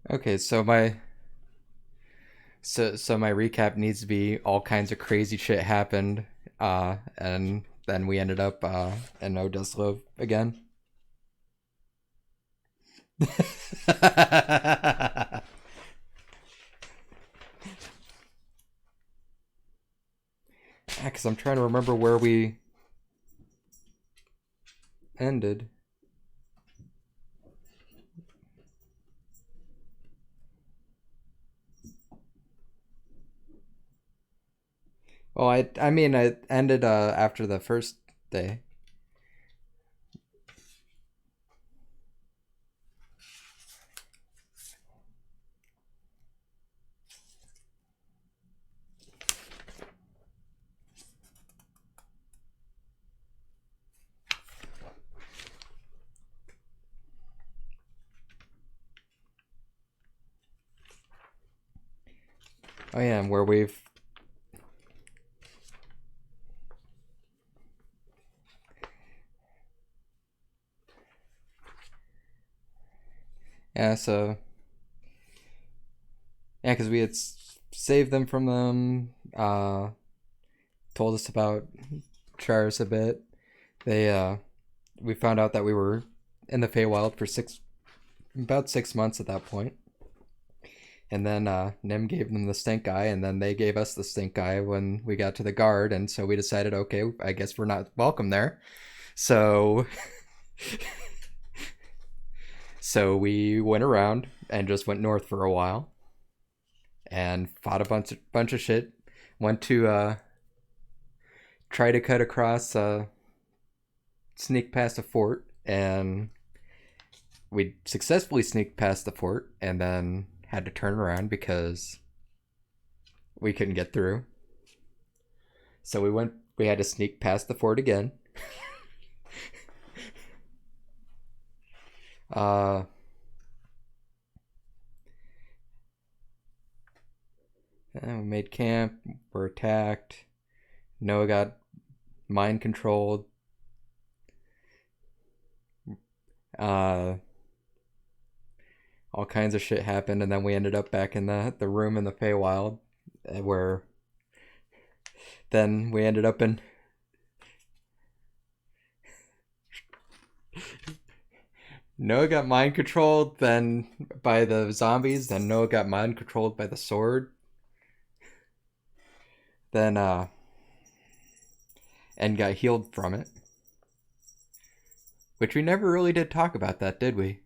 Okay, so my recap needs to be all kinds of crazy shit happened, and then we ended up in Odeslo again. Yeah, because I'm trying to remember where we ended. Well, I mean I ended after the first day. Oh yeah, where we've yeah so yeah because we had saved them from them. Told us about Charis a bit. They we found out that we were in the Feywild for about 6 months at that point. And then Nim gave them the stink eye, and then they gave us the stink eye when we got to the guard. And so we decided, okay, I guess we're not welcome there. So, so we went around and just went north for a while and fought a bunch of shit. Went to try to cut across, sneak past a fort, and we successfully sneaked past the fort, and then had to turn around because we couldn't get through. So we had to sneak past the fort again. Uh, we made camp, were attacked. Noah got mind controlled. Uh, all kinds of shit happened, and then we ended up back in the room in the Feywild, where then we ended up in. Noah got mind controlled, then by the zombies. Then Noah got mind controlled by the sword. Then and got healed from it. Which we never really did talk about that, did we?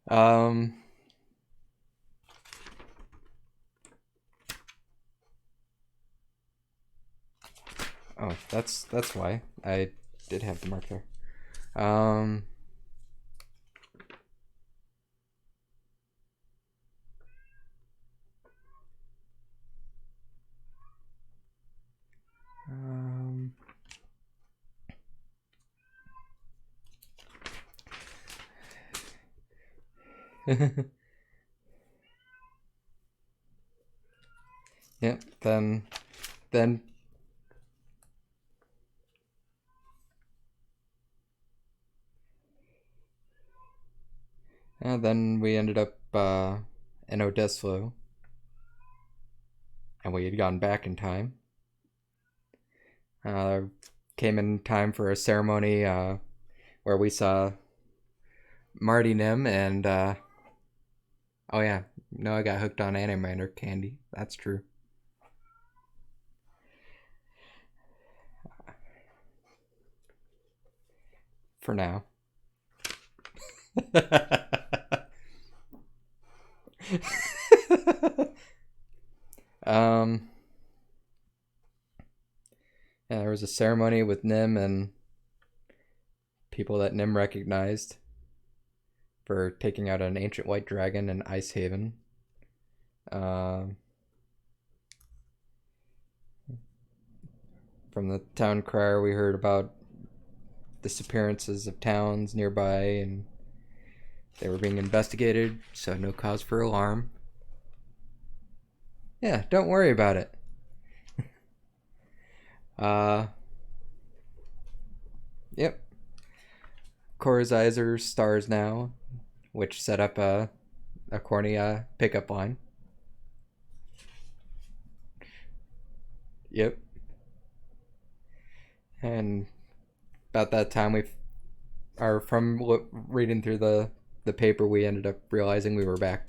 um. Oh, that's why I did have the mark there. Um. um yeah. Then then we ended up in Odeslo, and we had gone back in time. Uh, Came in time for a ceremony where we saw Marty Nim and oh yeah, no, I got hooked on Animator candy. That's true. For now. um, yeah, there was a ceremony with Nim and people that Nim recognized for taking out an ancient white dragon in Ice Haven. Um, from the town crier, we heard about disappearances of towns nearby, and they were being investigated, so no cause for alarm. Yeah, don't worry about it. Uh, Yep. Corsizer stars now, which set up a corny pickup line. Yep. And about that time, we are from reading through the paper, we ended up realizing we were back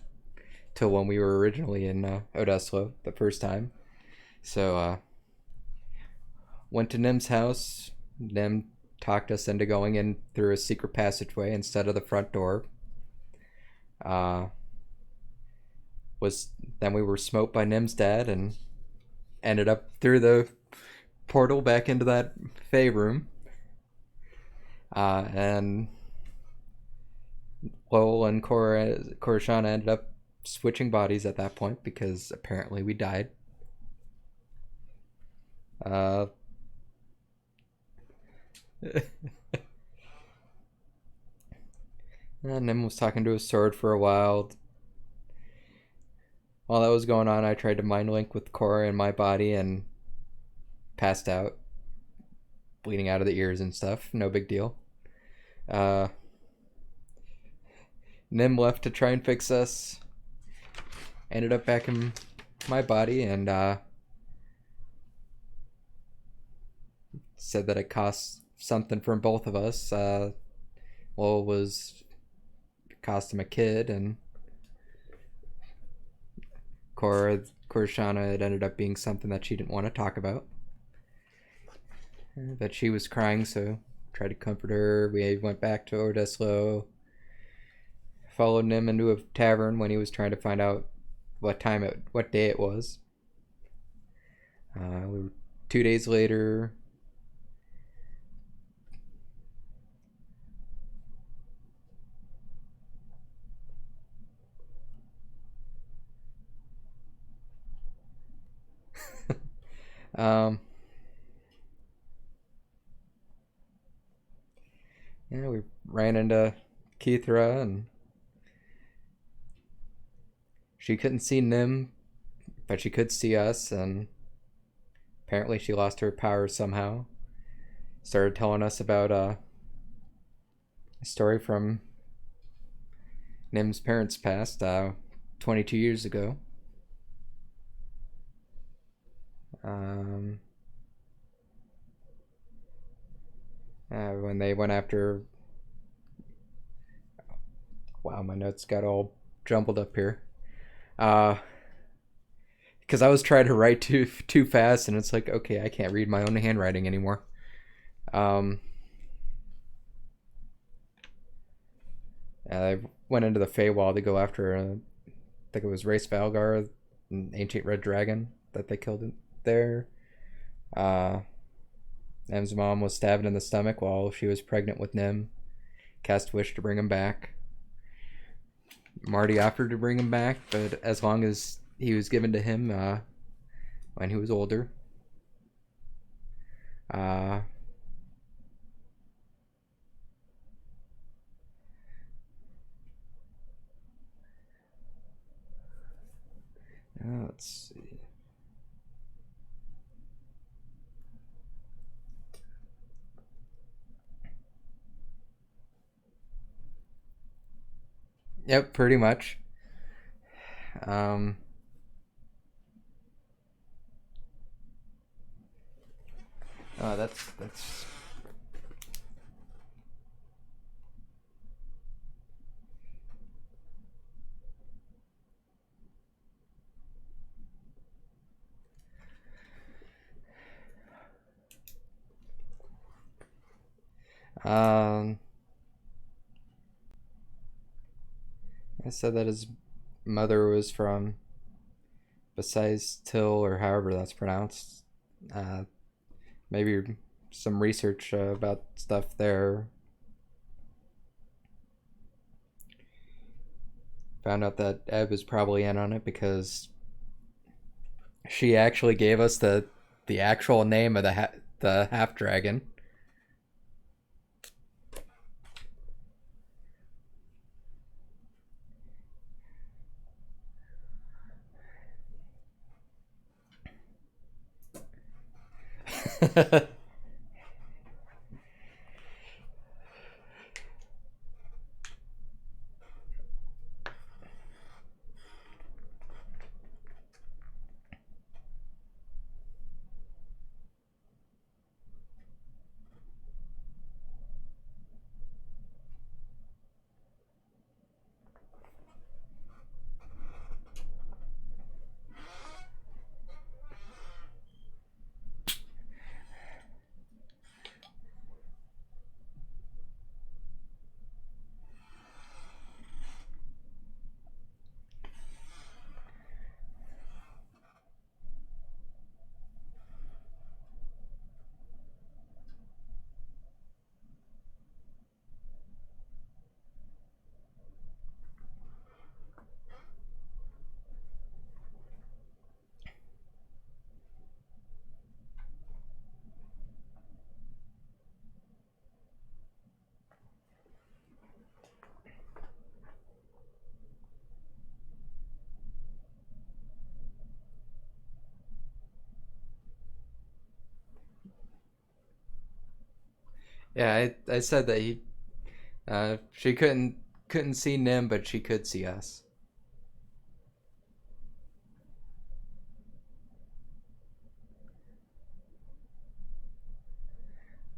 to when we were originally in Odeslo the first time. So went to Nim's house. Nim talked us into going in through a secret passageway instead of the front door. Uh, was then we were smoked by Nim's dad and ended up through the portal back into that Fey room. And Lowell and Korashana ended up switching bodies at that point because apparently we died. Uh, and Nim was talking to his sword for a while. While that was going on, I tried to mind link with Cora in my body and passed out, bleeding out of the ears and stuff. No big deal. Uh, Nim left to try and fix us. Ended up back in my body and said that it cost something from both of us. Well, it was it cost him a kid, and Korashana, it ended up being something that she didn't want to talk about. But she was crying, so tried to comfort her. We went back to Ordeslo, followed him into a tavern when he was trying to find out what day it was. 2 days later, um, we ran into Kithra, and she couldn't see Nim, but she could see us, and apparently she lost her powers somehow. Started telling us about a story from Nim's parents' past, 22 years ago. Um, when they went after. Wow, my notes got all jumbled up here. Because I was trying to write too fast, and it's like, okay, I can't read my own handwriting anymore. Um, I went into the Feywild to go after, I think it was Race Valgar, an ancient red dragon that they killed there. Uh, Nim's mom was stabbed in the stomach while she was pregnant with Nim. Cast wish to bring him back. Marty offered to bring him back, but as long as he was given to him when he was older. Uh, let's see. Yep, pretty much. Um, that's. Um, I said that his mother was from Besides Till, or however that's pronounced. Uh, Maybe some research about stuff there. Found out that Eb is probably in on it because she actually gave us the actual name of the half dragon. Yeah, I said that she couldn't see Nim, but she could see us.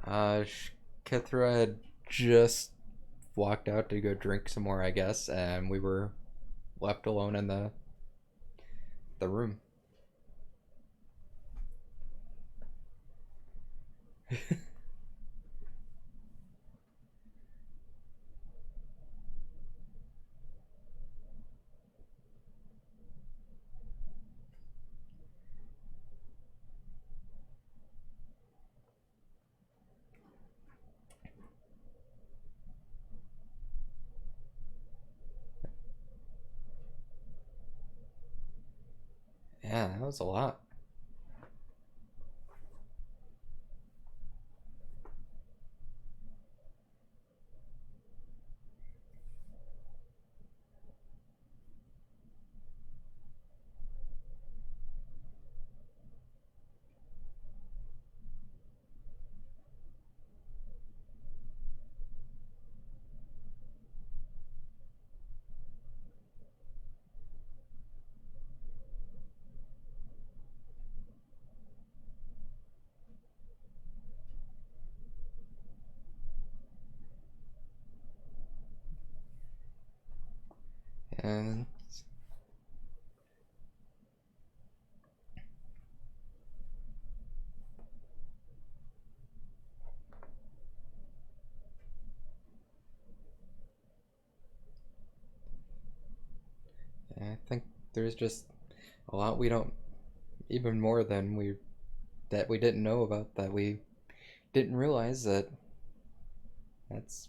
Uh, Kithra had just walked out to go drink some more, I guess, and we were left alone in the room. Yeah, that was a lot. And I think there's just a lot we don't, even more than we didn't know about, that we didn't realize that that's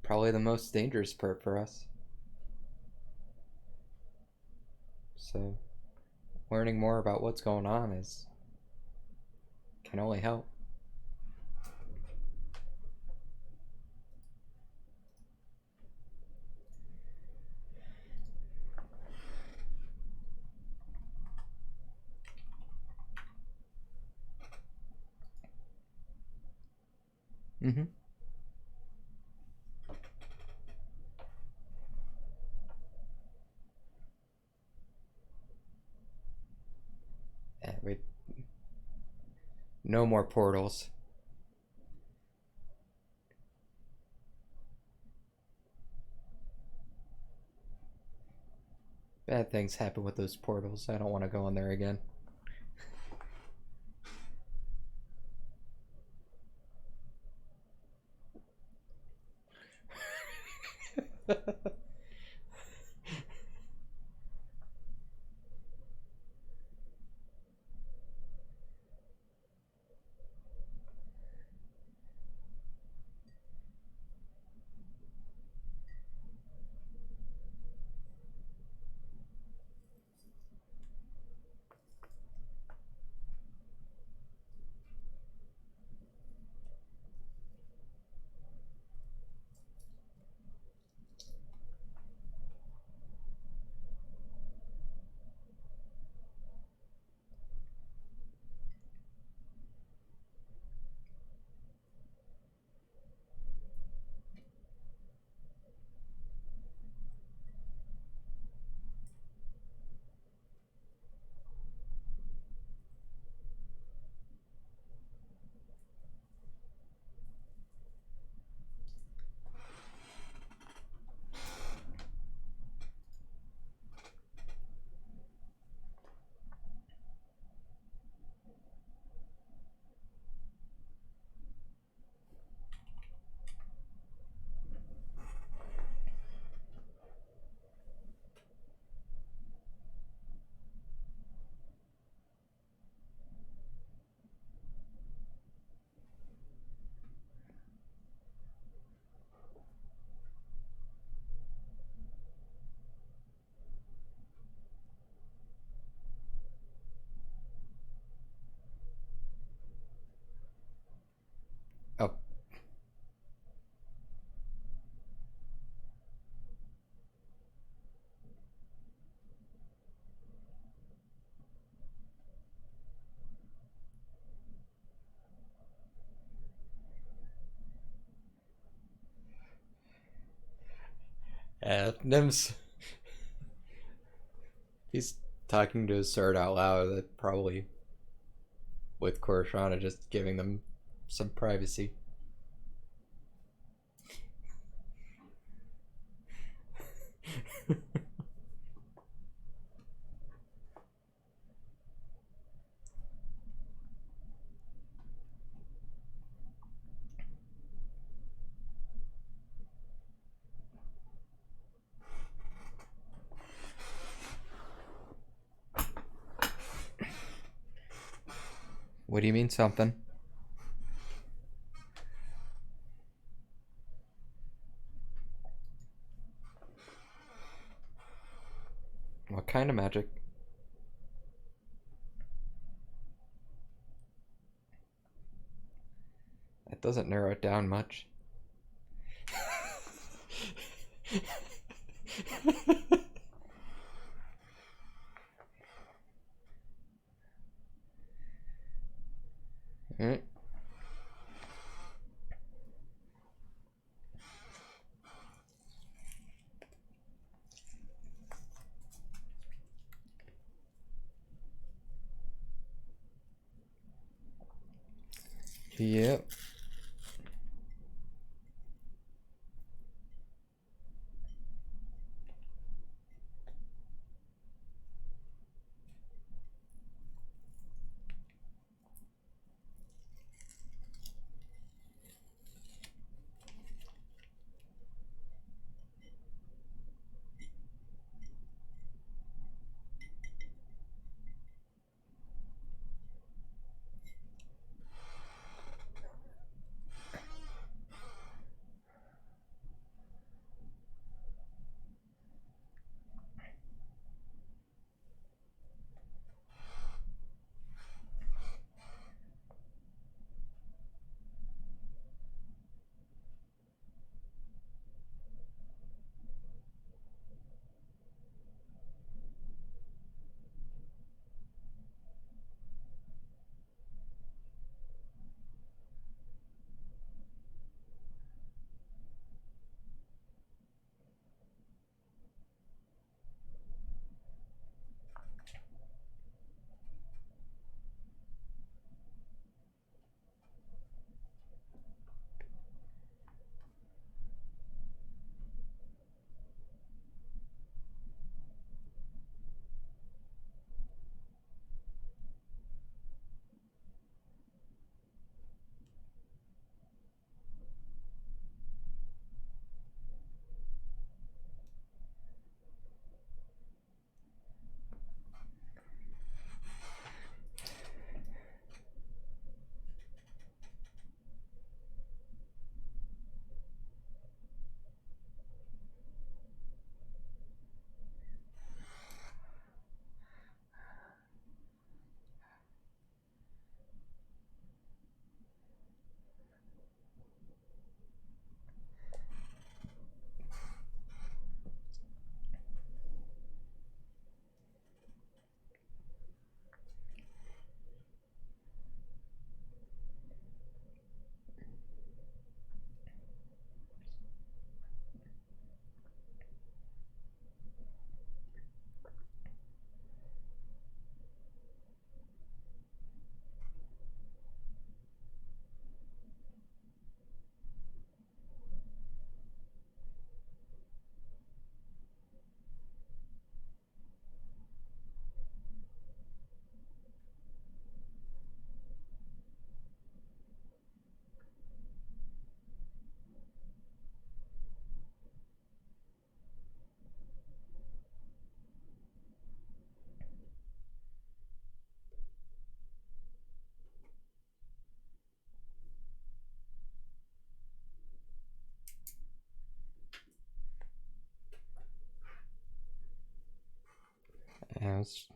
probably the most dangerous part for us. So learning more about what's going on is can only help. Mm-hmm. Yeah, we no more portals. Bad things happen with those portals. I don't want to go in there again. Nim's he's talking to his sword out loud. That probably with Korshana just giving them some privacy. What do you mean something? What kind of magic? That doesn't narrow it down much. Mm. Yep. As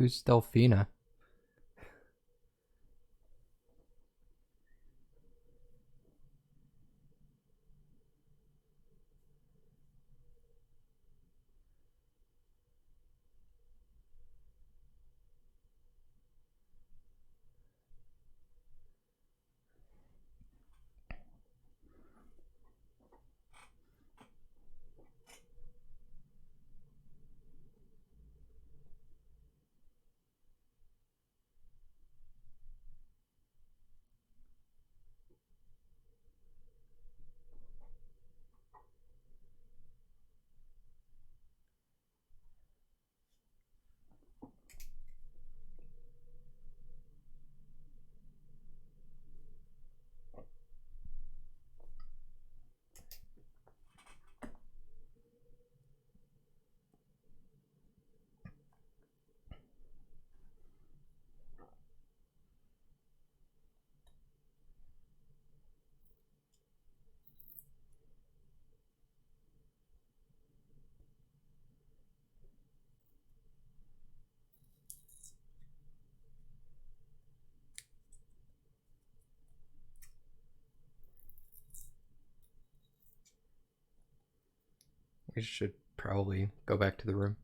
Who's Delphina? We should probably go back to the room.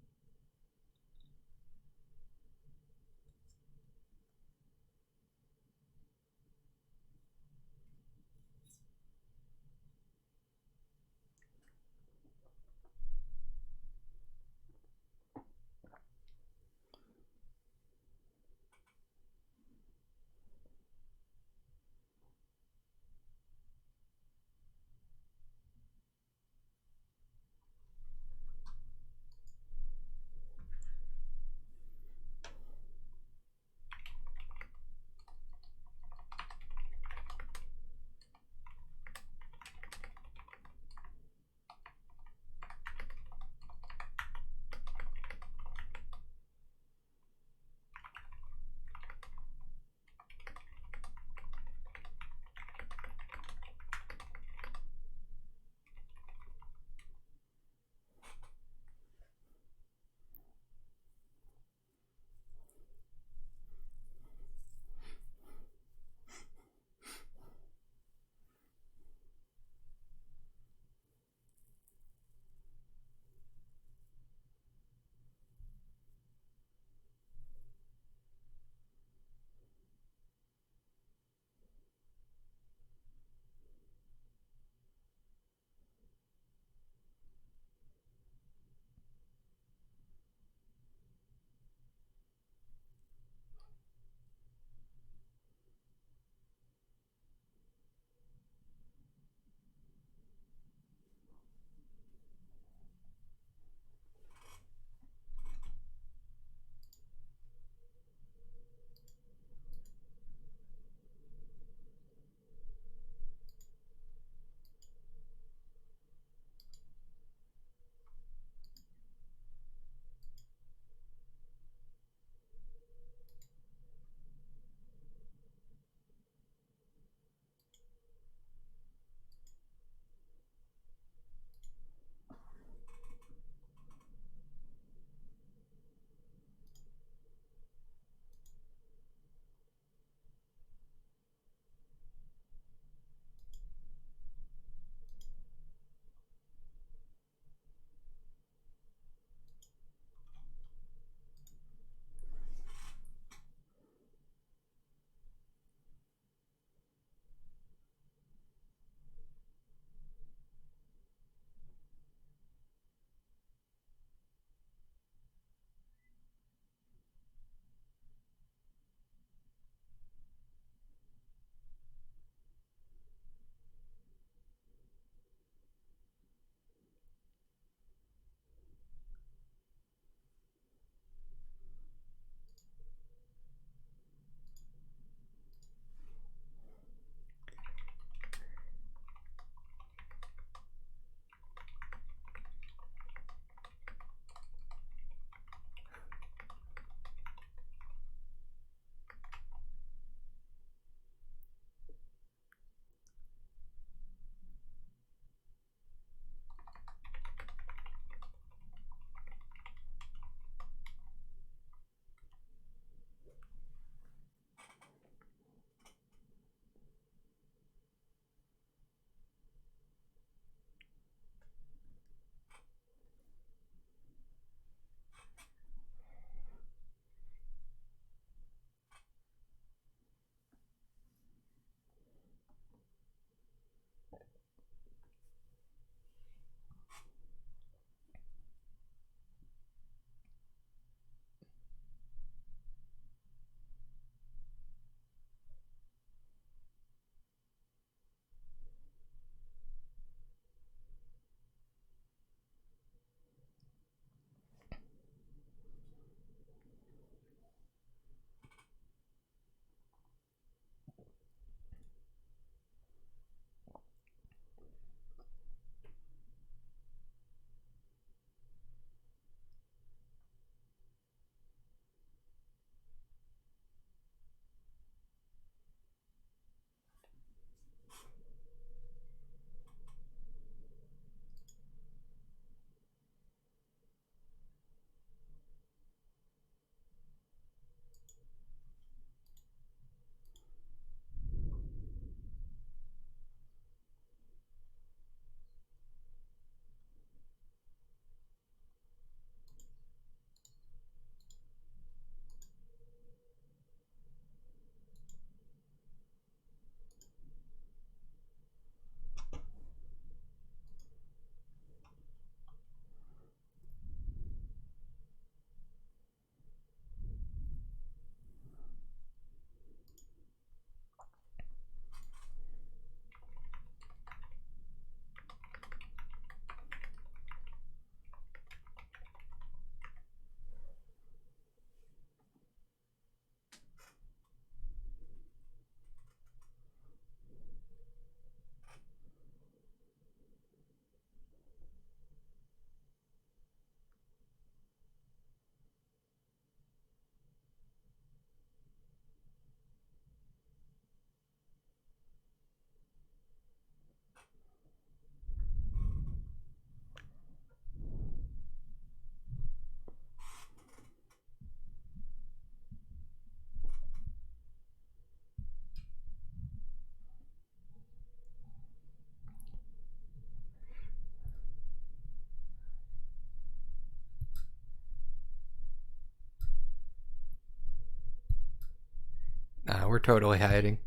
We're totally hiding.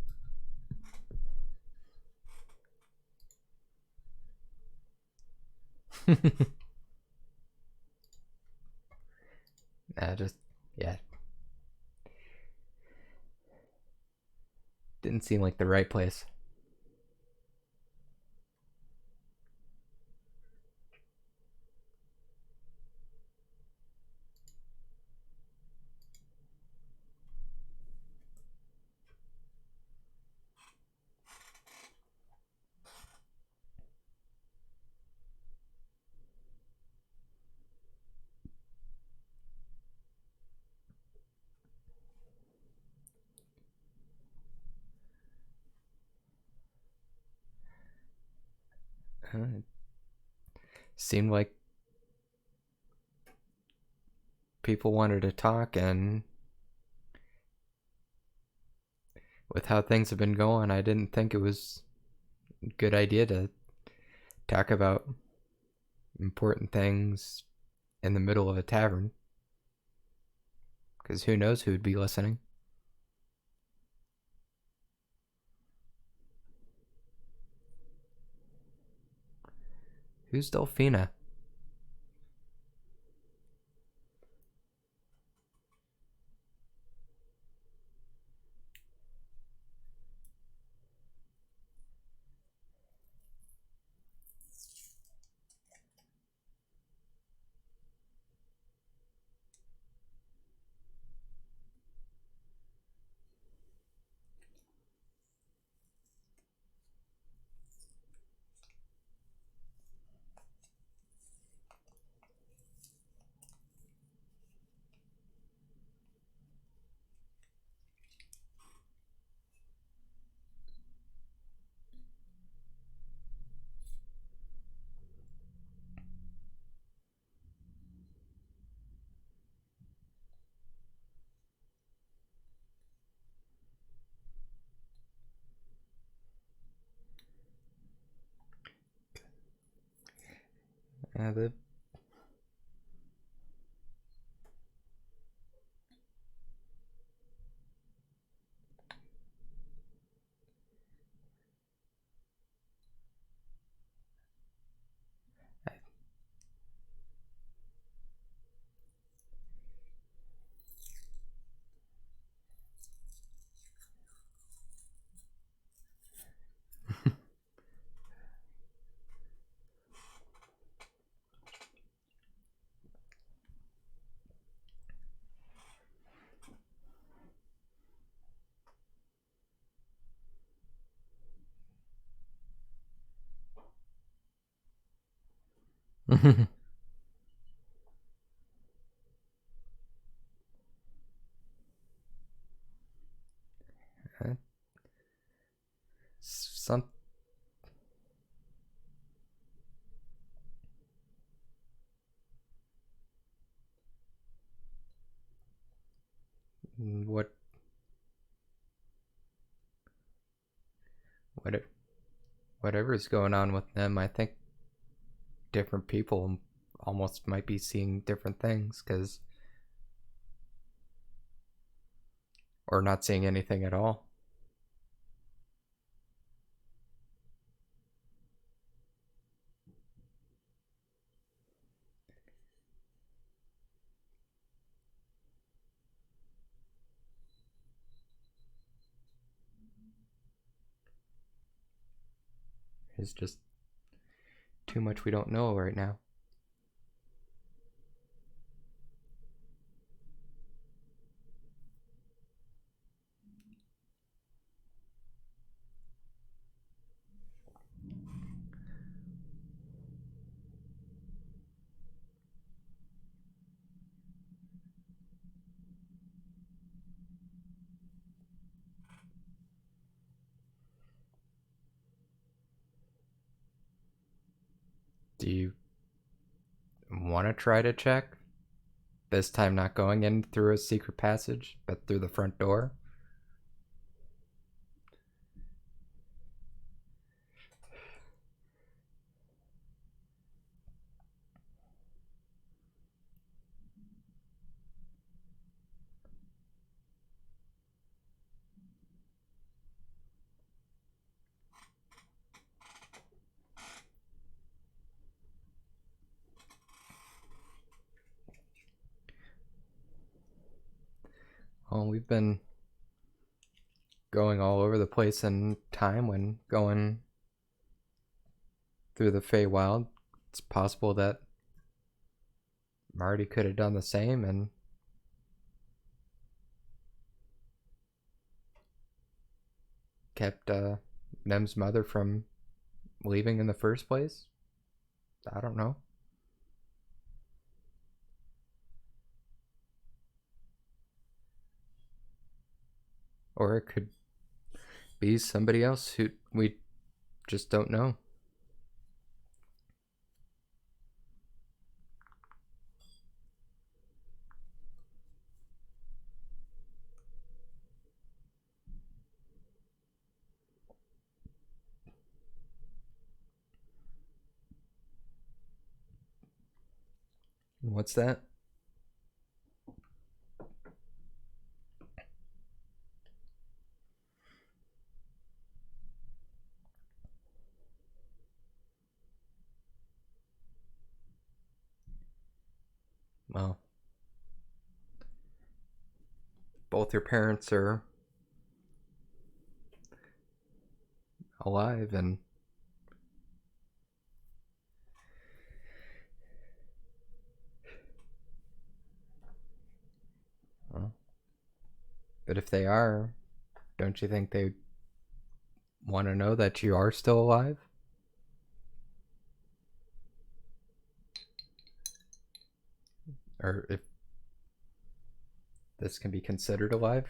Just, yeah. Didn't seem like the right place. It seemed like people wanted to talk, and with how things have been going, I didn't think it was a good idea to talk about important things in the middle of a tavern. Because who knows who'd be listening. Who's Delphina? The some what what whatever's going on with them, I think different people almost might be seeing different things, because or not seeing anything at all. There's just too much we don't know right now. Do you want to try to check? This time not going in through a secret passage, but through the front door? Well, we've been going all over the place in time when going through the Feywild. It's possible that Marty could have done the same and kept Nem's mother from leaving in the first place. I don't know. Or it could be somebody else who we just don't know. What's that? Well, both your parents are alive, and well, but if they are, don't you think they want to know that you are still alive? Or if this can be considered alive?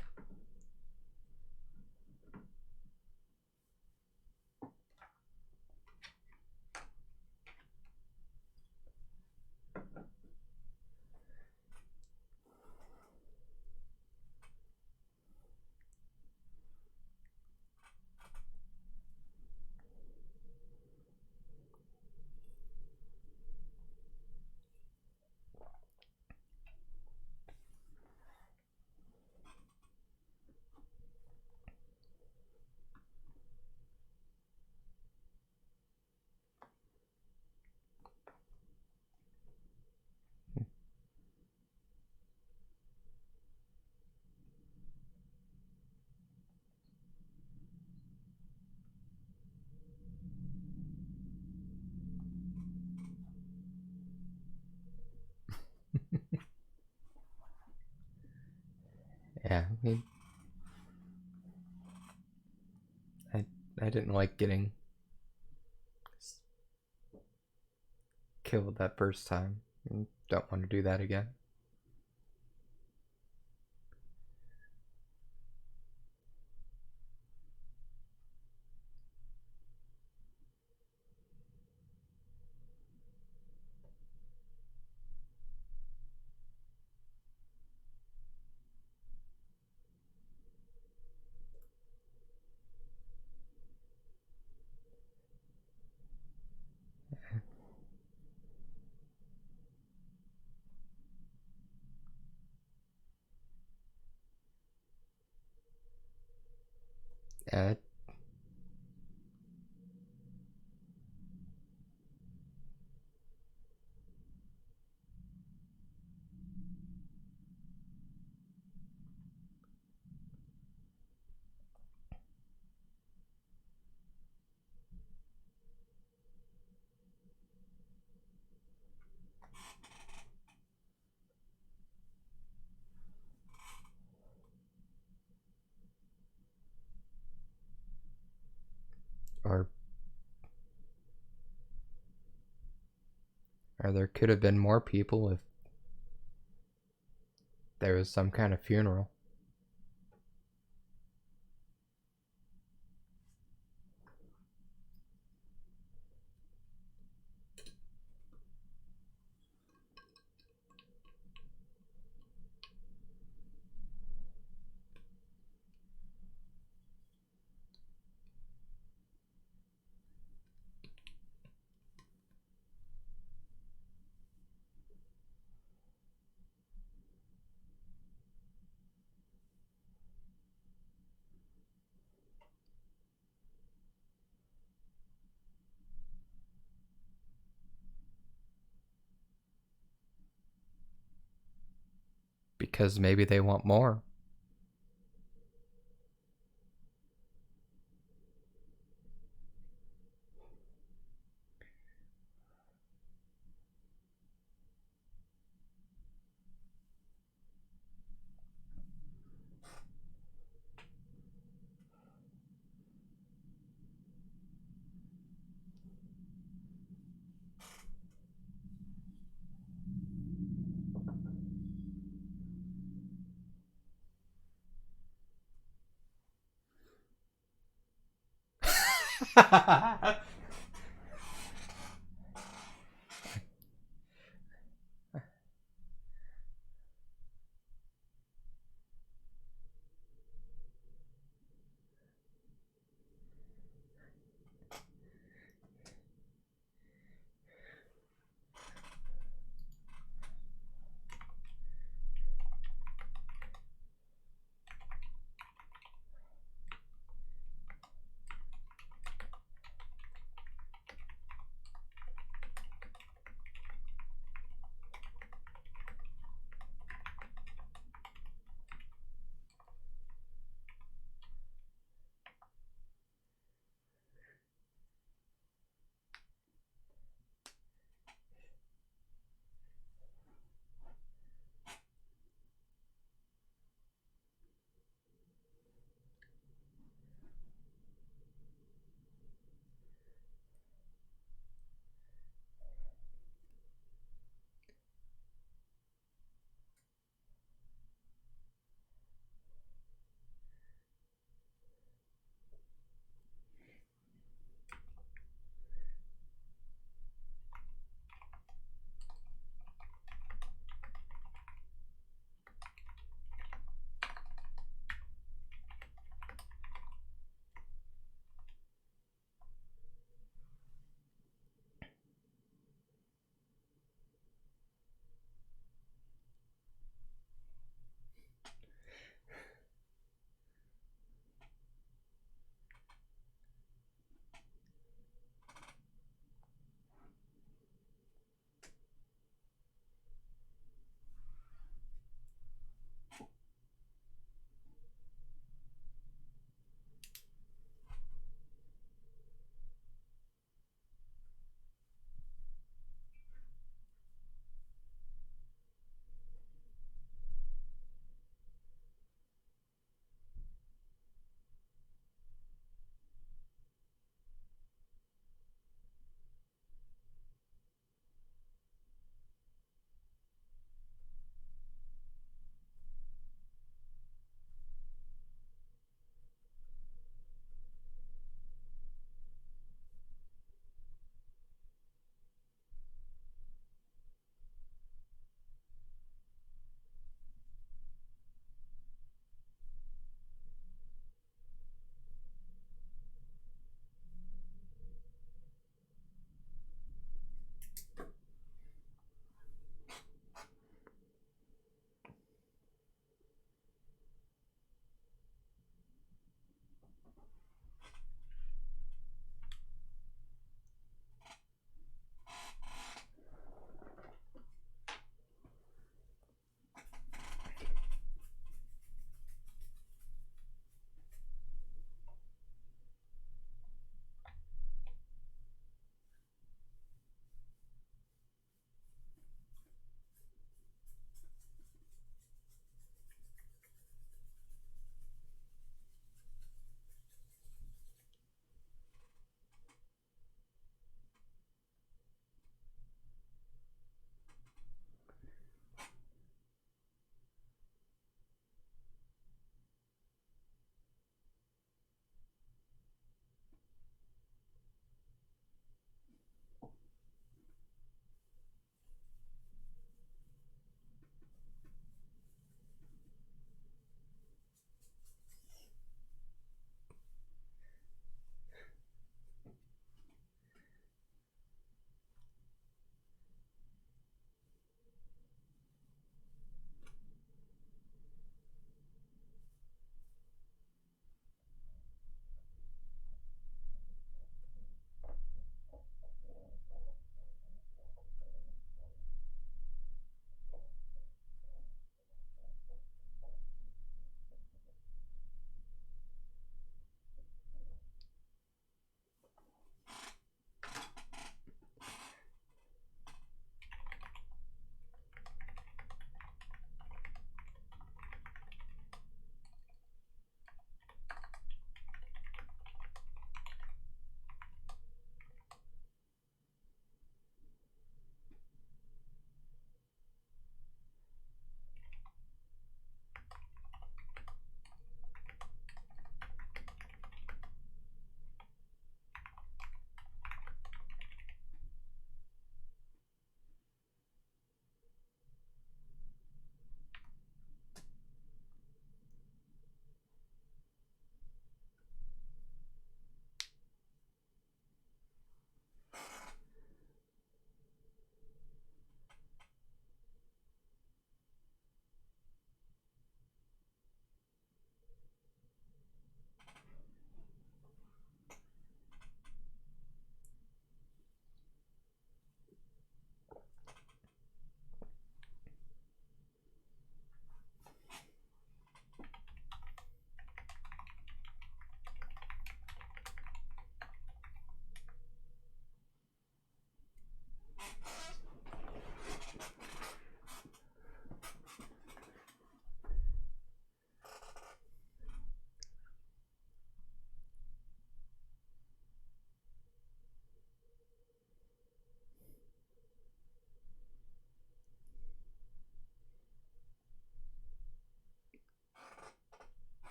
Yeah, I, I didn't like getting killed that first time. Don't want to do that again. Yeah, or there could have been more people if there was some kind of funeral. Because maybe they want more.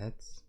That's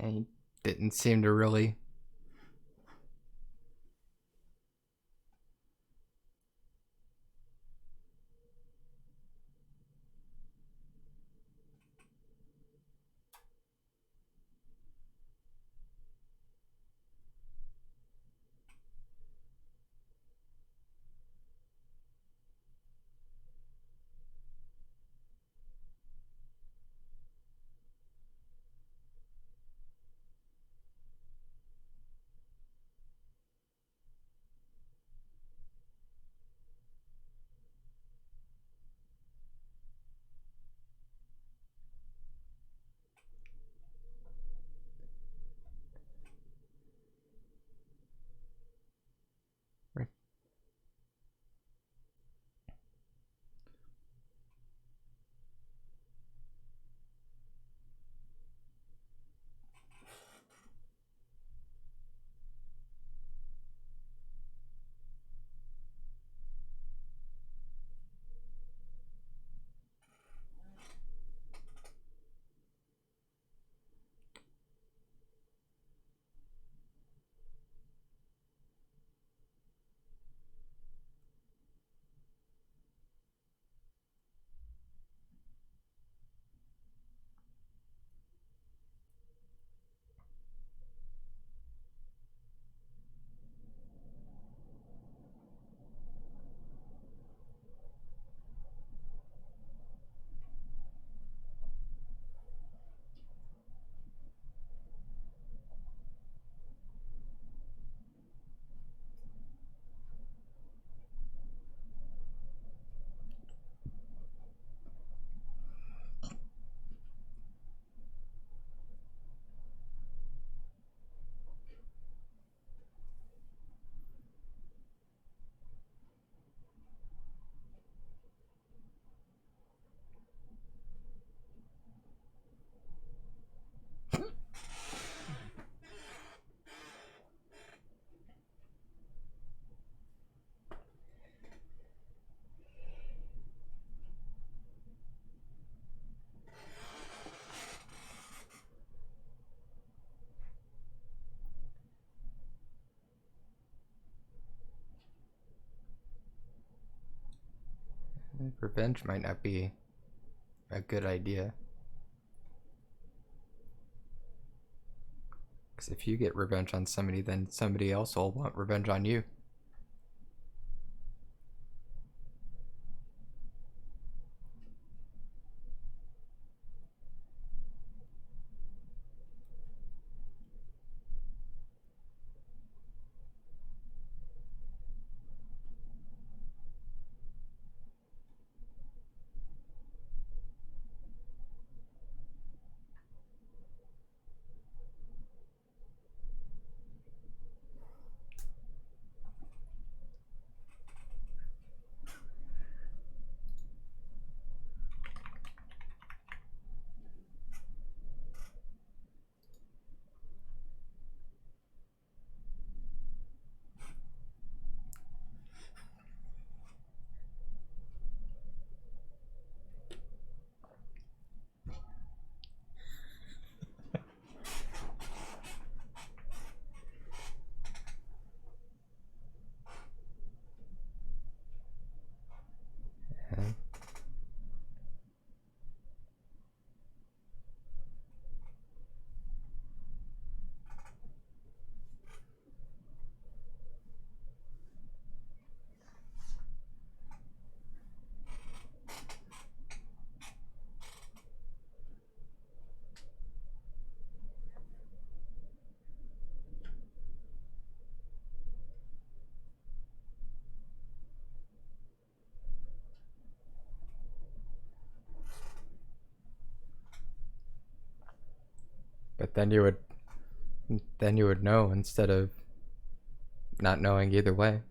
he didn't seem to really. Revenge might not be a good idea. Because if you get revenge on somebody, then somebody else will want revenge on you. but then you would know instead of not knowing either way.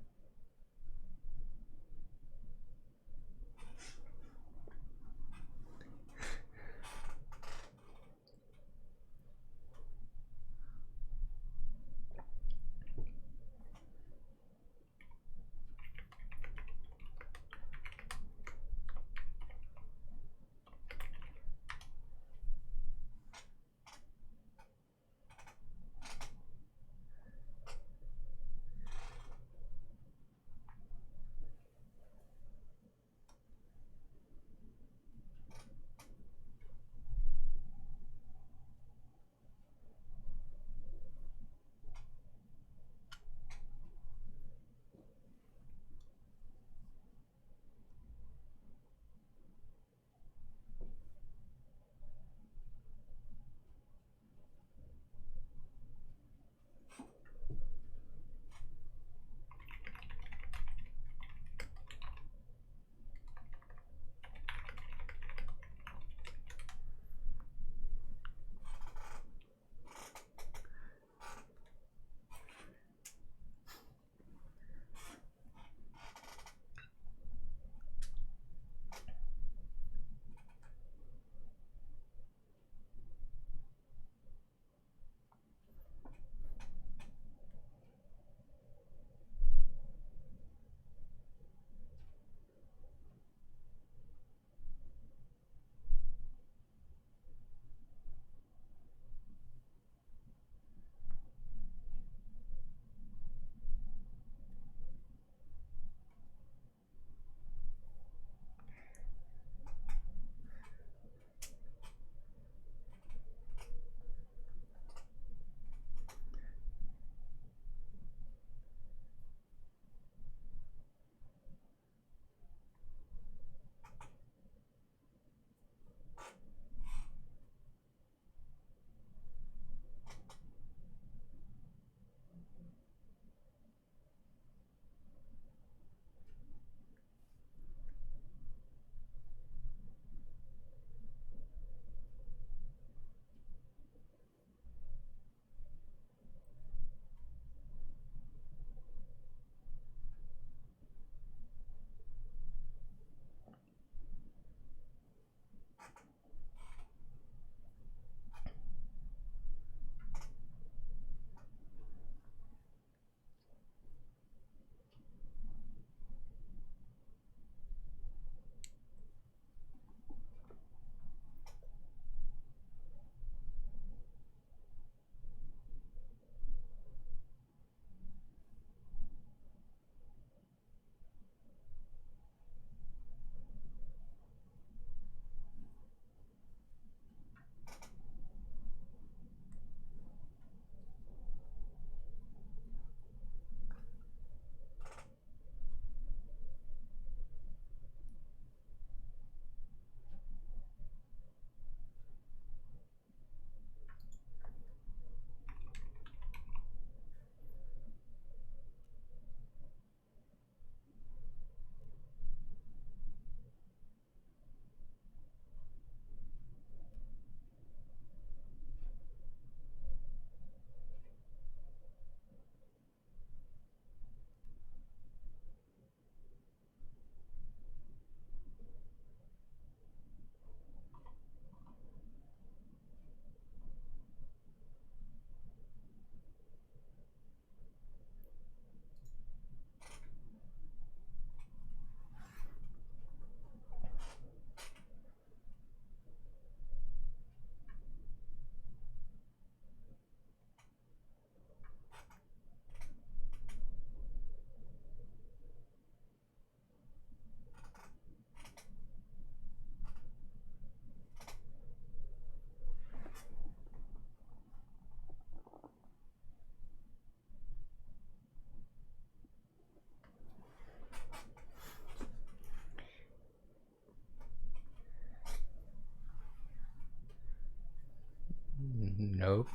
Nope.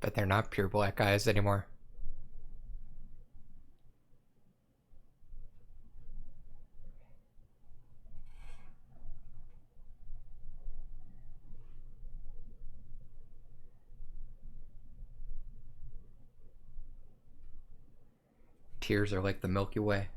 But they're not pure black eyes anymore. Tears are like the Milky Way.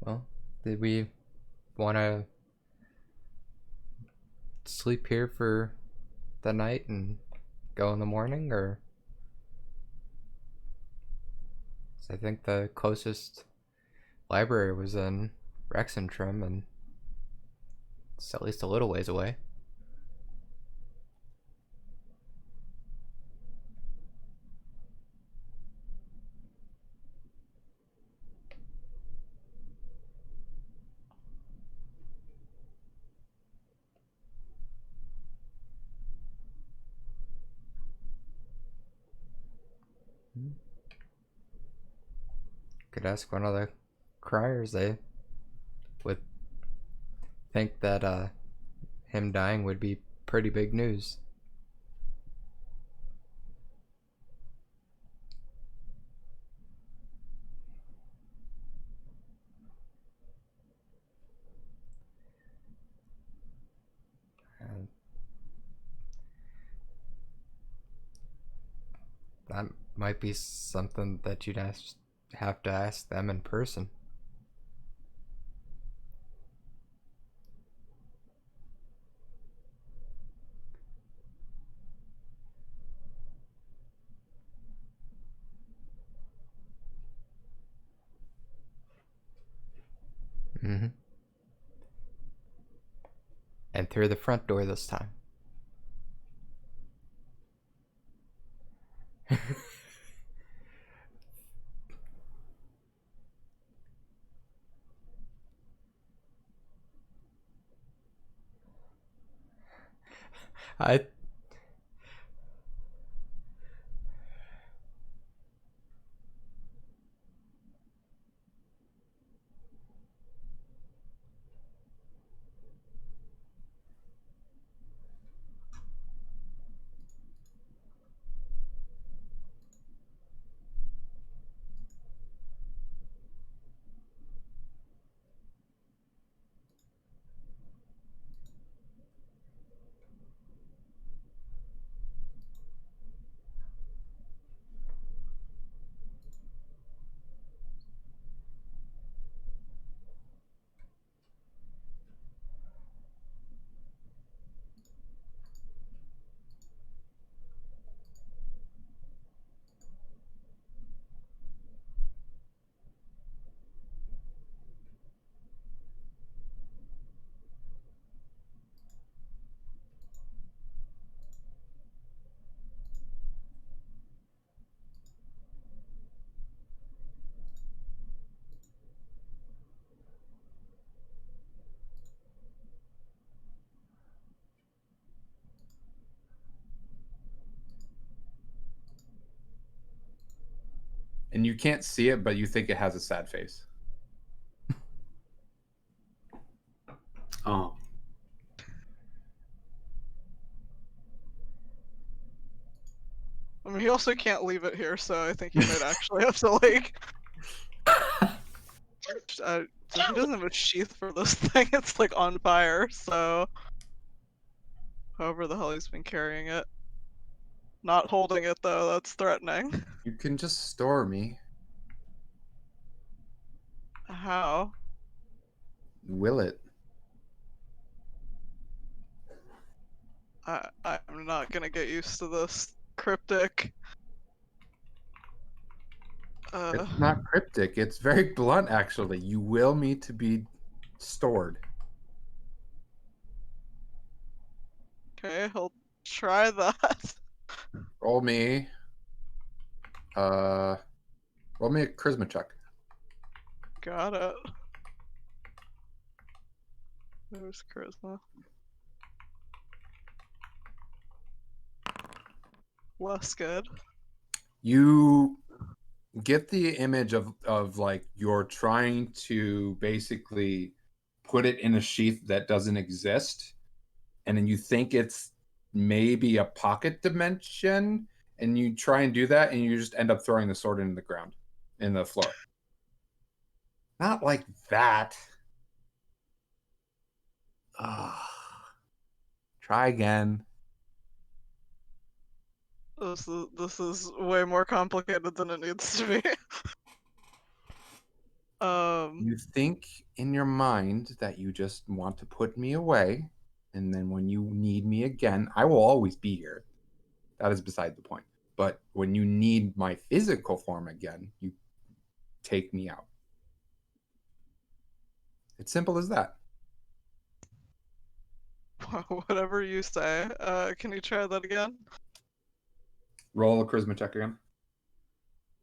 Well, did we want to sleep here for the night and go in the morning, or? I think the closest library was in Rexentrum, and it's at least a little ways away. Could ask one of the criers. They would think that him dying would be pretty big news. And that might be something that you'd have to ask them in person. Mm-hmm. And through the front door this time. I And you can't see it, but you think it has a sad face. Oh, I mean, he also can't leave it here, so I think he might actually have to, like... so he doesn't have a sheath for this thing, it's, like, on fire, so... However the hell he's been carrying it. Not holding it, though, that's threatening. You can just store me. How? Will it? I'm not gonna get used to this cryptic. It's not cryptic. It's very blunt, actually. You will me to be stored. Okay, he'll try that. Roll me. Roll me a charisma check. Got it. There's charisma. Less good. You get the image of like you're trying to basically put it in a sheath that doesn't exist, and then you think it's maybe a pocket dimension, and you try and do that, and you just end up throwing the sword into the ground, in the floor. Not like that. Try again. This is way more complicated than it needs to be. You think in your mind that you just want to put me away, and then when you need me again, I will always be here. That is beside the point. But when you need my physical form again, you take me out. It's simple as that. Whatever you say. Can you try that again? Roll a charisma check again.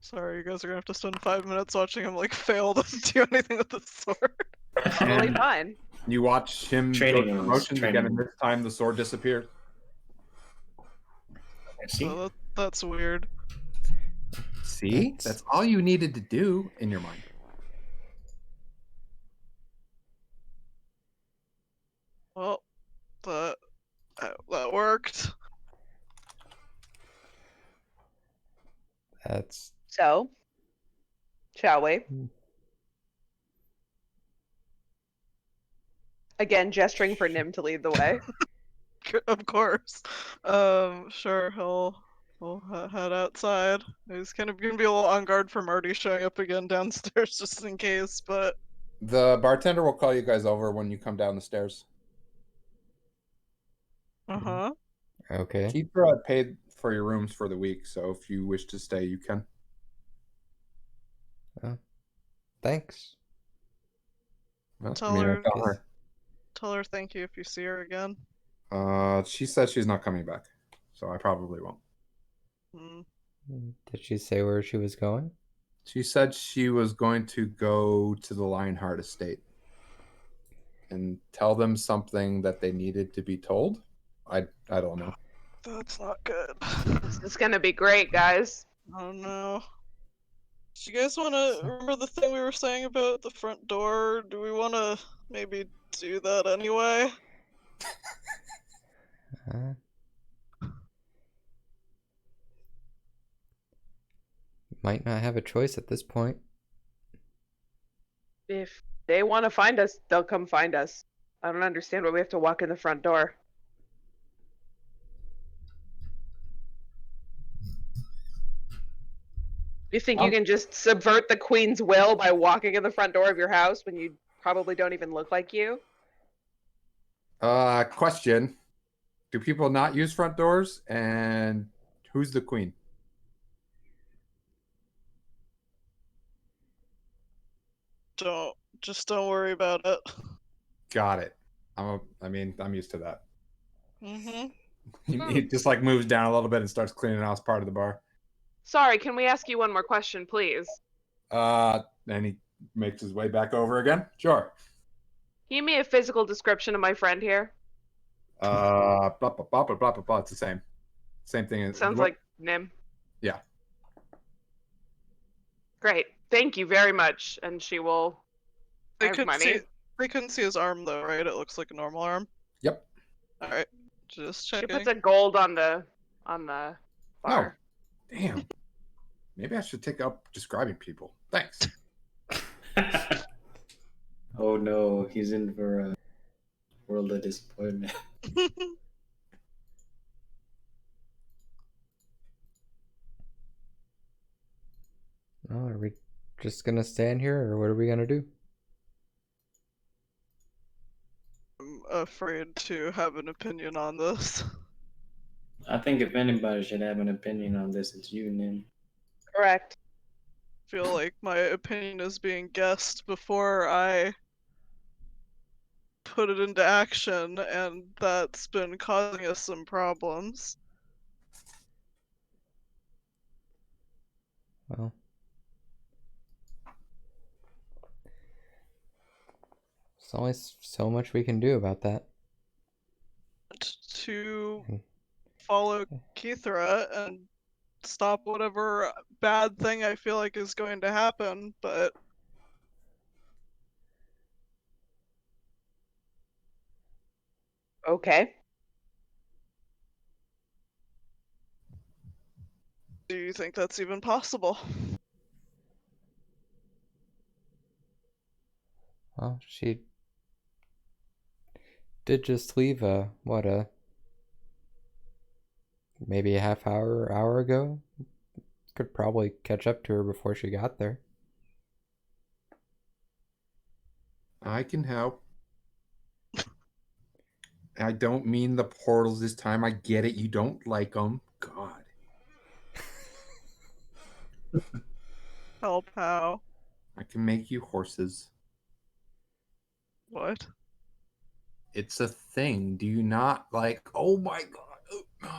Sorry, you guys are gonna have to spend 5 minutes watching him like fail to do anything with the sword. Totally And fine. you watch him Training go through moves, motions again, training and this time the sword disappears. See? So that's weird. See? That's all you needed to do in your mind. Well, that worked. That's So, shall we? Again, gesturing for Nim to lead the way. Of course. Sure, he'll head outside. He's kind of gonna be a little on guard for Marty showing up again downstairs just in case, but The bartender will call you guys over when you come down the stairs. uh-huh. okay. Keithra had paid for your rooms for the week, so if you wish to stay, you can. Thanks. Well, Tell her- tell her. Tell her thank you if you see her again. She says she's not coming back, so I probably won't. Hmm. Did she say where she was going? She said she was going to go to the Lionheart estate and tell them something that they needed to be told. I don't know. That's not good. This is gonna be great, guys. Oh no. Do you guys want to remember the thing we were saying about the front door? Do we want to maybe do that anyway? Uh, might not have a choice at this point. If they want to find us, they'll come find us. I don't understand why we have to walk in the front door. You think you can just subvert the queen's will by walking in the front door of your house when you probably don't even look like you? Question. Do people not use front doors? And who's the queen? Don't worry about it. Got it. I'm used to that. Mm-hmm. He just like moves down a little bit and starts cleaning out part of the bar. Sorry, can we ask you one more question, please? And he makes his way back over again. Sure. Give me a physical description of my friend here. Blah, blah, blah, blah, blah, blah, blah. It's the same. Same thing. Sounds like Nim. Yeah. Great. Thank you very much. And she will They have couldn't money. see. They couldn't see his arm though, right? It looks like a normal arm. Yep. All right. Just She checking. puts a gold on the bar. Damn. Maybe I should take up describing people. Thanks. Oh no, he's in for a world of disappointment. Oh, are we just gonna stand here, or what are we gonna do? I'm afraid to have an opinion on this. I think if anybody should have an opinion on this, it's you, Nim. Correct. Feel like my opinion is being guessed before I put it into action, and that's been causing us some problems. Well, there's only so much we can do about that. To follow Kithra and stop whatever bad thing I feel like is going to happen, but Okay. do you think that's even possible? Well, she did just leave maybe a half hour ago. Could probably catch up to her before she got there. I can help. I don't mean the portals this time. I get it. You don't like them. God. Help how? I can make you horses. What? It's a thing. Do you not like? Oh my God.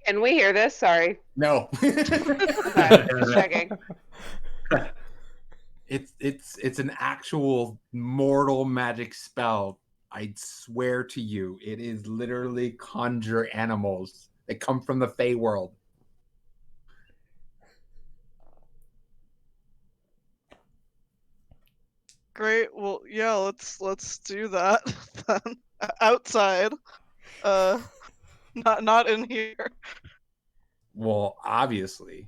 Can we hear this? Sorry. No. Okay, just checking. It's an actual mortal magic spell. I swear to you, it is literally conjure animals that come from the Fey world. Great. Well, yeah, let's do that then. Outside. Not in here. Well, obviously.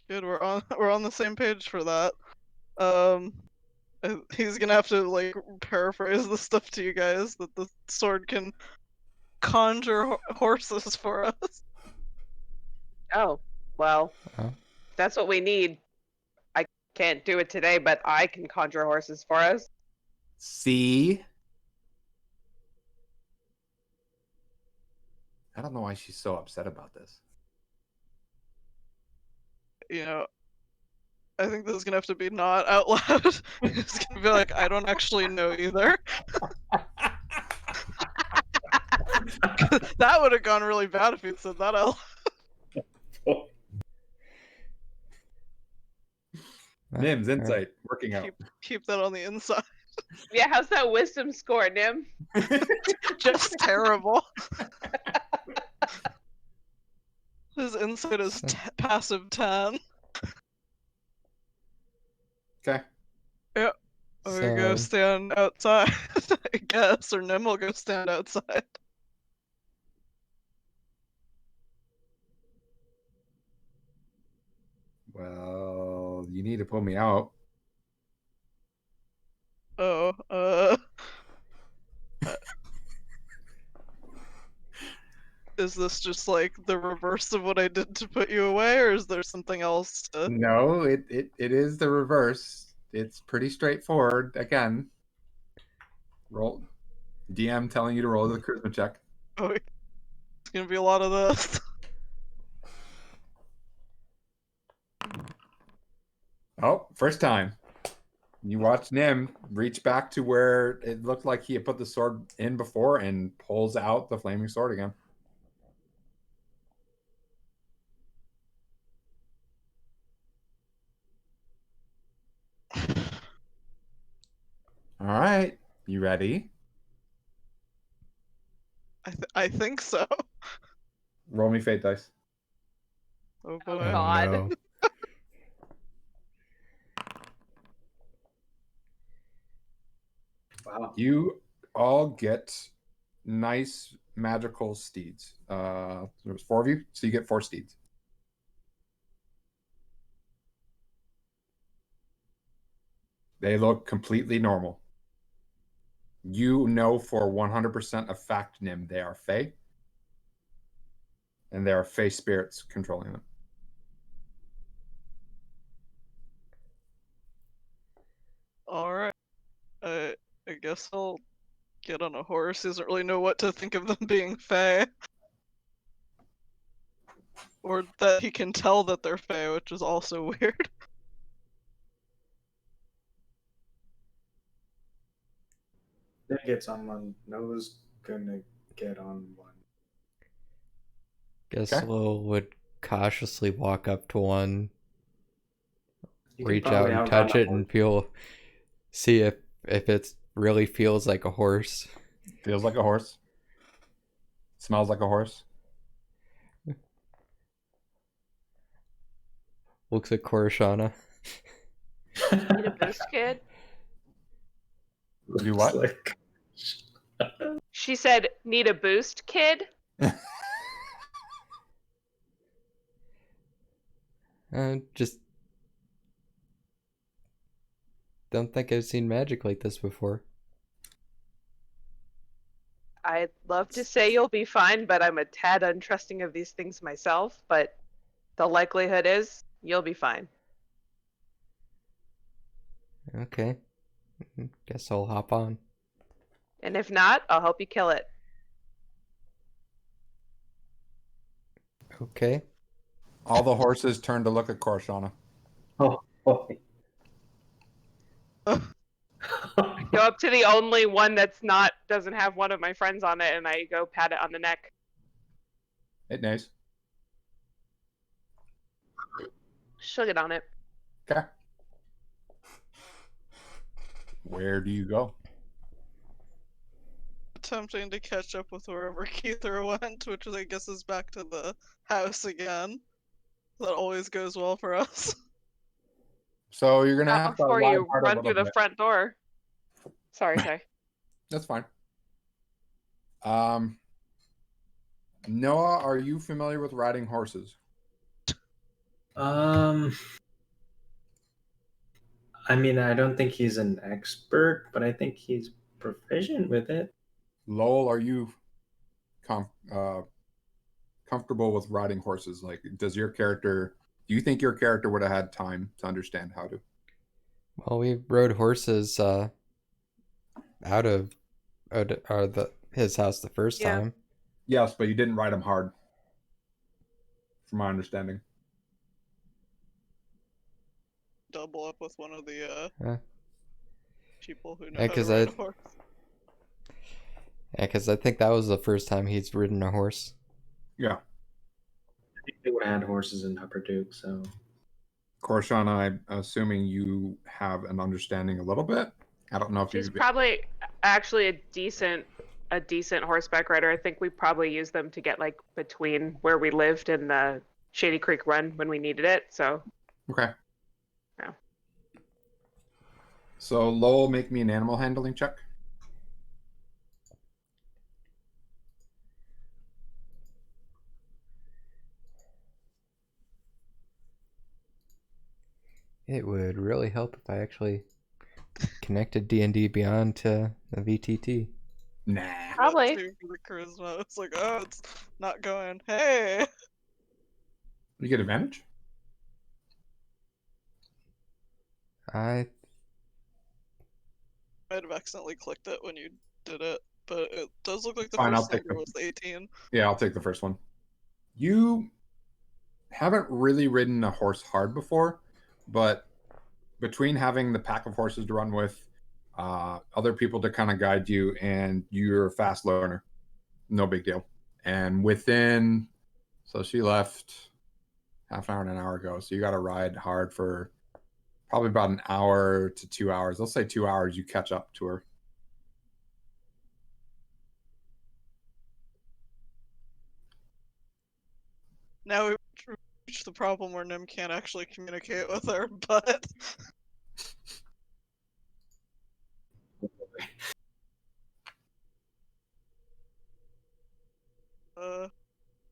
Good, we're on the same page for that. He's gonna have to like paraphrase the stuff to you guys that the sword can conjure horses for us. Oh, well, Oh. that's what we need. I can't do it today, but I can conjure horses for us. See? I don't know why she's so upset about this. You know, I think this is gonna have to be not out loud. It's gonna be like, I don't actually know either. That would have gone really bad if he'd said that out loud. Nim's insight working out. Keep that on the inside. Yeah, how's that wisdom score, Nim? Just terrible. His insight is passive 10. Okay. Yep. We go stand outside, I guess, or Nim will go stand outside. Well, you need to pull me out. Oh, is this just like the reverse of what I did to put you away, or is there something else to... No, it is the reverse. It's pretty straightforward. Again, roll. DM telling you to roll the charisma check. Oh, it's gonna be a lot of this. Oh, first time. You watch Nim reach back to where it looked like he had put the sword in before and pulls out the flaming sword again. All right, you ready? I think so. Roll me fate dice. Oh Oh, boy. God. No. Wow. You all get nice magical steeds. There was 4 of you, so you get 4 steeds. They look completely normal. You know for 100% a fact, Nim, they are Fey. And there are Fey spirits controlling them. Alright. I guess I'll get on a horse. He doesn't really know what to think of them being Fey. Or that he can tell that they're Fey, which is also weird. Then get someone. Noah's gonna get on one. Guess Okay. Lil would cautiously walk up to one, You can reach out probably and outrun touch a it and see if it really feels like a horse. Feels like a horse. Smells like a horse. Looks at Korishana. Need a boost, kid? Do what? Like, She said, "Need a boost, kid?" Just don't think I've seen magic like this before. I'd love to say you'll be fine, but I'm a tad untrusting of these things myself. But the likelihood is you'll be fine. Okay. Guess I'll hop on. And if not, I'll help you kill it. Okay. All the horses turn to look at Korshana. oh, boy. Go up to the only one doesn't have one of my friends on it, and I go pat it on the neck. It neighs. She'll get on it. Okay. Where do you go? Attempting to catch up with wherever Keither went, which I guess is back to the house again. That always goes well for us. So you're gonna Not have to before lie you hard a run little through the bit. front door. Sorry, sorry. That's fine. Noah, are you familiar with riding horses? I mean, I don't think he's an expert, but I think he's proficient with it. Lowell, are you comfortable with riding horses? Like, do you think your character would have had time to understand how to? Well, we rode horses out of his house the first Yeah. time. Yes, but you didn't ride them hard, from my understanding. Double up with one of the Yeah. people who know Yeah, how 'cause to ride I- a horse. Yeah, because I think that was the first time he's ridden a horse. Yeah. I think they would have had horses in Upper Duke, so Korshana, I'm assuming you have an understanding a little bit. I don't know if She's you. probably actually a decent horseback rider. I think we probably used them to get like between where we lived and the Shady Creek Run when we needed it. So Okay. Yeah. So Lowell, make me an animal handling check. It would really help if I actually connected D&D Beyond to the VTT. Nah. Probably. That's for the charisma. It's like, oh, it's not going. Hey. You get advantage. I Might have accidentally clicked it when you did it, but it does look like the Fine, I'll first take number them. was 18. Yeah, I'll take the first one. You haven't really ridden a horse hard before, but between having the pack of horses to run with, other people to kind of guide you, and you're a fast learner, no big deal. And so she left half an hour and an hour ago, so you got to ride hard for probably about an hour to 2 hours. Let's say 2 hours, you catch up to her. Now we reached the problem where Nim can't actually communicate with her, but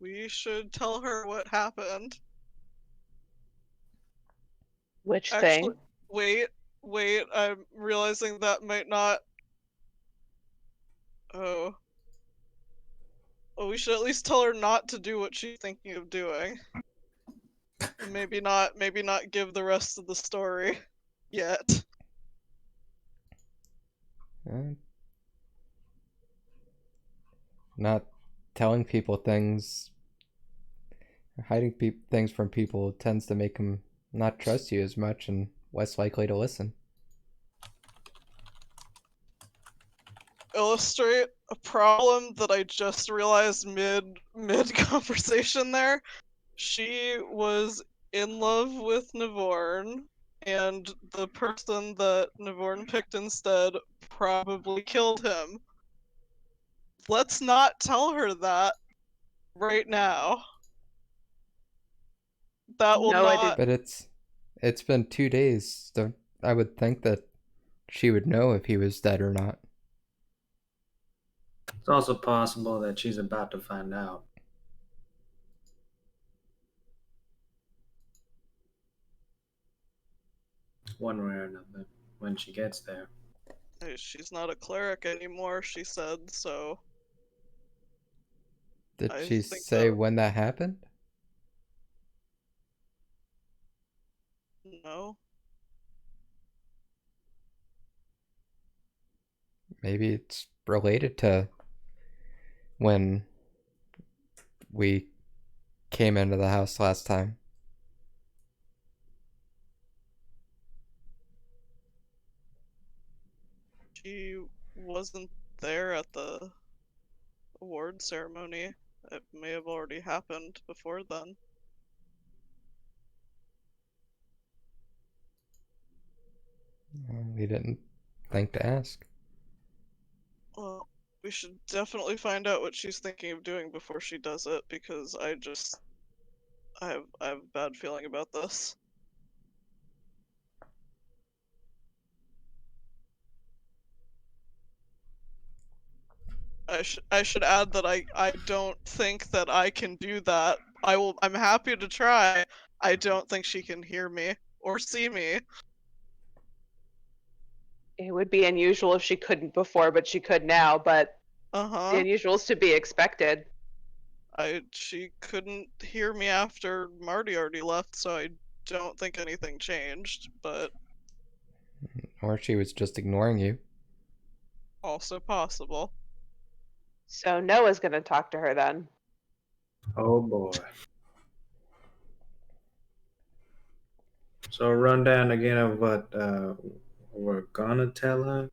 we should tell her what happened. Which Actually, thing? wait, I'm realizing that might not. Oh. Well, we should at least tell her not to do what she's thinking of doing. And maybe not give the rest of the story yet. not telling people things, hiding things from people tends to make them not trust you as much and less likely to listen. Illustrate a problem that I just realized mid conversation there. She was in love with Navorn, and the person that Navorn picked instead probably killed him. Let's not tell her that right now. That will No, I not. But it's It's been 2 days. So I would think that she would know if he was dead or not. It's also possible that she's about to find out. One way or another, when she gets there. Hey, she's not a cleric anymore, she said, so Did I she think say that- when that happened? no. Maybe it's related to when we came into the house last time. She wasn't there at the award ceremony. It may have already happened before then. We didn't think to ask. Well, we should definitely find out what she's thinking of doing before she does it, because I have a bad feeling about this. I should add that I don't think that I can do that. I'm happy to try. I don't think she can hear me or see me. It would be unusual if she couldn't before, but she could now. But the Uh-huh. unusual is to be expected. She couldn't hear me after Marty already left, so I don't think anything changed, but Or she was just ignoring you. also possible. So Noah's gonna talk to her then. Oh boy. So a rundown again of what we're gonna tell her.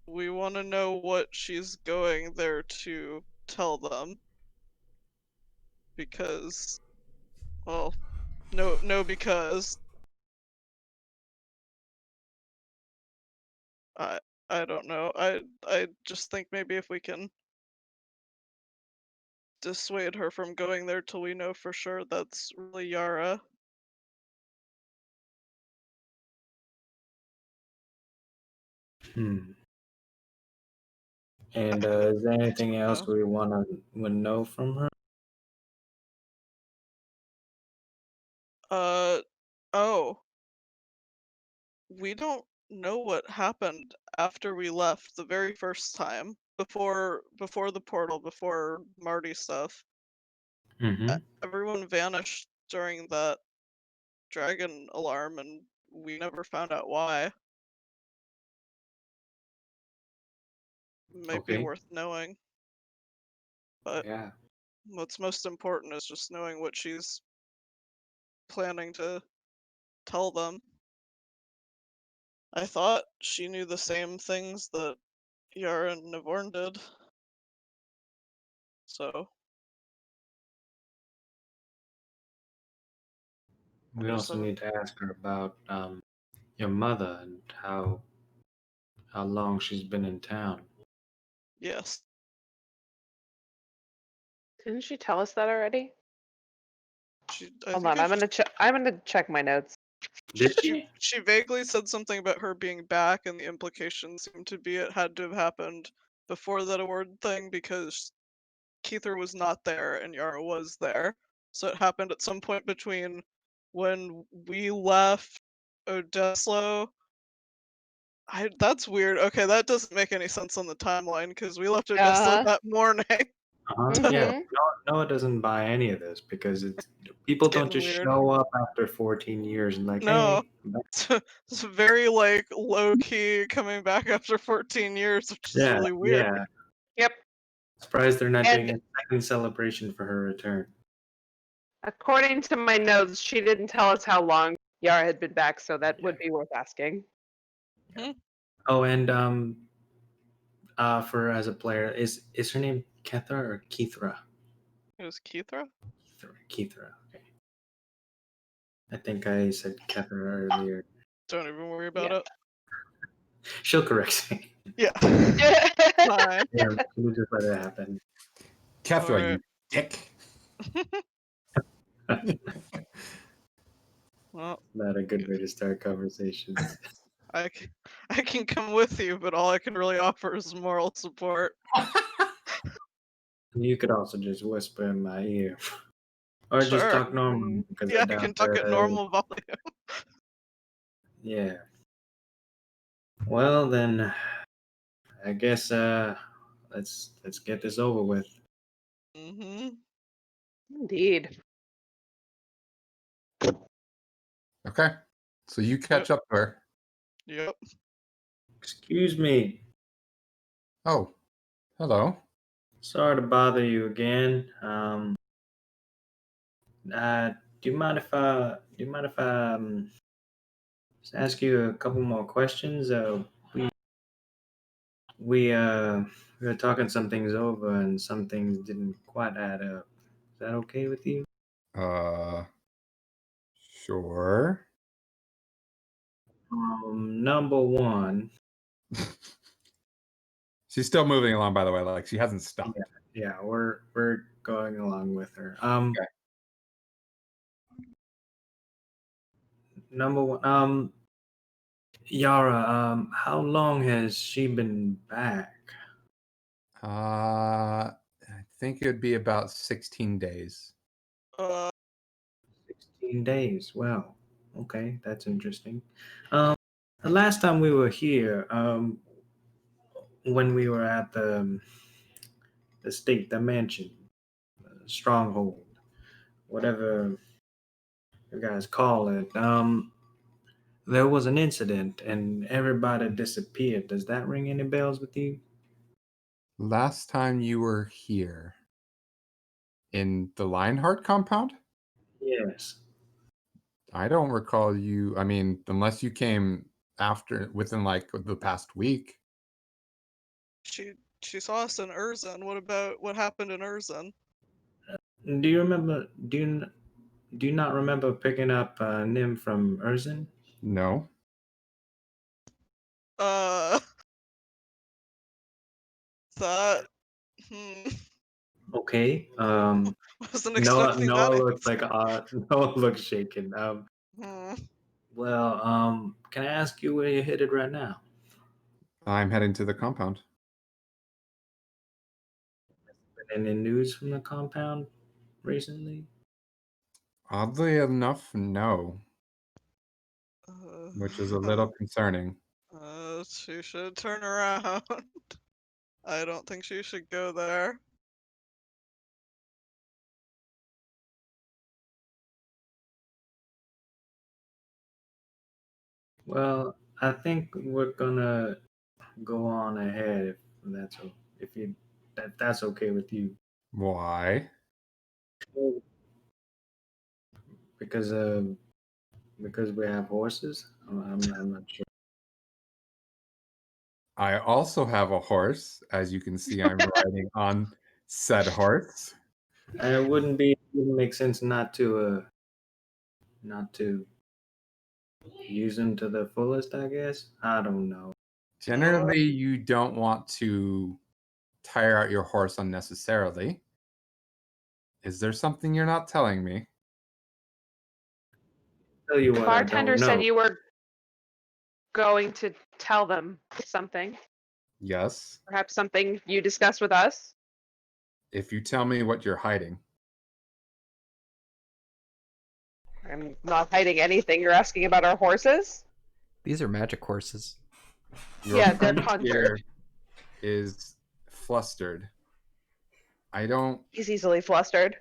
We want to know what she's going there to tell them. Because, well, no, because I don't know. I just think maybe if we can dissuade her from going there till we know for sure that's really Yara. Hmm. And is there anything else we wanna know from her? Oh. We don't know what happened after we left the very first time. Before the portal, before Marty stuff. Mm-hmm. Everyone vanished during that dragon alarm, and we never found out why. Might be Okay. worth knowing. But Yeah. what's most important is just knowing what she's planning to tell them. I thought she knew the same things that Yara and Navorn did. So We just also need to ask her about your mother and how long she's been in town. yes. Didn't she tell us that already? I Hold think on, I'm gonna check. I'm gonna check my notes. Did she? She vaguely said something about her being back, and the implication seemed to be it had to have happened before that award thing because Keither was not there and Yara was there. So it happened at some point between when we left Odeslo. That's weird. Okay, that doesn't make any sense on the timeline because we left Odeslo Uh-huh. that morning. Yeah. Mhm. Noah doesn't buy any of this because people It's don't getting just weird. show up after 14 years and like, No. hey, I'm back. It's very like low key coming back after 14 years, which is Yeah, really weird. yeah. Yep. Surprised they're not doing And a second celebration for her return. according to my notes, she didn't tell us how long Yara had been back, so that would be worth asking. Oh, and for as a player, is her name Kethra or Keithra? It was Keithra? Keithra. Okay. I think I said Kethra earlier. Don't even worry about Yeah. it. She'll correct me. Yeah. Fine. Yeah, we'll just let it happen. Kethra, Alright. you dick. Well, Not a good way to start conversations. I can come with you, but all I can really offer is moral support. You could also just whisper in my ear. Or just Sure. talk normal because I Yeah, I doubt can talk at normal volume. Yeah. Well then, I guess let's get this over with. Mm-hmm. Indeed. Okay. So you catch up to her. Yep. Excuse me. Oh, hello. Sorry to bother you again. Do you mind if just ask you a couple more questions? We we uh we were talking some things over and some things didn't quite add up. Is that okay with you? Uh, sure. Number one. She's still moving along, by the way. Like she hasn't stopped. Yeah, we're going along with her. Okay. Number one. Yara. How long has she been back? I think it would be about 16 days. 16 days. Well, okay, that's interesting. The last time we were here, when we were at the mansion, stronghold, whatever you guys call it, there was an incident and everybody disappeared. Does that ring any bells with you? Last time you were here in the Lionheart compound? Yes. I don't recall you. I mean, unless you came after within like the past week. She saw us in Urzan. What happened in Urzan? Do you remember? Do you not remember picking up Nim from Urzin? No. Uh, that. Hmm. Okay. Wasn't Noah expecting that Noah looks answer. like Noah looks shaken. Hmm. Well, can I ask you where you're headed right now? I'm heading to the compound. Been any news from the compound recently? Oddly enough, no, which is a little concerning. She should turn around. I don't think she should go there. Well, I think we're gonna go on ahead if that's okay with you. Why? Because because we have horses. I'm not sure. I also have a horse. As you can see, I'm riding on said horse. And it wouldn't make sense not to use them to the fullest, I guess. I don't know. Generally, you don't want to tire out your horse unnecessarily. Is there something you're not telling me? Tell you The what, I bartender don't know. said you were going to tell them something. Yes. Perhaps something you discussed with us. If you tell me what you're hiding. I'm not hiding anything. You're asking about our horses? These are magic horses. Your Yeah, they're friend here conjured. is flustered. I don't. He's easily flustered.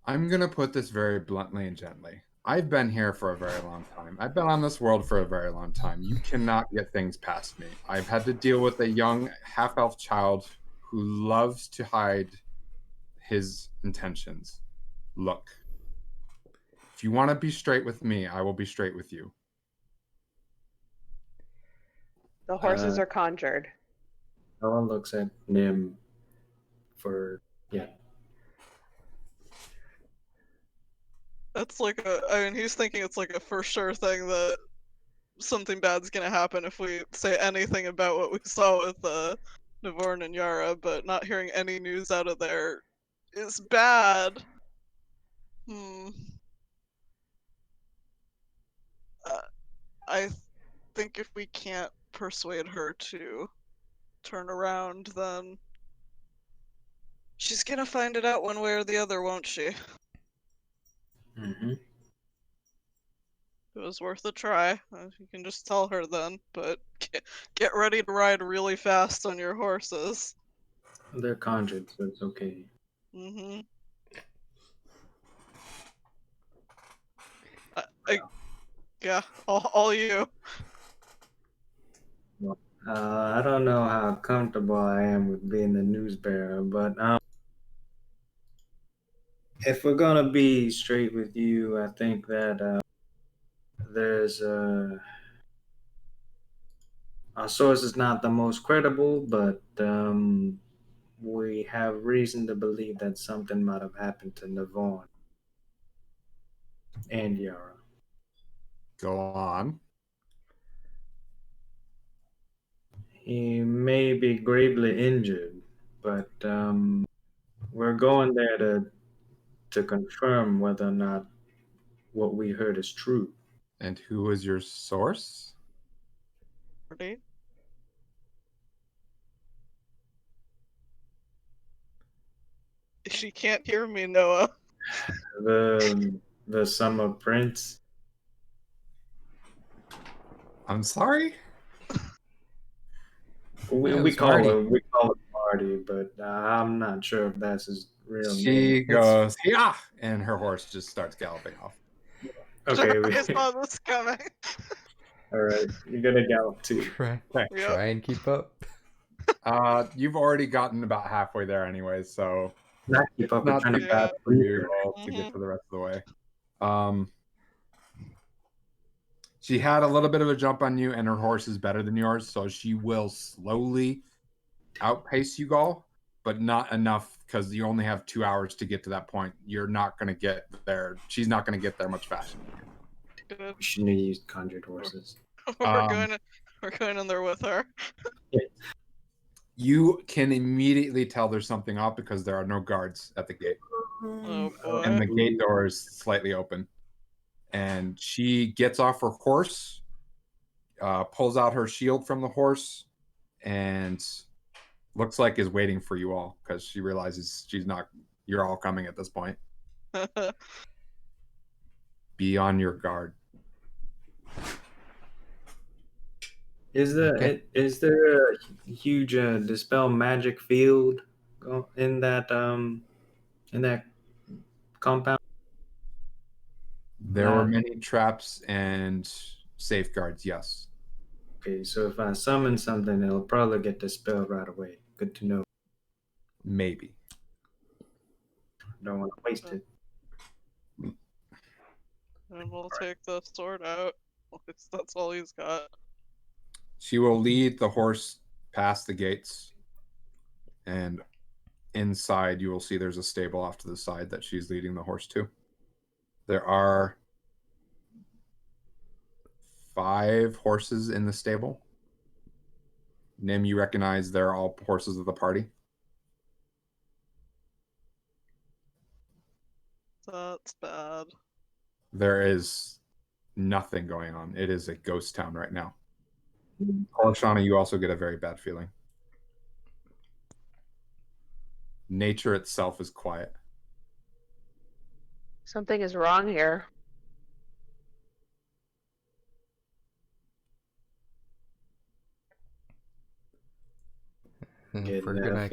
I'm going to put this very bluntly and gently. I've been here for a very long time. I've been on this world for a very long time. You cannot get things past me. I've had to deal with a young half-elf child who loves to hide his intentions. Look, if you want to be straight with me, I will be straight with you. The horses are conjured. Noah looks at Nim for yeah. That's like I mean, he's thinking it's like a for sure thing that something bad's gonna happen if we say anything about what we saw with Navorn and Yara, but not hearing any news out of there is bad. Hmm. I think if we can't persuade her to turn around, then she's gonna find it out one way or the other, won't she? Mm-hmm. It was worth a try. You can just tell her then, but get ready to ride really fast on your horses. They're conjured, so it's okay. Mm-hmm. Yeah, all you. I don't know how comfortable I am with being the news bearer, but if we're gonna be straight with you, I think that there's our source is not the most credible, but we have reason to believe that something might have happened to Navon and Yara. Go on. He may be gravely injured, but we're going there to confirm whether or not what we heard is true. And who is your source? Ready? She can't hear me, Noah. The Summer Prince. I'm sorry? We, Yeah, it we was call Marty. it Marty, but I'm not sure if that's his real She name. goes, yeah, and her horse just starts galloping off. Okay, I saw this coming. all right. You're gonna gallop too. Try, Yep. try and keep up. You've already gotten about halfway there anyway, so Not keep up. not Trying too to bad for you all to Mhm. get to the rest of the way. She had a little bit of a jump on you, and her horse is better than yours, so she will slowly outpace you all, but not enough because you only have 2 hours to get to that point. You're not going to get there. She's not going to get there much faster. Good. We shouldn't have used conjured horses. We're going in there with her. You can immediately tell there's something off because there are no guards at the gate, Oh boy. and the gate door is slightly open. And she gets off her horse, pulls out her shield from the horse, and looks like is waiting for you all because she realizes you're all coming at this point. Be on your guard. Is there Okay. is there a huge dispel magic field in that compound? There were many traps and safeguards, yes. Okay, so if I summon something, it'll probably get dispelled right away. Good to know. Maybe. Don't want to waste it. And we'll take the sword out. At least that's all he's got. She will lead the horse past the gates, and inside you will see there's a stable off to the side that she's leading the horse to. There are 5 horses in the stable. Nim, you recognize they're all horses of the party. That's bad. There is nothing going on. It is a ghost town right now. Shauna, you also get a very bad feeling. Nature itself is quiet. Something is wrong here. If we're gonna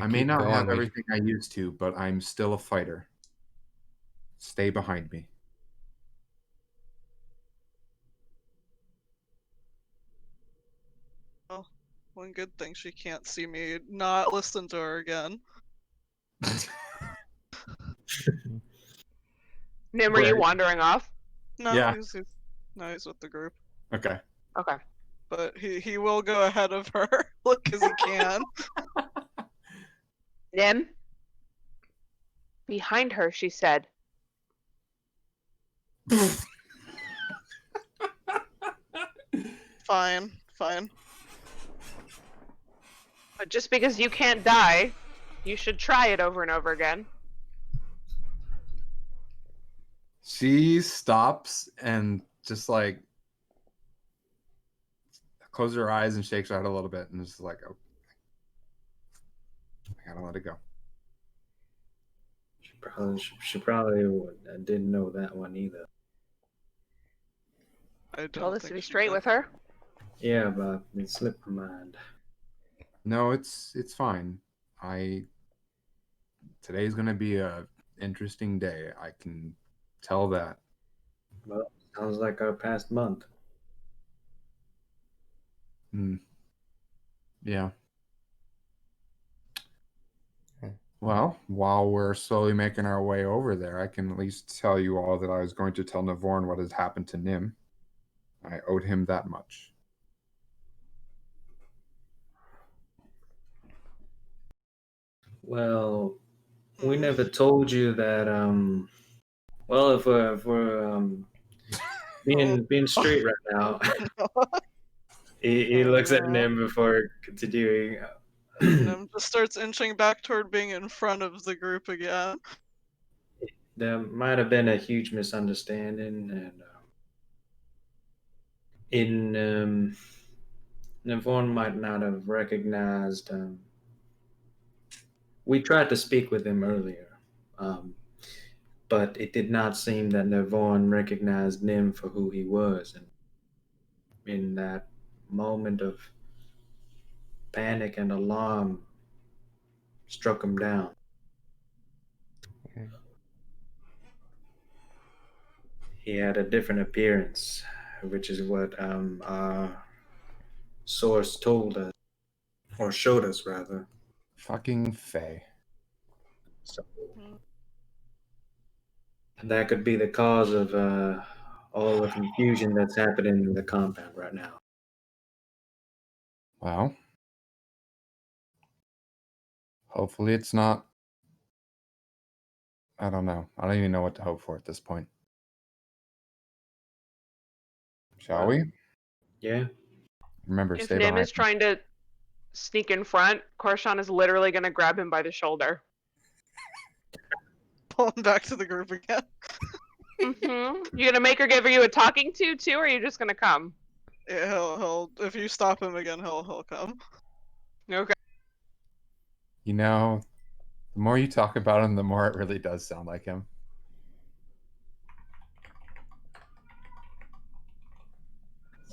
I may keep not going, have everything I used to, but I'm still a fighter. Stay behind me. Well, one good thing she can't see me not listen to her again. Nim, are you wandering off? No, Yeah. he's with the group. Okay. Okay. But he will go ahead of her, look, as he can. Nim? Behind her, she said. Fine. But just because you can't die, you should try it over and over again. She stops and just like closes her eyes and shakes her head a little bit and is like, oh, I gotta let it go. She probably didn't know that one either. I don't Told us to think be she straight did. with her. Yeah, but it slipped my mind. No, it's fine. Today's gonna be a interesting day. I can tell that. Well, sounds like our past month. Yeah. Hmm. Well, while we're slowly making our way over there, I can at least tell you all that I was going to tell Navorn what has happened to Nim. I owed him that much. Well, we never told you that. Well, if we're being straight right now, he looks at Nim before continuing. Nim just starts inching back toward being in front of the group again. There might have been a huge misunderstanding, and Navon might not have recognized. We tried to speak with him earlier, but it did not seem that Navon recognized Nim for who he was, and in that moment of panic and alarm, struck him down. Okay. He had a different appearance, which is what our source told us, or showed us rather. Fucking Faye. So that could be the cause of all the confusion that's happening in the compound right now. Well, hopefully it's not. I don't know. I don't even know what to hope for at this point. Shall we? Yeah. Remember, If stay Nim behind. is trying to sneak in front, Korshan is literally going to grab him by the shoulder. Pull him back to the group again. You gonna make her give you a talking to too, or are you just gonna come? Yeah, he'll if you stop him again, he'll come. Okay. You know, the more you talk about him, the more it really does sound like him.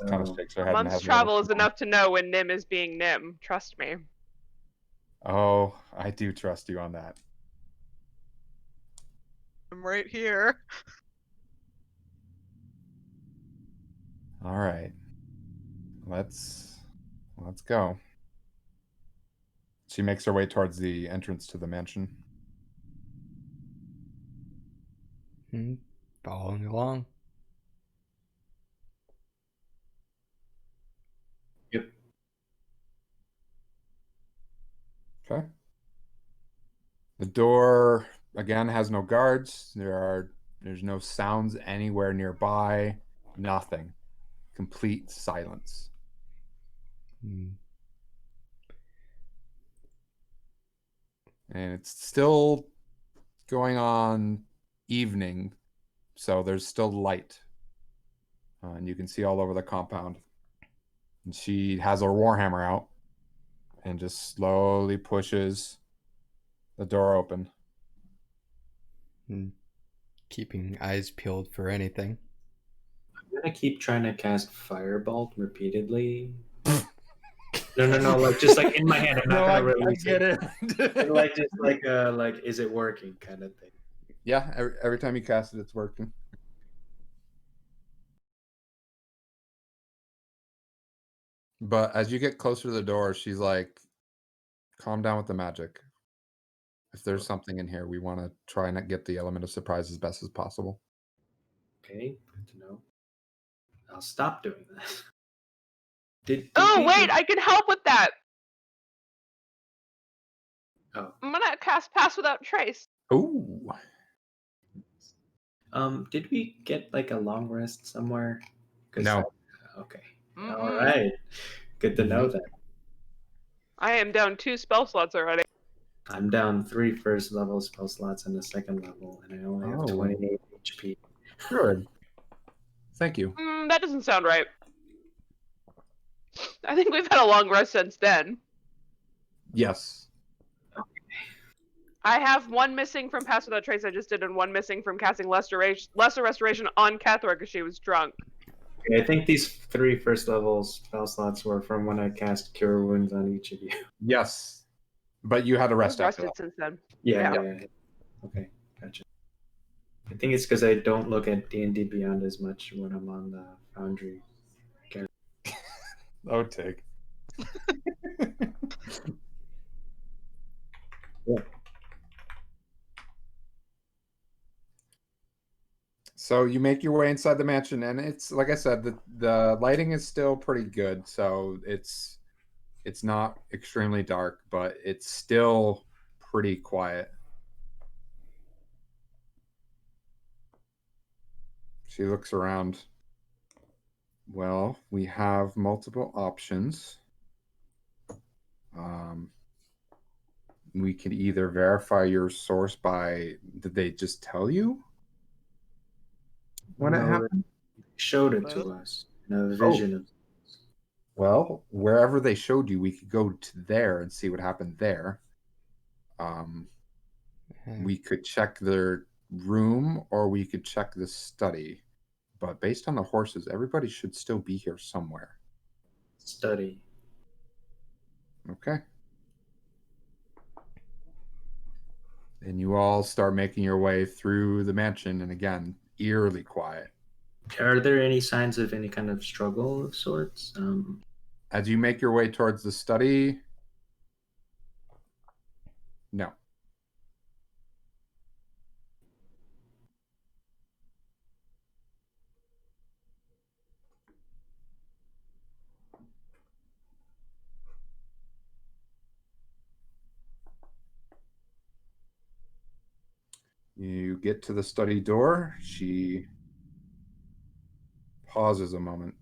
Kind of shakes her A head and month's has travel is enough to know when Nim is being Nim. Trust me. Oh, I do trust you on that. I'm right here. All right. Let's go. She makes her way towards the entrance to the mansion. Following along. Yep. Okay. The door again has no guards. There's no sounds anywhere nearby. Nothing. Complete silence. Hmm. And it's still going on evening, so there's still light. And you can see all over the compound. And she has her warhammer out and just slowly pushes the door open. Keeping eyes peeled for anything. I'm gonna keep trying to cast Firebolt repeatedly. No, like just like in my head. I'm not gonna release it. it. Like just like is it working kind of thing. Yeah, every time you cast it, it's working. But as you get closer to the door, she's like, calm down with the magic. If there's something in here, we want to try and get the element of surprise as best as possible. Okay, good to know. I'll stop doing that. Did Oh we wait, get- I can help with that. Oh, I'm gonna cast Pass Without Trace. Ooh. did we get like a long rest somewhere? 'Cause No. Okay. Mm-mm. All right. Good to know that. I am down 2 spell slots already. I'm down 3 first level spell slots and a second level, and I only have Oh. 28 HP. Good. Thank you. That doesn't sound right. I think we've had a long rest since then. Yes. I have one missing from Pass Without Trace I just did, and one missing from casting Lesser Restoration on Cathra because she was drunk. Okay, I think these 3 first level spell slots were from when I cast Cure Wounds on each of you. Yes. But you had a I've rest after rested that. since then. Yeah. Yeah. yeah. Okay, gotcha. I think it's because I don't look at D&D Beyond as much when I'm on the Foundry. Oh, take. Yeah. So you make your way inside the mansion, and it's like I said, the lighting is still pretty good. So it's not extremely dark, but it's still pretty quiet. She looks around. Well, we have multiple options. We could either verify your source by, did they just tell you when it No, happened? they showed it Well. to us in a vision of. Well, wherever they showed you, we could go to there and see what happened there. We could check their room or we could check the study. But based on the horses, everybody should still be here somewhere. Study. Okay. And you all start making your way through the mansion, and again, eerily quiet. Are there any signs of any kind of struggle of sorts? As you make your way towards the study, no. You get to the study door. She pauses a moment.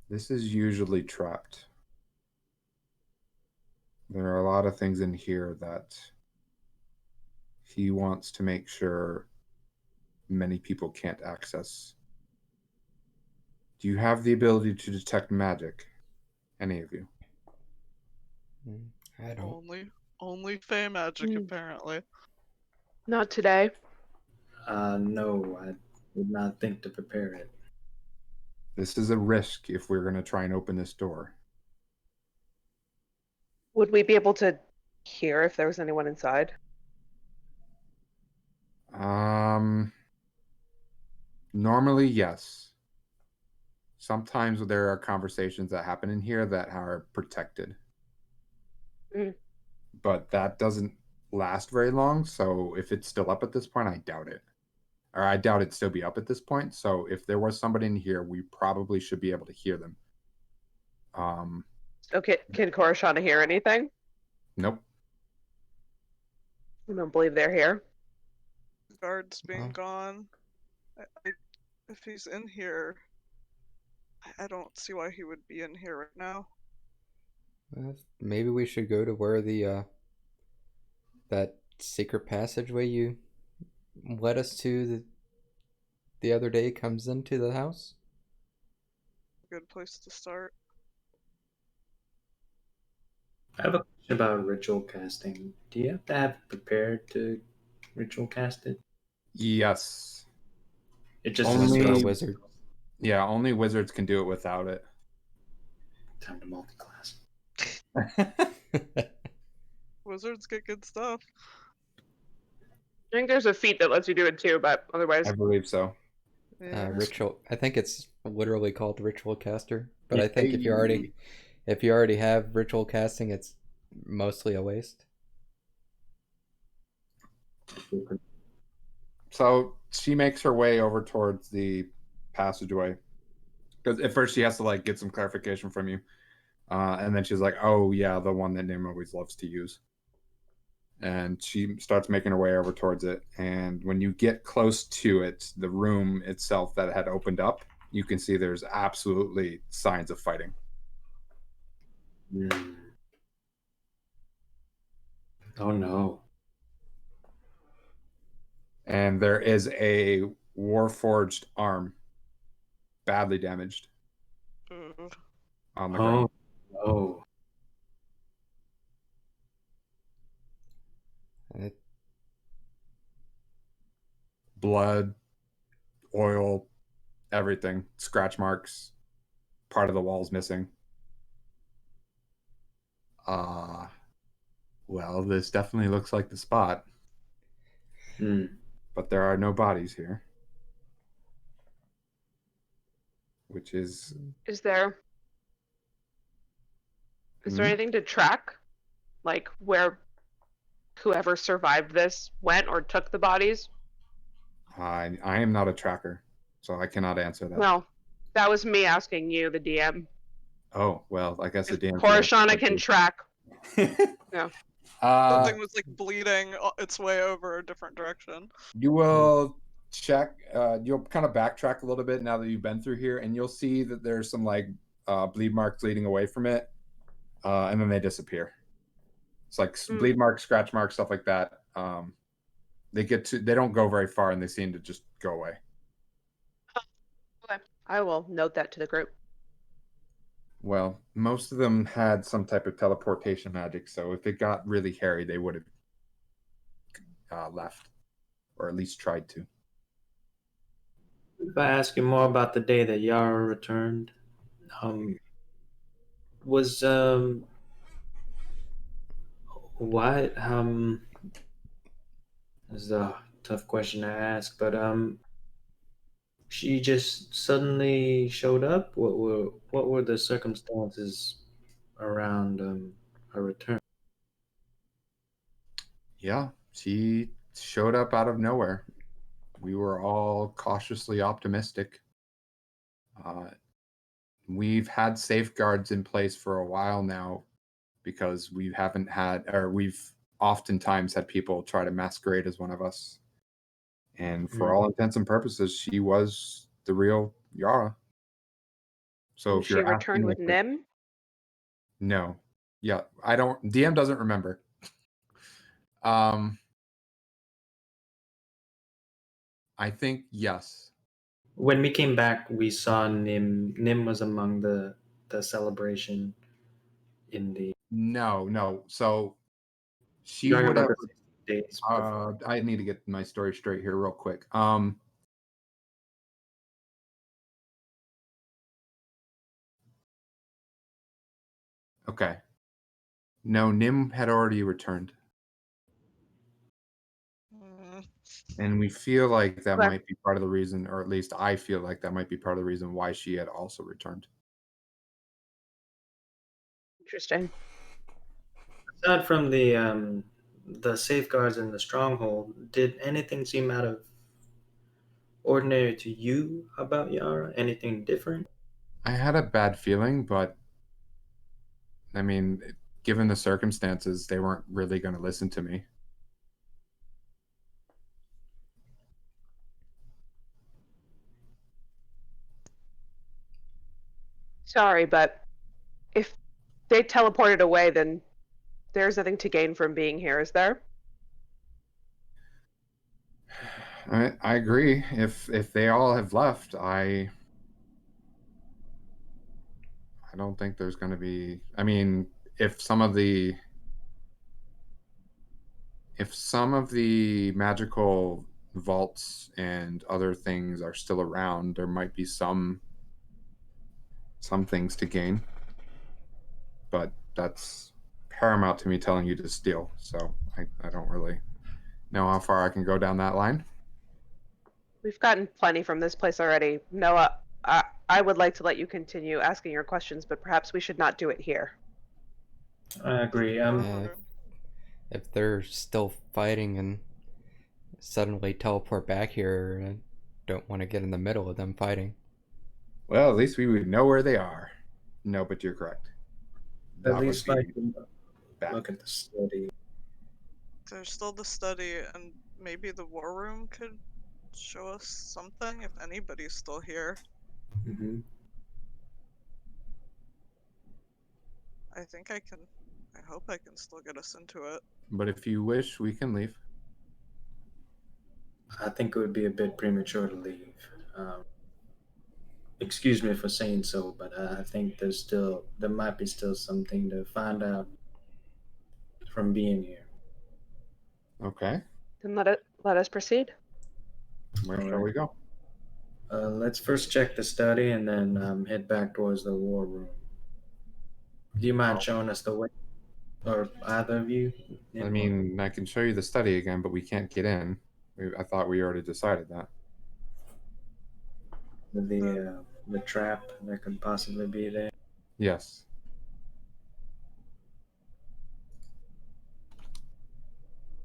This is usually trapped. There are a lot of things in here that he wants to make sure many people can't access. Do you have the ability to detect magic? Any of you? I don't. Only Fey magic, Hmm. apparently. Not today. No, I did not think to prepare it. This is a risk if we're going to try and open this door. Would we be able to hear if there was anyone inside? Normally, yes. Sometimes there are conversations that happen in here that are protected. Mm. But that doesn't last very long, so if it's still up at this point, I doubt it. Or I doubt it'd still be up at this point, so if there was somebody in here, we probably should be able to hear them. Okay, can Koroshana hear anything? Nope. I don't believe they're here. Guards being Oh. gone. If he's in here, I don't see why he would be in here right now. Maybe we should go to where the that secret passageway you led us to the other day comes into the house. Good place to start. I have a question about ritual casting. Do you have to have it prepared to ritual cast it? Yes. It just Only- Unless you're a doesn't- wizard. Yeah, only wizards can do it without it. Time to multi-class. Wizards get good stuff. I think there's a feat that lets you do it too, but otherwise, I believe so. Yeah. Ritual. I think it's literally called ritual caster. But Yeah, I think if you already have ritual casting, it's mostly a waste. So she makes her way over towards the passageway. Because at first she has to like get some clarification from you. And then she's like, oh yeah, the one that Nim always loves to use. And she starts making her way over towards it. And when you get close to it, the room itself that had opened up, you can see there's absolutely signs of fighting. Hmm. Oh no. And there is a Warforged arm, badly damaged, Ooh. on the ground. Oh, It- Blood, oil, everything. Scratch marks. Part of the wall's missing. Well, this definitely looks like the spot, hmm. but there are no bodies here. Which is Is there Hmm? anything to track? Like where whoever survived this went or took the bodies? I am not a tracker, so I cannot answer that. Well, that was me asking you, the DM. Oh, well, I guess the If DM. Koroshana can track. Yeah. Something was like bleeding its way over a different direction. You will check. You'll kind of backtrack a little bit now that you've been through here, and you'll see that there's some like bleed marks leading away from it, and then they disappear. It's like bleed marks, scratch marks, stuff like that. They don't go very far, and they seem to just go away. Okay. I will note that to the group. Well, most of them had some type of teleportation magic, so if it got really hairy, they would have left, or at least tried to. If I ask you more about the day that Yara returned, was why this is a tough question to ask, but she just suddenly showed up. What were the circumstances around her return? Yeah, she showed up out of nowhere. We were all cautiously optimistic. We've had safeguards in place for a while now because we've oftentimes had people try to masquerade as one of us. And for all intents and purposes, she was the real Yara. So And if she you're returned asking with Nim? no. Yeah, I don't DM doesn't remember. I think yes. When we came back, we saw Nim. Nim was among the celebration in the. No. So she You're talking would about have the 16 days before. I need to get my story straight here real quick. Okay. No, Nim had already returned. Mm. And we feel like that Okay. might be part of the reason, or at least I feel like that might be part of the reason why she had also returned. Interesting. Aside from the safeguards in the stronghold, did anything seem out of ordinary to you about Yara? Anything different? I had a bad feeling, but I mean, given the circumstances, they weren't really going to listen to me. Sorry, but if they teleported away, then there's nothing to gain from being here, is there? I agree. If they all have left, I don't think there's going to be. I mean, if some of the magical vaults and other things are still around, there might be some things to gain. But that's paramount to me telling you to steal. So I don't really know how far I can go down that line. We've gotten plenty from this place already. Noah, I would like to let you continue asking your questions, but perhaps we should not do it here. I agree. If they're still fighting and suddenly teleport back here, I don't want to get in the middle of them fighting. Well, at least we would know where they are. No, but you're correct. At least like bad. look at the study. There's still the study, and maybe the war room could show us something if anybody's still here. Mm-hmm. I think I can. I hope I can still get us into it. But if you wish, we can leave. I think it would be a bit premature to leave. Um, excuse me for saying so, but I think there might be still something to find out from being here. Okay. Then let us proceed. Where All shall right. we go? Let's first check the study and then head back towards the war room. Do you mind Oh. showing us the way, or either of you? I mean, I can show you the study again, but we can't get in. I thought we already decided that. The trap that could possibly be there. Yes.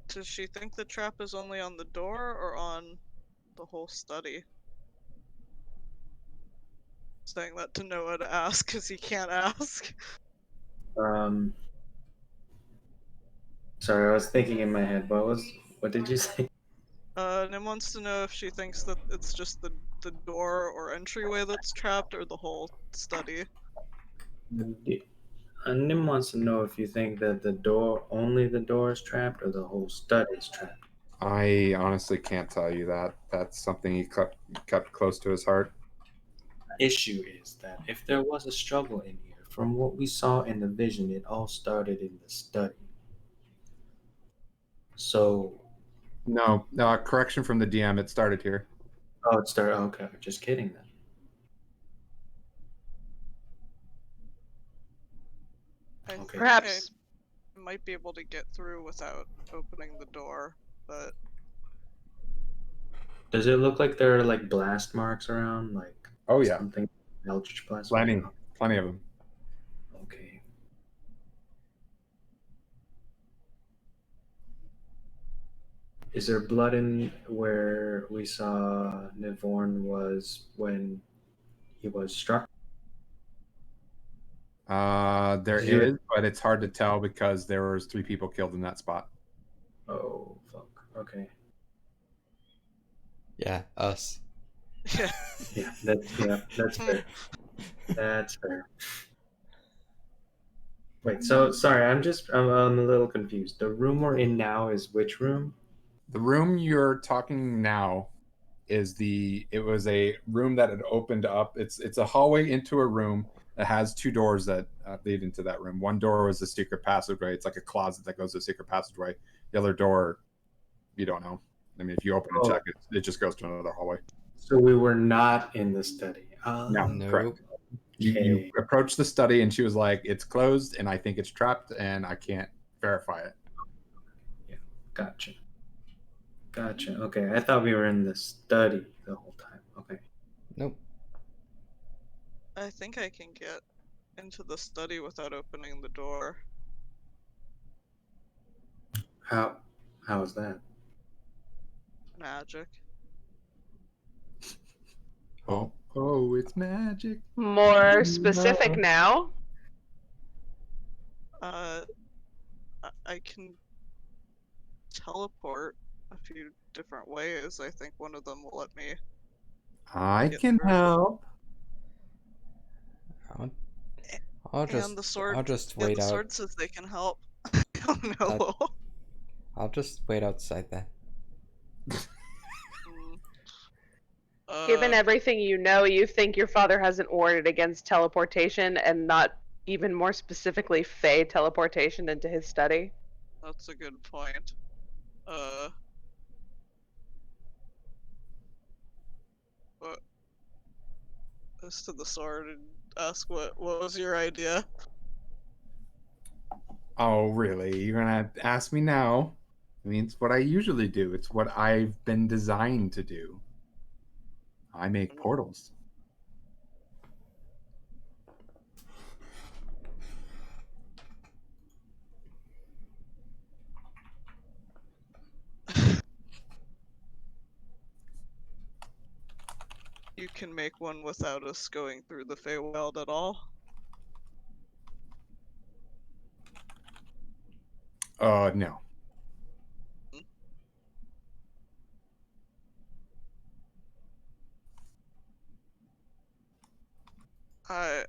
Does she think the trap is only on the door or on the whole study? Saying that to Noah to ask because he can't ask. Um, sorry, I was thinking in my head. What did you say? Nim wants to know if she thinks that it's just the door or entryway that's trapped or the whole study. Nim wants to know if you think that only the door is trapped, or the whole study is trapped. I honestly can't tell you that. That's something he kept close to his heart. Issue is that if there was a struggle in here, from what we saw in the vision, it all started in the study. So, No, correction from the DM. It started here. oh, it started. Okay, just kidding then. I Okay. think Perhaps I might be able to get through without opening the door, but Does it look like there are like blast marks around, like Oh yeah, something Eldritch blast? plenty of them. Okay. Is there blood in where we saw Nivorn was when he was struck? There Did you- is, but it's hard to tell because there was 3 people killed in that spot. Oh fuck. Okay. Yeah, us. yeah. That's fair. That's fair. Wait, so sorry, I'm a little confused. The room we're in now is which room? The room you're talking now it was a room that had opened up. It's a hallway into a room that has 2 doors that lead into that room. One door was a secret passageway. It's like a closet that goes to a secret passageway. The other door, you don't know. I mean, if you open and check it, it just goes to another hallway. So we were not in the study. No, Nope. correct. You approached the study and she was like, "It's closed, and I think it's trapped, and I can't verify it." Gotcha. Okay, I thought we were in the study the whole time. Okay. Nope. I think I can get into the study without opening the door. How is that? Magic. Oh, it's magic. more specific now. I can teleport a few different ways. I think one of them will let me. I Get can through. help. I'll just And the sword. I'll just Yeah, wait the out. sword says they can help. Oh no. I'll just wait outside then. Given everything you know, you think your father hasn't warned against teleportation and not even more specifically Fey teleportation into his study? That's a good point. What? As to the sword and ask what was your idea? Oh, really? You're gonna ask me now? I mean, it's what I usually do. It's what I've been designed to do. I make portals. You can make one without us going through the Feywild at all? No. I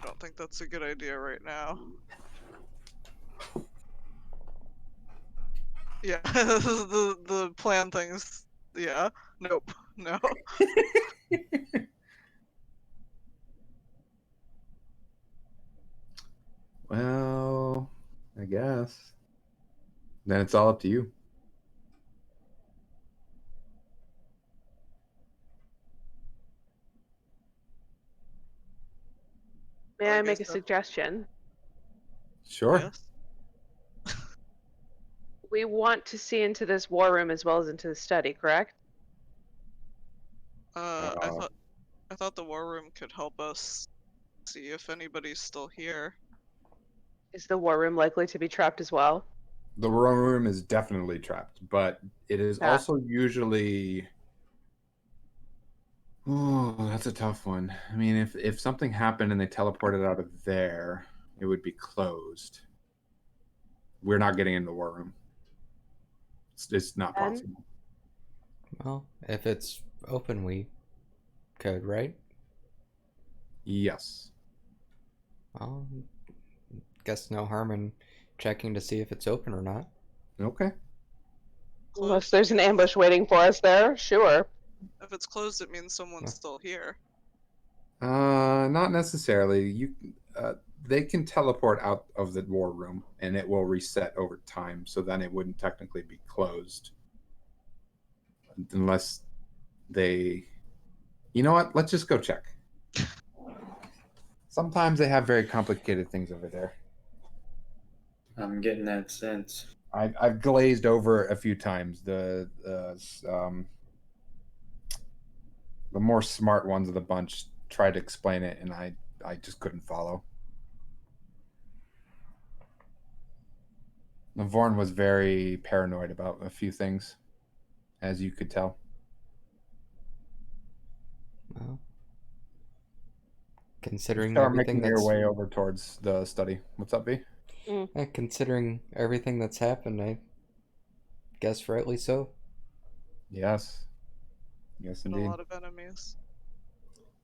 don't think that's a good idea right now. Yeah, the plan things. Yeah. Nope. No. Well, I guess. Then it's all up to you. May I make a guess so. suggestion? Sure. Yes. We want to see into this war room as well as into the study, correct? I thought the war room could help us see if anybody's still here. Is the war room likely to be trapped as well? The room is definitely trapped, but it is Ah. also usually. Oh, that's a tough one. I mean, if something happened and they teleported out of there, it would be closed. We're not getting into the war room. It's not And- possible. Well, if it's open, we could, right? Yes. Well, guess no harm in checking to see if it's open or not. Okay. Unless there's an ambush waiting for us there, sure. If it's closed, it means someone's still here. Not necessarily. They can teleport out of the war room, and it will reset over time. So then it wouldn't technically be closed, unless they. You know what? Let's just go check. Sometimes they have very complicated things over there. I'm getting that sense. I've glazed over a few times. The more smart ones of the bunch tried to explain it, and I just couldn't follow. Navorn was very paranoid about a few things, as you could tell. Well, considering Start everything making your that's way over towards the study. What's up, B? considering everything that's happened, I guess rightly so. Yes. Yes, And a indeed. lot of enemies.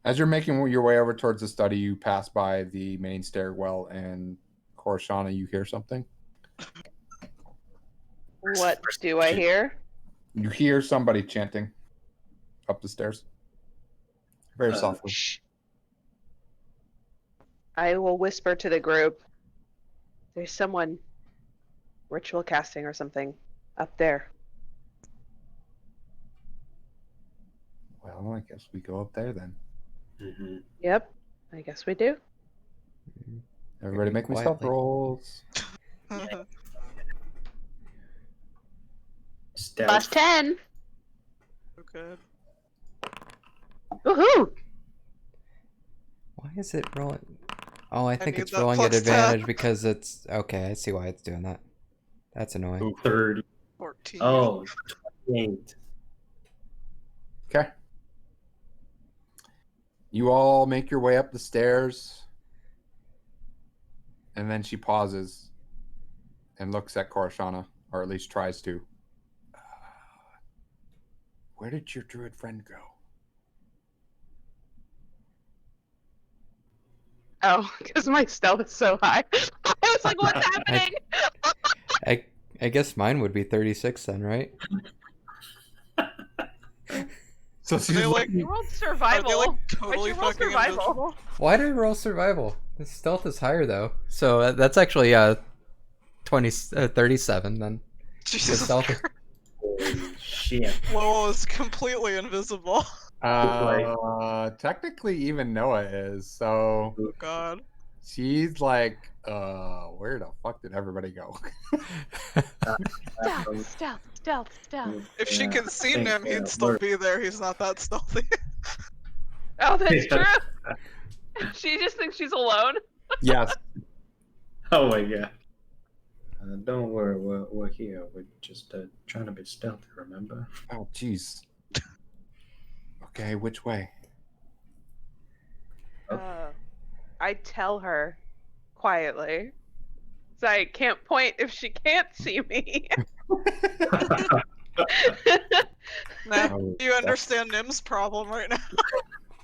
As you're making your way over towards the study, you pass by the main stairwell, and Koroshana, you hear something. What do I hear? You hear somebody chanting up the stairs. Very softly. Shh. I will whisper to the group. There's someone ritual casting or something up there. Well, I guess we go up there then. Mm-hmm. Yep, I guess we do. Everybody Very make me stealth quietly. rolls. Stealth. Plus 10. Okay. Woohoo! Why is it rolling? Oh, I think need it's that rolling at plus 10. advantage because it's okay. I see why it's doing that. That's annoying. 30. 14. Oh, 28. Okay. You all make your way up the stairs. And then she pauses and looks at Koroshana, or at least tries to. Where did your druid friend go? Oh, because my stealth is so high. I was like, what's happening? I guess mine would be 36 then, right? So Are they like, You rolled are survival. they like Why'd totally you roll fucking survival? Why did I roll survival? The stealth is higher though, so that's actually 37 then. Jesus stealth. Christ. Holy shit. Lowell is completely invisible. Technically, even Noah is. So Oh god. she's like, where the fuck did everybody go? Stealth. If she could see him, he'd still be there. He's not that stealthy. Oh, that's Yeah. true. She just thinks she's alone. Yes. Oh my god. Don't worry, we're here. We're just trying to be stealthy, remember? Oh, jeez. Okay, which way? I tell her quietly. So I can't point if she can't see me. Nah, Oh, you understand Nim's problem right now.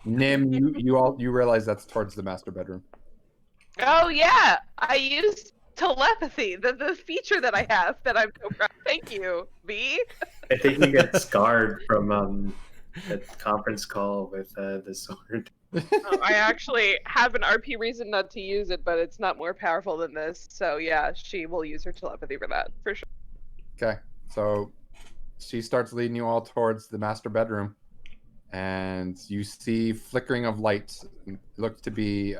Nim, you realize that's towards the master bedroom. Oh yeah, I used telepathy, the feature that I have that I'm so proud. Thank you, V. I think you get scarred from that conference call with the sword. I actually have an RP reason not to use it, but it's not more powerful than this. So yeah, she will use her telepathy for that for sure. Okay, so she starts leading you all towards the master bedroom, and you see flickering of lights. It looks to be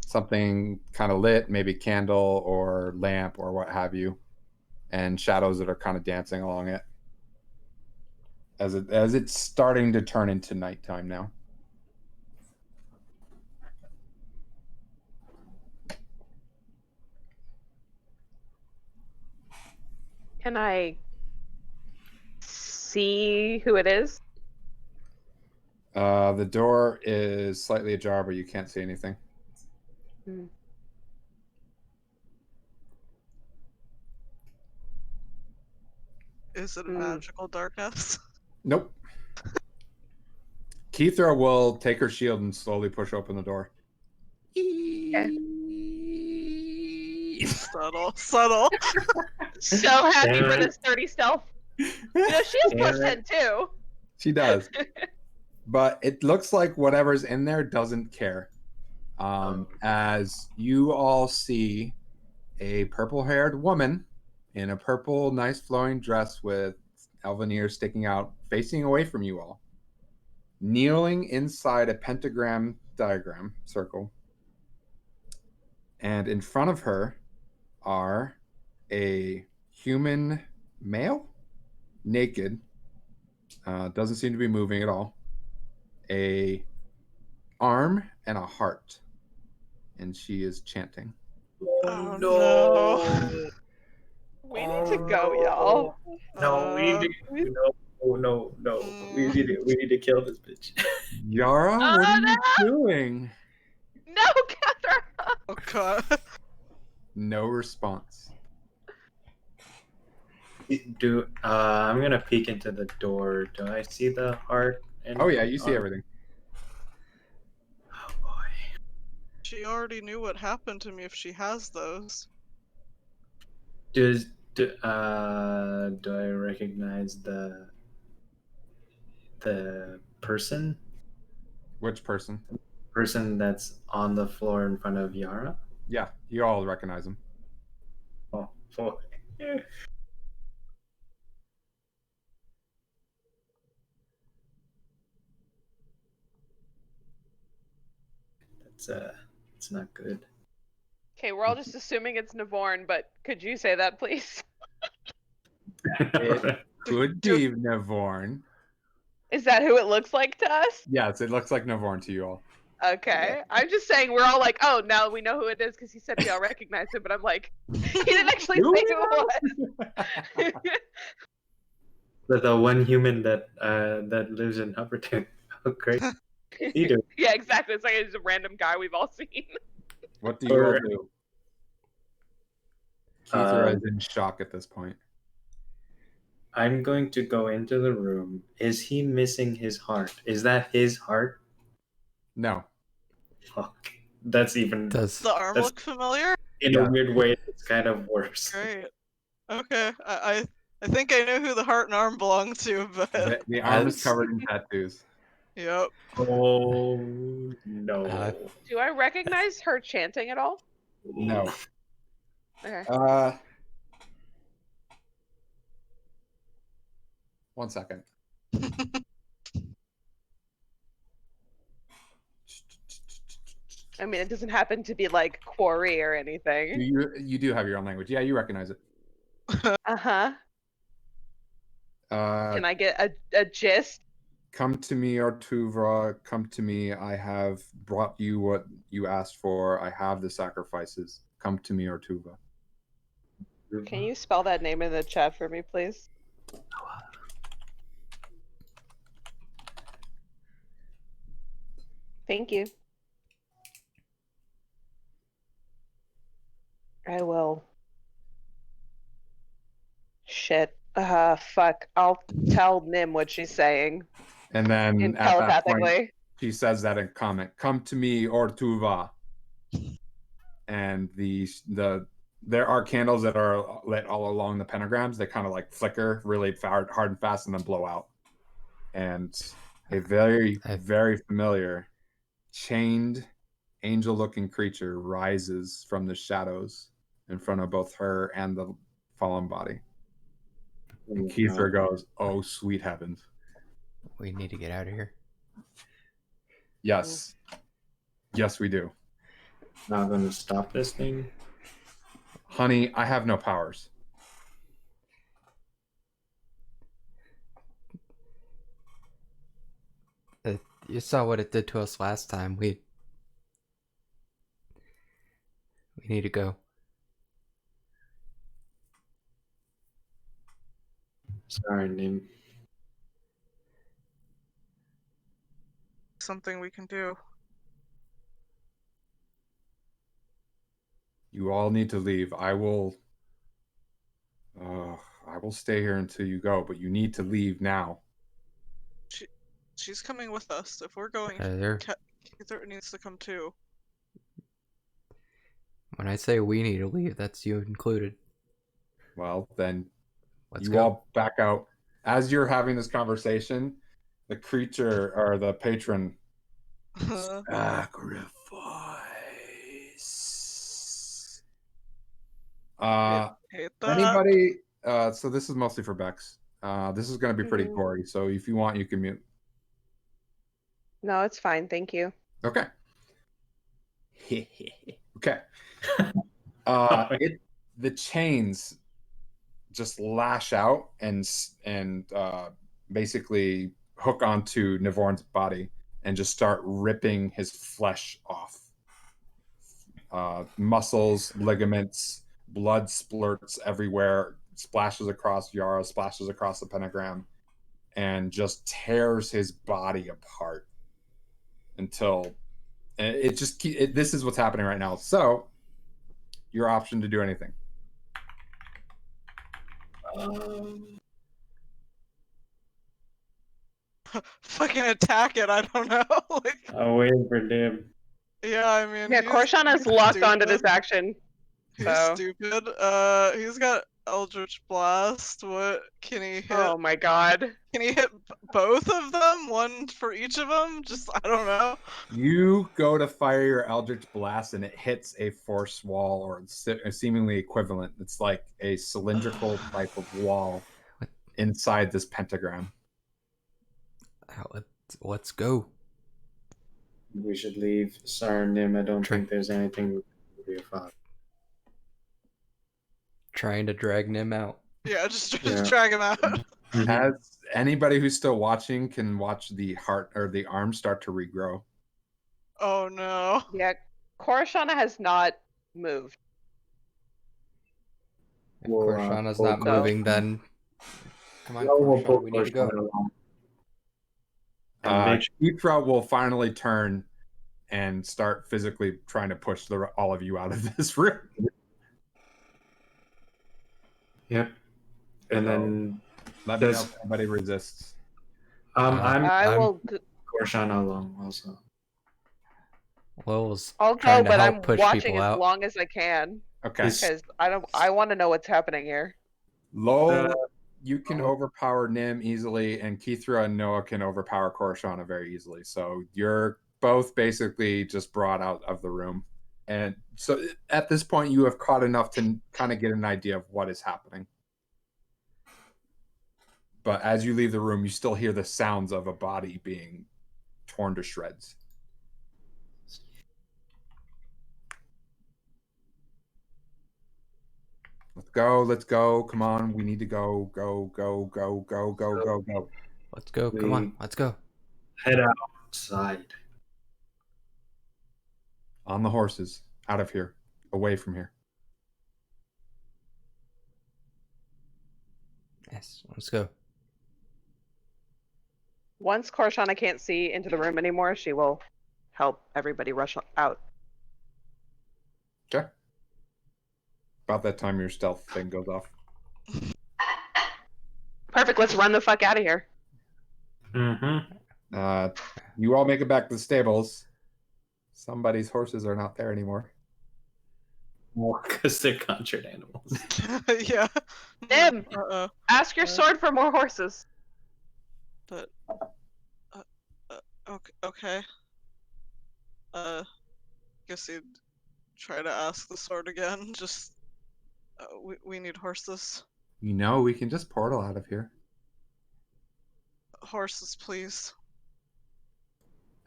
something kind of lit, maybe candle or lamp or what have you, and shadows that are kind of dancing along it as it's starting to turn into nighttime now. Can I see who it is? The door is slightly ajar, but you can't see anything. Hmm. Is it a Hmm. magical darkness? Nope. Keithra will take her shield and slowly push open the door. Subtle, subtle. So happy Damn for it. this 30 stealth. You know, she has plus Damn 10 too. She does. But it looks like whatever's in there doesn't care. As you all see a purple-haired woman in a purple, nice flowing dress with elven ears sticking out, facing away from you all, kneeling inside a pentagram diagram circle. And in front of her are a human male, naked, doesn't seem to be moving at all, a arm and a heart, and she is chanting. Oh, no. We need to go, y'all. No, we need to no. We need to kill this bitch. Yara, Oh, what are no! you doing? No, Catherine! Oh god. No response. I'm gonna peek into the door. Do I see the heart? Oh yeah, you see everything. Oh boy. She already knew what happened to me if she has those. Do I recognize the person Which person? that's on the floor in front of Yara? Yeah, you all recognize him. Oh boy. It's not good. Okay, we're all just assuming it's Navorn, but could you say that, please? Could be Navorn. Is that who it looks like to us? Yes, it looks like Navorn to you all. Okay. I'm just saying we're all like, oh, now we know who it is because he said we all recognize him, but I'm like, he didn't actually say who it was. The one human that lives in Upperton. Oh, great. You do. Yeah, exactly. It's like he's a random guy we've all seen. What do you all Or- do? Keithra is in shock at this point. I'm going to go into the room. Is he missing his heart? Is that his heart? No. Fuck. That's even Does The arm That's- look familiar? in Yeah. a weird way. It's kind of worse. Great. Okay. I think I know who the heart and arm belong to, but The arm is As- covered in tattoos. yep. Oh no. Do I recognize her chanting at all? No. Okay. One second. I mean, it doesn't happen to be like quarry or anything. You do have your own language. Yeah, you recognize it. Uh-huh. Can I get a gist? Come to me, Artuvra. Come to me. I have brought you what you asked for. I have the sacrifices. Come to me, Artuvra. Can you spell that name in the chat for me, please? Thank you. I will. Shit. Fuck. I'll tell Nim what she's saying And then in at that point, telepathically. she says that in comment. Come to me, Ortuva. And the there are candles that are lit all along the pentagrams. They kind of like flicker really hard and fast and then blow out. And a very, very familiar chained angel-looking creature rises from the shadows in front of both her and the fallen body. And Keithra goes, "Oh, sweet heavens. We need to get out of here. Yes. Yes, we do. Not gonna stop this thing. Honey, I have no powers." You saw what it did to us last time. We need to go. Sorry, Nim. Something we can do. You all need to leave. I will stay here until you go, but you need to leave now. She's coming with us. If we're going, There. Keithra needs to come too. When I say we need to leave, that's you included. Well, then Let's you go. all back out. As you're having this conversation, the creature or the patron sacrifice. Hate that. Anybody? So this is mostly for Bex. This is going to be pretty Mhm. gory. So if you want, you can mute. No, it's fine. Thank you. Okay. Okay. The chains just lash out and basically hook onto Nivorn's body and just start ripping his flesh off. Muscles, ligaments, blood splurts everywhere, splashes across Yara, splashes across the pentagram, and just tears his body apart until this is what's happening right now. So, your option to do anything. Fucking attack it. I don't know. Like, I'll wait for Nim. yeah, I mean. Yeah, Korshan has locked onto this stupid. action. He's so. stupid. He's got Eldritch Blast. What can he hit? Oh my god. Can he hit both of them? One for each of them? Just, I don't know. You go to fire your Eldritch Blast and it hits a force wall or seemingly equivalent. It's like a cylindrical type of wall inside this pentagram. Let's go. We should leave. Sorry, Nim. I don't think there's anything we can do about. Trying to drag Nim out. Yeah, just drag him out. As anybody who's still watching can watch the heart or the arm start to regrow. Oh no. Yeah, Korshana has not moved. If Korshana's not go. moving, then come on, We'll Korshana, we need to go. Keithra will finally turn and start physically trying to push all of you out of this room. Yep. And then let me know if anybody resists. I will. Korshana along also. Lil's I'll go, trying to but help I'm push watching people as out. long as I can. Okay. Because I want to know what's happening here. Lowell, you can overpower Nim easily, and Keithra and Noah can overpower Korshana very easily. So you're both basically just brought out of the room. And so at this point, you have caught enough to kind of get an idea of what is happening. But as you leave the room, you still hear the sounds of a body being torn to shreds. Let's go. Come on, we need to go. Go. Let's go. Come on, let's go. Head outside. On the horses, out of here, away from here. Yes, let's go. Once Korshana can't see into the room anymore, she will help everybody rush out. Okay. About that time, your stealth thing goes off. Perfect. Let's run the fuck out of here. Mm-hmm. You all make it back to the stables. Somebody's horses are not there anymore. because they're conjured animals. Yeah. Nim, ask your Uh, sword for more horses. But okay. Guess you'd try to ask the sword again. Just we need horses. You know, we can just portal out of here. Horses, please.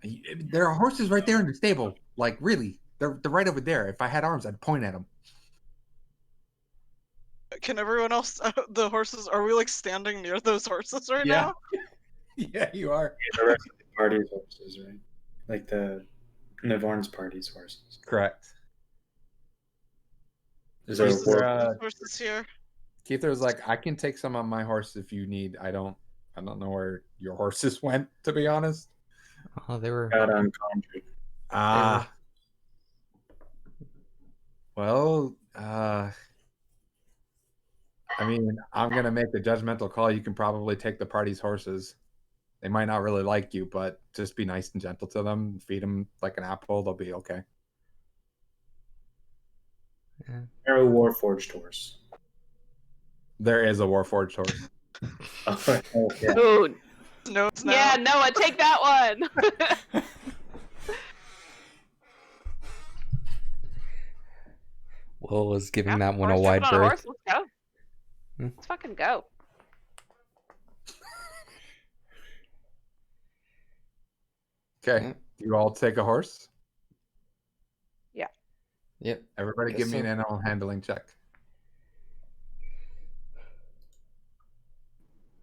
There are horses right there in the stable. Like, really, they're right over there. If I had arms, I'd point at them. Can everyone else? The horses. Are we like standing near those horses right Yeah. now? Yeah, you are. The rest of the party's horses, right? Like the Nivorn's party's horses. Correct. Is there a Horses war? are, Horses here. Keither was like, I can take some on my horse if you need. I don't know where your horses went, to be honest. Oh, they were. Got unconjured. Ah. Well, I mean, I'm gonna make a judgmental call. You can probably take the party's horses. They might not really like you, but just be nice and gentle to them. Feed them like an apple. They'll be okay. Arrow Warforged horse. There is a Warforged horse. Oh, yeah. Dude. Notes now. Yeah, Noah, take that one. Will was giving Yeah, that one a horse, wide jump on berth. horse, let's go. Hmm. Let's fucking go. Okay. Yeah. You all take a horse. Yep. Everybody Guess give me so. an animal handling check.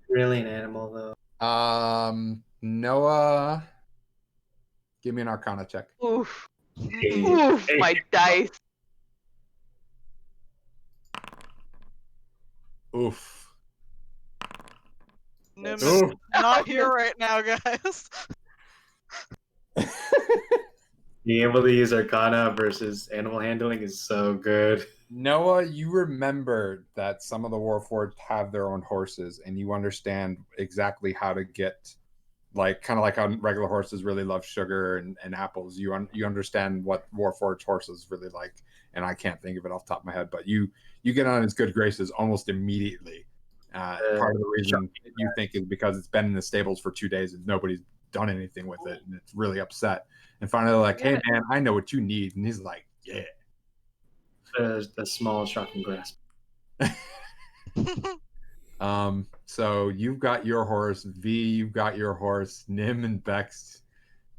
Really an animal, though. Noah, give me an Arcana check. Oof. Hey. Oof, my dice. Oof. Nim Oof. is not here right now, guys. Being able to use Arcana versus animal handling is so good. Noah, you remember that some of the Warforged have their own horses, and you understand exactly how to get, like, kind of like how regular horses really love sugar and apples. You understand what Warforged horses really like, and I can't think of it off the top of my head, but you get on its good graces almost immediately. Part of the reason you think is because it's been in the stables for 2 days and nobody's done anything with it, and it's really upset. And finally, like, hey man, I know what you need, and he's like, yeah. The small shocking grasp. So you've got your horse, V, you've got your horse, Nim and Bex.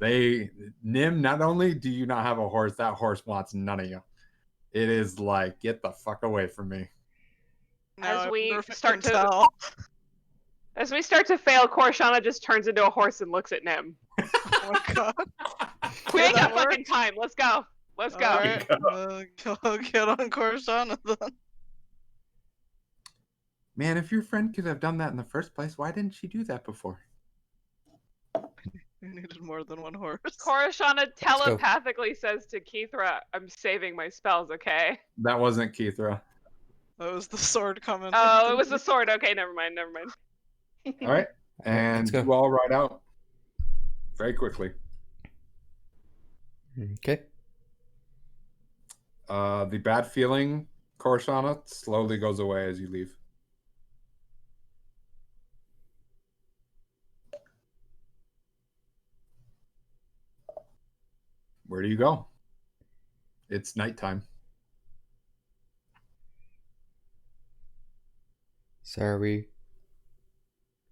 Nim, not only do you not have a horse, that horse wants none of you. It is like, get the fuck away from me. Now As I we wonder if it start can to- tell. As we start to fail, Korshana just turns into a horse and looks at Nim. Oh my god. We ain't got that fucking time. Let's go. Let's go. Alright, go get on Coruscant then. Man, if your friend could have done that in the first place, why didn't she do that before? You needed more than one horse. Korshana go. telepathically says to Keithra, I'm saving my spells, okay? That wasn't Keithra. That was the sword comment. Oh, it was the sword. Okay, never mind. All right. And Let's go. you all ride out very quickly. Okay. The bad feeling, Coruscant, slowly goes away as you leave. Where do you go? It's nighttime. So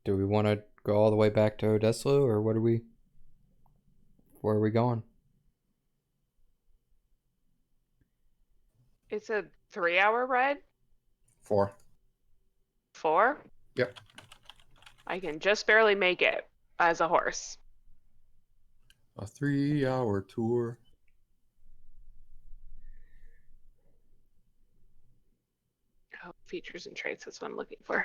do we want to go all the way back to Odeslo, or where are we going? It's a 3-hour ride? 4. 4? Yep. I can just barely make it as a horse. A 3-hour tour. Oh, features and traits, that's what I'm looking for.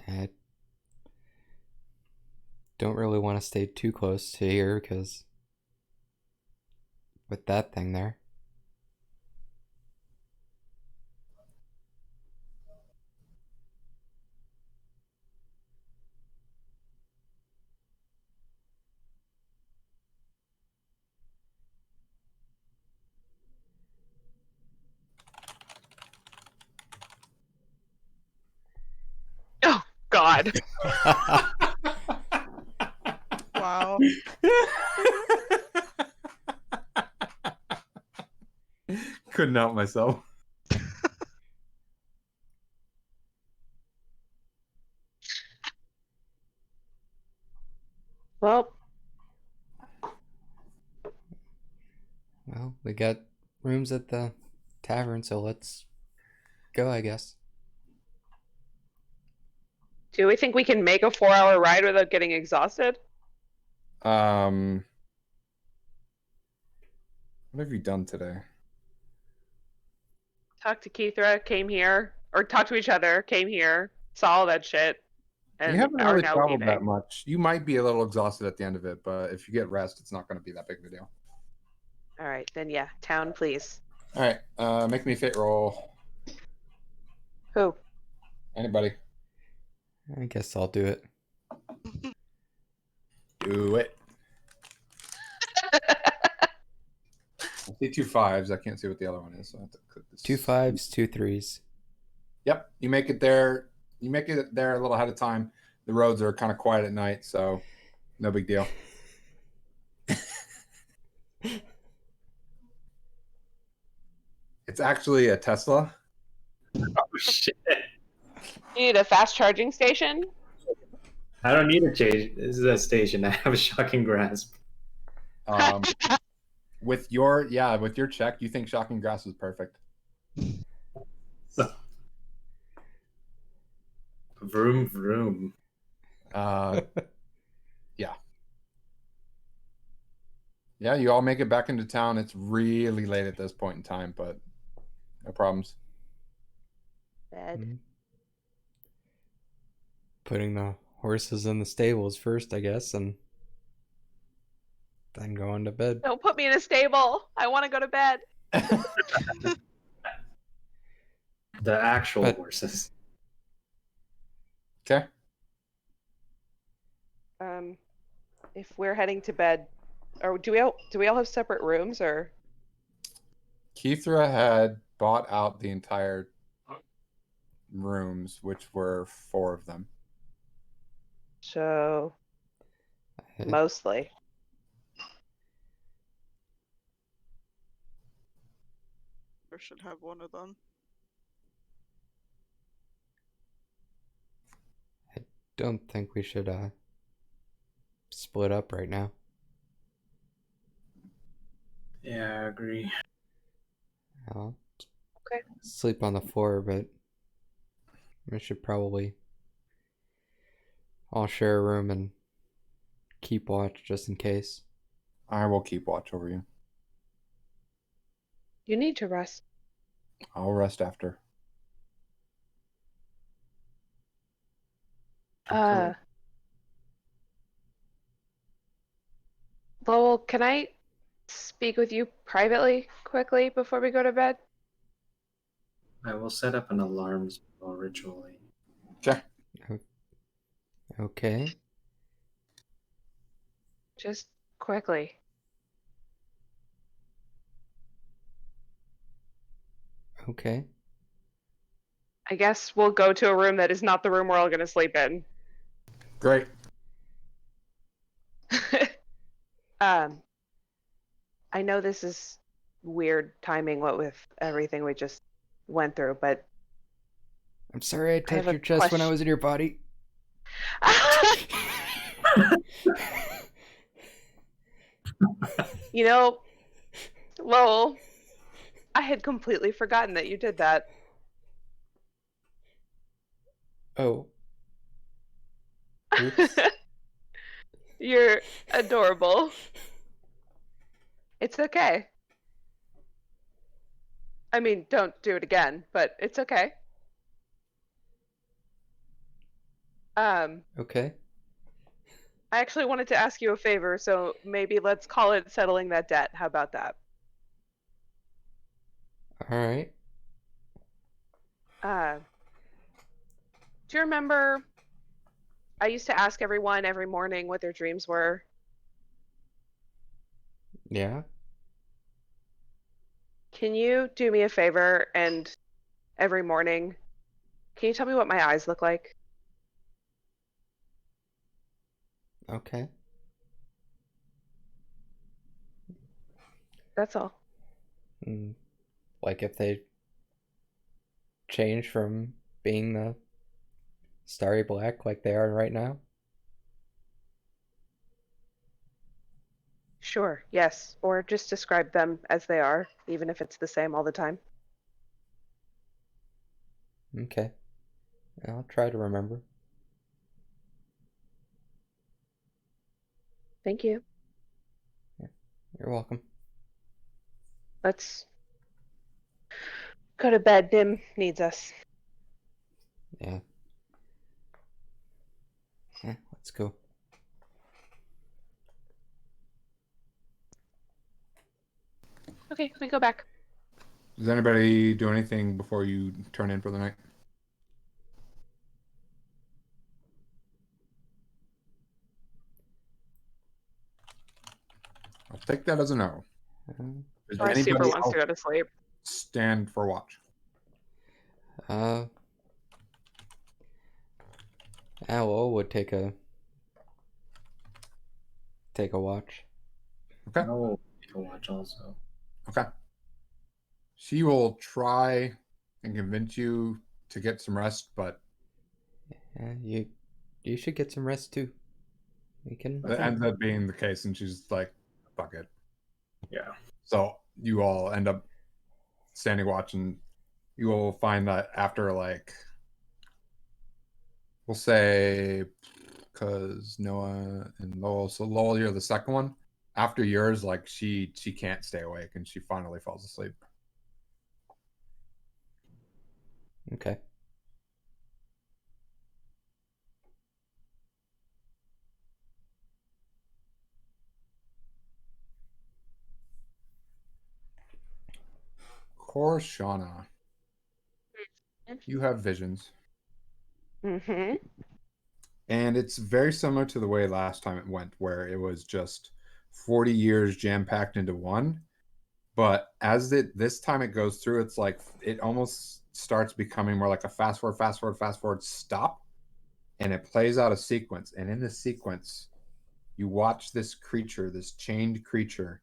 I don't really want to stay too close to here because with that thing there. God. Wow. Couldn't help myself. Well, Well, we got rooms at the tavern, so let's go, I guess. do we think we can make a 4-hour ride without getting exhausted? What have you done today? Talked to Keithra, came here, or talked to each other, came here, saw all that shit, and You haven't are really now traveled leaving. that much. You might be a little exhausted at the end of it, but if you get rest, it's not going to be that big of a deal. All right, then yeah, town, please. All right, make me a fate roll. Who? Anybody? I guess I'll do it. Do it. I see 2 5s. I can't see what the other one is, so I have to click this. 2 5s, 2 3s. Yep, you make it there. You make it there a little ahead of time. The roads are kind of quiet at night, so no big deal. It's actually a Tesla. Oh shit! You need a fast charging station? I don't need a change. This is a station. I have a shocking grasp. With your check, you think Shocking Grass is perfect. So, vroom vroom. Yeah, you all make it back into town. It's really late at this point in time, but no problems. Bed. Mhm. Putting the horses in the stables first, I guess, and then going to bed. Don't put me in a stable. I want to go to bed. The actual But- horses. Okay. If we're heading to bed, or do we all have separate rooms, or Keithra had bought out the entire rooms, which were 4 of them. so I- mostly? Or should have one of them. Don't think we should split up right now. Yeah, I agree. I'll Okay. sleep on the floor, but we should probably all share a room and keep watch just in case. I will keep watch over you. You need to rest. I'll rest after. Lowell, can I speak with you privately quickly before we go to bed? I will set up an alarm spell ritually. Okay. Okay. Just quickly. Okay. I guess we'll go to a room that is not the room we're all gonna sleep in. Great. I know this is weird timing, what with everything we just went through, but I'm sorry I have touched a your chest when I question. was in your body. You know, Lowell, I had completely forgotten that you did that. Oh. Oops. You're adorable. It's okay. I mean, don't do it again, but it's okay. Okay. I actually wanted to ask you a favor, so maybe let's call it settling that debt. How about that? All right. Do you remember I used to ask everyone every morning what their dreams were? Yeah. Can you do me a favor and every morning, can you tell me what my eyes look like? Okay. That's all. Mm, like if they change from being the starry black like they are right now? Sure, yes. Or just describe them as they are, even if it's the same all the time. Okay. I'll try to remember. Thank you. You're welcome. Let's go to bed. Dim needs us. Yeah. Yeah, let's go. Okay, we go back. Does anybody do anything before you turn in for the night? I'll take that as a no. Uh, Does Or Super anybody wants else to go to sleep. stand for watch? uh Owl would take a watch. Okay. Oh, you can watch also. Okay. She will try and convince you to get some rest, but Yeah, you should get some rest too. We can. that ends up being the case, and she's like, fuck it. Yeah. So you all end up standing watch, and you will find that after, like, we'll say, because Noah and Lowell, so Lowell, you're the second one. After yours, like, she can't stay awake, and she finally falls asleep. Okay. Korshana, you have visions. Mm-hmm. And it's very similar to the way last time it went, where it was just 40 years jam packed into one. But as this time it goes through, it's like it almost starts becoming more like a fast forward, fast forward, fast forward, stop. And it plays out a sequence. And in this sequence, you watch this creature, this chained creature,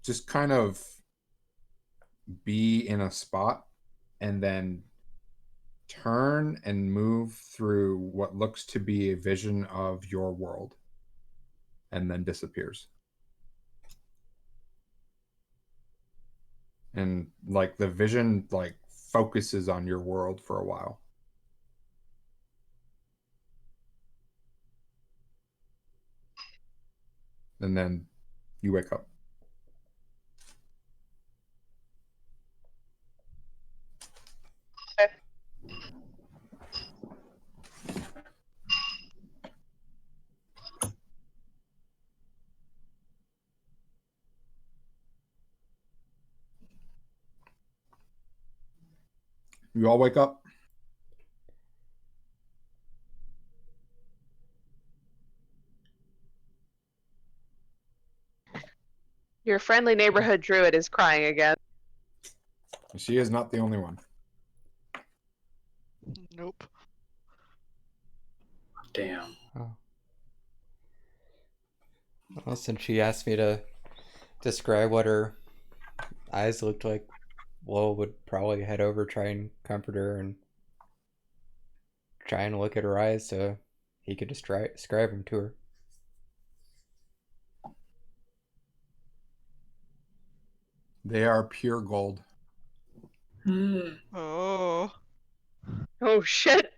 just kind of be in a spot and then turn and move through what looks to be a vision of your world and then disappears. And like the vision like focuses on your world for a while. And then you wake up. You all wake up. Your friendly neighborhood druid is crying again. She is not the only one. Nope. Damn. Oh. Well, since she asked me to describe what her eyes looked like, Lowell would probably head over, try and comfort her, and try and look at her eyes so he could describe them to her. They are pure gold. Oh. Oh shit.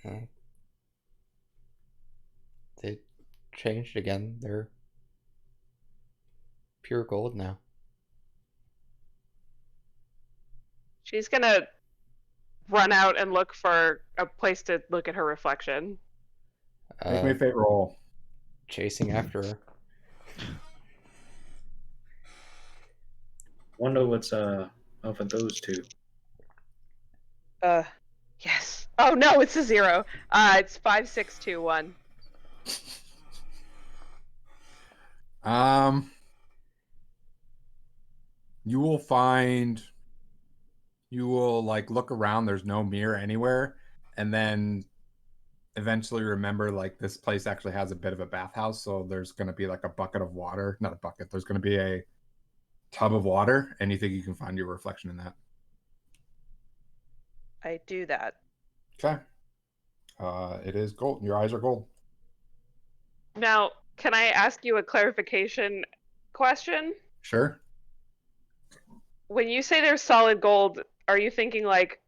Uh, they changed again. They're pure gold now. She's gonna run out and look for a place to look at her reflection. Make me a fate roll. Chasing after her. Wonder what's up with those two. Yes. Oh no, it's a 0. It's 5, 6, 2, 1. You will find You will like look around, there's no mirror anywhere, and then eventually remember like this place actually has a bit of a bathhouse, so there's going to be like a bucket of water, not a bucket, there's going to be a tub of water, and you think you can find your reflection in that. I do that. Okay. It is gold. Your eyes are gold. Now, can I ask you a clarification question? Sure. When you say they're solid gold, are you thinking like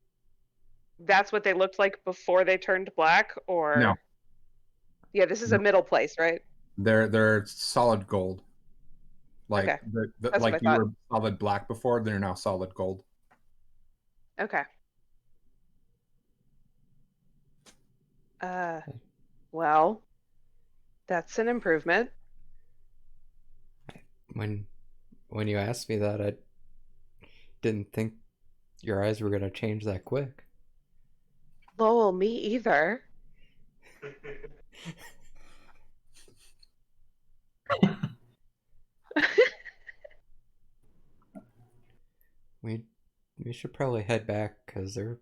that's what they looked like before they turned black, or No. Yeah, this is No. a middle place, right? They're solid gold. Like Okay. That's like what I you thought. were solid black before, they're now solid gold. Okay. Well, that's an improvement. When you asked me that, I didn't think your eyes were gonna change that quick. Lowell, me either. We should probably head back because they're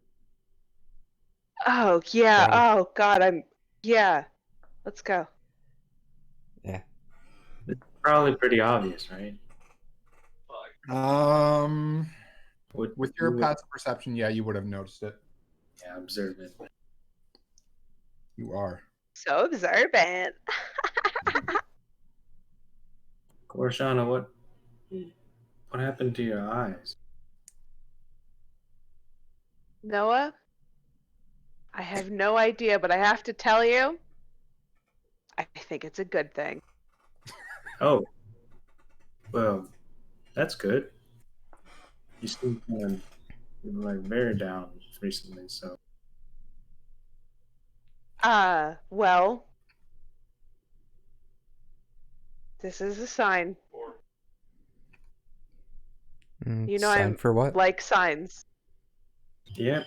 Oh, yeah. Probably. Oh, God, yeah. Let's go. yeah. It's probably pretty obvious, right? With your passive perception, yeah, you would have noticed it. Yeah, observant. You are. So observant. Korshana, what happened to your eyes? Noah, I have no idea, but I have to tell you, I think it's a good thing. Oh, well, that's good. You seem kind of like very down recently, so Well, this is a sign. You know, Sign I'm for what? like signs. yeah.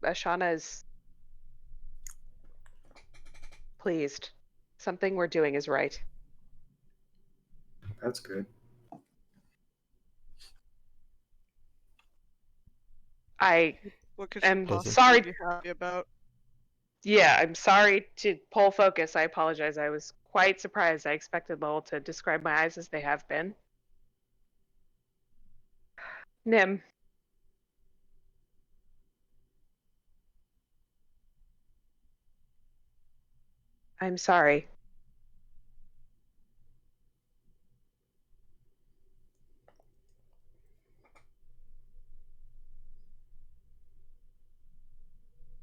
Ashana is pleased. Something we're doing is right. That's good. I What could am you possibly sorry. be happy about? Yeah, I'm sorry to pull focus. I apologize. I was quite surprised. I expected Lowell to describe my eyes as they have been. Nim. I'm sorry.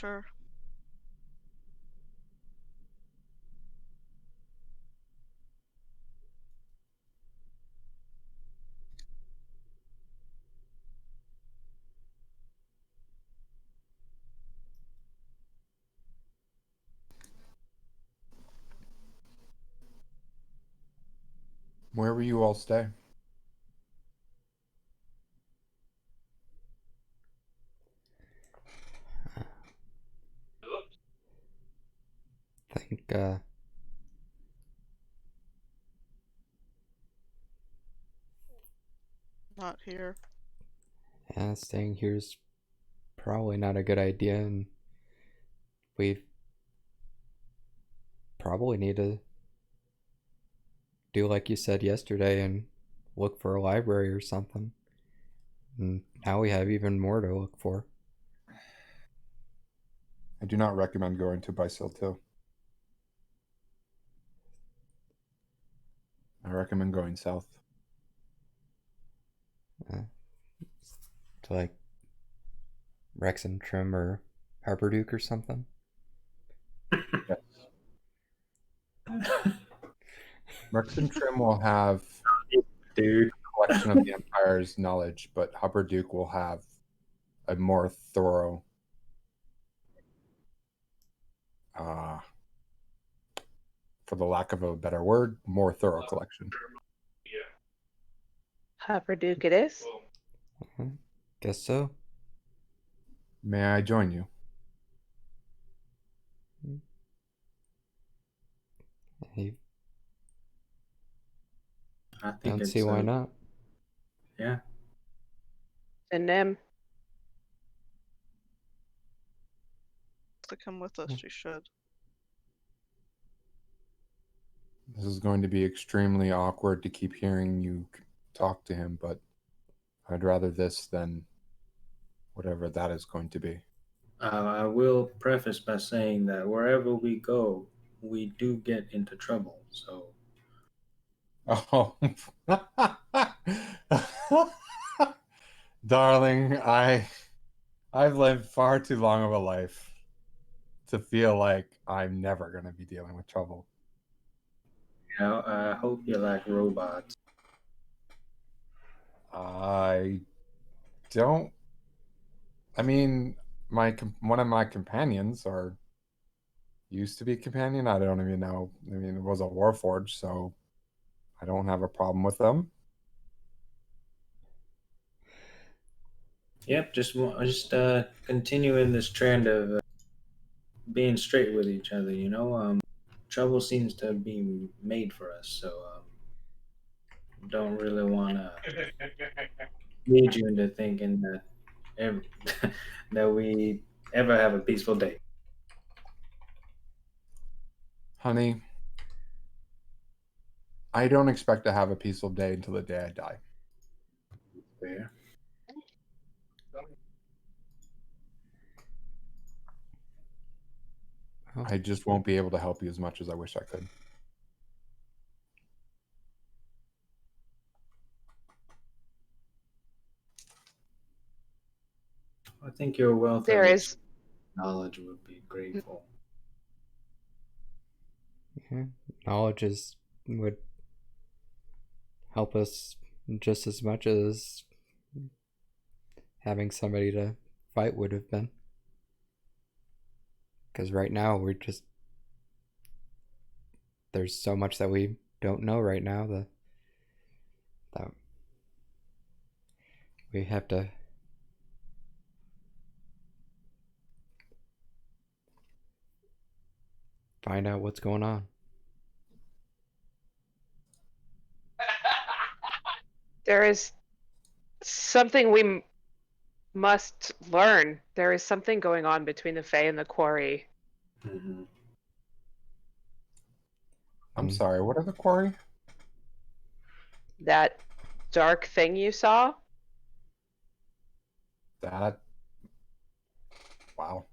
Sure. Where will you all stay? I think Not here. yeah, staying here's probably not a good idea, and we probably need to do like you said yesterday and look for a library or something. And now we have even more to look for. I do not recommend going to Bysil 2. I recommend going south. To like Rex and Trim or Harbor Duke or something. Yes. Rex and Trim will have Dude, a collection of the Empire's knowledge, but Hubbard Duke will have a more thorough, for the lack of a better word, more thorough collection. Duke it is. Guess so. May I join you? He I think Don't it's see why not. yeah. And Nim. To come with us, she should. This is going to be extremely awkward to keep hearing you talk to him, but I'd rather this than whatever that is going to be. I will preface by saying that wherever we go, we do get into trouble. So Oh, darling, I've lived far too long of a life to feel like I'm never going to be dealing with trouble. I hope you like robots. I don't. I mean, one of my companions, or used to be companion. I don't even know. I mean, it was a Warforged, so I don't have a problem with them. Yep, just continuing this trend of being straight with each other. Trouble seems to be made for us. So don't really want to lead you into thinking that that we ever have a peaceful day. Honey, I don't expect to have a peaceful day until the day I die. Fair. I just won't be able to help you as much as I wish I could. I think your wealth There of is knowledge would be grateful. Yeah. Knowledge would help us just as much as having somebody to fight would have been. Because right now there's so much that we don't know right now that we have to find out what's going on. there is something we must learn. There is something going on between the Fae and the Quarry. Mm-hmm. I'm Mm. sorry, what are the quarry? That dark thing you saw, That. Wow.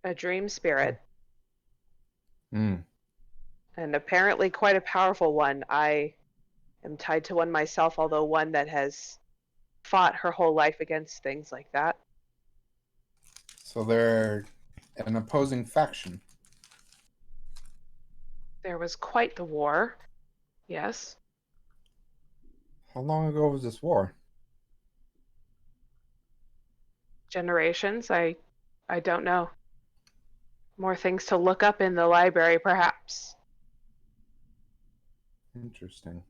a dream spirit, Mm. and apparently quite a powerful one. I am tied to one myself, although one that has fought her whole life against things like that. So they're an opposing faction. There was quite the war. Yes. How long ago was this war? Generations. I don't know. More things to look up in the library, perhaps. Interesting.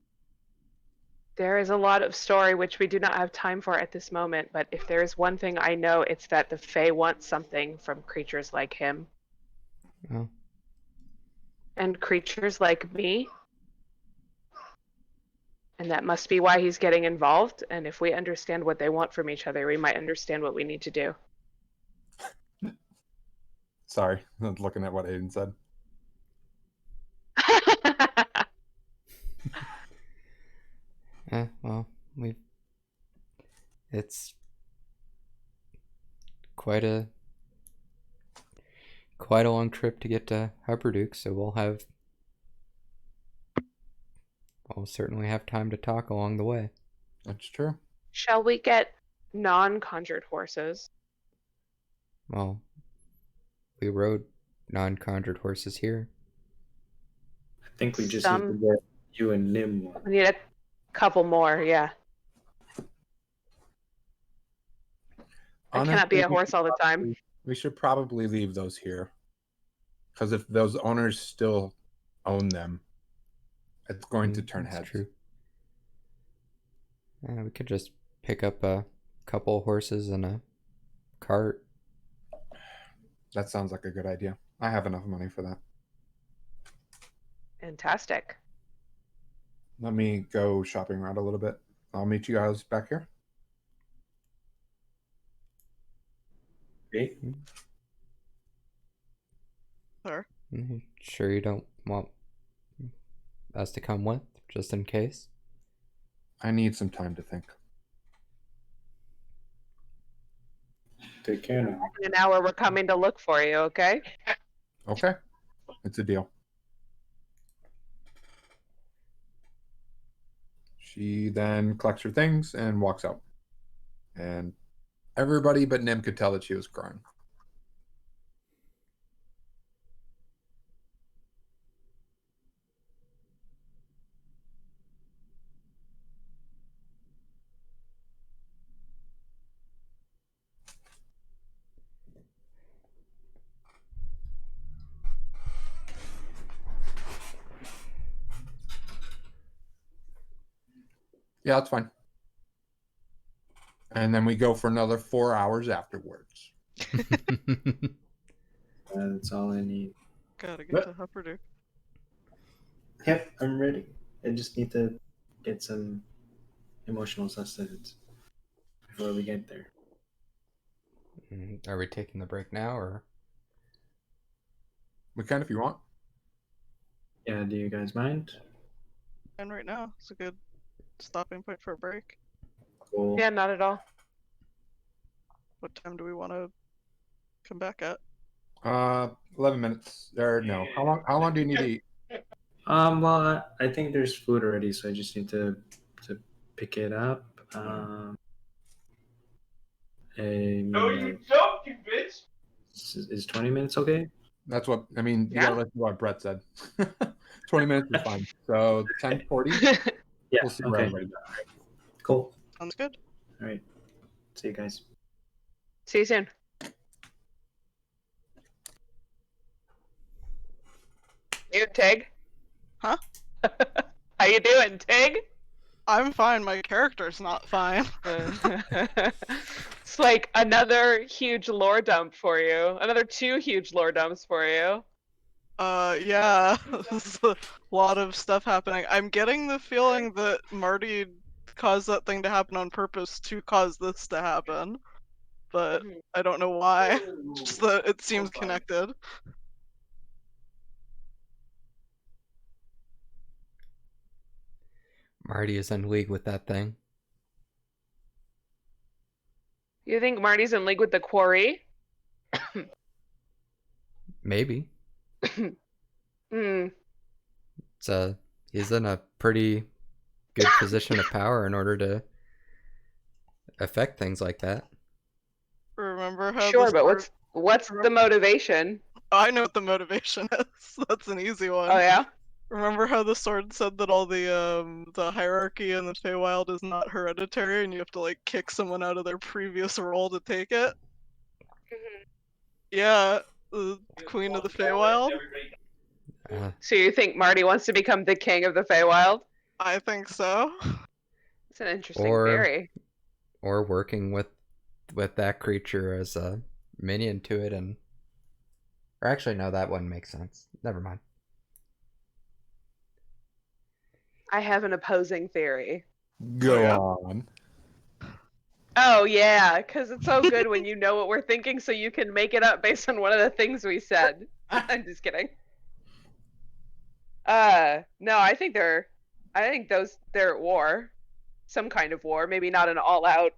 There is a lot of story which we do not have time for at this moment, but if there is one thing I know, it's that the Fae want something from creatures like him. Oh. And creatures like me. And that must be why he's getting involved. And if we understand what they want from each other, we might understand what we need to do. Sorry, looking at what Aiden said. Well, it's quite a long trip to get to Hubberduke, so we'll certainly have time to talk along the way. That's true. Shall we get non-conjured horses? Well, we rode non-conjured horses here. I think we just need to get you and Nim one. We need a couple more, yeah. I cannot be a horse all the time. We should probably leave those here. Because if those owners still own them, it's going to turn That's heads. true. We could just pick up a couple horses and a cart. That sounds like a good idea. I have enough money for that. Fantastic. Let me go shopping around a little bit. I'll meet you guys back here. Great. Sure. Sure you don't want us to come with, just in case? I need some time to think. Take care now. In an hour, we're coming to look for you. Okay. Okay, it's a deal. She then collects her things and walks out. And everybody but Nim could tell that she was crying. Yeah, that's fine. And then we go for another 4 hours afterwards. That's all I need. Gotta get What? to Hupperdook. Yep, I'm ready. I just need to get some emotional sustenance before we get there. Are we taking the break now, or? We can if you want. Yeah, do you guys mind? And right now, it's a good stopping point for a break. Cool. Yeah, not at all. What time do we want to come back at? 11 minutes. Or no. How long do you need to eat? Well, I think there's food already, so I just need to pick it up. No, you don't, you bitch. Is 20 minutes okay? That's what I mean. You Yeah. gotta listen to what Brett said. 20 minutes is fine. So 10:40. Yeah. We'll see Okay. where everybody Cool. Sounds good. All right. See you guys. See you soon. You, Tig? Huh? How you doing, Tig? I'm fine. My character's not fine. It's like another huge lore dump for you. Another 2 huge lore dumps for you. Yeah. There's a lot of stuff happening. I'm getting the feeling that Marty caused that thing to happen on purpose to cause this to happen. But Mhm. I don't know why. Just that it seems connected. Marty is in league with that thing. You think Marty's in league with the Quarry? Maybe. Hmm. He's in a pretty good position of power in order to affect things like that. Remember how Sure, the but sword... what's the motivation? I know what the motivation is. That's an easy one. Oh yeah? Remember how the sword said that all the hierarchy in the Feywild is not hereditary, and you have to like kick someone out of their previous role to take it? Yeah, the Queen of the Feywild. So you think Marty wants to become the king of the Feywild? I think so. It's an interesting Or- theory. Or working with that creature as a minion to it, and or actually no, that wouldn't make sense. Never mind. I have an opposing theory. Go yeah. on. Oh yeah, because it's so good when you know what we're thinking, so you can make it up based on one of the things we said. I'm just kidding. No, I think they're at war, some kind of war. Maybe not an all-out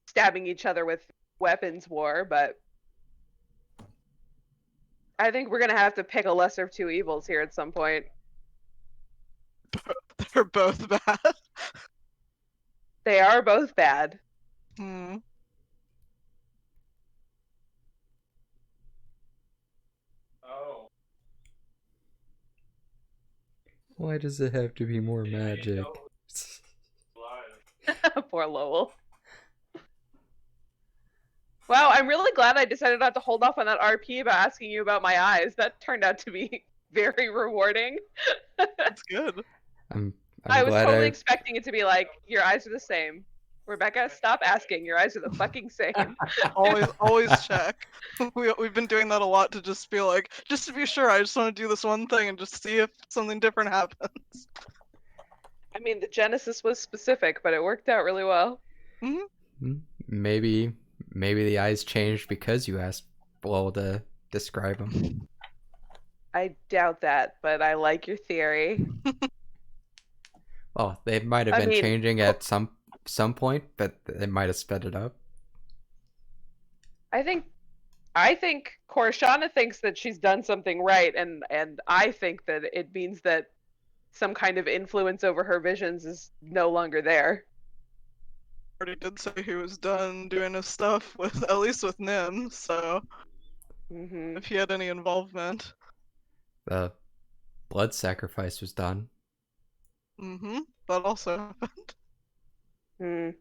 stabbing each other with weapons war, but I think we're gonna have to pick a lesser of 2 evils here at some point. They're both bad. They are both bad. Hmm. Why does it have to be more magic? Poor Lowell. Wow, I'm really glad I decided not to hold off on that RP about asking you about my eyes. That turned out to be very rewarding. That's good. I'm I was glad totally expecting it to be like, your eyes are the same. Rebecca, stop asking. Your eyes are the fucking same. Always check. We've been doing that a lot to just be like, just to be sure, I just want to do this one thing and just see if something different happens. I mean, the Genesis was specific, but it worked out really well. Maybe the eyes changed because you asked Lowell to describe them. I doubt that, but I like your theory. Well, they might have I been mean, changing at some point, but they might have sped it up. I think Korshana thinks that she's done something right, and I think that it means that some kind of influence over her visions is no longer there. Already did say he was done doing his stuff with, at least with Nim, so if he had any involvement. The blood sacrifice was done. That also happened.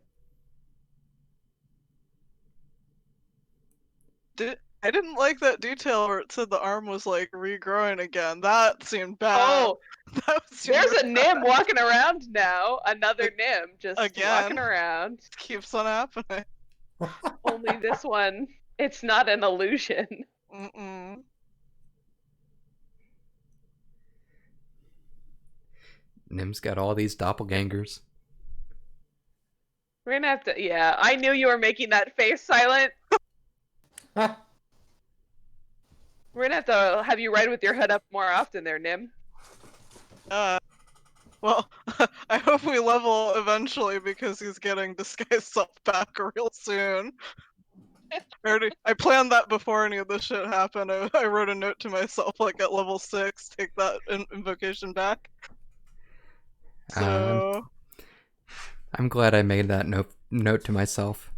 I didn't like that detail where it said the arm was like regrowing again. That seemed bad. Oh, there's a Nim walking around now. Another Nim just walking around. It keeps on happening. Only this one, it's not an illusion. Nim's got all these doppelgangers. We're gonna have to. Yeah, I knew you were making that face, Silent. We're gonna have to have you ride with your hood up more often there, Nim. Well, I hope we level eventually because he's getting disguised self back real soon. I planned that before any of this shit happened. I wrote a note to myself, like at level 6, take that invocation back. So... I'm glad I made that note to myself.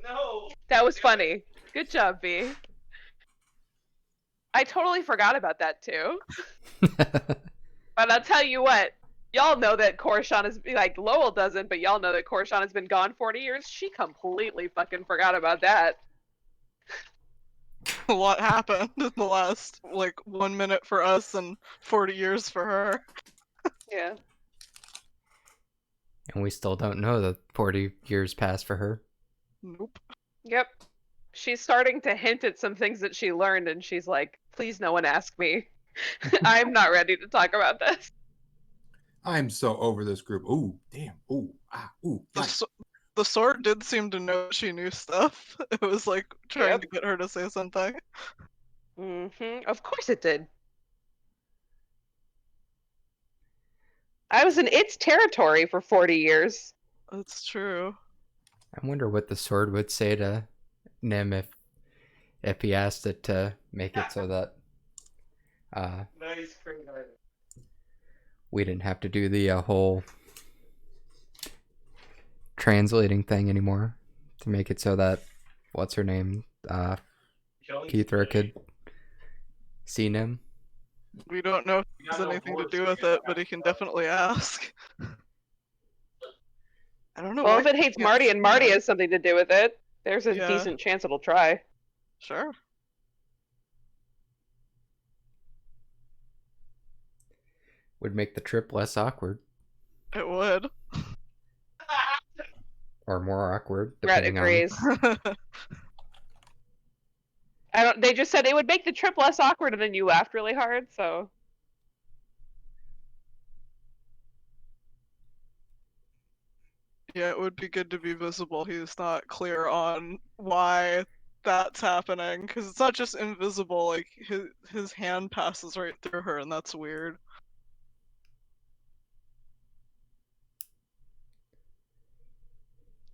No! That was funny. Good job, V. I totally forgot about that too. But I'll tell you what, y'all know that Korshana is, like, Lowell doesn't, but y'all know that Korshana has been gone 40 years. She completely fucking forgot about that. A lot happened in the last, like, 1 minute for us and 40 years for her. Yeah. And we still don't know that 40 years passed for her. Nope. Yep. She's starting to hint at some things that she learned, and she's like, please no one ask me. I'm not ready to talk about this. I'm so over this group. Ooh, damn. Ooh, ooh. The sword did seem to know she knew stuff. It was like trying to get her to say something. Of course it did. I was in its territory for 40 years. That's true. I wonder what the sword would say to Nim if he asked it to make it so that we didn't have to do the whole translating thing anymore, to make it so that what's her name, Kithra could see Nim. We don't know if he has anything to do with it, but he can definitely ask. I don't know. Well, if it hates Marty and Marty has something to do with it, there's a decent chance it'll try. Sure. Would make the trip less awkward. It would. Or more awkward, Brett depending agrees. They just said it would make the trip less awkward, and then you laughed really hard, so. Yeah, it would be good to be visible. He's not clear on why that's happening, because it's not just invisible, like his hand passes right through her, and that's weird.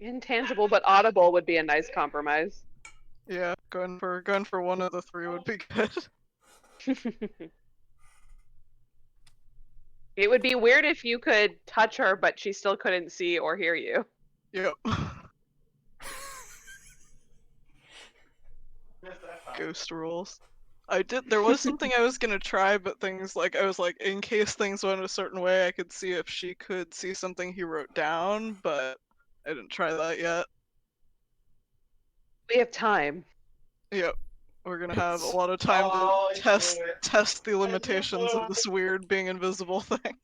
Intangible but audible would be a nice compromise. Yeah, going for one of the three would be good. It would be weird if you could touch her, but she still couldn't see or hear you. Yep. Ghost rules. There was something I was gonna try, but I was like, in case things went a certain way, I could see if she could see something he wrote down, but I didn't try that yet. We have time. Yep. We're gonna have a lot of time to test the limitations of this weird being invisible thing.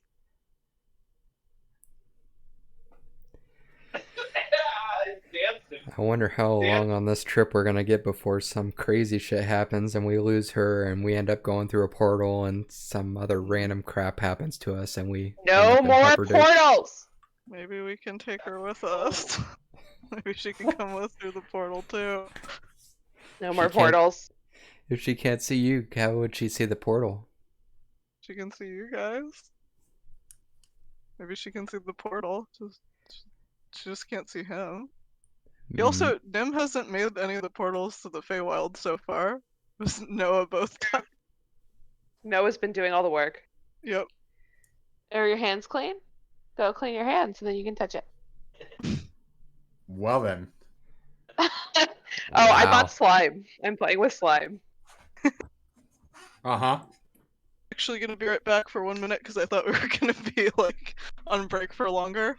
I wonder how long on this trip we're gonna get before some crazy shit happens and we lose her and we end up going through a portal and some other random crap happens to us and we end No up in more Hubbard. portals. Maybe we can take her with us. Maybe she can come with through the portal too. No more can't- portals. If she can't see you, how would she see the portal? She can see you guys. Maybe she can see the portal. She just can't see him. He also, Nim hasn't made any of the portals to the Feywild so far. With Noah both times. Noah's been doing all the work. Yep. Are your hands clean? Go clean your hands and then you can touch it. Well then. Oh, I Wow. bought slime. I'm playing with slime. Uh-huh. Actually gonna be right back for 1 minute because I thought we were gonna be like on break for longer.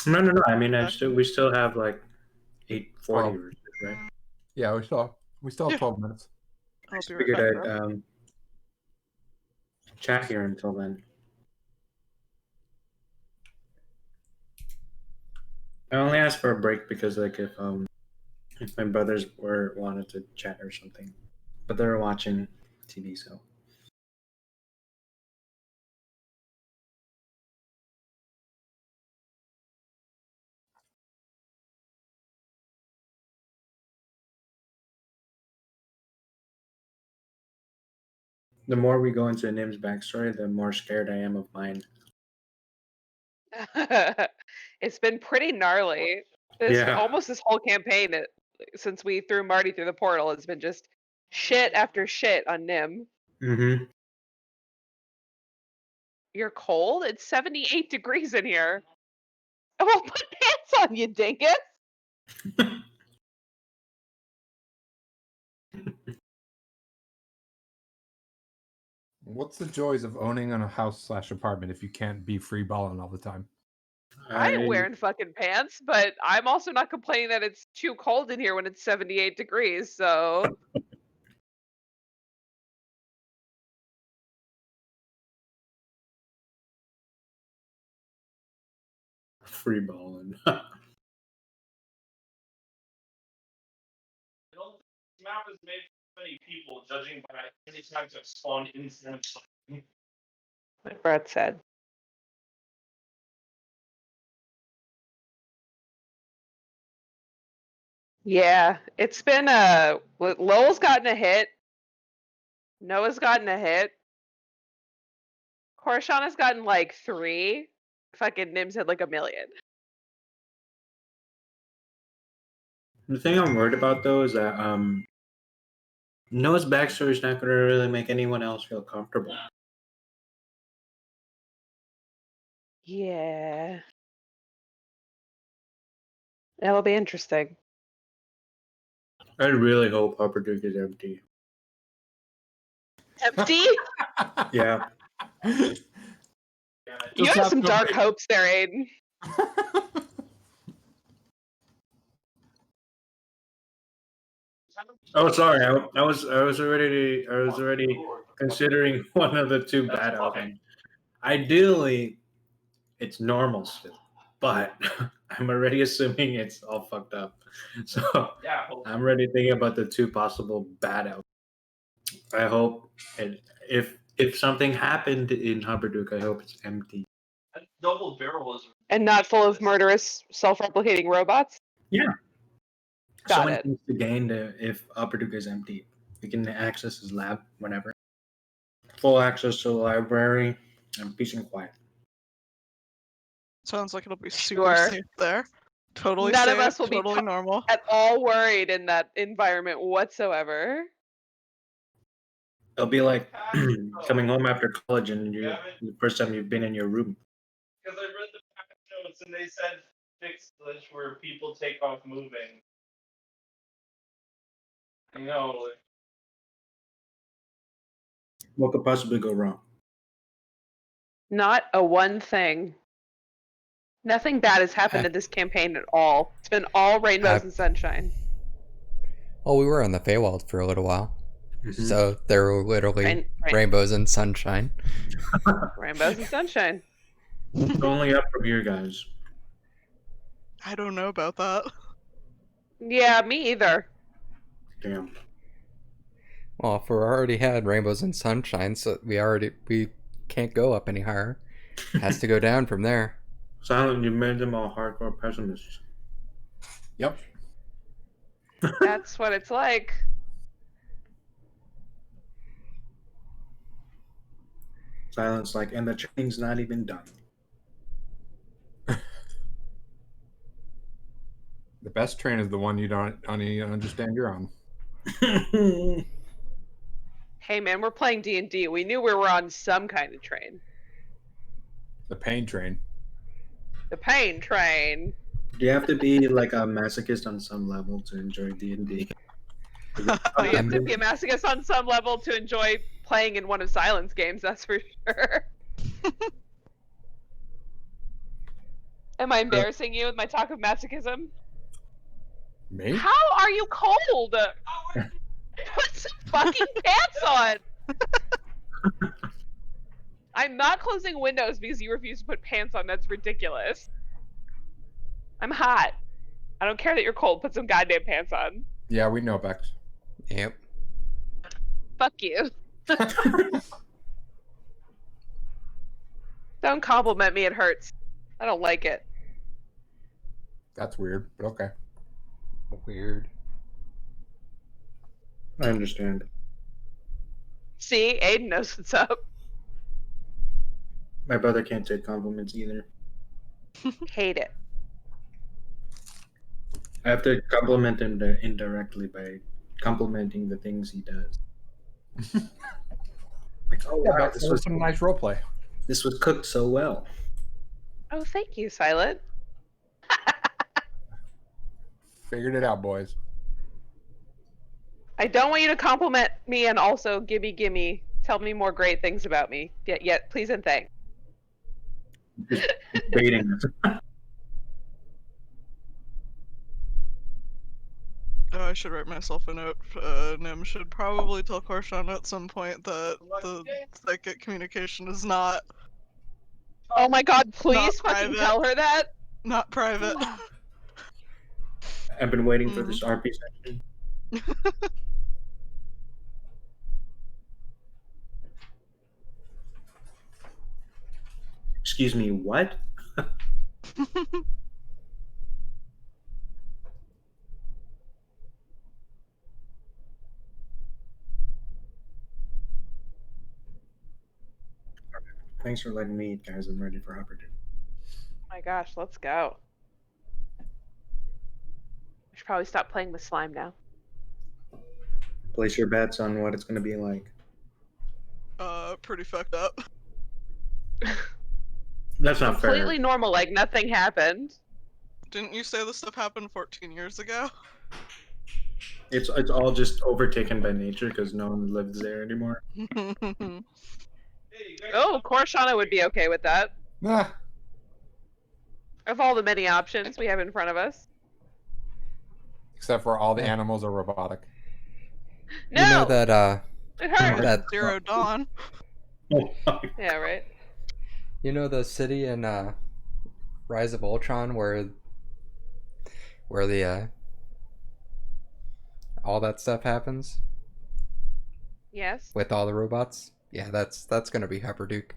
No. I mean, we still have like 8:40 Oh. or so, right? Yeah, we still have Yeah. 12 minutes. I I'll be right figured back. bro. I'd chat here until then. I only asked for a break because, like, if my brothers wanted to chat or something, but they were watching TV, so. The more we go into Nim's backstory, the more scared I am of mine. It's been pretty gnarly. Almost this whole campaign, since we threw Marty through the portal, it's been just shit after shit on Nim. Mm-hmm. You're cold? It's 78 degrees in here. Well, put pants on, you dingus! What's the joys of owning a house/apartment if you can't be free balling all the time? I ain't wearing fucking pants, but I'm also not complaining that it's too cold in here when it's 78 degrees, so... Free balling. This map is made for many people, judging by any times I've spawned incidents. Like Brett said. Yeah, it's been Lowell's gotten a hit. Noah's gotten a hit. Korshan has gotten like 3. Fucking Nim's had like 1 million. The thing I'm worried about though is that Noah's backstory is not going to really make anyone else feel comfortable. Yeah. That'll be interesting. I really hope Upper Duke is empty. Empty? Yeah. You have some dark hopes there, Aiden. Oh, sorry. I was already considering one of the two bad outcomes. Ideally, it's normal still, but I'm already assuming it's all fucked up. So Yeah, I'm already thinking about the two possible bad outcomes. I hope, if something happened in Hubbard, I hope it's empty. double barrel is. And not full of murderous, self-replicating robots? Yeah. Got Someone it. needs to gain if Upper Duke is empty. We can access his lab whenever. Full access to the library and peace and quiet. Sounds like it'll be super Sure. safe there. Totally None safe, of us will be totally normal. At all worried in that environment whatsoever. It'll be like coming home after college and the first time you've been in your room. Because I read the patch notes and they said fix glitch where people take off moving. You know, like, What could possibly go wrong? Not a one thing. Nothing bad has happened in this campaign at all. It's been all rainbows and sunshine. Well, we were on the Feywild for a little while, Mhm. so there were literally rainbows and sunshine. Rainbows and sunshine. It's only up from here, guys. I don't know about that. Yeah, me either. Damn. Well, if we already had rainbows and sunshine, so we can't go up any higher. Has to go down from there. Silent, you made them all hardcore pessimists. Yep. That's what it's like. Silence like, and the train's not even done. The best train is the one you don't even understand you're on. Hey man, we're playing D&D. We knew we were on some kind of train. The pain train. The pain train. Do you have to be like a masochist on some level to enjoy D&D? Oh, you have to be a masochist on some level to enjoy playing in one of Silence games, that's for sure. Am I embarrassing you with my talk of masochism? Me? How are you cold? Put some fucking pants on! I'm not closing windows because you refuse to put pants on. That's ridiculous. I'm hot. I don't care that you're cold. Put some goddamn pants on. Yeah, we know, Bex. Yep. Fuck you. Don't compliment me. It hurts. I don't like it. That's weird, but okay. Weird. I understand. See, Aiden knows what's up. My brother can't take compliments either. Hate it. I have to compliment him indirectly by complimenting the things he does. Like, oh Yeah, wow, Bex, this was some nice role play. this was cooked so well. Oh, thank you, Silent. Figured it out, boys. I don't want you to compliment me and also gimme. Tell me more great things about me. Yet, please and thank. Just baiting us. Oh, I should write myself a note. Nim should probably tell Korshan at some point that the psychic communication is not Oh my god, please Not fucking private. tell her that. not private. I've been waiting for this RP section. Excuse me, what? Thanks for letting me eat, guys. I'm ready for Hopper. Oh my gosh, let's go. I should probably stop playing with slime now. Place your bets on what it's going to be like. Pretty fucked up. That's not fair. Completely normal, like nothing happened. Didn't you say this stuff happened 14 years ago? It's all just overtaken by nature because no one lives there anymore. Oh, Korshana would be okay with that. Ah, Of all the many options we have in front of us. except for all the animals are robotic. No! You know that It hurt! that Zero Dawn. Yeah, right. you know the city in Rise of Ultron where the all that stuff happens Yes. with all the robots? Yeah, that's gonna be Hupperduke.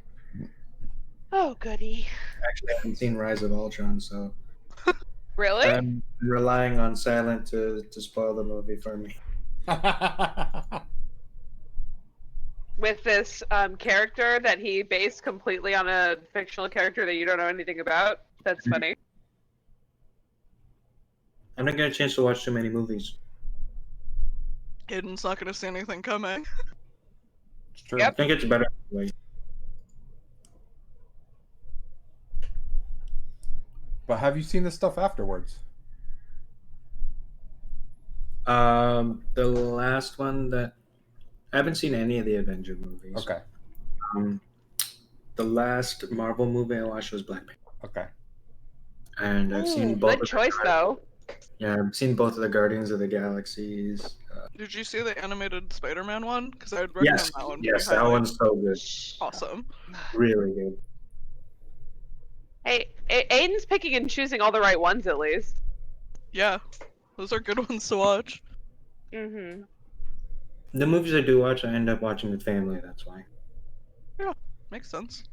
Oh, goody. Actually, I haven't seen Rise of Ultron, so Really? I'm relying on Silent to spoil the movie for me. With this character that he based completely on a fictional character that you don't know anything about? That's funny. I'm not getting a chance to watch too many movies. Aiden's not gonna see anything coming. It's true. Yep. I think it's better. Like, But have you seen the stuff afterwards? the last one that I haven't seen any of the Avenger movies. Okay. The last Marvel movie I watched was Black Panther, Okay. and I've seen Ooh, both. good of the choice, though. Yeah, I've seen both of the Guardians of the Galaxies. Did you see the animated Spider-Man one? Because I would recommend Yes, that one. yes, pretty that highly. one's so good, Awesome. really good. Hey, Aiden's picking and choosing all the right ones, at least. Yeah. Those are good ones to watch. Mm-hmm. The movies I do watch, I end up watching with family. That's why. Makes sense.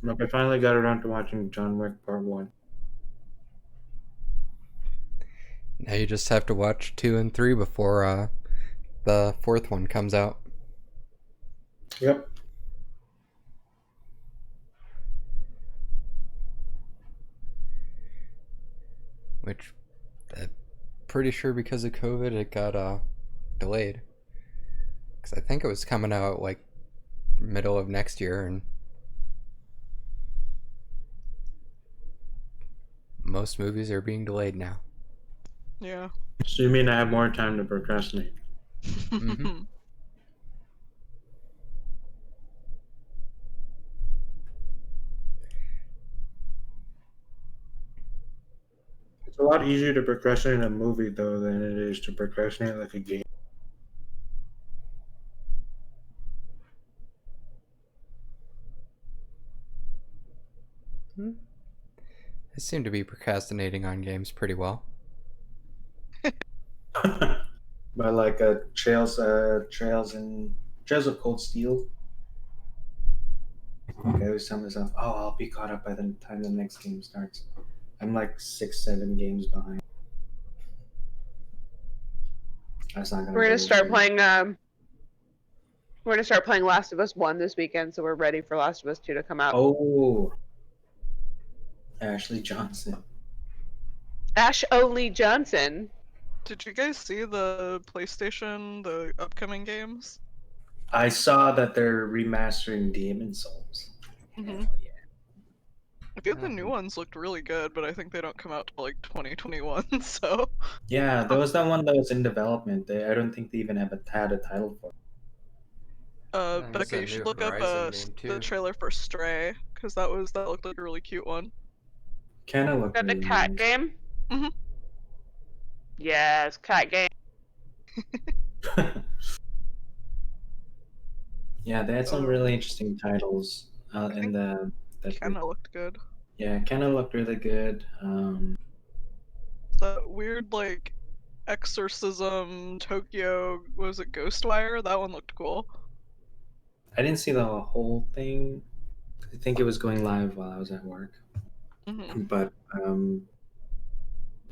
Look, I finally got around to watching John Wick Part 1. Now you just have to watch 2 and 3 before the fourth one comes out. Yep. Which I'm pretty sure because of COVID it got delayed. Because I think it was coming out like middle of next year, and most movies are being delayed now. Yeah. So you mean I have more time to procrastinate? Mhm. It's a lot easier to procrastinate a movie though than it is to procrastinate like a game. I seem to be procrastinating on games pretty well. But like Trails of Cold Steel. I always tell myself, "Oh, I'll be caught up by the time the next game starts." I'm like 6, 7 games behind. That's not gonna. We're gonna go start well. playing. We're gonna start playing Last of Us 1 this weekend, so we're ready for Last of Us 2 to come out. Oh, Ashley Johnson. Ash O'Lee Johnson. Did you guys see the PlayStation, the upcoming games? I saw that they're remastering Demon Souls. Mhm. Hell yeah. I feel the new ones looked really good, but I think they don't come out till like 2021, so. Yeah, there was that one that was in development. I don't think they even had a title for it. there's Becca, that you should new look up Horizon game, the too. trailer for Stray, because that looked like a really cute one. Kinda looked Got the really cat nice. game? Mhm. Yes, cat game. Yeah, they had some really interesting titles in think the that Kinda looked good. yeah, kinda looked really good. That weird like exorcism Tokyo, was it Ghostwire? That one looked cool. I didn't see the whole thing. I think it was going live while I was at work. Hmm. But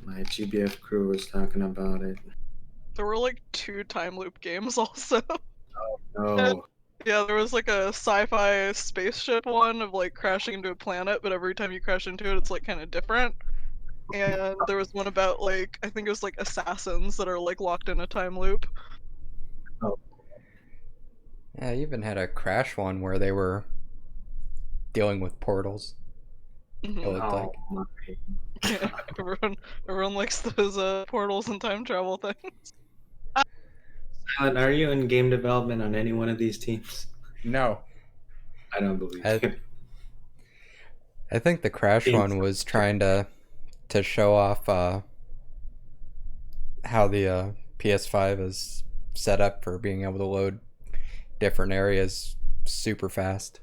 my GBF crew was talking about it. There were like 2 time loop games also. Oh, Yeah, there was like a sci-fi spaceship one of like crashing into a planet, but every time you crash into it, it's like kind of different. And there was one about like, I think it was like assassins that are like locked in a time loop. Yeah, I even had a Crash one where they were dealing with portals. It Mhm. looked like. my. Yeah, everyone likes those portals and time travel things. Silent, are you in game development on any one of these teams? No. I don't believe I- it. I think the Crash Games- one was trying to show off how the PS5 is set up for being able to load different areas super fast.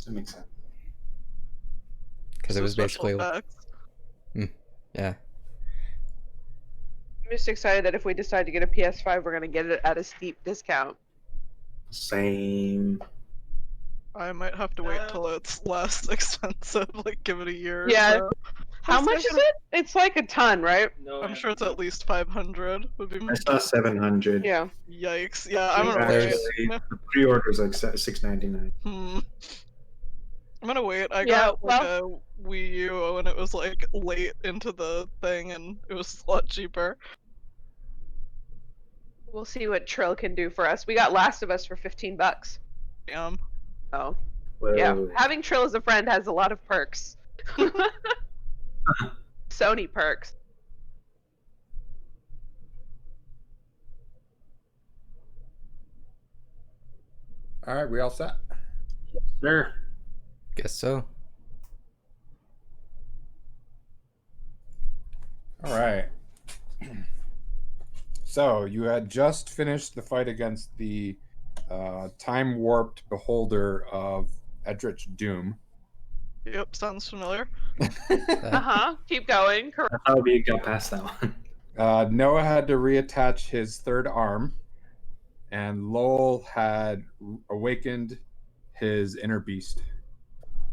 That makes sense. Because it So was special basically, effects. yeah. I'm just excited that if we decide to get a PS5, we're gonna get it at a steep discount. Same. I might have to wait till it's less expensive, like give it a year. or Yeah. so. How much is it? It's like a ton, right? No, I'm sure it's at least 500. Would be I saw 700. Yeah. yikes. Yeah, I'm gonna There's- wait. The pre-order's like $6.99. Hmm. I'm gonna wait. I Yeah, got like a Wii U when it was like late into the thing, and it was a lot cheaper. We'll see what Trill can do for us. We got Last of Us for $15. Damn. Oh. Whoa. Yeah. Having Trill as a friend has a lot of perks. Sony perks. All right, we all set? Sure. Guess so. All right. So you had just finished the fight against the time warped beholder of Edrich Doom. Yep, sounds familiar. Keep going. I thought we got past that one. Noah had to reattach his third arm, and Lowell had awakened his inner beast.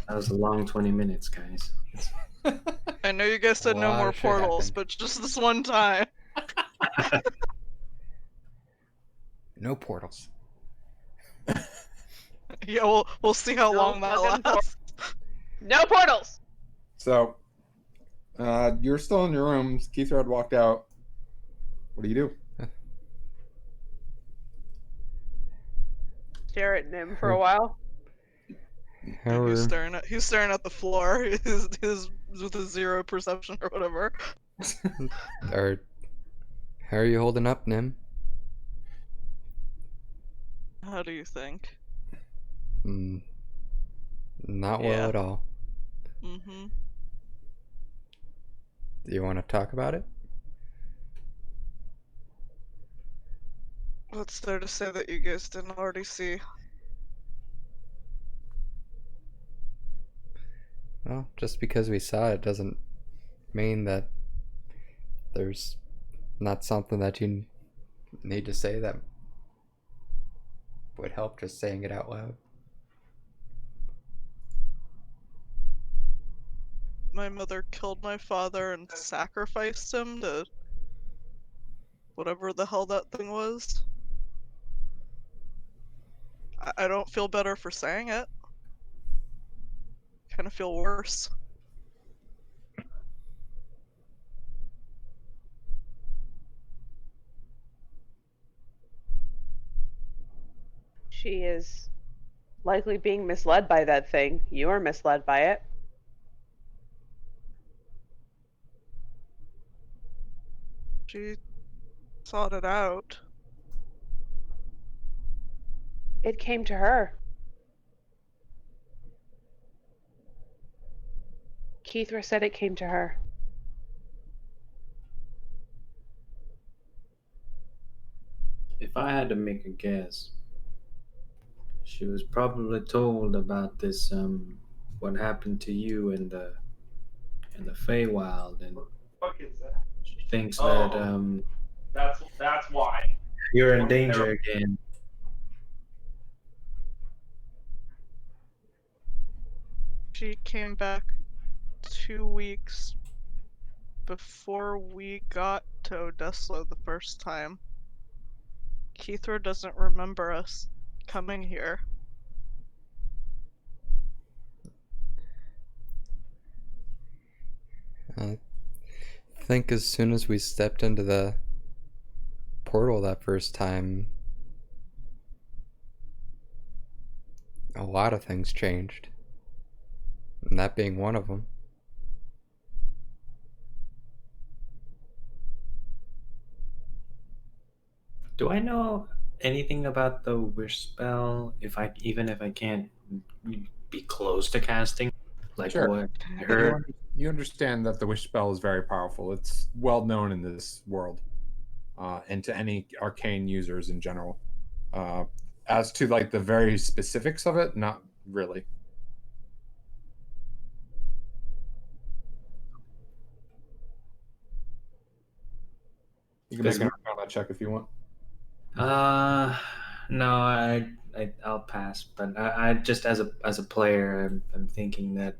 That was a long 20 minutes, guys. I know you guys said no lot more of shit portals, happened. but just this one time. No portals. Yeah, we'll see how No long that fucking lasts. No portals. So, you're still in your rooms. Keithra had walked out. What do you do? Stare at Nim for a while. How He's are, staring at the floor. His with his 0 perception or whatever. how are you holding up, Nim? How do you think? Not well Yeah. at all. Mm-hmm. Do you want to talk about it? What's there to say that you guys didn't already see? Well, just because we saw it doesn't mean that there's not something that you need to say that would help just saying it out loud. My mother killed my father and sacrificed him to whatever the hell that thing was. I don't feel better for saying it. Kind of feel worse. She is likely being misled by that thing. You are misled by it. She sought it out. It came to her. Keithra said it came to her. If I had to make a guess, she was probably told about this, what happened to you in the Feywild, and Fuck is that? she thinks that Oh. That's why. you're in danger again. She came back 2 weeks before we got to Odeslo the first time. Keithra doesn't remember us coming here. I think as soon as we stepped into the portal that first time, a lot of things changed. And that being one of them. Do I know anything about the wish spell? Even if I can't be close to casting, like Sure. what I heard. You understand that the wish spell is very powerful. It's well known in this world, and to any arcane users in general. As to like the very specifics of it, not really. You can make an Arcana check if you want. No, I'll pass. But I just as a player, I'm thinking that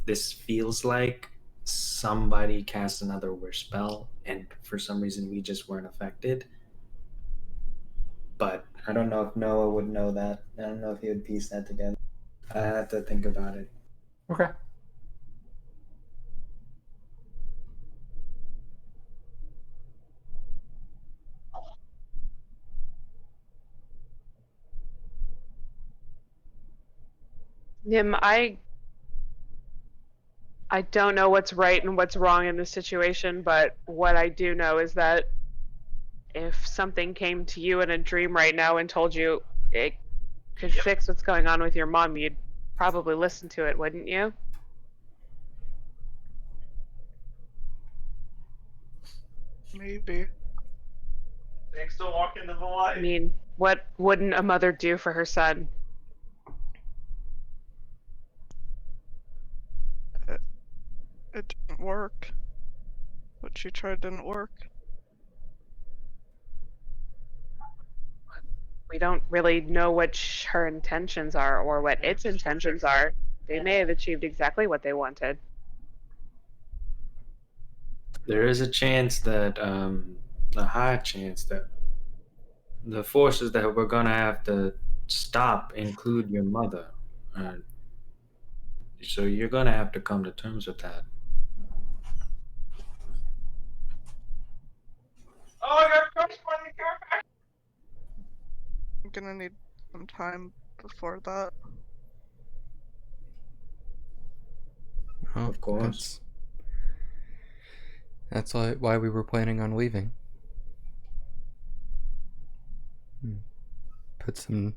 this feels like somebody cast another wish spell, and for some reason we just weren't affected. But I don't know if Noah would know that. I don't know if he would piece that together. I have to think about it. Okay. Nim, I don't know what's right and what's wrong in this situation, but what I do know is that if something came to you in a dream right now and told you it could fix what's going on with your mom, you'd probably listen to it, wouldn't you? Maybe. Thanks to walk into the light. I mean, What wouldn't a mother do for her son? It didn't work. What she tried didn't work. We don't really know what her intentions are or what its intentions are. They may have achieved exactly what they wanted. There is a chance that, a high chance that the forces that we're gonna have to stop include your mother. Uh, so you're gonna have to come to terms with that. Oh, I got crushed by the car. I'm gonna need some time before that. Oh, Of course. That's why we were planning on leaving. Put some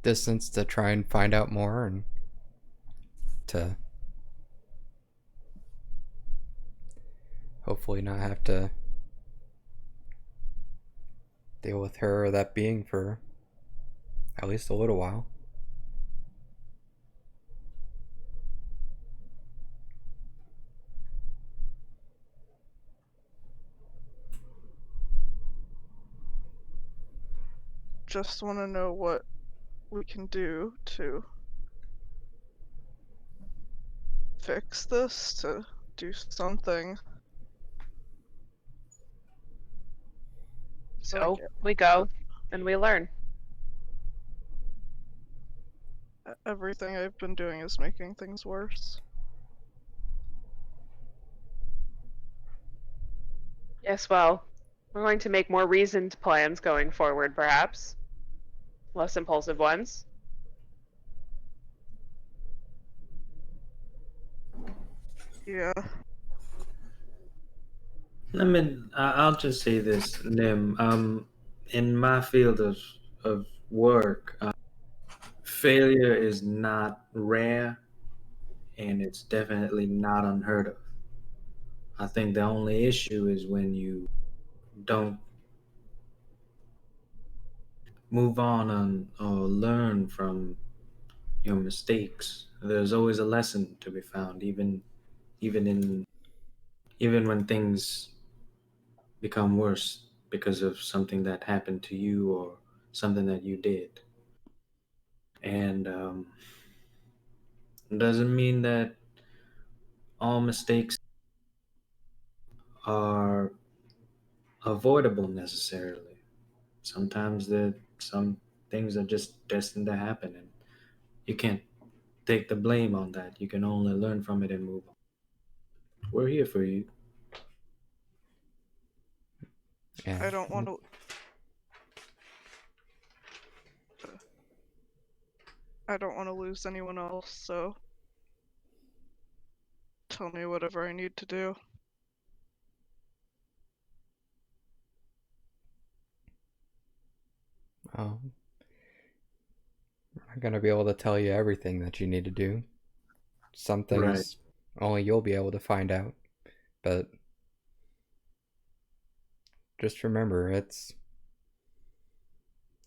distance to try and find out more and to hopefully not have to deal with her or that being for at least a little while. Just want to know what we can do to fix this, to do something. So we go and we learn. Everything I've been doing is making things worse. Yes, well, we're going to make more reasoned plans going forward, perhaps. Less impulsive ones. Yeah. I'll just say this, Nim. In my field of work, failure is not rare, and it's definitely not unheard of. I think the only issue is when you don't move on or learn from your mistakes. There's always a lesson to be found, even in even when things become worse because of something that happened to you or something that you did. And doesn't mean that all mistakes are avoidable necessarily. Sometimes some things are just destined to happen, and you can't take the blame on that. You can only learn from it and move on. We're here for you. Yeah. I don't want to. I don't want to lose anyone else, so tell me whatever I need to do. Well, I'm not gonna be able to tell you everything that you need to do. Some Right. things only you'll be able to find out. But just remember,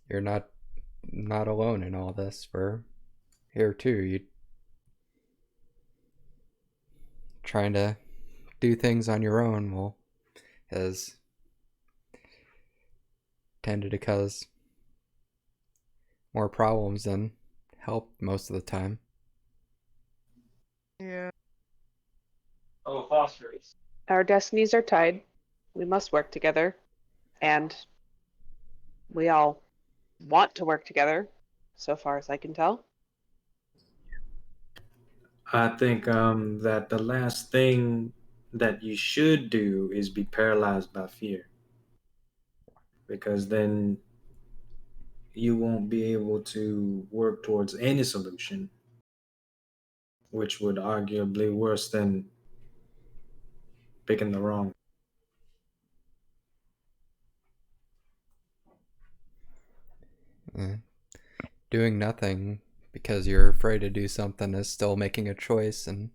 you're not alone in all this. We're here too. You trying to do things on your own has tended to cause more problems than help most of the time. Yeah. Oh, phosphorus. Our destinies are tied. We must work together. And we all want to work together, so far as I can tell. I think that the last thing that you should do is be paralyzed by fear, because then you won't be able to work towards any solution, which would arguably worse than picking the wrong. Eh. Doing nothing because you're afraid to do something is still making a choice, and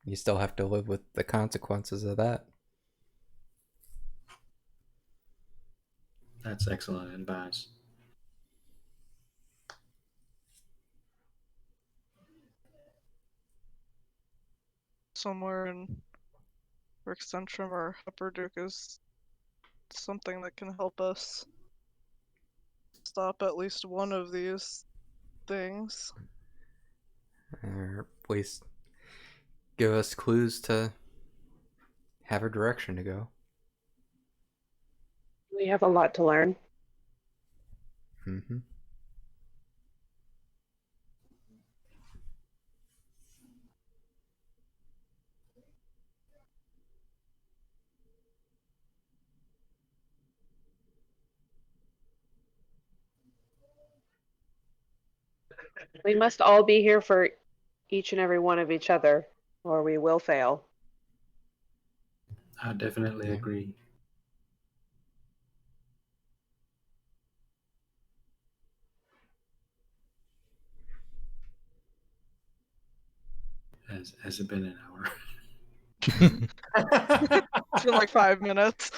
you still have to live with the consequences of that. That's excellent advice. Somewhere in Rixcentrum or Upperduke is something that can help us stop at least one of these things. Or at least give us clues to have a direction to go. We have a lot to learn. Mm-hmm. We must all be here for each and every one of each other, or we will fail. I definitely Yeah. agree. Has it been an hour? It's been like 5 minutes.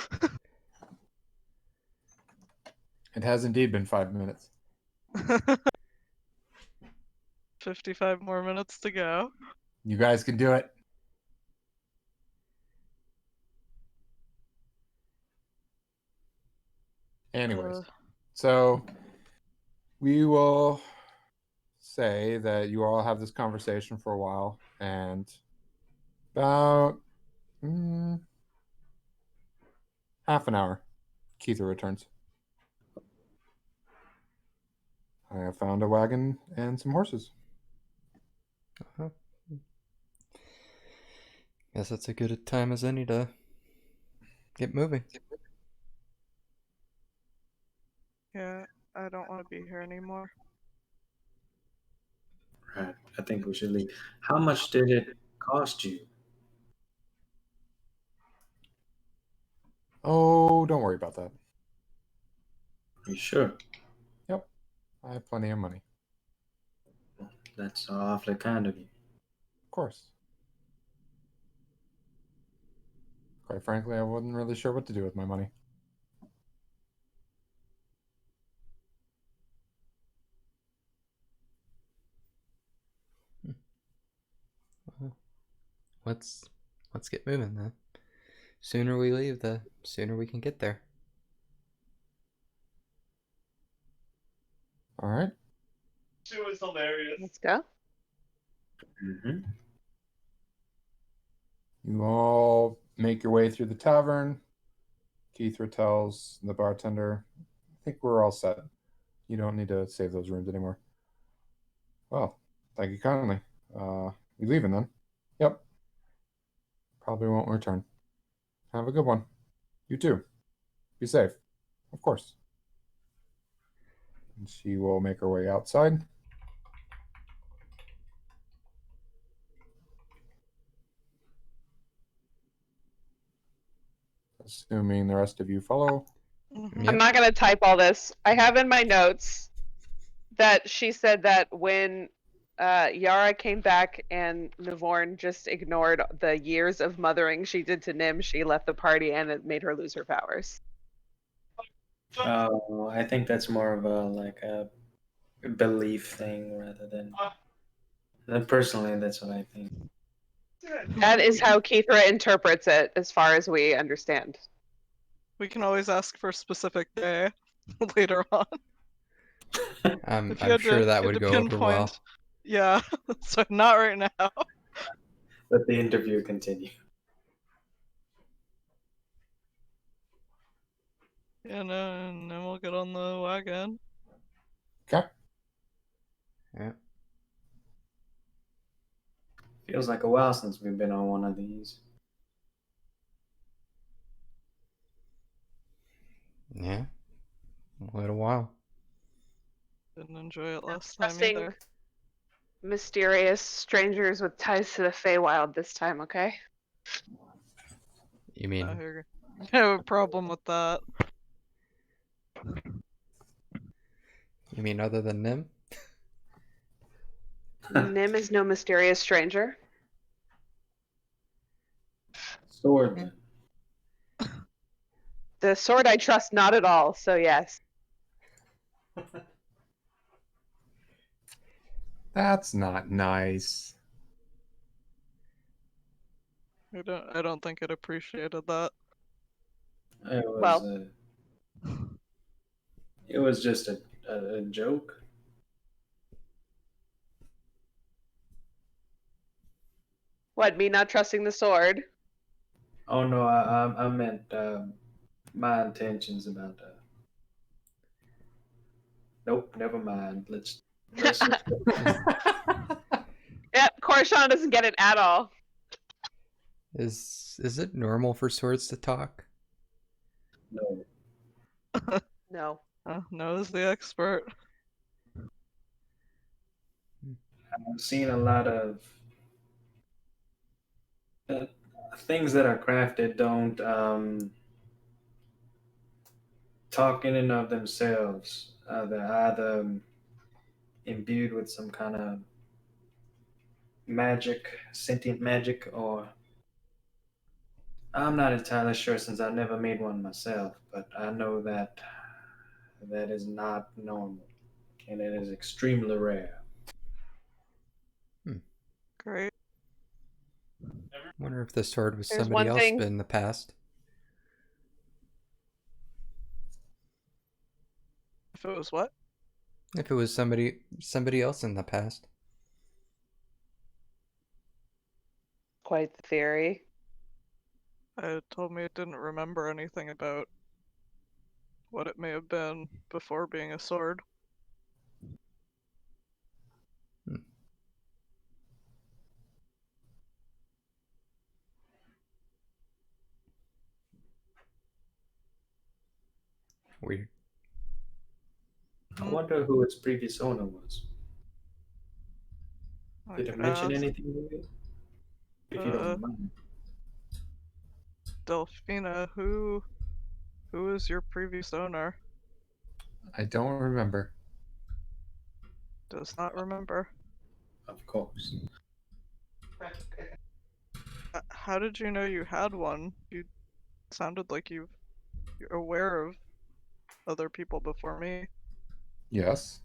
It has indeed been 5 minutes. 55 more minutes to go. You guys can do it. Anyways, Uh, so we will say that you all have this conversation for a while, and about half an hour, Keitha returns. I have found a wagon and some horses. Uh-huh. Guess that's a good a time as any to get moving. yeah, I don't want to be here anymore. Right. I think we should leave. How much did it cost you? Oh, don't worry about that. Are you sure? Yep, I have plenty of money. That's awfully kind of you. Of course. Quite frankly, I wasn't really sure what to do with my money. Let's get moving then. Sooner we leave, the sooner we can get there. All right. She was hilarious. Let's go. Mm-hmm. You all make your way through the tavern. Keithra tells the bartender, I think we're all set. You don't need to save those rooms anymore. Well, thank you kindly. You leaving then? Yep. Probably won't return. Have a good one. You too. Be safe. Of course. And she will make her way outside. Assuming the rest of you follow. Mhm. Yep. I'm not going to type all this. I have in my notes that she said that when Yara came back and Navorn just ignored the years of mothering she did to Nim, she left the party and it made her lose her powers. Oh, I think that's more of a belief thing rather than. Personally, that's what I think. That is how Keithra interprets it, as far as we understand. We can always ask for a specific day later on. I'm If you had sure to, that you had would to go over well. pinpoint- Yeah, so not right now. Let the interview continue. And then we'll get on the wagon. Okay. Yeah. Feels like a while since we've been on one of these. Yeah. A little while. Didn't enjoy it last time Trusting either. mysterious strangers with ties to the Feywild this time, okay? You mean I have a problem with that. other than Nim? Nim is no mysterious stranger. Swordman. The sword I trust not at all, so yes. That's not nice. I don't think it appreciated that. It was, Well. it was just a joke. What, me not trusting the sword? Oh no, I meant my intentions about that. Nope, never mind. Let's switch. Yep, Coruscant doesn't get it at all. Is it normal for swords to talk? No. No. Knows the expert. I've seen a lot of things that are crafted don't talk in and of themselves. They're either imbued with some kind of magic, sentient magic, or I'm not entirely sure since I've never made one myself, but I know that that is not normal and it is extremely rare. Great. Wonder if the sword was There's somebody one else thing- in the past. If it was what? If it was somebody else in the past. Quite the theory. It told me it didn't remember anything about what it may have been before being a sword. Weird. I wonder who its previous owner was. I Did it could mention ask anything to you? If you don't mind. Delphina, who is your previous owner? I don't remember. Does not remember. Of course. How did you know you had one? You sounded like you're aware of other people before me. Yes.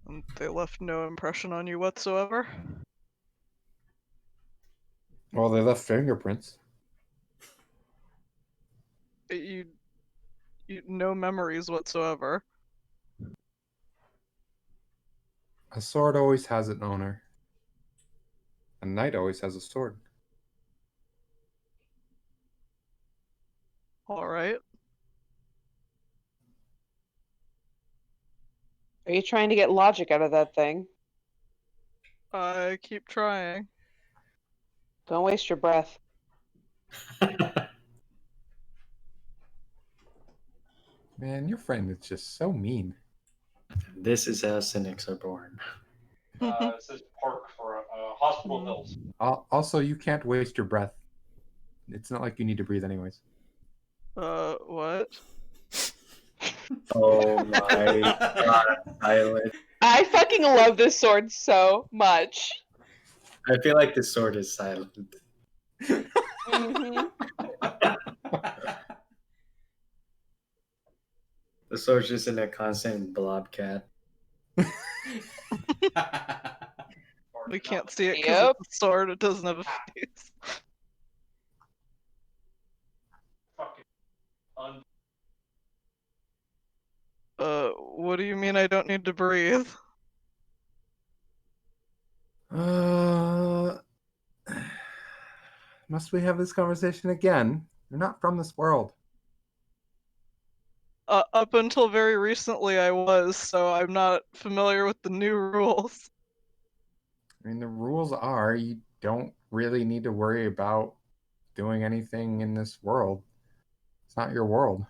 And they left no impression on you whatsoever? Well, they left fingerprints. You no memories whatsoever. A sword always has an owner. A knight always has a sword. Alright. Are you trying to get logic out of that thing? I keep trying. Don't waste your breath. Man, your friend is just so mean. This is how cynics are born. It says park for Hospital Hills. Also, you can't waste your breath. It's not like you need to breathe anyways. What? Oh my god, Violet. I fucking love this sword so much. I feel like this sword is silent. Mhm. The sword's just in a constant blobcat. We can't see it because Yep. it's a sword, it doesn't have a face. Fucking un- What do you mean I don't need to breathe? Must we have this conversation again? You're not from this world. Up until very recently I was, so I'm not familiar with the new rules. I mean, the rules are you don't really need to worry about doing anything in this world. It's not your world.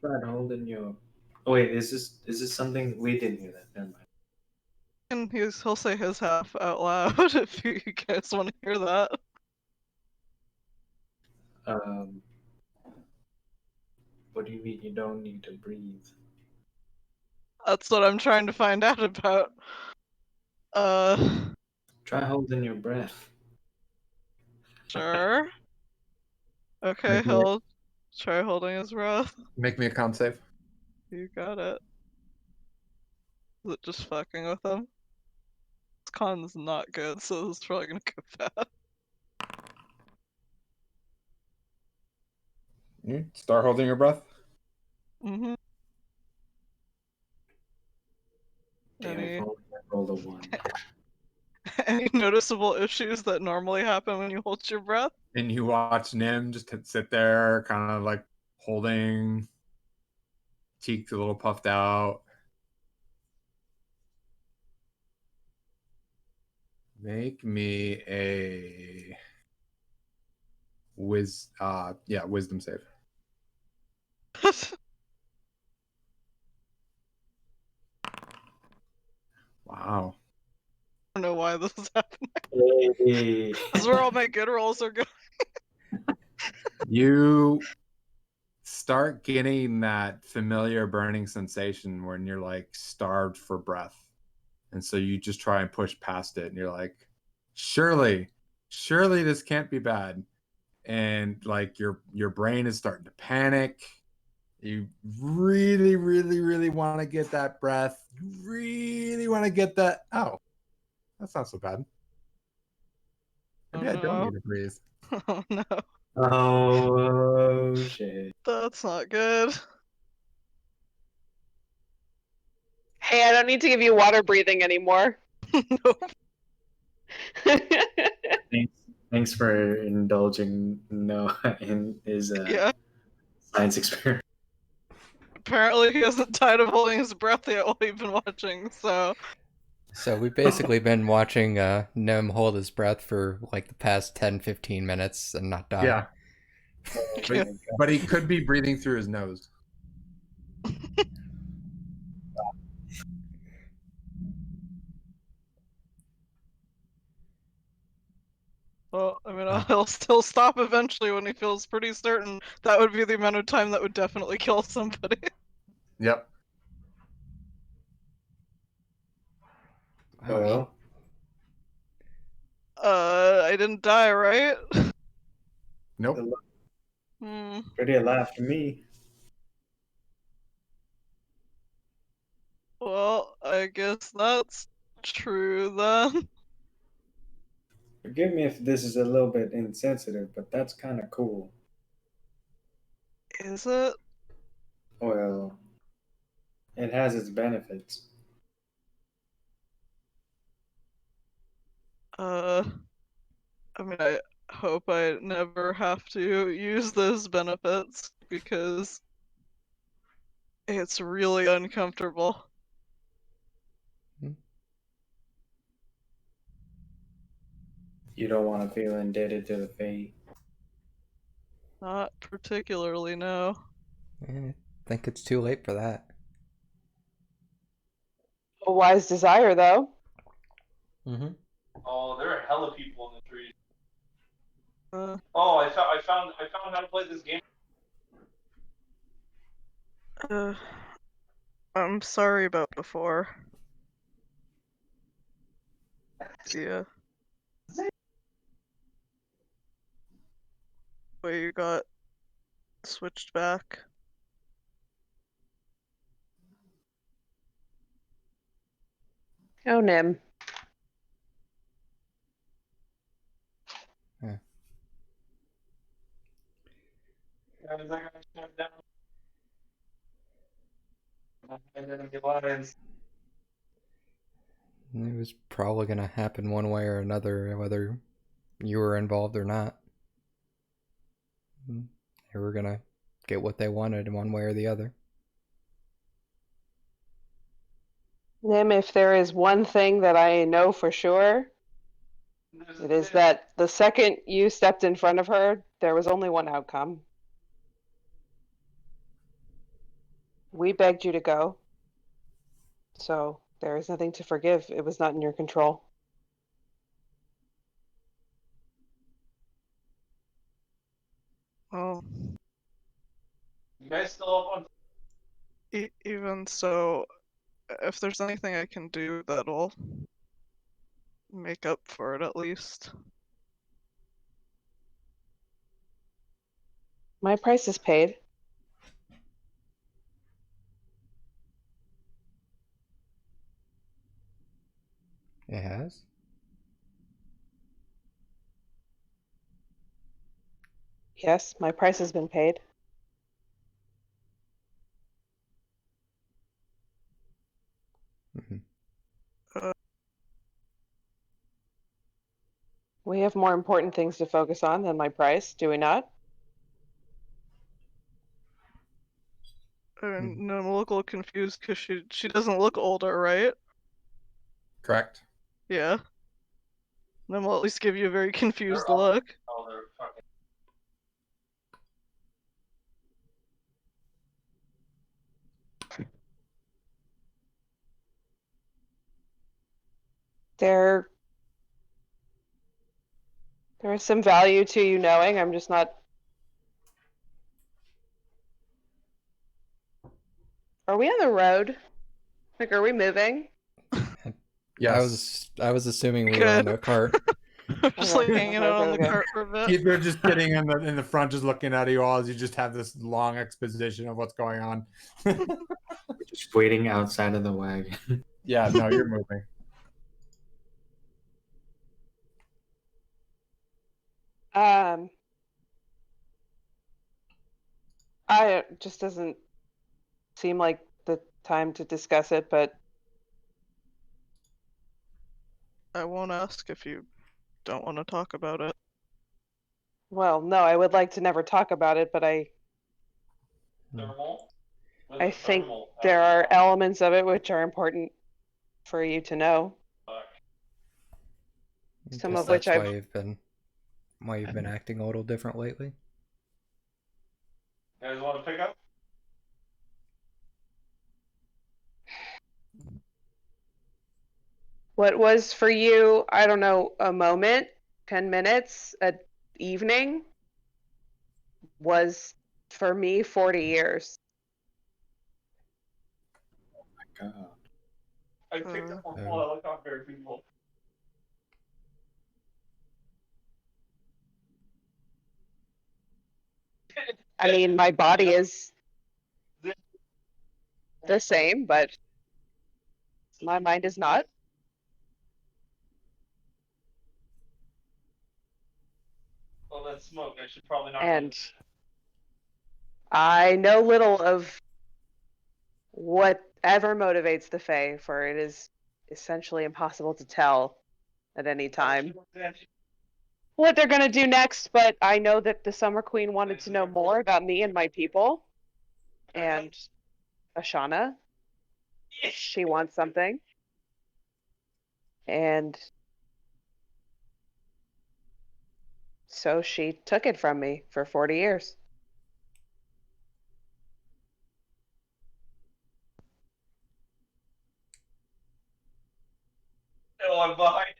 Tried holding your. Oh wait, is this something we didn't hear that? Never mind. And he'll say his half out loud if you guys want to hear that. What do you mean you don't need to breathe? That's what I'm trying to find out about. Try holding your breath. Sure. Okay, Make me- he'll try holding his breath. Make me a con save. You got it. Is it just fucking with him? This con's not good, so this is probably gonna go bad. Start holding your breath. Mm-hmm. Damn Any, it, only I rolled a 1. any noticeable issues that normally happen when you hold your breath? And you watch Nim just sit there, kind of like holding, cheeks a little puffed out. Make me a wisdom save. Wow. I don't know why this is happening. Hey. This is where all my good rolls are going. You start getting that familiar burning sensation when you're like starved for breath. And so you just try and push past it and you're like, surely this can't be bad. And like your brain is starting to panic. You really, really, really want to get that breath. You really want to get that. Oh, that's not so bad. Maybe I don't no. need to breathe. Oh no, Oh shit. that's not good. Hey, I don't need to give you water breathing anymore. Nope. Thanks for indulging Noah in his Yeah. science experiment. Apparently he hasn't died of holding his breath yet while we've been watching, so So we've basically been watching Nim hold his breath for like the past 10-15 minutes and not die. Yeah. But he could be breathing through his nose. well, I mean, he'll still stop eventually when he feels pretty certain that would be the amount of time that would definitely kill somebody. Yep. Oh, Well, I didn't die, right? Nope. Hmm. pretty alive to me. Well, I guess that's true then. Forgive me if this is a little bit insensitive, but that's kind of cool. Is it? Well, it has its benefits. I mean, I hope I never have to use those benefits because it's really uncomfortable. You don't want to feel indebted to the Fae. Not particularly, no. I think it's too late for that. A wise desire, though. Mm-hmm. Oh, there are hella people in the trees. Uh, Oh, I found how to play this game. I'm sorry about before. Yeah. Where you got switched back. Oh, Nim. Guys, I gotta shut down. And then the lines. It was probably going to happen one way or another, whether you were involved or not. They were going to get what they wanted in one way or the other. Nim, if there is one thing that I know for sure, it is that the second you stepped in front of her, there was only one outcome. We begged you to go. So there is nothing to forgive. It was not in your control. Well, You guys still up on? even so, if there's anything I can do that'll make up for it at least. My price is paid. It has? Yes, my price has been paid. Mhm. We have more important things to focus on than my price, do we not? And no, I'm a little confused because she doesn't look older, right? Correct. Yeah. Then we'll at least give you a very confused They're all- look. Oh, they're fucking. There is some value to you knowing. I'm just not. Are we on the road? Like, are we moving? Yes. I was assuming we were on the cart. Just Okay, like hanging okay, out on okay, the okay. cart for a bit. Keith, they're just sitting in the front, just looking at you all as you just have this long exposition of what's going on. We're just waiting outside of the wagon. Yeah, no, you're moving. It just doesn't seem like the time to discuss it, but I won't ask if you don't want to talk about it. well, no, I would like to never talk about it, but Thermal? I think there are elements of it which are important for you to know. I Some guess of which that's I've why you've been acting a little different lately. You guys want to pick up? what was for you, I don't know, a moment, 10 minutes, a evening, was for me 40 years. God. I picked up a Uh, whole helicopter, people. I mean, my body is the same, but my mind is not. Well, that's smoke. I should probably not. And I know little of whatever motivates the Fae, for it is essentially impossible to tell at any time what they're going to do next, but I know that the Summer Queen wanted to know more about me and my people. And Ashana, she wants something. And so she took it from me for 40 years. No, I'm behind.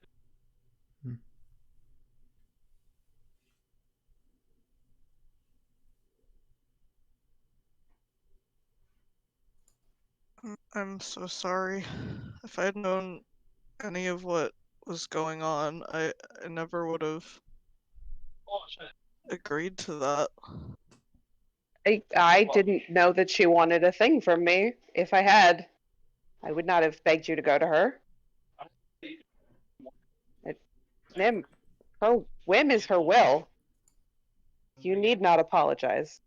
I'm so sorry. If I had known any of what was going on, I never would have Oh, shit. agreed to that. I didn't know that she wanted a thing from me. If I had, I would not have begged you to go to her. Ma'am, her whim is her will. You need not apologize.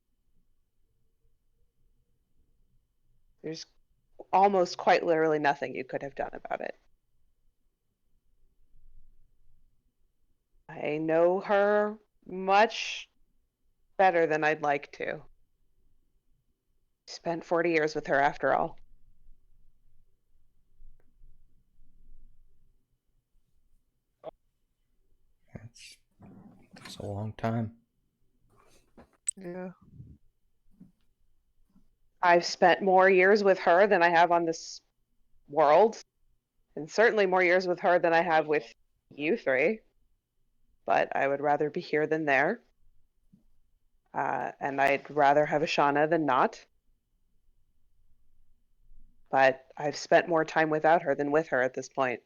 There's almost quite literally nothing you could have done about it. I know her much better than I'd like to. Spent 40 years with her after all. That's a long time. Yeah. I've spent more years with her than I have on this world, and certainly more years with her than I have with you three. But I would rather be here than there. And I'd rather have Ashana than not. But I've spent more time without her than with her at this point.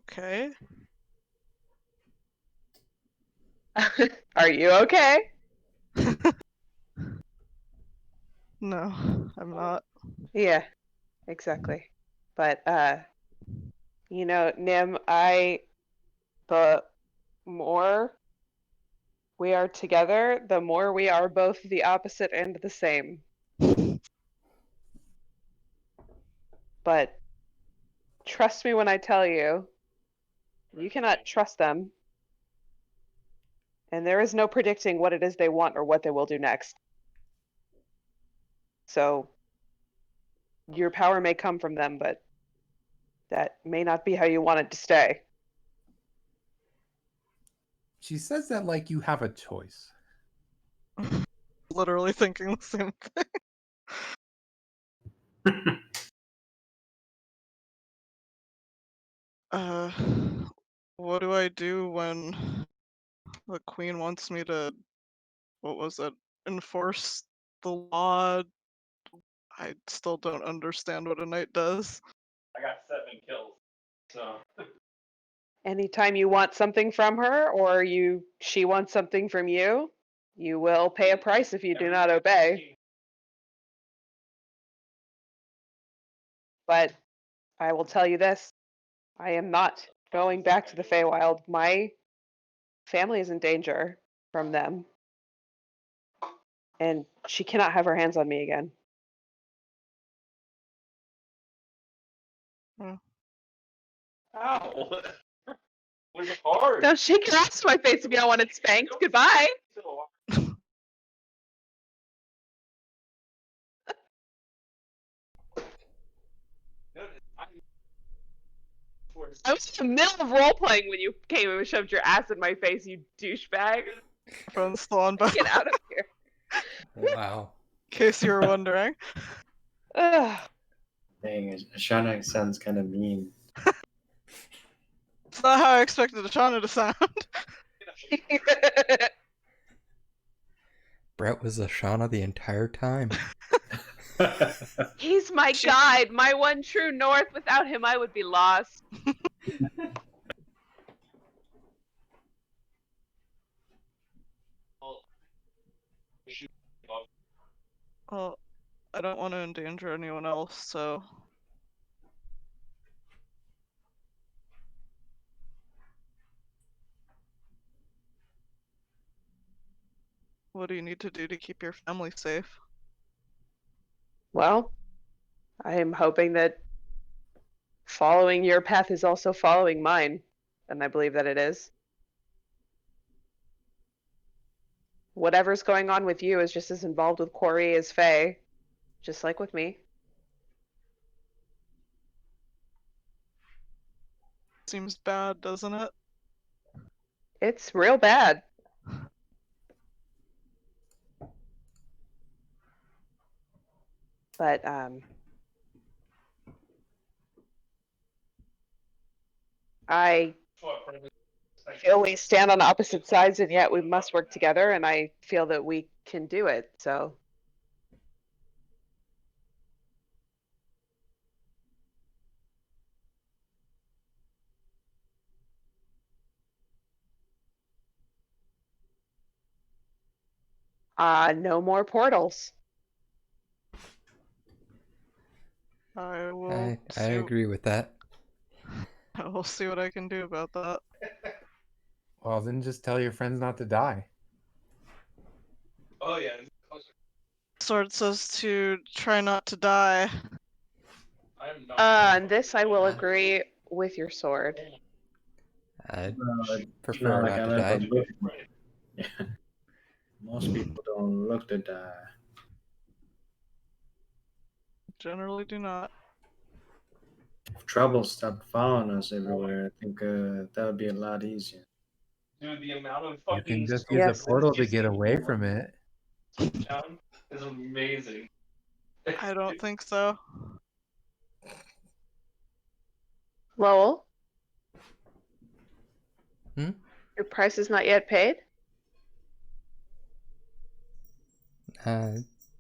okay? Are you okay? No, I'm not. Yeah, exactly. But Nim, the more we are together, the more we are both the opposite and the same. But trust me when I tell you, you cannot trust them, and there is no predicting what it is they want or what they will do next. So your power may come from them, but that may not be how you want it to stay. She says that like you have a choice. Literally thinking the same thing. What do I do when the queen wants me to, what was it, enforce the law? I still don't understand what a knight does. I got 7 kills. So Anytime you want something from her or she wants something from you, you will pay a price if you do not obey. But I will tell you this, I am not going back to the Feywild. My family is in danger from them. And she cannot have her hands on me again. ow. Was hard. Don't shake your ass to my face if you don't want it spanked. Goodbye. I was in the middle of role playing when you came and shoved your ass in my face, you douchebag. Phone's still on, but Get out of here. Wow. in case you were wondering. Ugh. Dang, Ashana sounds kind of mean. It's not how I expected Ashana to sound. Brett was Ashana the entire time. He's my guide, my one true north. Without him, I would be lost. Well, I don't want to endanger anyone else, so what do you need to do to keep your family safe? Well, I am hoping that following your path is also following mine, and I believe that it is. Whatever's going on with you is just as involved with Corey as Faye, just like with me. Seems bad, doesn't it? It's real bad. But I feel we stand on opposite sides, and yet we must work together, and I feel that we can do it, so. No more portals. I will I see. agree with that. I will see what I can do about that. Well, then just tell your friends not to die. Oh yeah. Sword says to try not to die. I'm not. On this I will agree with your sword. I'd It's prefer not like not I've to ever die. looked. Most people don't look to die. Generally do not. If trouble stopped following us everywhere, I think that would be a lot easier. Dude, the amount of You fucking can just use a use a portal to get away from it. town is amazing. I don't think so. Lowell? Hmm? Your price is not yet paid? Uh,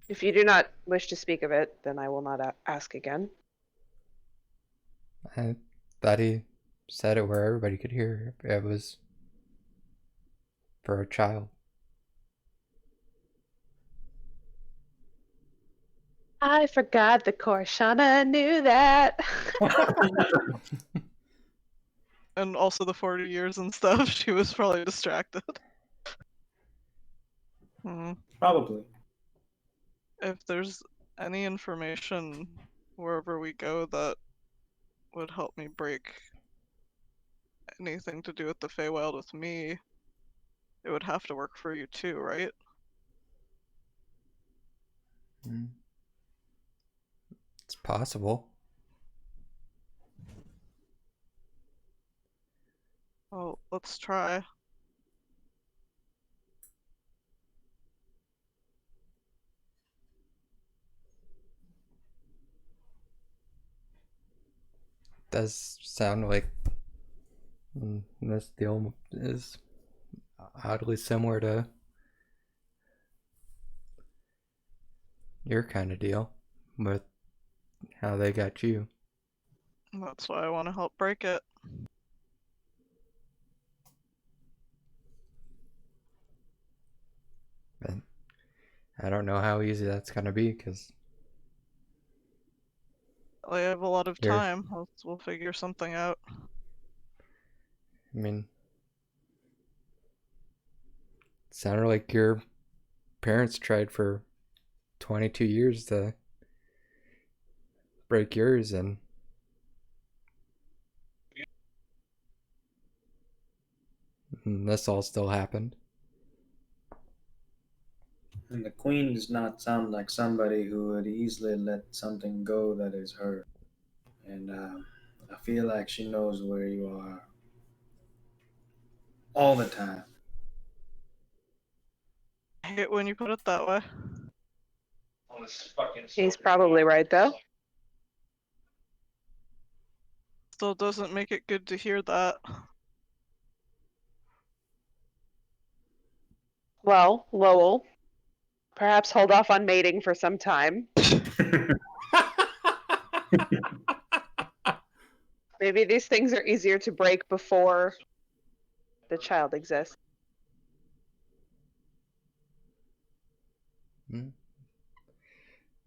If you do not wish to speak of it, then I will not ask again. I thought he said it where everybody could hear. It was for a child. I forgot the Korshana knew that. And also the 40 years and stuff. She was probably distracted. Hmm. Probably. If there's any information wherever we go that would help me break anything to do with the Feywild with me, it would have to work for you too, right? Mm. It's possible. Well, let's try. Does sound like this deal is oddly similar to your kind of deal with how they got you. That's why I want to help break it. But I don't know how easy that's gonna be because I have a lot of Here. time. We'll figure something out. I mean, it sounded like your parents tried for 22 years to break yours, and this all still happened. And the queen does not sound like somebody who would easily let something go that is her. And I feel like she knows where you are all the time. I hate when you put it that way. On this fucking He's story. probably right, though. Still doesn't make it good to hear that. Well, Lowell, perhaps hold off on mating for some time. Maybe these things are easier to break before the child exists.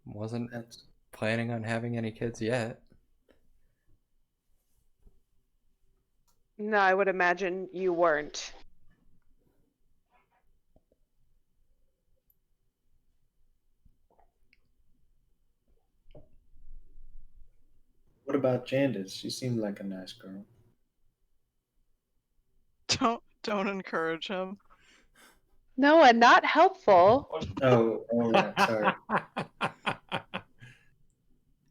Wasn't That's planning on having any kids yet. No, I would imagine you weren't. What about Jandis? She seemed like a nice girl. Don't encourage him. No, and not helpful. Oh, all right. Sorry.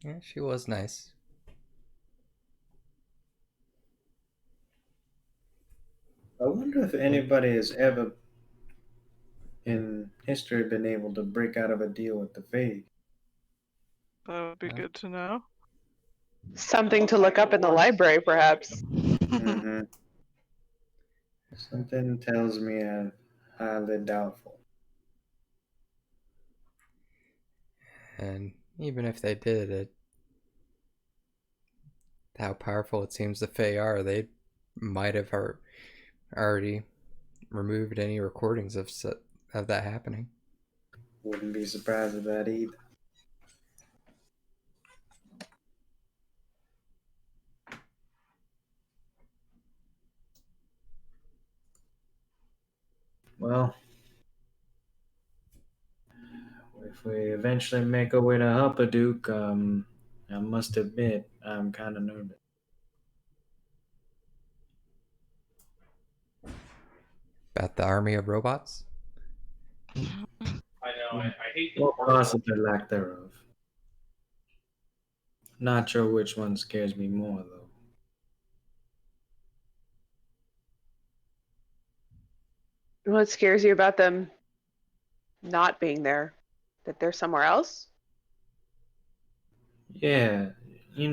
Yeah, she was nice. I wonder if anybody has ever in history been able to break out of a deal with the Fae. That would be Yeah. good to know. Something to look up in the library, perhaps. Mm-hmm. Something tells me I'm highly doubtful. And even if they did it, how powerful it seems the Fae are, they might have already removed any recordings of that happening. Wouldn't be surprised at that either. Well, if we eventually make our way to Huppaduke, I must admit I'm kind of nervous. About the army of robots? I know. I hate the Or part possibly lack thereof. Not sure which one scares me more, though. What scares you about them not being there? That they're somewhere else? Yeah, it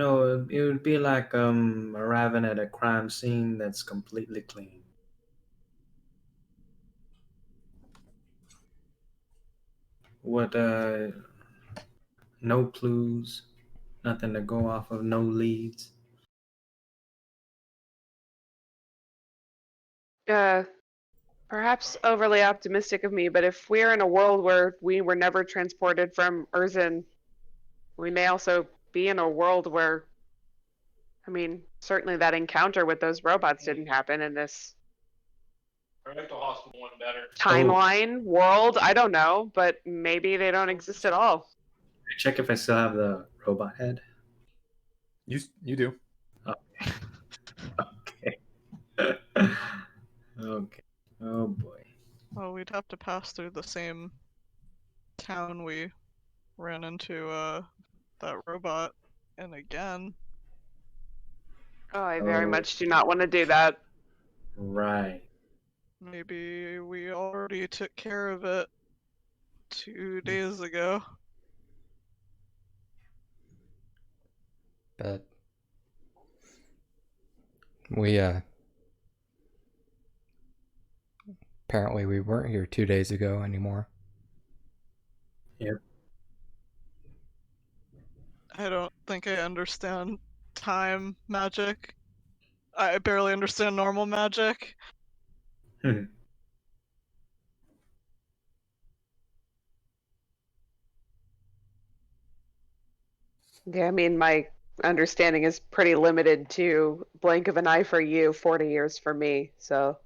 would be like arriving at a crime scene that's completely clean. What no clues, nothing to go off of, no leads. Perhaps overly optimistic of me, but if we're in a world where we were never transported from Urzin, we may also be in a world where, I mean, certainly that encounter with those robots didn't happen in this Or make the hospital one better. timeline world. I don't know, but maybe they don't exist at all. Check if I still have the robot head. You do. Okay. Okay. Oh boy. Well, we'd have to pass through the same town we ran into that robot in again. Oh, I very Oh. much do not want to do that. Right. Maybe we already took care of it 2 days ago. But we apparently we weren't here 2 days ago anymore. Yep. I don't think I understand time magic. I barely understand normal magic. Yeah, I mean, my understanding is pretty limited to blink of an eye for you, 40 years for me, so.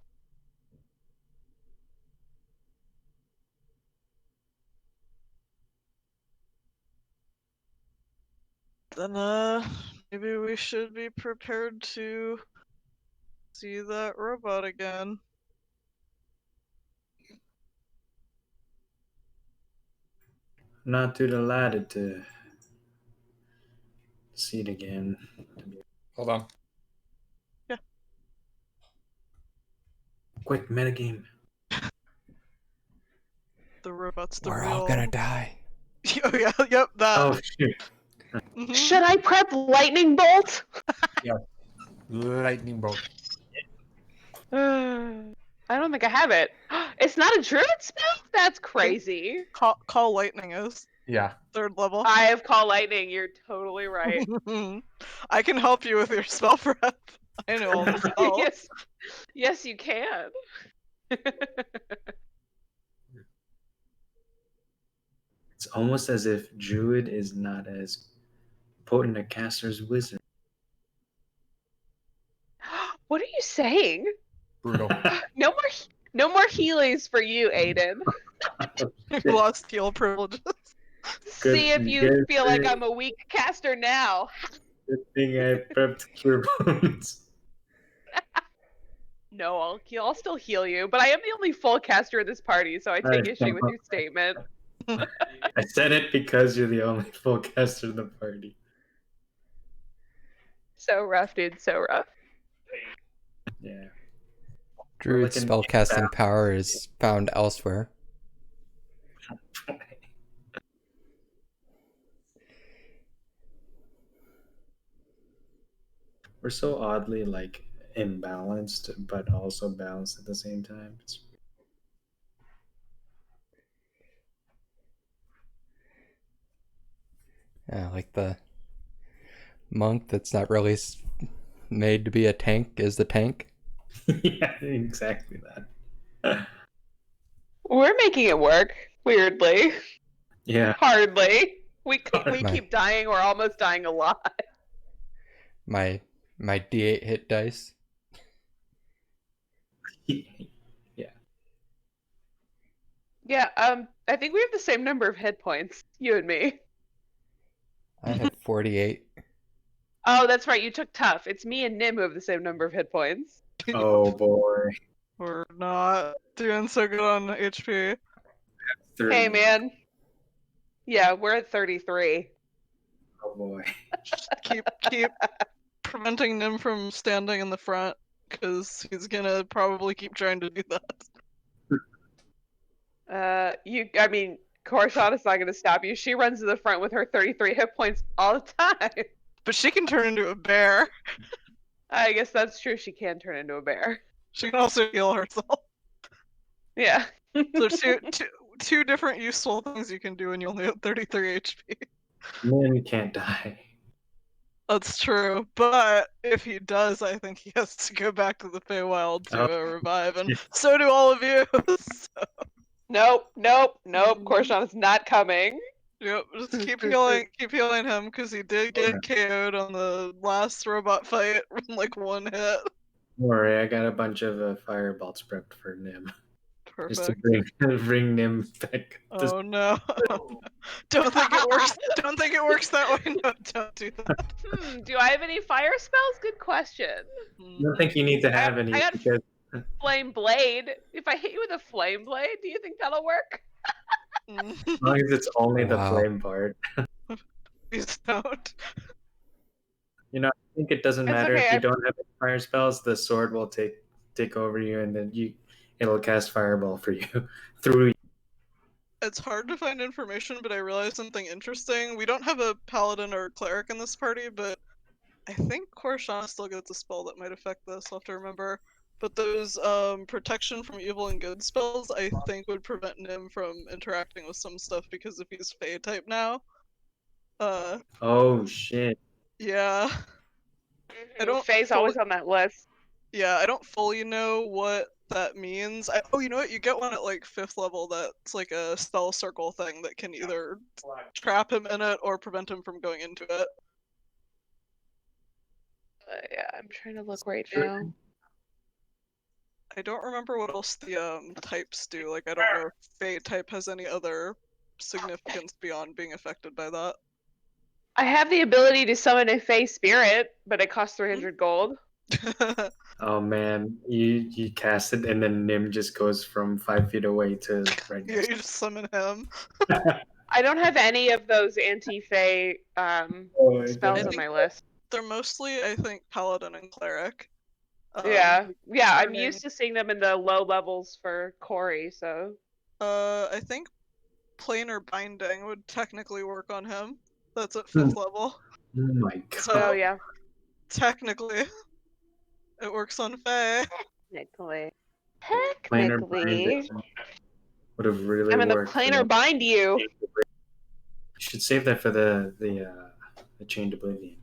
Then maybe we should be prepared to see that robot again. Not too delighted to see it again. Hold on. Quick metagame. The robot's the We're real. all gonna die. Oh yeah, yep, that. Oh shoot. Mhm. Should I prep lightning bolt? Lightning bolt. I don't think I have it. It's not a druid spell? That's crazy. Call lightning is Yeah. 3rd level. I have call lightning. You're totally right. I can help you with your spell prep. I know all the spells. yes, yes, you can. It's almost as if Druid is not as potent a caster as Wizard. What are you saying? Brutal. No more healies for you, Aiden. You lost heal privileges. See if you good feel like thing. I'm a weak caster now. Good thing I prepped Cure Bones. No, I'll still heal you, but I am the only full caster of this party, so I take issue with your statement. I said it because you're the only full caster in the party. So rough, dude. So rough. Yeah. Druid's Like an spellcasting power is found elsewhere. We're so oddly like imbalanced, but also balanced at the same time. Yeah, like the monk that's not really made to be a tank is the tank. Yeah, exactly that. We're making it work. Weirdly, Yeah. hardly. We My- keep dying. We're almost dying a lot. My D8 hit dice. Yeah. I think we have the same number of hit points. You and me. I had 48. Oh, that's right. You took tough. It's me and Nim who have the same number of hit points. Oh boy. We're not doing so good on HP. 30. Hey, man. Yeah, we're at 33. Oh boy. Keep preventing Nim from standing in the front, because he's gonna probably keep trying to do that. I mean, Korshana's not gonna stop you. She runs to the front with her 33 hit points all the time. But she can turn into a bear. I guess that's true. She can turn into a bear. She can also heal herself. Yeah. There's two different useful things you can do when you only have 33 HP. Men can't die. That's true, but if he does, I think he has to go back to the Feywild to revive, and so do all of you. So, Nope. Korshan is not coming. yep, just keep healing him because he did get KO'd on the last robot fight in like one hit. Don't worry, I got a bunch of fireballs prepped for Nim. Just to Perfect. bring Nim back. Oh no! Don't think it works. Don't think it works that way. No, don't do that. Do I have any fire spells? Good question. I don't think you need to have any. I got Because flame blade. If I hit you with a flame blade, do you think that'll work? as long as it's only the Wow. flame part. Please don't. I think it doesn't It's matter okay, if you I- don't have any fire spells. The sword will take over you, and then it'll cast fireball for you through you. It's hard to find information, but I realized something interesting. We don't have a paladin or cleric in this party, but I think Korshan still gets a spell that might affect this. I'll have to remember. But those protection from evil and good spells, I think, would prevent Nim from interacting with some stuff because if he's Fey type now. Oh shit! Yeah. I don't Faye's always on that list. Yeah, I don't fully know what that means. Oh, you know what? You get one at like 5th level that's like a spell circle thing that can either trap him in it or prevent him from going into it. Yeah, I'm trying to look right now. I don't remember what else the types do. Like, I don't know if Fey type has any other significance beyond being affected by that. I have the ability to summon a Fey spirit, but it costs 300 gold. Oh man, you cast it, and then Nim just goes from 5 feet away to right Yeah, next. you just summon him. I don't have any of those anti-Fey Oh, spells I on think my list. They're mostly, I think, paladin and cleric. Yeah, I'm learning- used to seeing them in the low levels for Corey, so. I think planar binding would technically work on him. That's at 5th level. Oh my god! So- Oh, yeah. Technically, it works on Fae. Technically. Planar Technically. binding would have really I'm gonna worked. for planar them. bind you. You should save that for the Chained Oblivion,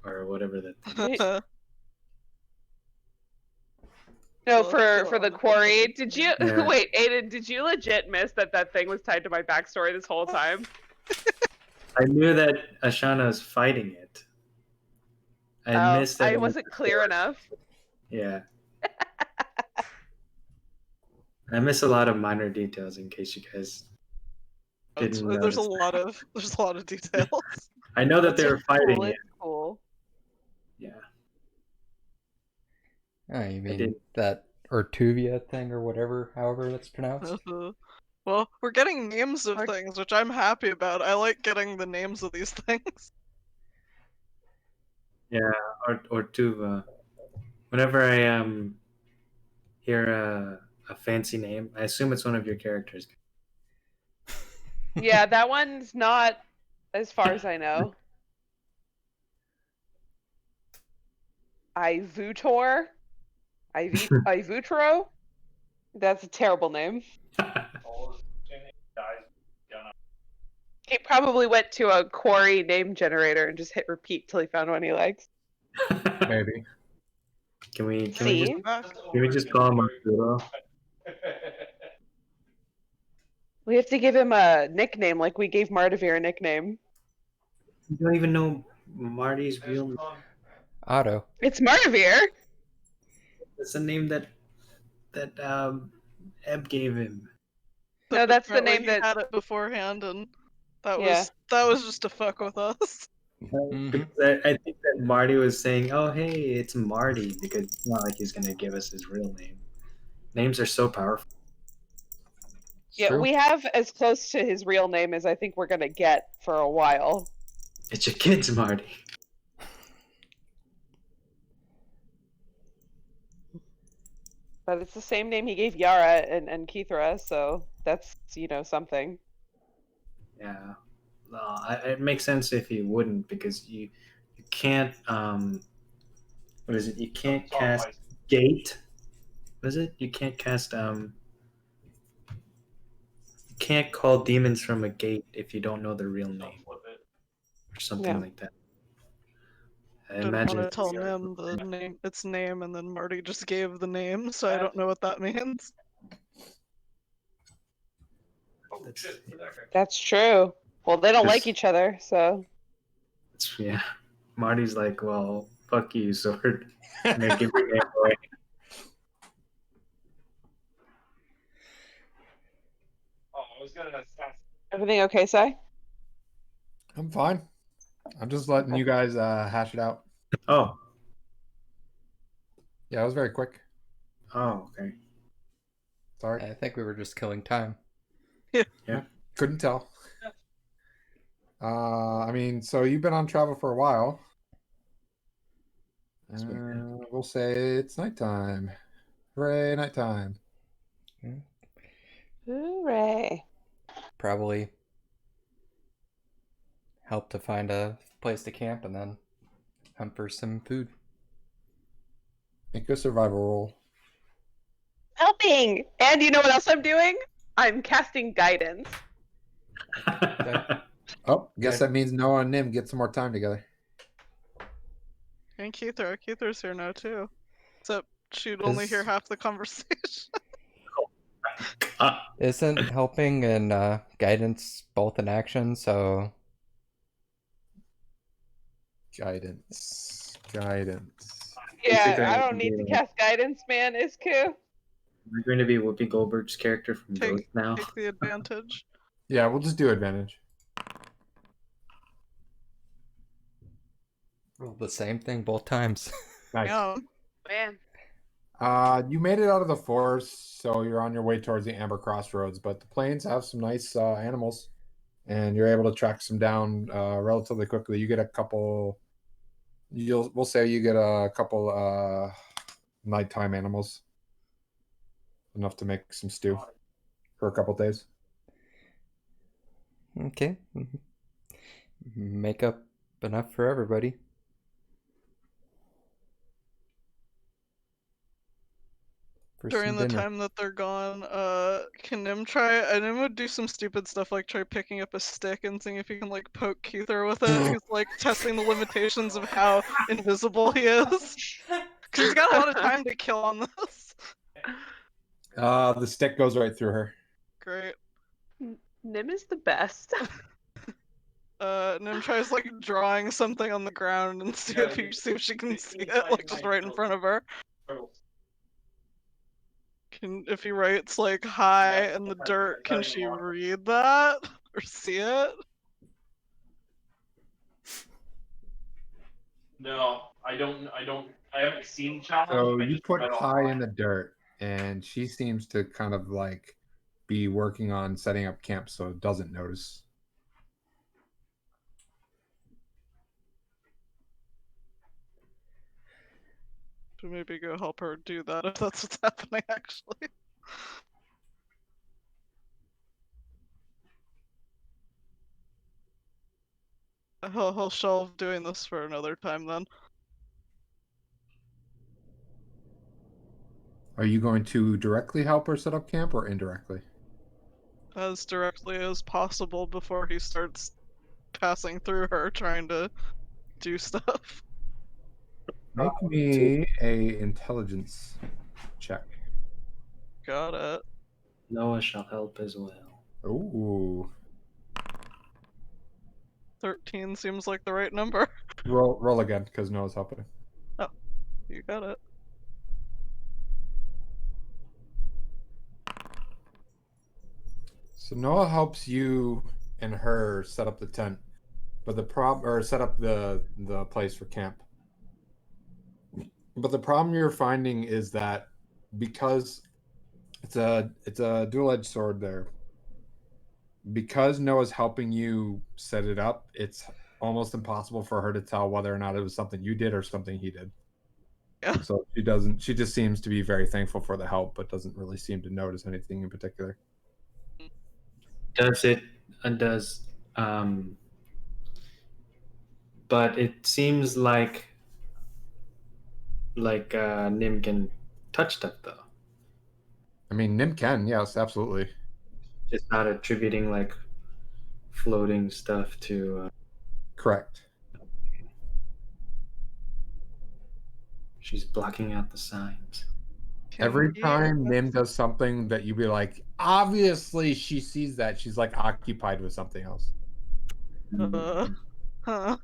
or whatever that thing. No, Well, for the quarry. Did you Yeah. wait, Aiden? Did you legit miss that thing was tied to my backstory this whole time? I knew that Ashana was fighting it. I missed that. I wasn't clear enough. Yeah. I miss a lot of minor details in case you guys didn't There's notice. a lot of details. I know that they were fighting Cool, it. it's cool. Yeah. Oh, you mean did. that Ortuvia thing or whatever, however that's pronounced? Well, we're getting names of Art- things, which I'm happy about. I like getting the names of these things. Yeah, or Tuva. Whenever I hear a fancy name, I assume it's one of your characters. Yeah, that one's not as far as I know. Ivutor? Ivutro? That's a terrible name. He probably went to a quarry name generator and just hit repeat till he found one he likes. Maybe. Can we See? just call him Arturo? We have to give him a nickname like we gave Martivir a nickname. You don't even know Marty's real name. Otto. It's Martivir! That's the name that Eb gave him. No, that's the Apparently name he that- had it beforehand, and that Yeah. was just to fuck with us. Because I think that Marty was saying, "Oh, hey, it's Marty," because it's not like he's gonna give us his real name. Names are so powerful. Yeah, True. we have as close to his real name as I think we're gonna get for a while. It's your kid's Marty. But it's the same name he gave Yara and Kithra, so that's, something. Yeah, no, it makes sense if he wouldn't, because you can't what is it? You can't cast gate. What is it? You can't cast you can't call demons from a gate if you don't know their real name or something Yeah. like that. I Didn't imagine want to tell it's- Nim the name, its name, and then Marty just gave the name, so I don't know what that means. Oh, shit. That's true. Well, they don't like Just- each other, so. yeah. Marty's like, well, fuck you, sword. I'm gonna give your name away. Oh, I was gonna ask. Everything okay, Si? I'm fine. I'm just letting you guys hash it out. Oh, Yeah, it was very quick. oh, okay. Sorry, I think we were just killing time. couldn't tell. I mean, so you've been on travel for a while. Yes, we have. We'll say it's nighttime. Hooray, nighttime. Hooray. Probably help to find a place to camp and then hunt for some food. Make a survival roll. Helping! And you know what else I'm doing? I'm casting guidance. Oh, guess Okay. that means Noah and Nim get some more time together. And Keither. Keither's here now too. Except she'd only hear Is- half the conversation. Isn't helping and guidance both an action? So Guidance. Yeah, Basically, I don't need to cast guidance, man. It's cool. We're going to be Whoopi Goldberg's character from Take- Ghost now. Take the advantage. Yeah, we'll just do advantage. roll the same thing both times. Nice. Yeah. Man. You made it out of the forest, so you're on your way towards the Amber Crossroads. But the plains have some nice animals, and you're able to track some down relatively quickly. You get a couple. We'll say you get a couple nighttime animals, enough to make some stew for a couple days. Okay. Make up enough for everybody. For During some the dinner. time that they're gone, can Nim try? Nim would do some stupid stuff like try picking up a stick and seeing if he can like poke Keither with it. He's like testing the limitations of how invisible he is. Cause he's got a lot of time to kill on this. The stick goes right through her. Great. Nim is the best. Nim tries like drawing something on the ground and see if she can see it, like just right in front of her. If he writes like hi in the dirt, can she read that or see it? No, I don't. I haven't seen challenge. So I you just put read high online. in the dirt, and she seems to kind of like be working on setting up camp, so it doesn't notice. To maybe go help her do that if that's what's happening actually. He'll shelve doing this for another time then. Are you going to directly help her set up camp or indirectly? As directly as possible before he starts passing through her trying to do stuff. Make me a intelligence check. Got it. Noah shall help as well. Ooh. 13 seems like the right number. Roll again, because Noah's helping. You got it. So Noah helps you and her set up the tent, but set up the place for camp. But the problem you're finding is that because it's a dual-edged sword there. Because Noah's helping you set it up, it's almost impossible for her to tell whether or not it was something you did or something he did. Yeah. So she just seems to be very thankful for the help, but doesn't really seem to notice anything in particular. But it seems like Nim can touch stuff though. I mean, Nim can, yes, absolutely. Just not attributing like floating stuff to Correct. She's blocking out the signs. Can Every he time ask- Nim does something that you'd be like, obviously she sees that. She's like occupied with something else. huh. Mm.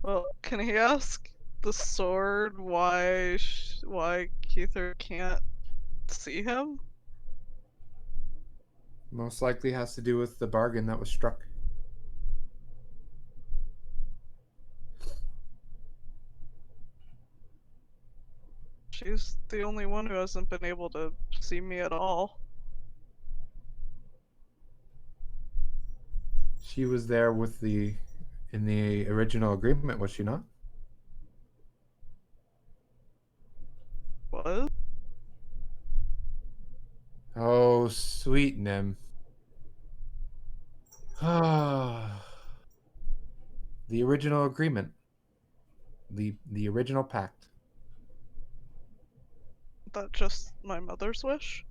Well, can he ask the sword why why Keither can't see him? Most likely has to do with the bargain that was struck. She's the only one who hasn't been able to see me at all. She was there with in the original agreement, was she not? What? Oh, sweet Nim. Ah, the original agreement. The original pact. That just my mother's wish?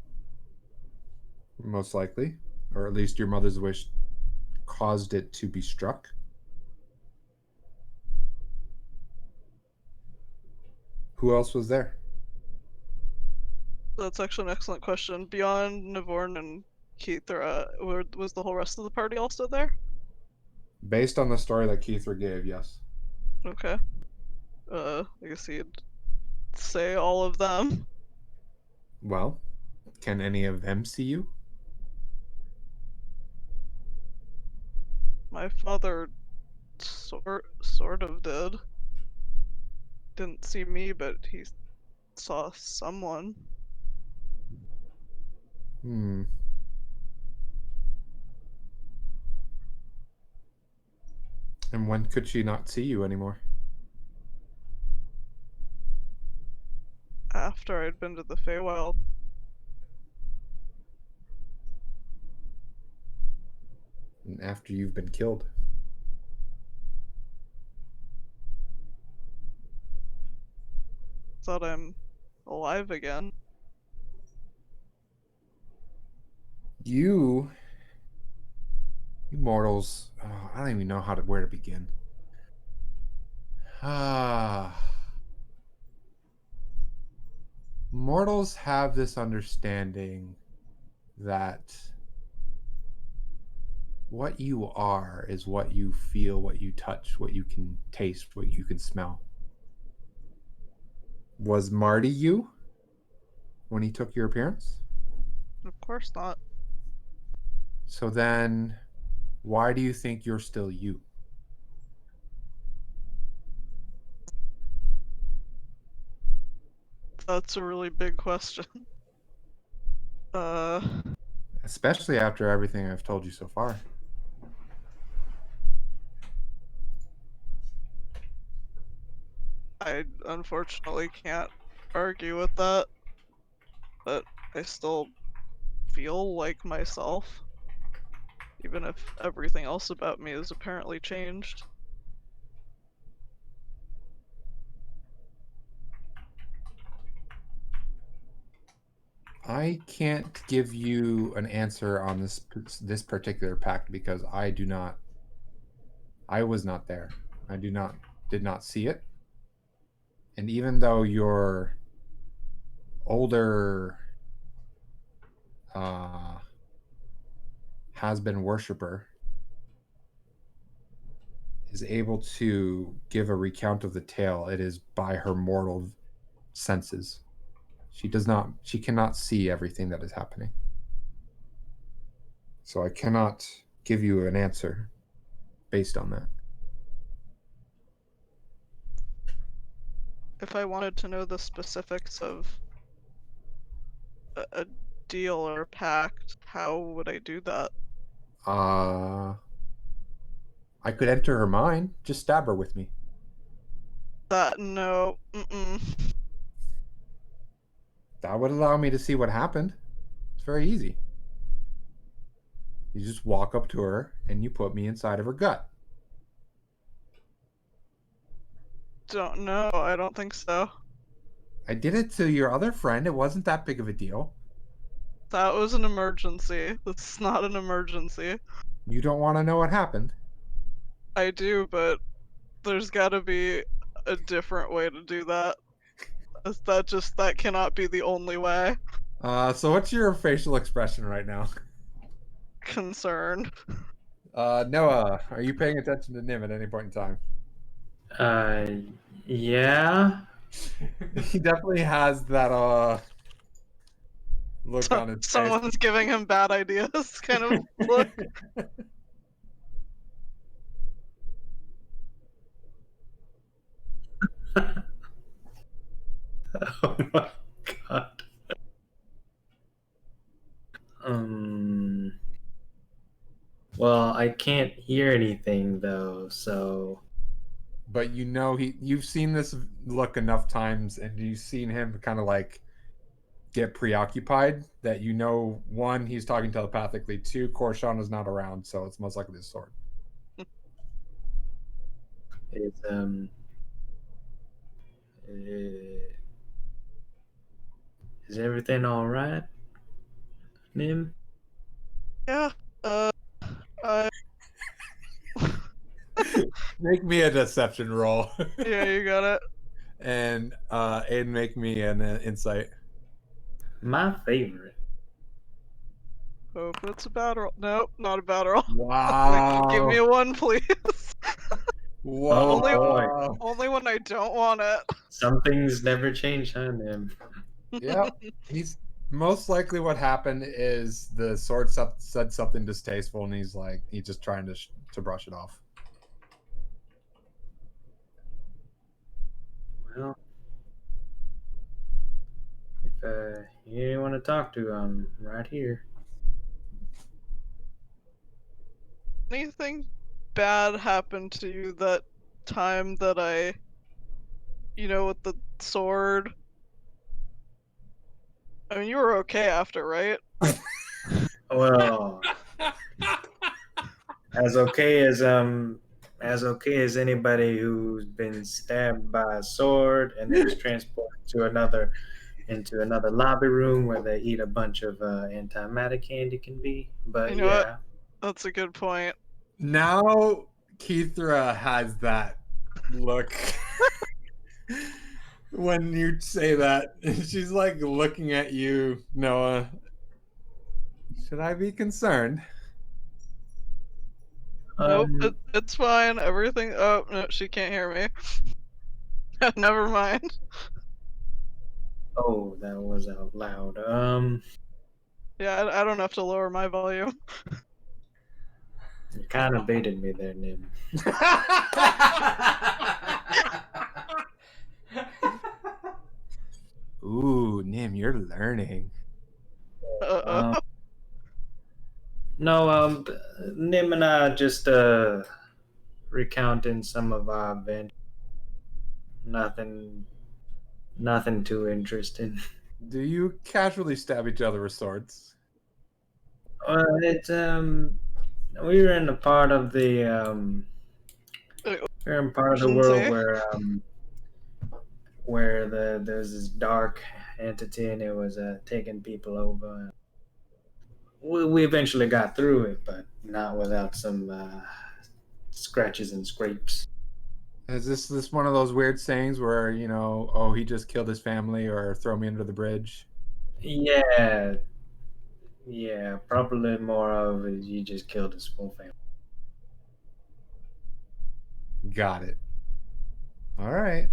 Most likely. Or at least your mother's wish caused it to be struck. Who else was there? That's actually an excellent question. Beyond Navorn and Keither, was the whole rest of the party also there? Based on the story that Keither gave, yes. Okay. I guess he'd say all of them. Well, can any of them see you? My father sort of did. Didn't see me, but he saw someone. Hmm. And when could she not see you anymore? After I'd been to the Feywild. And after you've been killed. Thought I'm alive again. You mortals, I don't even know where to begin. Mortals have this understanding that what you are is what you feel, what you touch, what you can taste, what you can smell. Was Marty you when he took your appearance? Of course not. So then, why do you think you're still you? That's a really big question. Especially after everything I've told you so far. I unfortunately can't argue with that. But I still feel like myself. Even if everything else about me is apparently changed. I can't give you an answer on this particular pact because I was not there. I did not see it. And even though your older has-been worshiper is able to give a recount of the tale, it is by her mortal senses. She cannot see everything that is happening. So I cannot give you an answer based on that. If I wanted to know the specifics of a deal or pact, how would I do that? I could enter her mind. Just stab her with me. No. That would allow me to see what happened. It's very easy. You just walk up to her and you put me inside of her gut. Don't know. I don't think so. I did it to your other friend. It wasn't that big of a deal. That was an emergency. That's not an emergency. You don't want to know what happened. I do, but there's got to be a different way to do that. That cannot be the only way. So what's your facial expression right now? Concerned. Noah, are you paying attention to Nim at any point in time? Yeah. He definitely has that look on his face. Someone's giving him bad ideas kind of look. Oh my god. Well, I can't hear anything though, so But you know you've seen this look enough times, and you've seen him kind of like get preoccupied that you know, one, he's talking telepathically, two, Korshan is not around, so it's most likely his sword. it's is everything all right, Nim? Yeah. I Make me a deception roll. yeah, you got it. And Aiden, make me an insight. My favorite. Hope it's a bad roll. Nope, not a bad roll. Wow. Give me a 1, please. Wow. Oh boy. Only when I don't want it. Some things never change, huh, Nim? Yep. He's most likely what happened is the sword said something distasteful, and he's just trying to brush it off. Well, if you want to talk to, I'm right here. Anything bad happened to you that time that I, with the sword? I mean, you were okay after, right? Well, as okay as anybody who's been stabbed by a sword and then is transported to into another lobby room where they eat a bunch of antimatter candy can be. But You know yeah, what? That's a good point. Now Keithra has that look. When you say that, she's like looking at you, Noah. Should I be concerned? Nope, it's fine. Everything. Oh no, she can't hear me. Never mind. oh, that was out loud. Yeah, I don't have to lower my volume. You kind of baited me there, Nim. Ooh, Nim, you're learning. Uh-oh. No, Nim and I just recounting some of our events. Nothing too interesting. Do you casually stab each other with swords? It's we were in a part of the we're in part of the Shouldn't world say. where there's this dark entity and it was taking people over. We eventually got through it, but not without some scratches and scrapes. Is this one of those weird sayings where, oh, he just killed his family, or throw me under the bridge? Yeah, probably more of you just killed his full family. Got it. All right.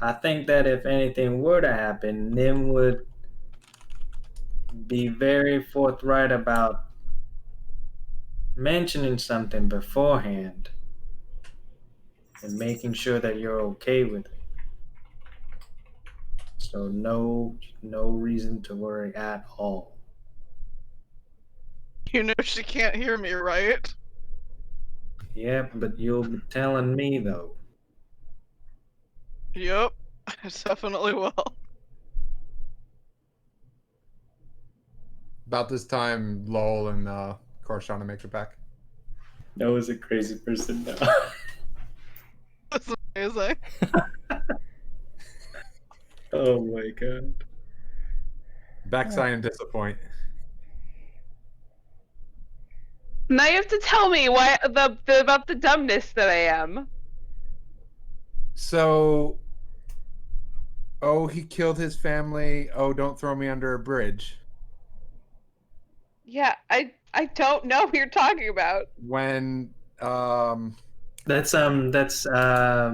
I think that if anything were to happen, Nim would be very forthright about mentioning something beforehand and making sure that you're okay with it. So no reason to worry at all. You know she can't hear me, right? Yep, but you'll be telling me though. Yep, I definitely will. About this time, Lowell and Korshana make it back. Noah's a crazy person now. That's amazing. Oh my god. Backside and disappoint. Now you have to tell me why about the dumbness that I am. So, oh, he killed his family. Oh, don't throw me under a bridge. Yeah, I don't know what you're talking about. When That's I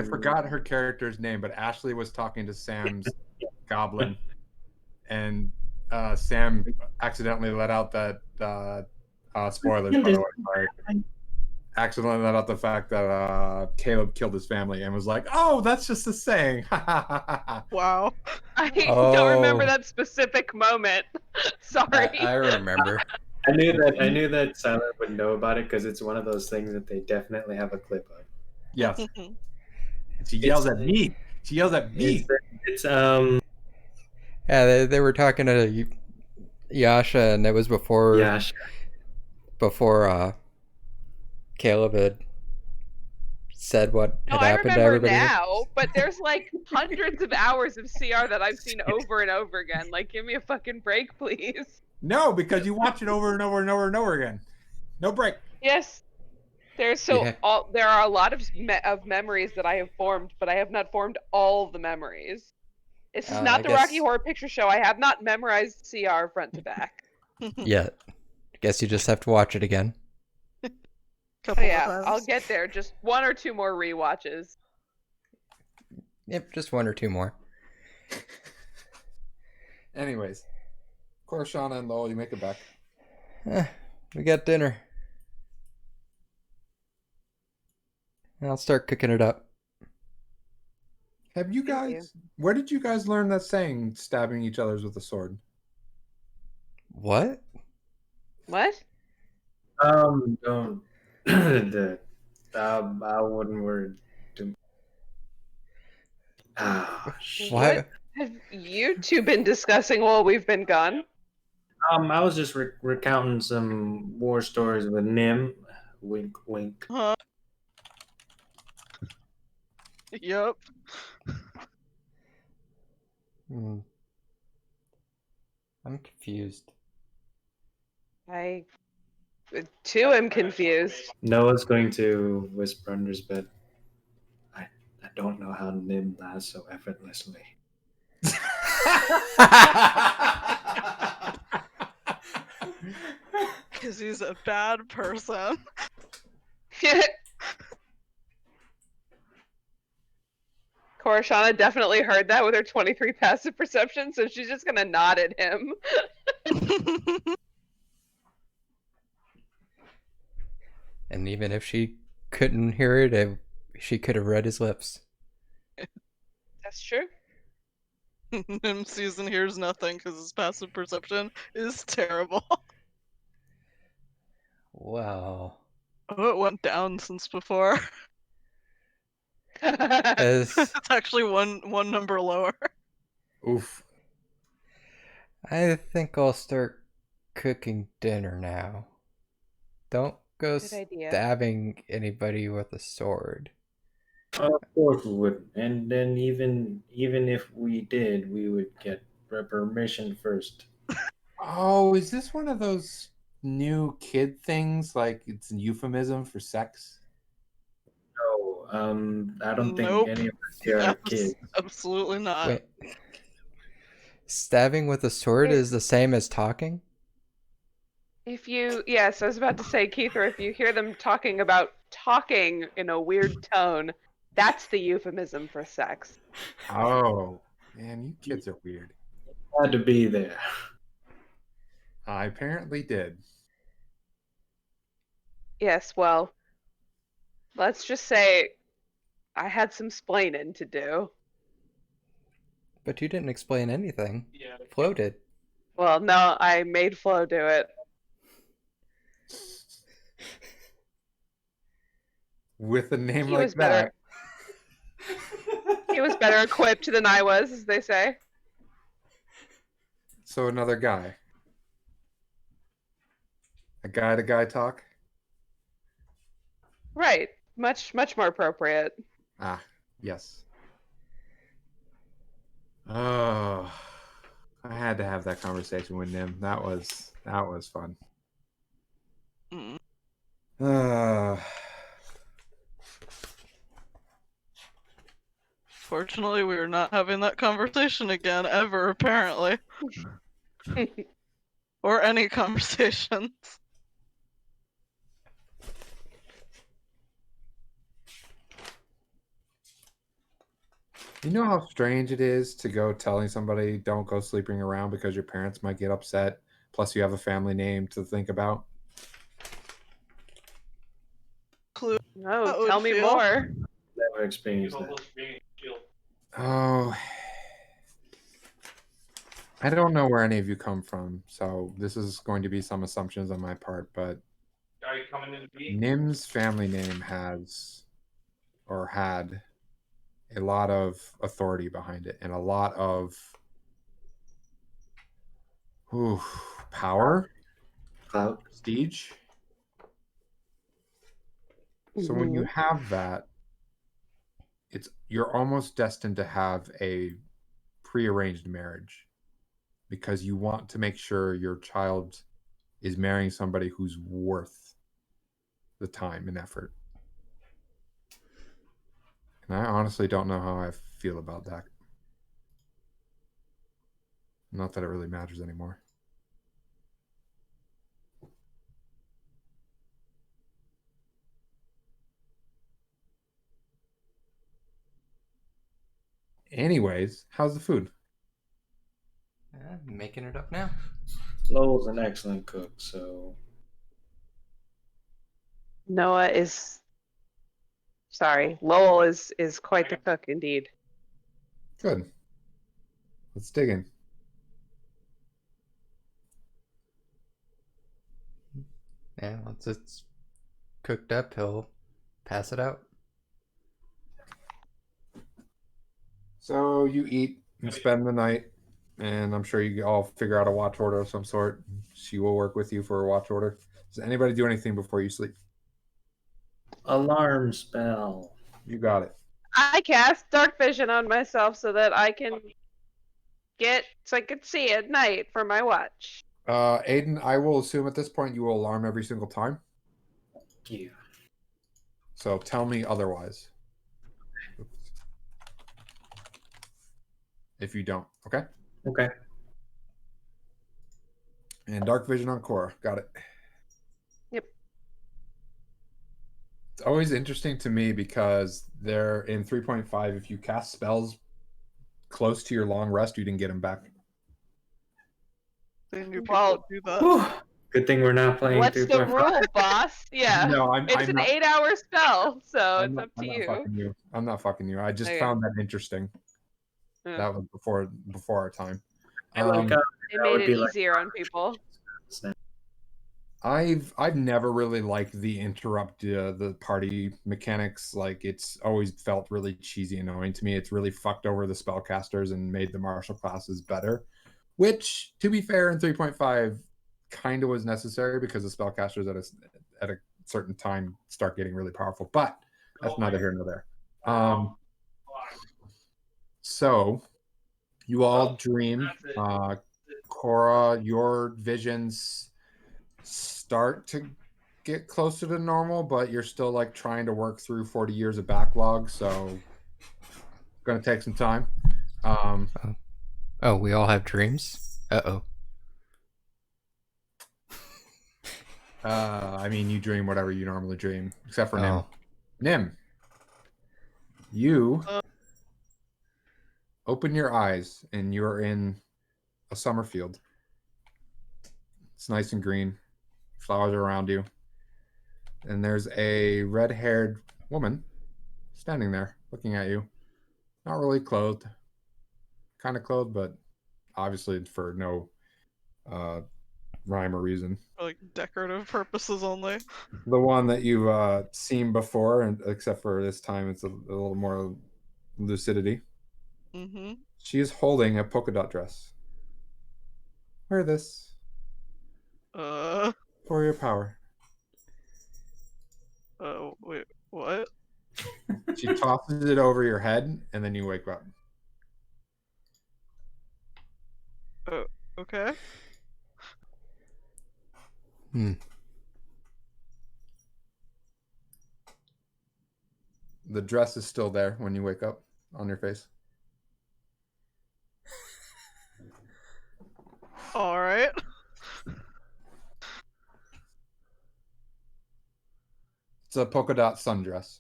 forgot her character's name, but Ashley was talking to Sam's goblin, and Sam accidentally let out that spoilers, by the way. Sorry. Accidentally let out the fact that Caleb killed his family and was like, "Oh, that's just a saying." Wow. I don't remember Oh. that specific moment. Sorry. I remember. I knew that Silent would know about it because it's one of those things that they definitely have a clip of. Yes, she yells at me. She yells at me. It's Yeah, they were talking to Yasha, and it was before yeah, before Caleb had said what No, had I happened to remember everybody. now, but there's like hundreds of hours of CR that I've seen over and over again. Like, give me a fucking break, please. No, because you watch it over and over and over and over again. No break. Yes, there are a lot of memories that I have formed, but I have not formed all the memories. This is not I the guess- Rocky Horror Picture Show. I have not memorized CR front to back. Yet. Guess you just have to watch it again. Oh, Couple of yeah, times. I'll get there. Just one or two more rewatches. Yep, just one or two more. Anyways, Corshana and Lowell, you make it back. We got dinner. I'll start cooking it up. Have you Thank guys? Where did you guys learn that saying, "Stabbing each other's with a sword"? What? What? don't I wouldn't word to. Shit. Why? Have you two been discussing while we've been gone? I was just recounting some war stories with Nim. Wink, wink. Huh? Yep. Hmm. I'm confused. I too am confused. Noah's going to whisper under his bed. I don't know how Nim lasts so effortlessly. Because he's a bad person. Korashana definitely heard that with her 23 passive perception, so she's just gonna nod at him. And even if she couldn't hear it, she could have read his lips. That's true. Nim sees and hears nothing because his passive perception is terrible. Wow. Oh, it went down since before. As It's actually one number lower. Oof. I think I'll start cooking dinner now. Don't go Good idea. stabbing anybody with a sword. Of course we would. And then even if we did, we would get permission first. Oh, is this one of those new kid things? Like it's a euphemism for sex? No, I don't Nope. think any of us here are kids. Absolutely not. Wait. Stabbing with a sword is the same as talking? Yes, I was about to say, Keither, if you hear them talking about talking in a weird tone, that's the euphemism for sex. Oh, man, you kids are weird. Had to be there. I apparently did. Yes, well, let's just say I had some splaining to do. But you didn't explain anything. Yeah. Flo did. Well, no, I made Flo do it. With a name He like was better. that. He was better equipped than I was, as they say. So another guy. A guy to guy talk? Right. Much more appropriate. Ah, yes. Oh, I had to have that conversation with Nim. That was fun. Uh, Fortunately, we are not having that conversation again ever, apparently. Or any conversations. you know how strange it is to go telling somebody don't go sleeping around because your parents might get upset. Plus, you have a family name to think about. Clue No, How it tell would me feel. more. Never experienced that. Almost being killed. Oh, I don't know where any of you come from, so this is going to be some assumptions on my part, but Are you coming in to be? Nim's family name has or had a lot of authority behind it and a lot of power, Clout. prestige. So when you have that, you're almost destined to have a prearranged marriage because you want to make sure your child is marrying somebody who's worth the time and effort. And I honestly don't know how I feel about that. Not that it really matters anymore. Anyways, how's the food? Making it up now. Lowell's an excellent cook, so Noah is sorry. Lowell is quite the cook indeed. Good. Let's dig in. Yeah, once it's cooked up, he'll pass it out. So you eat and spend the night, and I'm sure you all figure out a watch order of some sort. She will work with you for a watch order. Does anybody do anything before you sleep? alarm spell. You got it. I cast dark vision on myself so that I can see at night for my watch. Aiden, I will assume at this point you will alarm every single time. Yeah. So tell me otherwise. If you don't, okay? Okay. And dark vision on Cora. Got it. Yep. It's always interesting to me because they're in 3.5. If you cast spells close to your long rest, you didn't get them back. They knew people Well, would do that. Whew. Good thing we're not playing What's the 3.5. rule, boss? Yeah. No, It's I'm an not. 8-hour spell, so I'm it's not, up to I'm not you. fucking you. I'm not fucking you. I just Okay. found that interesting. Yeah. That was before our time. I feel like, They that made would it be like- easier on people. I've never really liked the interrupt the party mechanics. Like it's always felt really cheesy and annoying to me. It's really fucked over the spellcasters and made the martial classes better. Which, to be fair, in 3.5 kind of was necessary because the spellcasters at a certain time start getting really powerful. But that's neither here nor there. So you all dream. Cora, your visions start to get closer to normal, but you're still like trying to work through 40 years of backlog, so gonna take some time. Oh, we all have dreams? Uh-oh. I mean, you dream whatever you normally dream, except for Nim. Oh. Nim, you open your eyes and you're in a summer field. It's nice and green. Flowers are around you. And there's a red-haired woman standing there looking at you. Not really clothed. Kind of clothed, but obviously for no rhyme or reason. For, like, decorative purposes only. The one that you've seen before, and except for this time it's a little more lucidity. Mm-hmm. She is holding a polka dot dress. Wear this for your power. Wait, what? She tosses it over your head, and then you wake up. Okay. The dress is still there when you wake up on your face. Alright. It's a polka dot sundress.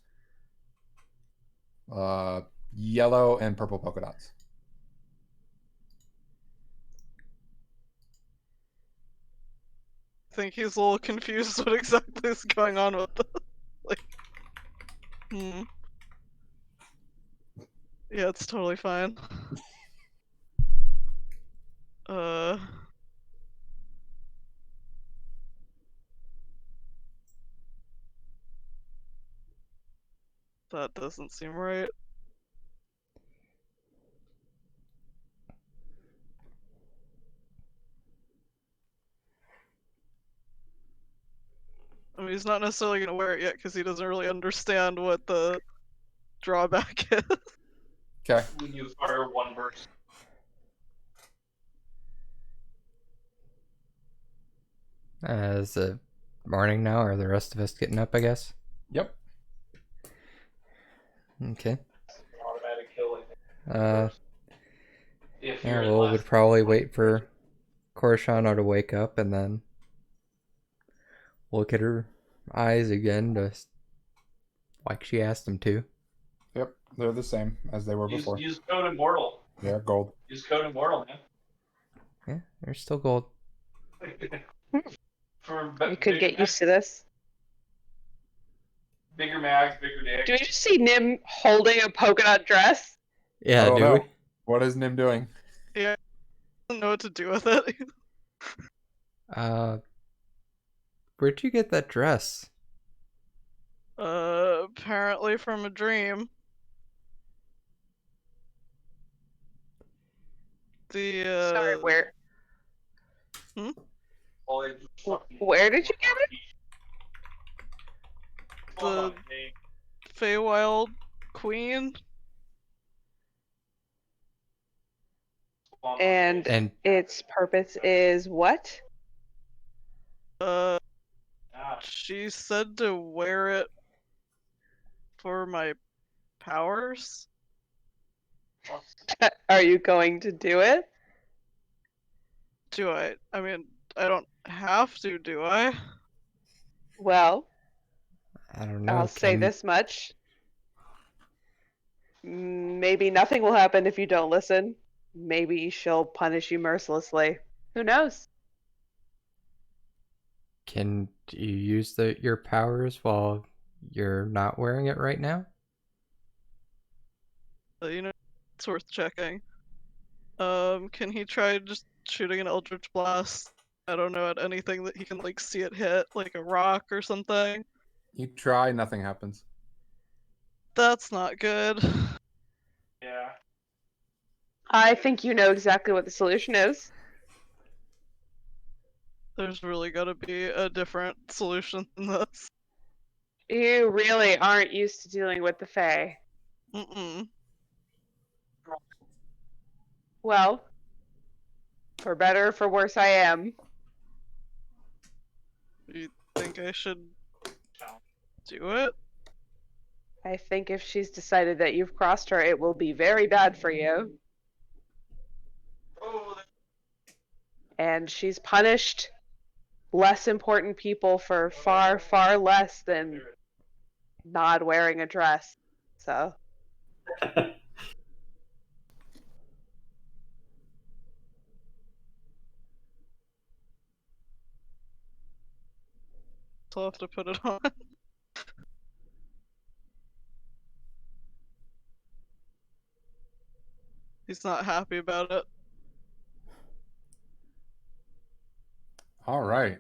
Yellow and purple polka dots. I think he's a little confused what exactly is going on with this. Like, Yeah, it's totally fine. That doesn't seem right. I mean, he's not necessarily gonna wear it yet because he doesn't really understand what the drawback is. Okay. When you fire one person. Is it morning now? Are the rest of us getting up, I guess? Yep. Okay. Automatic kill. If Yeah, you're in well, last- we'd probably wait for Corshana to wake up and then look at her eyes again, just like she asked him to. Yep. They're the same as they were before. Use code immortal. They're gold. Use code immortal, man. Yeah, they're still gold. You could get used to this. Bigger mags, bigger dick. Do we just see Nim holding a polka dot dress? Yeah, I don't do know. we? What is Nim doing? I don't know what to do with it. Where'd you get that dress? Apparently from a dream. Sorry, where? Where did you get it? The Feywild Queen. And And its purpose is what? She said to wear it for my powers. Are you going to do it? Do I? I mean, I don't have to, do I? Well, I don't know. I'll say can- this much. Maybe nothing will happen if you don't listen. Maybe she'll punish you mercilessly. Who knows? Can you use your powers while you're not wearing it right now? You know, it's worth checking. Can he try just shooting an Eldritch Blast? I don't know, at anything that he can, like, see it hit, like a rock or something? You try, nothing happens. That's not good. Yeah. I think you know exactly what the solution is. There's really gotta be a different solution than this. You really aren't used to dealing with the Fae. Mm-mm. Well, for better or for worse, I am. You think I should do it? I think if she's decided that you've crossed her, it will be very bad for you. And she's punished less important people for far, far less than not wearing a dress. So, I'll have to put it on. He's not happy about it. All right.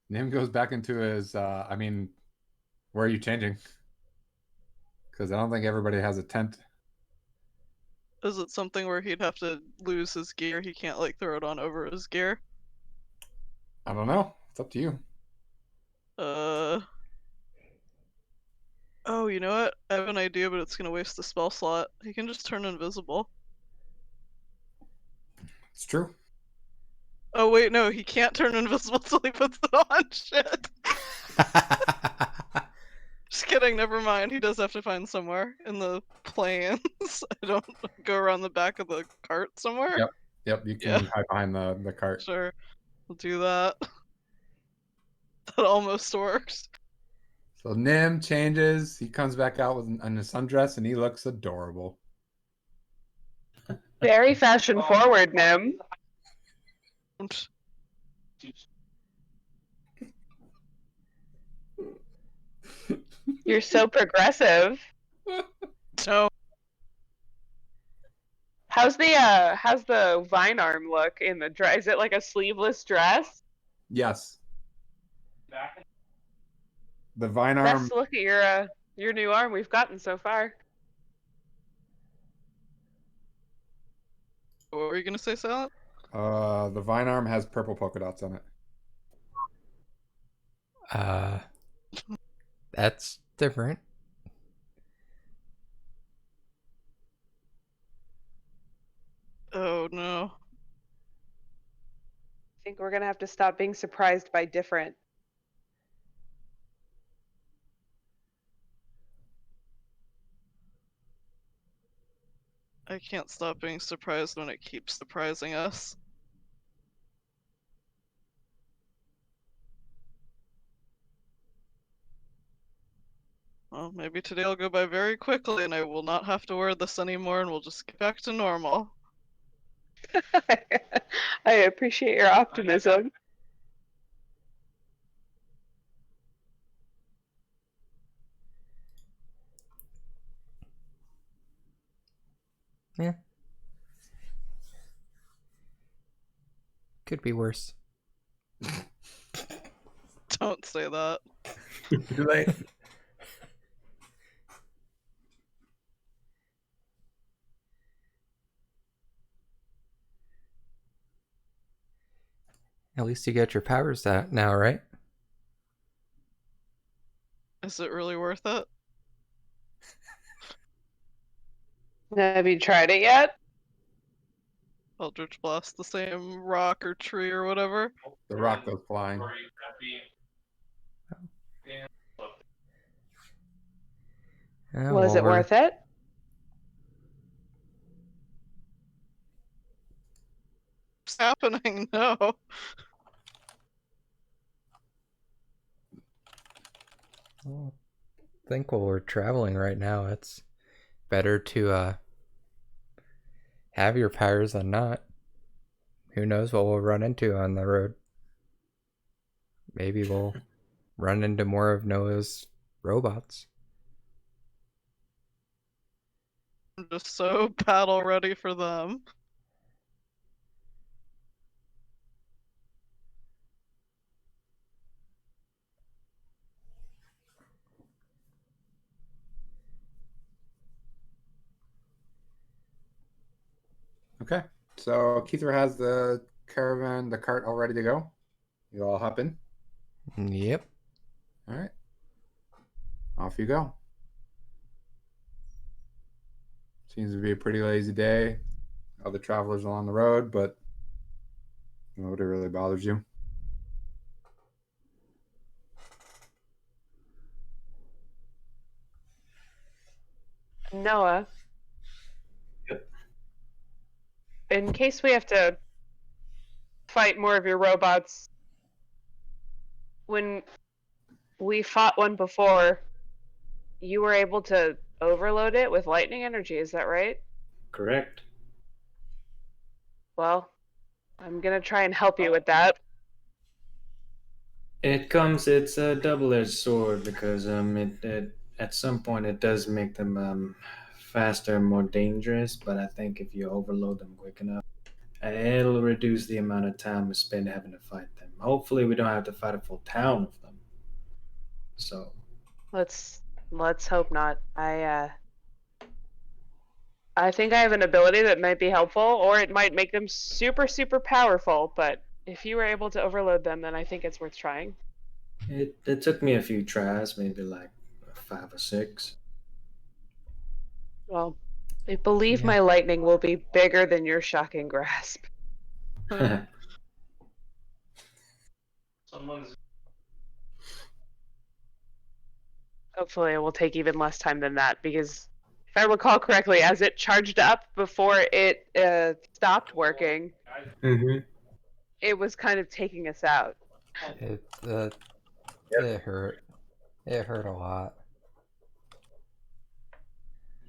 Nim goes back into his. I mean, where are you changing? Because I don't think everybody has a tent. Is it something where he'd have to lose his gear? He can't, like, throw it on over his gear? I don't know. It's up to you. Oh, you know what? I have an idea, but it's gonna waste the spell slot. He can just turn invisible. It's true. Oh, wait, no, he can't turn invisible till he puts it on. Shit. Just kidding, never mind. He does have to find somewhere in the plains. I don't go around the back of the cart somewhere. Yep. Yep, you can hide behind the cart. Sure, we'll do that. That almost works. So Nim changes. He comes back out with in a sundress, and he looks adorable. Very fashion forward, Nim. You're so progressive. No, How's the vine arm look in the dress? Is it like a sleeveless dress? Yes. The vine arm. Best look at your new arm we've gotten so far. what were you gonna say, Silent? The vine arm has purple polka dots on it. That's different. Oh no. I think we're gonna have to stop being surprised by different. I can't stop being surprised when it keeps surprising us. Well, maybe today will go by very quickly and I will not have to wear this anymore and we'll just get back to normal. I appreciate your optimism. Yeah. Could be worse. Don't say that. Too late. At least you get your powers out now, right? Is it really worth it? Have you tried it yet? Eldritch Blast the same rock or tree or whatever? The rock goes flying. Was it worth it? What's happening? No. Well, I think while we're traveling right now, it's better to have your powers than not. Who knows what we'll run into on the road? Maybe we'll run into more of Noah's robots. I'm just so battle ready for them. Okay. So Keither has the caravan, the cart all ready to go. You all hop in. Yep. All right. Off you go. Seems to be a pretty lazy day. Other travelers along the road, but nobody really bothers you. Noah. Yep. In case we have to fight more of your robots, when we fought one before, you were able to overload it with lightning energy, is that right? Correct. Well, I'm gonna try and help you with that. It's a double-edged sword because it at some point it does make them faster and more dangerous, but I think if you overload them quick enough, it'll reduce the amount of time we spend having to fight them. Hopefully, we don't have to fight a full town of them. So Let's hope not. I think I have an ability that might be helpful, or it might make them super, super powerful, but if you were able to overload them, then I think it's worth trying. it took me a few tries, maybe like 5 or 6. Well, I believe Yeah. my lightning will be bigger than your shocking grasp. Someone's Hopefully, it will take even less time than that because, if I recall correctly, as it charged up before it stopped working, Mm-hmm. it was kind of taking us out. It hurt. It hurt a lot.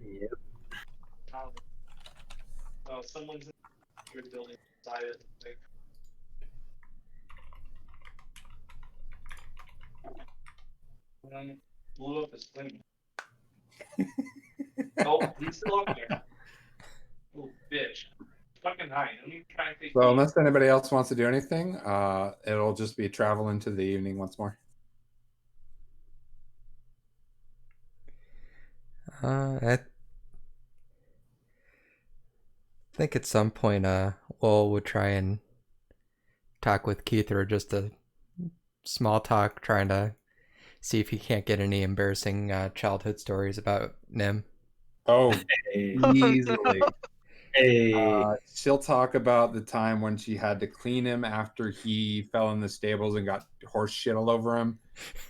Yep. Oh, someone's in the building beside it. Like, blew up his thing. Oh, he's still up there. Oh, bitch. Fucking high. Don't even try and take So me. unless anybody else wants to do anything, it'll just be travel into the evening once more. I think at some point, Lowell would try and talk with Keith, or just a small talk, trying to see if he can't get any embarrassing childhood stories about Nim. Oh, Hey, easily. hey. She'll talk about the time when she had to clean him after he fell in the stables and got horse shit all over him.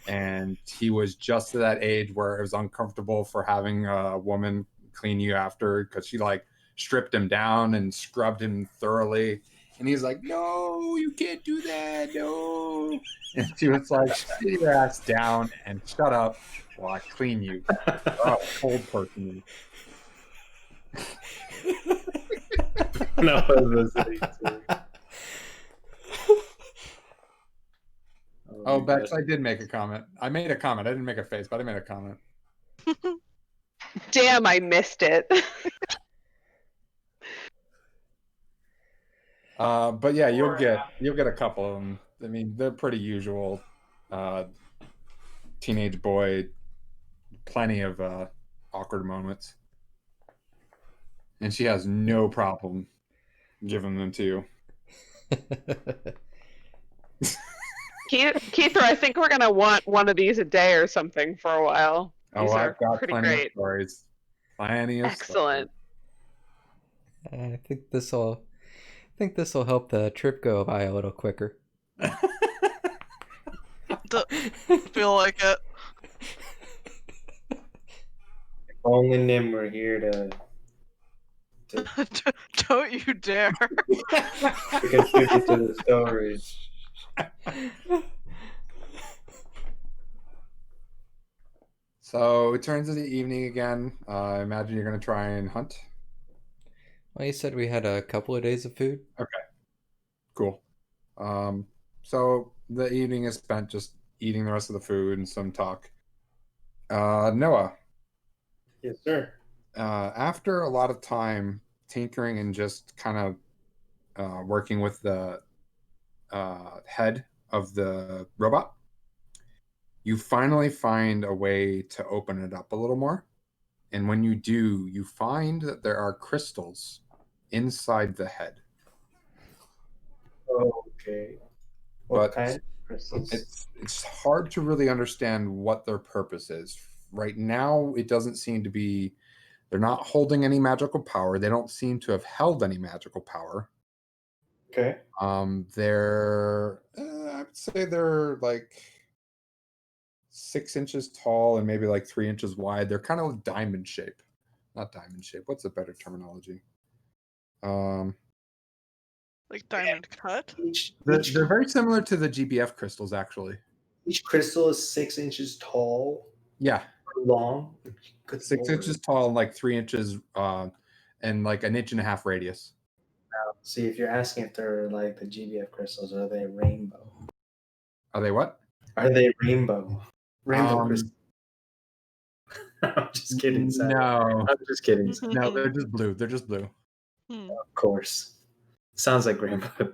And he was just at that age where it was uncomfortable for having a woman clean you after, because she like stripped him down and scrubbed him thoroughly. And he's like, no, you can't do that. No. And she was like, sit your ass down and shut up while I clean you. Oh, cold person. No, I was listening to. Oh, my Bex, God. I did make a comment. I made a comment. I didn't make a face, but I made a comment. Damn, I missed it. But yeah, you'll get a couple of them. I mean, they're pretty usual. Teenage boy, plenty of awkward moments, and she has no problem giving them to you. Keith, I think we're gonna want one of these a day or something for a while. Oh, These I've are got pretty plenty of great. stories. Plenty of Excellent. I think this'll help the trip go by a little quicker. Feel like it. If only Nim were here to Don't you dare. contribute to the stories. So it turns into the evening again. I imagine you're going to try and hunt. Well, you said we had a couple of days of food. Cool. So the evening is spent just eating the rest of the food and some talk. Noah, Yes, sir. after a lot of time tinkering and just kind of working with the head of the robot, you finally find a way to open it up a little more. And when you do, you find that there are crystals inside the head. Okay. What But kind of crystals? it's hard to really understand what their purpose is. Right now, it doesn't seem to be, they're not holding any magical power. They don't seem to have held any magical power. Okay. They're I would say they're like 6 inches tall and maybe like 3 inches wide. They're kind of diamond shape. Not diamond shape. What's a better terminology? Like diamond cut? They're very similar to the GBF crystals, actually. Each crystal is 6 inches tall, Yeah, long. Good 6 Lord. inches tall and like 3 inches and like an inch and a half radius. See, if you're asking if they're like the GBF crystals, are they rainbow? Are they what? Are they rainbow? Rainbow Um, crystals. I'm just kidding. Simon. No, I'm just kidding. Simon. no, they're just blue. They're just blue. Hmm. Of course. Sounds like rainbow.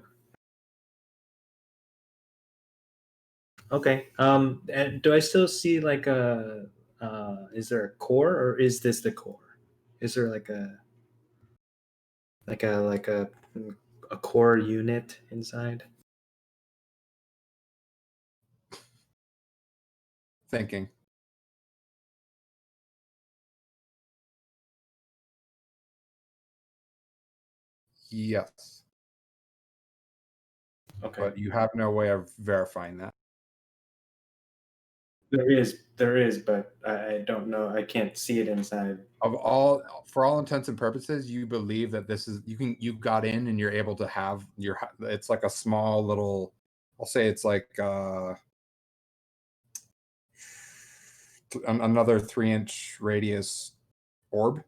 Okay. And do I still see like a? Is there a core, or is this the core? Is there like a core unit inside? Thinking. Yes, Okay. but you have no way of verifying that. there is, but I don't know. I can't see it inside. For all intents and purposes, you believe that this is you got in and you're able to have it's like a small little, I'll say it's like another 3-inch radius orb,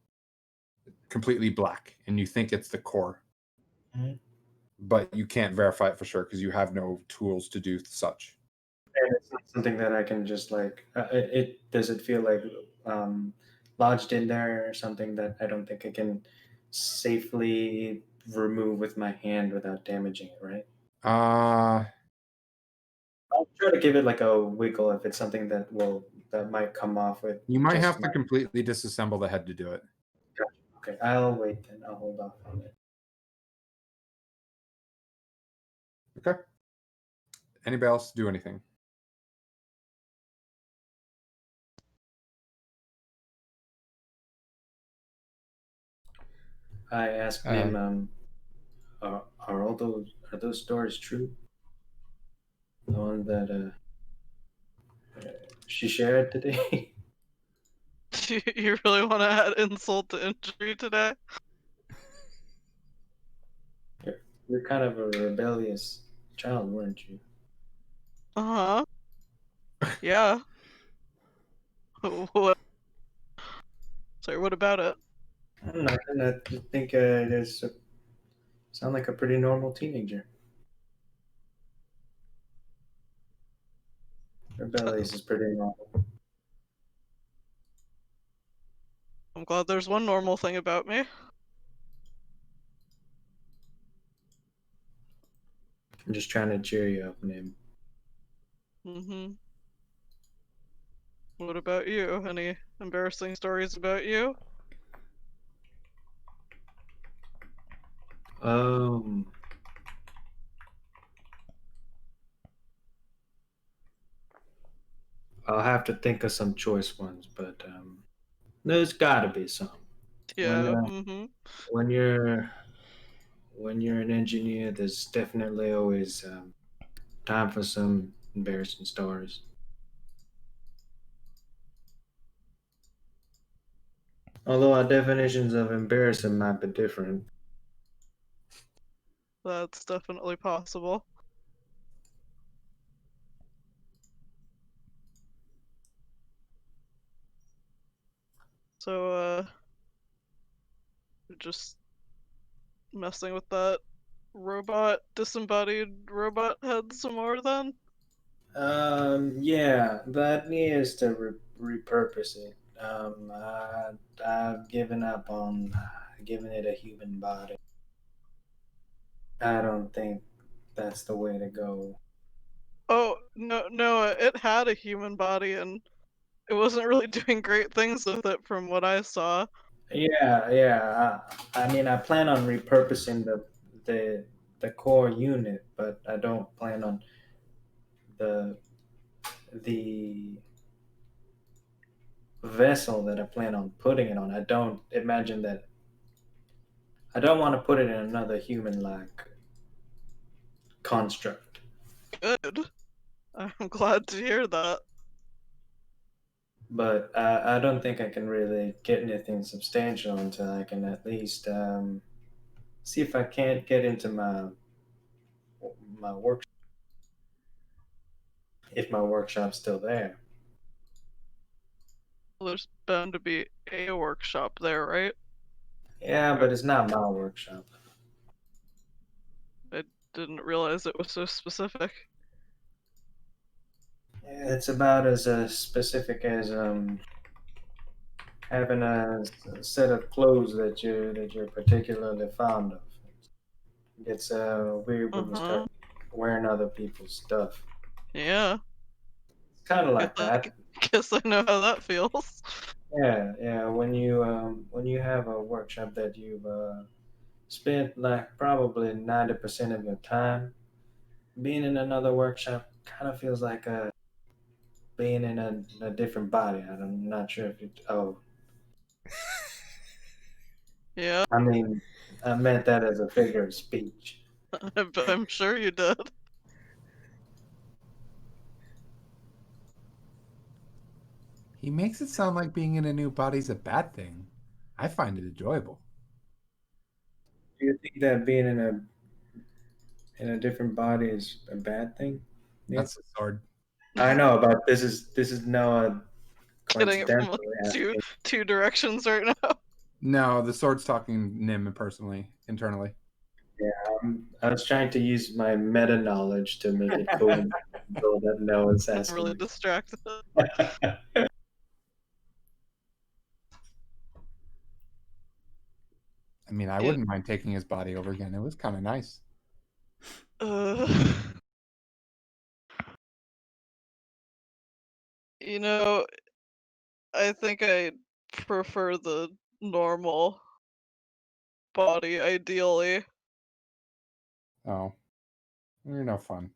completely black, and you think it's the core, Mhm. but you can't verify it for sure because you have no tools to do such. And it's not something that I can just like. It does it feel like lodged in there or something that I don't think I can safely remove with my hand without damaging it, right? Uh I'll try to give it like a wiggle if it's something that might come off with you might just have my. to completely disassemble the head to do it. Okay, I'll wait then. I'll hold off on it. Okay. Anybody else do anything? I asked him, are those stories true? The one that she shared today. You really want to add insult to injury today? You're kind of a rebellious child, weren't you? Uh huh. Yeah. What? Sorry. What about it? Nothing. I think sound like a pretty normal teenager. Rebellious is pretty normal. I'm glad there's one normal thing about me. I'm just trying to cheer you up, Nim. Mm-hmm. What about you? Any embarrassing stories about you? Um, I'll have to think of some choice ones, but there's got to be some. When Yeah. Mm-hmm. when you're when you're an engineer, there's definitely always time for some embarrassing stories. Although our definitions of embarrassing might be different. That's definitely possible. So, just messing with that disembodied robot head some more then? Yeah, that needs to repurpose it. I've given up on giving it a human body. I don't think that's the way to go. Oh, no, no, it had a human body and it wasn't really doing great things with it from what I saw. Yeah, yeah. I mean, I plan on repurposing the the core unit, but I don't plan on the the vessel that I plan on putting it on. I don't imagine that. I don't want to put it in another human-like construct. Good. I'm glad to hear that. But I don't think I can really get anything substantial until I can at least see if I can't get into my work if my workshop's still there. There's bound to be a workshop there, right? Yeah, but it's not my workshop. I didn't realize it was so specific. Yeah, it's about as specific as having set of clothes that you're particularly fond of. It gets weird when you Uh-huh. start wearing other people's stuff. Yeah. It's kind of Guess like I, that. guess I know how that feels. Yeah, yeah. When you have a workshop that you've spent like probably 90% of your time, being in another workshop kind of feels like being in a different body. I'm not sure if you. Oh, Yeah, I mean, I meant that as a figure of speech. I'm sure you did. He makes it sound like being in a new body's a bad thing. I find it enjoyable. Do you think that being in a different body is a bad thing? Yeah. That's the sword. I know, but this is Noah Getting it from coincidentally like, two asking. two directions right now. No, the sword's talking Nim personally, internally. I was trying to use my meta knowledge to make it cool so that Noah's I'm asking. really distracted. I mean, I Yeah. wouldn't mind taking his body over again. It was kind of nice. You know, I think I prefer the normal body, ideally. Oh, you're no fun.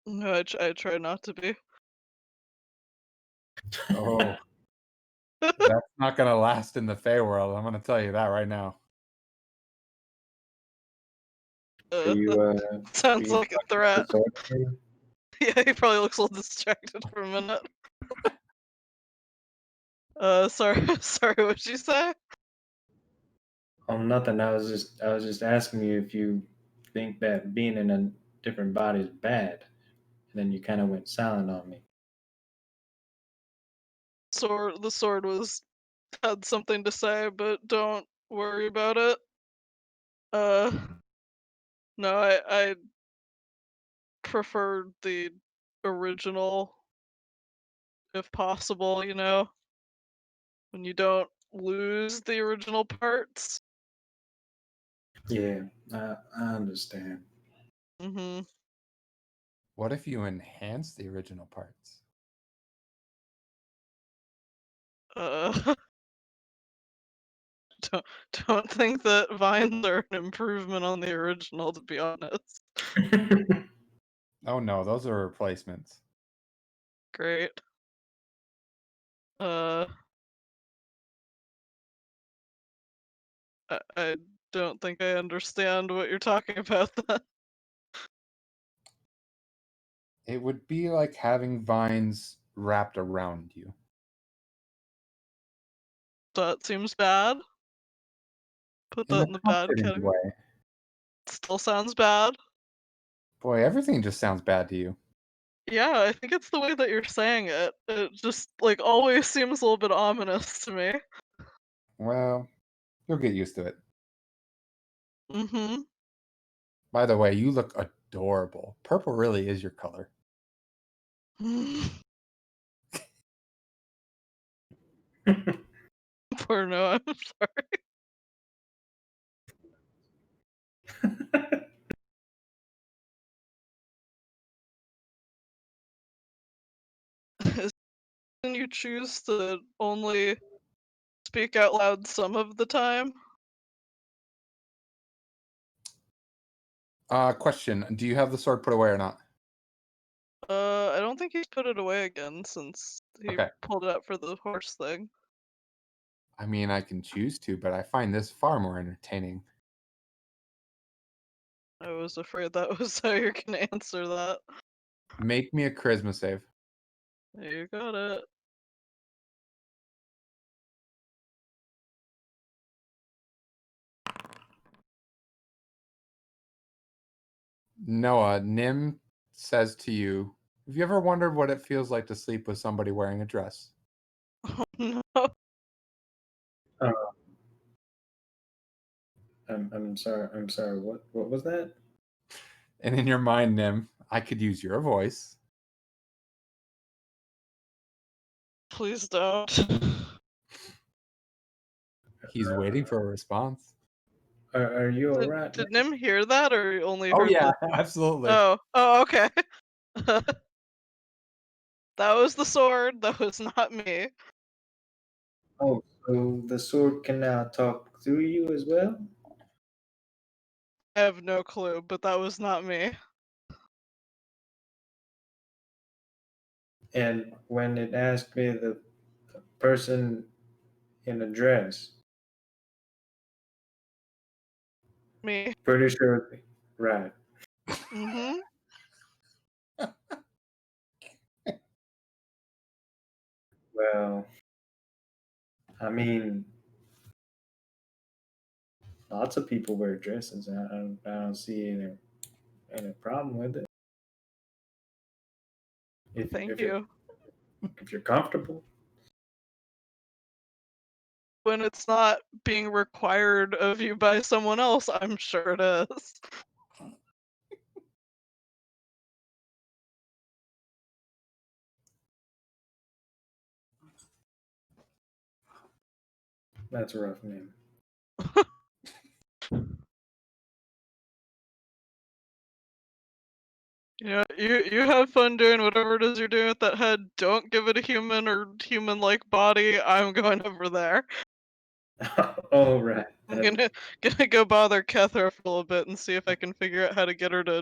No, I try not to be. Oh, that's not gonna last in the Feywild. I'm gonna tell you that right now. Are you Sounds like a the threat. sword king? Yeah, he probably looks a little distracted for a minute. Sorry, sorry, what'd you say? Oh, nothing. I was just asking you if you think that being in a different body is bad. And then you kind of went silent on me. The sword had something to say, but don't worry about it. Uh, no, I prefer the original if possible, you know, when you don't lose the original parts. Yeah, I understand. Mm-hmm. What if you enhance the original parts? Uh, don't don't think that vines are an improvement on the original, to be honest. Oh no, those are replacements. Great. Uh, I don't think I understand what you're talking about then. It would be like having vines wrapped around you. That seems bad. Put In that a in the bad comforting category. way. Still sounds bad. Boy, everything just sounds bad to you. Yeah, I think it's the way that you're saying it. It just like always seems a little bit ominous to me. Well, you'll get used to it. Mm-hmm. By the way, you look adorable. Purple really is your color. Poor Noah, I'm sorry. Can you choose to only speak out loud some of the time? Question. Do you have the sword put away or not? I don't think he's put it away again since he Okay. pulled it out for the horse thing. I mean, I can choose to, but I find this far more entertaining. I was afraid that was how you're gonna answer that. Make me a charisma save. You got it. Noah, Nim says to you, have you ever wondered what it feels like to sleep with somebody wearing a dress? Oh no. Uh, I'm sorry. I'm sorry. What was that? And in your mind, Nim, I could use your voice. Please don't. He's waiting for a response. Are you Did, alright? did Nim hear that or only Oh heard yeah, the absolutely. Oh, okay. That was the sword, that was not me. Oh, so the sword can now talk through you as well? I have no clue, but that was not me. And when it asked me the person in a dress, Me. pretty sure, right? Mm-hmm. Well, I mean, lots of people wear dresses. I don't see any problem with it. Thank If you. if you're comfortable. When it's not being required of you by someone else, I'm sure it is. That's a rough name. Yeah, you have fun doing whatever it is you're doing with that head. Don't give it a human or human-like body. I'm going over there. Oh, right. I'm gonna go bother Kethra for a little bit and see if I can figure out how to get her to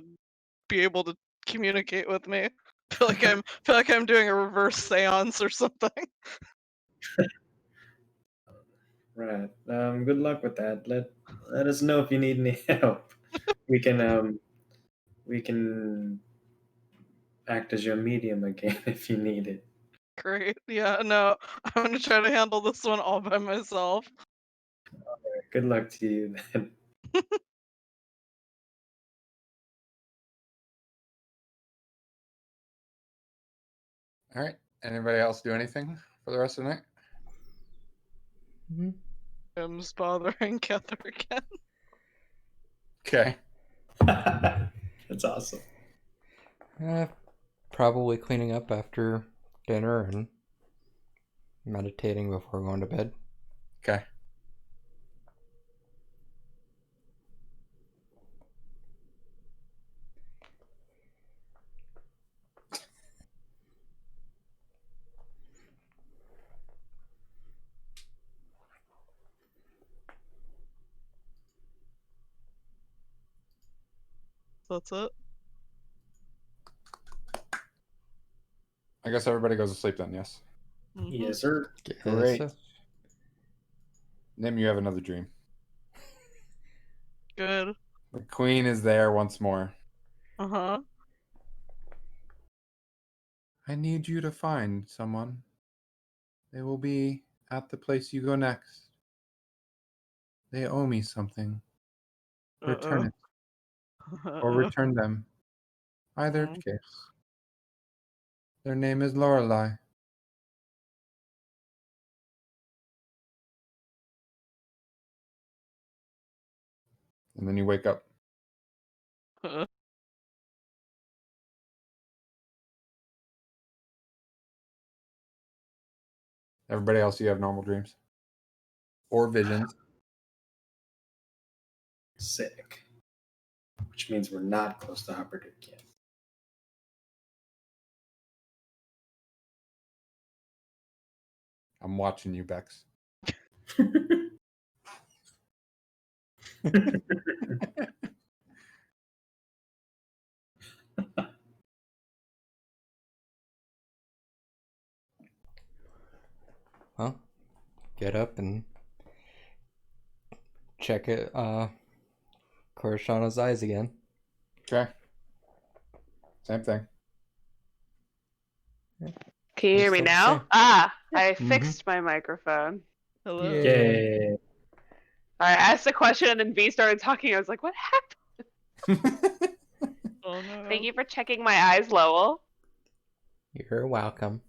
be able to communicate with me. Feel like I'm doing a reverse seance or something. Right. Good luck with that. Let us know if you need any help. We can act as your medium again if you need it. Great. Yeah, no, I'm gonna try to handle this one all by myself. Good luck to you then. All right. Anybody else do anything for the rest of the night? Mhm. I'm just bothering Kethra again. Okay. That's awesome. Probably cleaning up after dinner and meditating before going to bed. Okay. That's it. I guess everybody goes to sleep then, yes? Mhm. Yes, sir. Great. So, Nim, you have another dream. Good. The queen is there once more. Uh-huh. I need you to find someone. They will be at the place you go next. They owe me something. Return it or return them. Either Mhm. case. Their name is Lorelei. And then you wake up. Everybody else, you have normal dreams or visions. Sick. Which means we're not close to Hopper yet. I'm watching you, Bex. well, get up and check it. Korshana's eyes again. Okay. Same thing. Can you hear me Still the now? same. Ah, I Mhm. fixed my microphone. Hello. Yay. Yay. I asked a question and V started talking. I was like, what happened? Oh no. Thank you for checking my eyes, Lowell. You're welcome.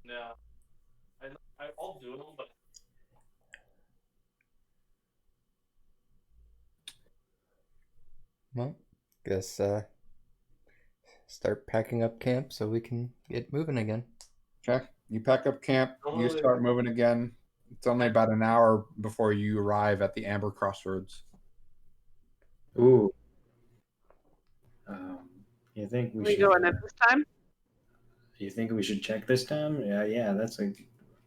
No. I'll do them, but Well, guess start packing up camp so we can get moving again. Okay. You pack up camp. You start moving again. It's only about an hour before you arrive at the Amber Crossroads. Ooh. You think we We should? going in this time? You think we should check this time? Yeah. That's a.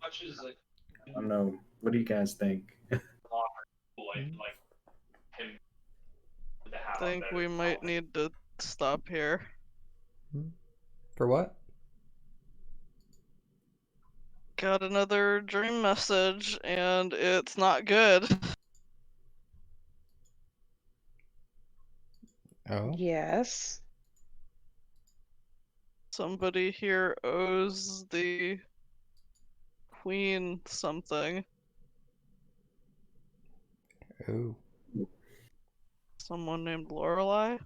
much as like I don't know. What do you guys think? like him to have I a think better we might knowledge. need to stop here. For what? Got another dream message, and it's not good. Oh, Yes. Somebody here owes the queen something. Oh. Someone named Lorelei.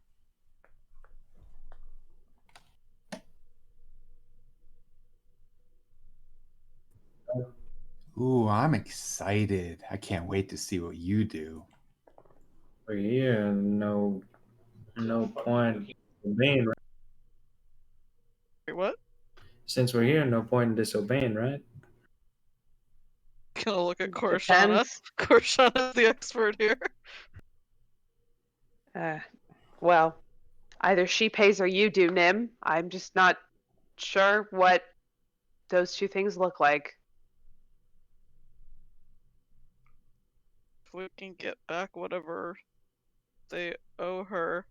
Ooh, I'm excited. I can't wait to see what you do. We're here, no point in obeying, right? Wait, what? Since we're here, no point in disobeying, right? Gonna look at Korshana. Depends. Korshana's the expert here. Well, either she pays or you do, Nim. I'm just not sure what those two things look like. If we can get back whatever they owe her,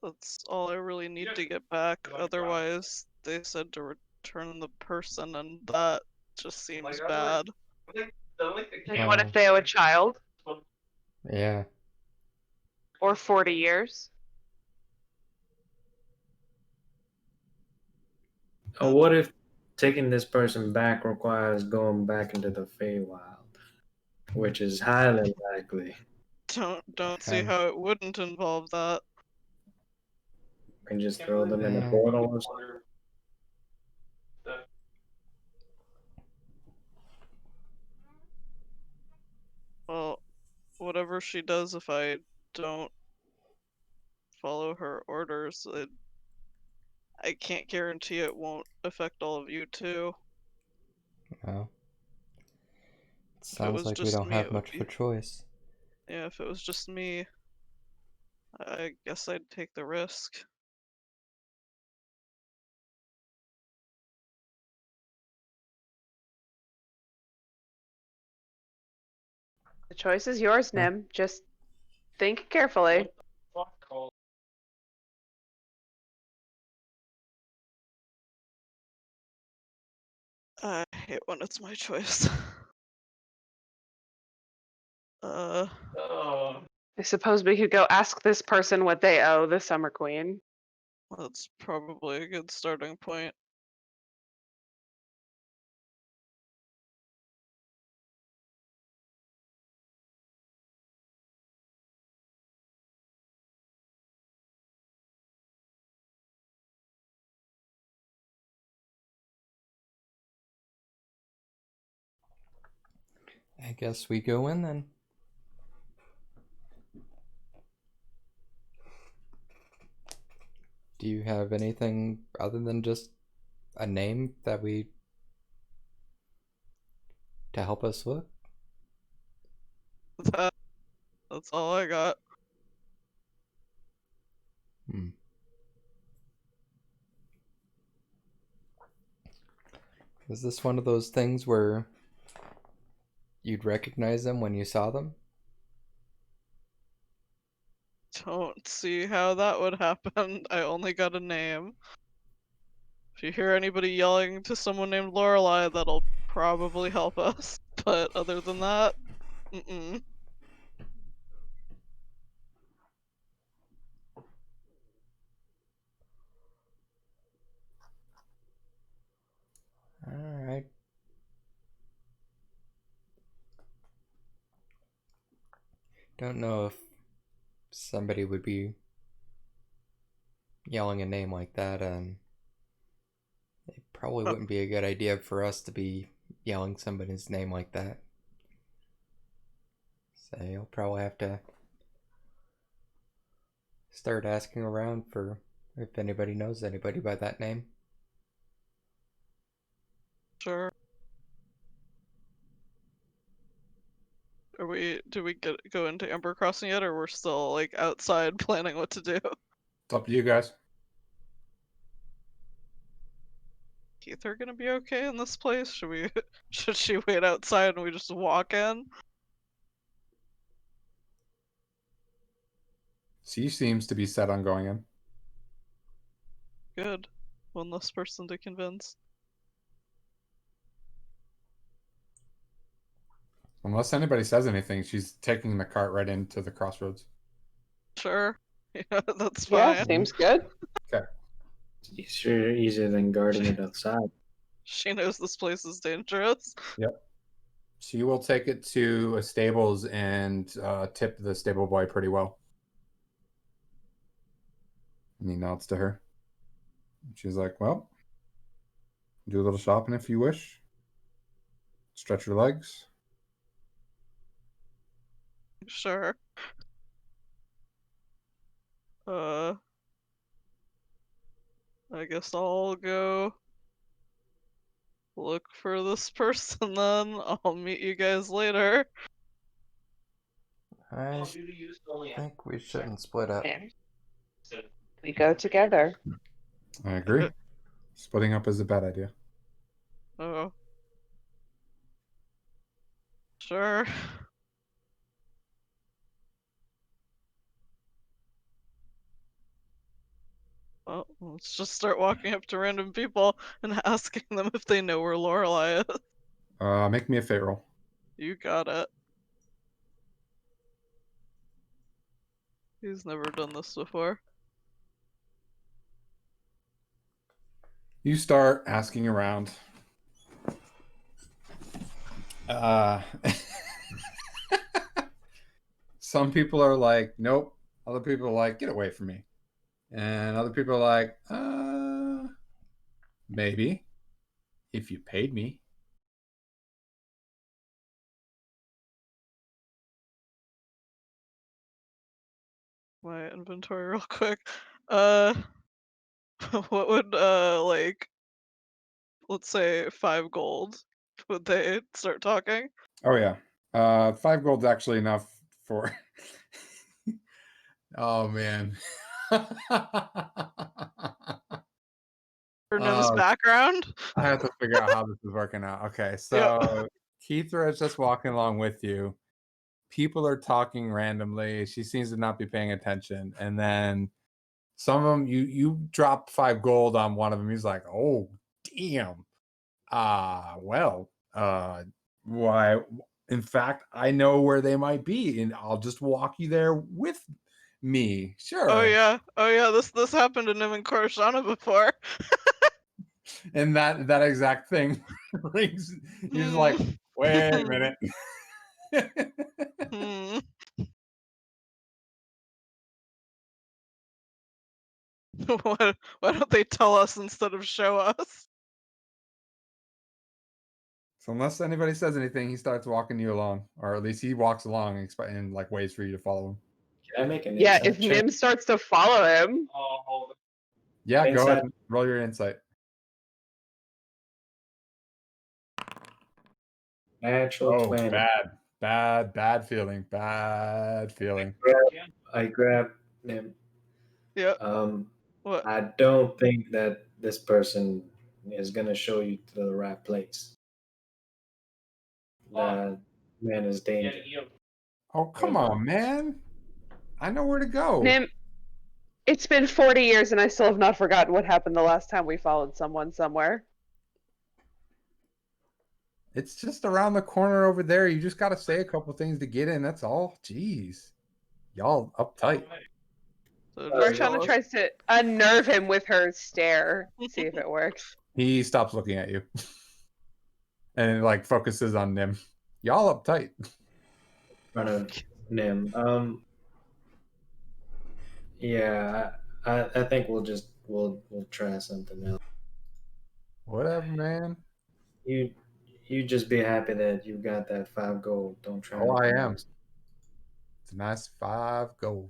that's all I really need to get back. Otherwise, they said to return the person, and that just seems bad. Like, what if they owe a child? Yeah. Or 40 years? Or what if taking this person back requires going back into the Feywild, which is highly likely. Don't see how it wouldn't involve that. We can just throw them in a Yeah. portal or something. Well, whatever she does, if I don't follow her orders, I can't guarantee it won't affect all of you too. Well, it was sounds like we just don't me, have it would much of a choice. Yeah, if it was just me, I guess I'd take the risk. The choice is yours, Nim. Just think carefully. I hate when it's my choice. I suppose we could go ask this person what they owe the Summer Queen. That's probably a good starting point. I guess we go in then. Do you have anything other than just a name that to help us look? That's all I got. Is this one of those things where you'd recognize them when you saw them? Don't see how that would happen. I only got a name. If you hear anybody yelling to someone named Lorelei, that'll probably help us. But other than that, mm-mm. Alright. Don't know if somebody would be yelling a name like that, and it probably wouldn't be a good idea for us to be yelling somebody's name like that. So you'll probably have to start asking around for if anybody knows anybody by that name. Sure. Do we go into Ember Crossing yet, or we're still like outside planning what to do? It's up to you guys. Ether gonna be okay in this place? Should she wait outside and we just walk in? She seems to be set on going in. Good. One less person to convince. Unless anybody says anything, she's taking the cart right into the crossroads. Sure. Yeah, that's fine. Yeah, seems good. Okay. It's sure easier than guarding it outside. She knows this place is dangerous. She will take it to a stables and tip the stable boy pretty well. And he nods to her. She's like, well, do a little shopping if you wish. Stretch your legs. Sure. I guess I'll go look for this person then. I'll meet you guys later. I think we shouldn't split up. We go together. I agree. Splitting up is a bad idea. Oh. Sure. Well, let's just start walking up to random people and asking them if they know where Lorelei is. Make me a fate roll. You got it. He's never done this before. You start asking around. Some people are like, nope. Other people are like, get away from me. And other people are like, maybe. If you paid me. My inventory real quick. What would like, let's say 5 gold, would they start talking? Oh yeah. 5 gold's actually enough for oh man. For Nim's background? I have to figure out how this is working out. Okay, so Keithra is just walking along with you. People are talking randomly. She seems to not be paying attention. And then some of them, you drop 5 gold on one of them. He's like, oh, damn. Why? In fact, I know where they might be, and I'll just walk you there with me. Sure. Oh yeah. This happened to Nim and Korshana before. And that exact thing rings. You're just like, wait a minute. Why don't they tell us instead of show us? So unless anybody says anything, he starts walking you along, or at least he walks along and like waits for you to follow him. Can I make an Yeah, insight if check? Nim starts to follow him. Oh, hold on. Yeah, go Insight. ahead and roll your insight. Natural 20. Bad feeling. Bad feeling. I grab him. Yeah. What? I don't think that this person is gonna show you to the right place. That man is dangerous. Oh, come on, man. I know where to go. Nim, it's been 40 years and I still have not forgotten what happened the last time we followed someone somewhere. It's just around the corner over there. You just got to say a couple things to get in. That's all. Jeez. Y'all uptight. So Korshana tries to unnerve him with her stare. See if it works. He stops looking at you. And like focuses on Nim. Y'all uptight. In front of Nim. Yeah, I think we'll try something else. Whatever, man. You just be happy that you got that 5 gold. Don't try. Oh, I anything am. else. It's a nice 5 gold.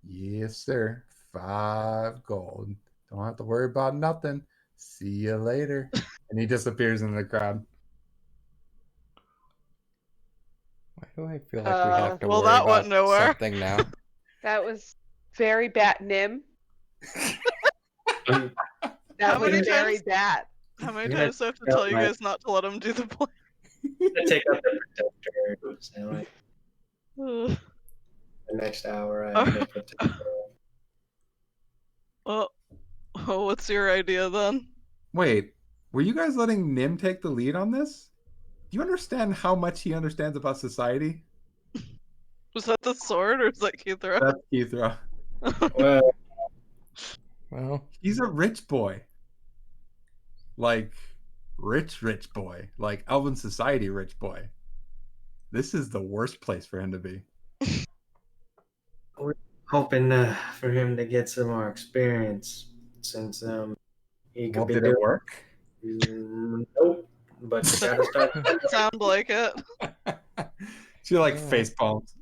Yes, sir. 5 gold. Don't have to worry about nothing. See you later. And he disappears in the crowd. Why do I feel like we have to well, worry that about went nowhere. something now? That was very bad, Nim. Um, That How was many very times- bad. How many Yeah, times do I have to yeah, tell you right. guys not to let him do the plan? take out the protector. And like Ugh. the next hour, I have the protector. Well, what's your idea then? Wait, were you guys letting Nim take the lead on this? Do you understand how much he understands about society? Was that the sword or is that Keithra? That's Keithra. Well, Well, He's a rich boy. Like, rich boy. Like, Elven Society rich boy. This is the worst place for him to be. We're hoping for him to get some more experience since he could Well, be did it doing. work? Nope. But you gotta start. Sound like it. She like Yeah. face palms.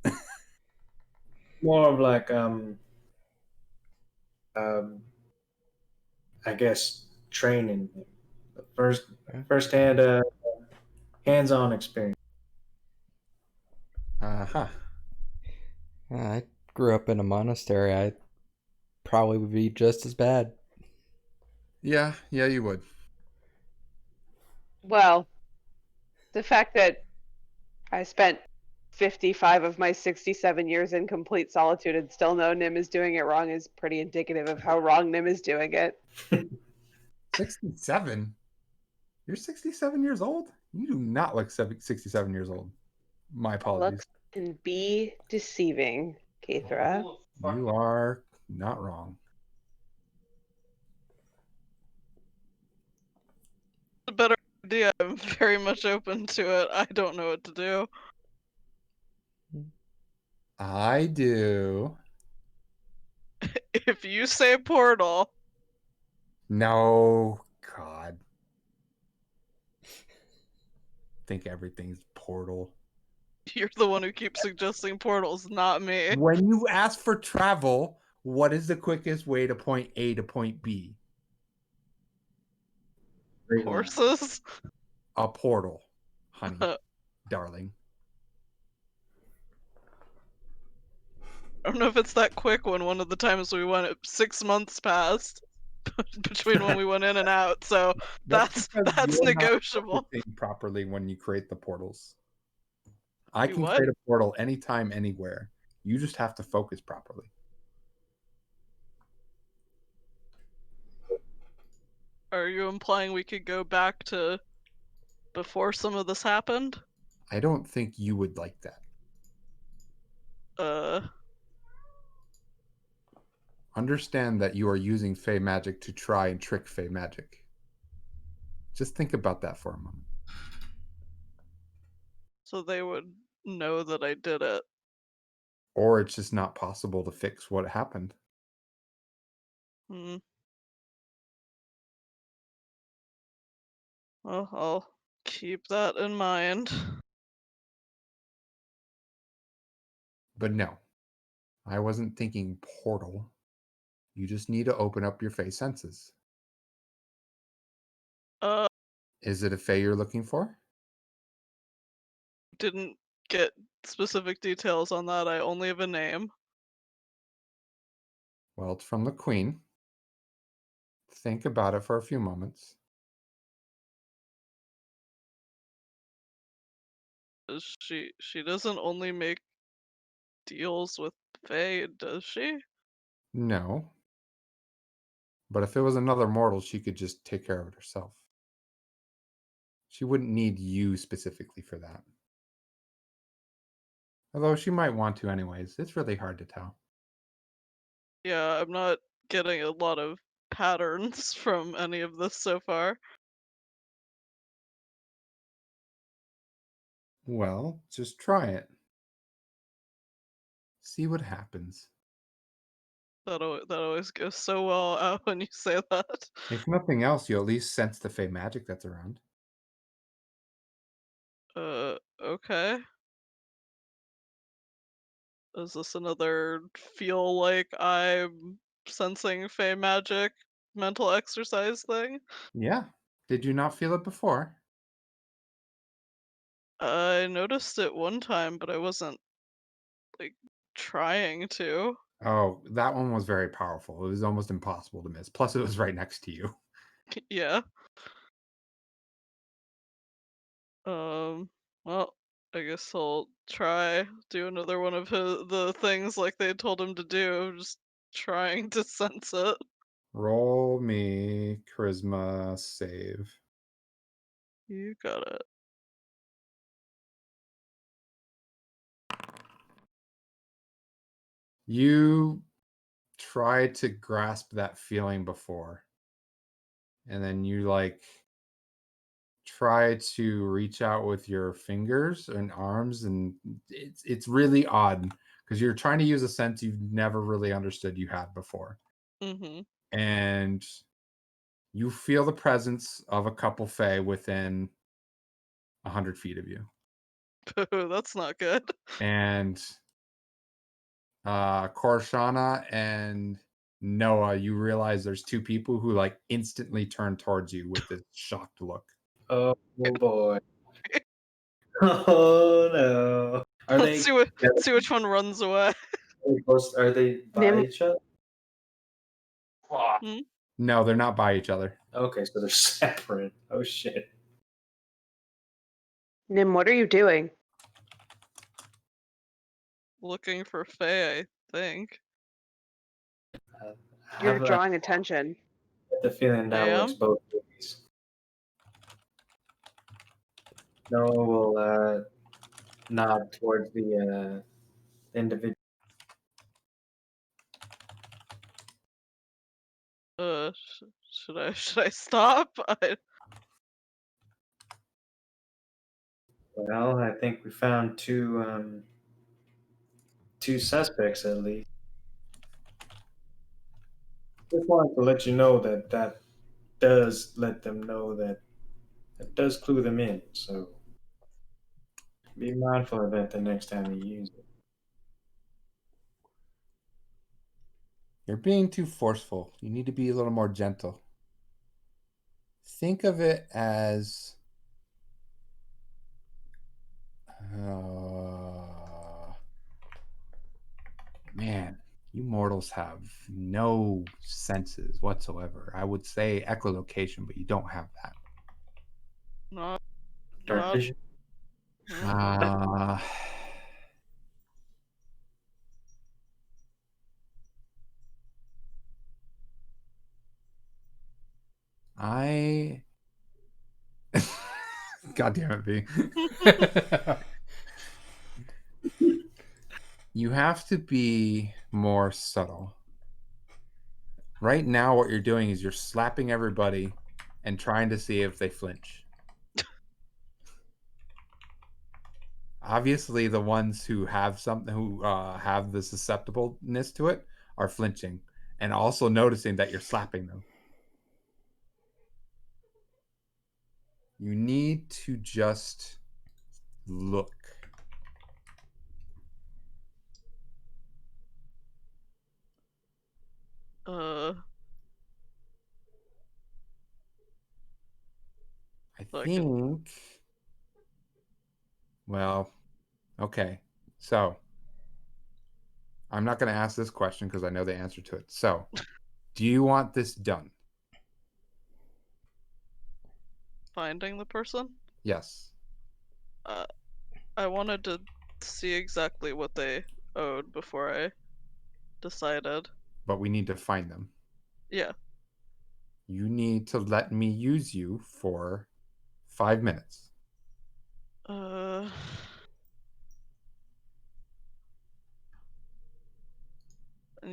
More of like um I guess training, first hand hands-on experience. Uh-huh. I grew up in a monastery. I probably would be just as bad. Yeah, you would. Well, the fact that I spent 55 of my 67 years in complete solitude and still know Nim is doing it wrong is pretty indicative of how wrong Nim is doing it. 67? You're 67 years old? You do not look 67 years old. My apologies. Looks can be deceiving, Kathra. You are not wrong. A better idea. I'm very much open to it. I don't know what to do. I do. If you say portal, No, God. Think everything's portal. you're the one who keeps suggesting portals, not me. When you ask for travel, what is the quickest way to point A to point B? Horses? A portal, honey, darling. I don't know if it's that quick when one of the times we went, 6 months passed between when we went in and out, so that's because you're not negotiable. focusing properly when you create the portals. I You can what? create a portal anytime, anywhere. You just have to focus properly. Are you implying we could go back to before some of this happened? I don't think you would like that. Understand that you are using Fey magic to try and trick Fey magic. Just think about that for a moment. So they would know that I did it. Or it's just not possible to fix what happened. Hmm. Well, I'll keep that in mind. But no, I wasn't thinking portal. You just need to open up your Fey senses. Uh, Is it a Fey you're looking for? didn't get specific details on that. I only have a name. Well, it's from the Queen. Think about it for a few moments. She doesn't only make deals with Faye, does she? No. But if it was another mortal, she could just take care of it herself. She wouldn't need you specifically for that. Although she might want to anyways. It's really hard to tell. Yeah, I'm not getting a lot of patterns from any of this so far. Well, just try it. See what happens. That always goes so well out when you say that. If nothing else, you at least sense the Fey magic that's around. Okay. Is this another feel like I'm sensing Fey magic mental exercise thing? Yeah. Did you not feel it before? I noticed it one time, but I wasn't, like, trying to. Oh, that one was very powerful. It was almost impossible to miss. Plus, it was right next to you. Yeah. Well, I guess I'll do another one of the things like they told him to do, just trying to sense it. Roll me charisma save. You got it. You try to grasp that feeling before. And then you like try to reach out with your fingers and arms, and it's really odd because you're trying to use a sense you've never really understood you had before. Mm-hmm. And you feel the presence of a couple fae within 100 feet of you. That's not good. And Korshana and Noah, you realize there's two people who like instantly turn towards you with this shocked look. Oh boy. Oh no. Are they See which one runs away. close? Are they by Nim- each other? Fuck. No, they're not by each other. Okay, so they're separate. Oh shit. Nim, what are you doing? Looking for Faye, I think. I You're have drawing attention. the feeling that I works am? both ways. Noah will nod towards the individual. Should I stop? Well, I think we found two suspects at least. Just wanted to let you know that that does let them know that it does clue them in. So be mindful of that the next time you use it. You're being too forceful. You need to be a little more gentle. Think of it as man, you mortals have no senses whatsoever. I would say echolocation, but you don't have that. Not. Dark Not- vision. Uh, I. God damn it, V. You have to be more subtle. Right now, what you're doing is you're slapping everybody and trying to see if they flinch. Obviously, the ones who have something, who have the susceptibleness to it, are flinching and also noticing that you're slapping them. You need to just look. I Like think. Well, okay. So, I'm not going to ask this question because I know the answer to it. So, do you want this done? finding the person? Yes. I wanted to see exactly what they owed before I decided. But we need to find them. Yeah. You need to let me use you for 5 minutes. And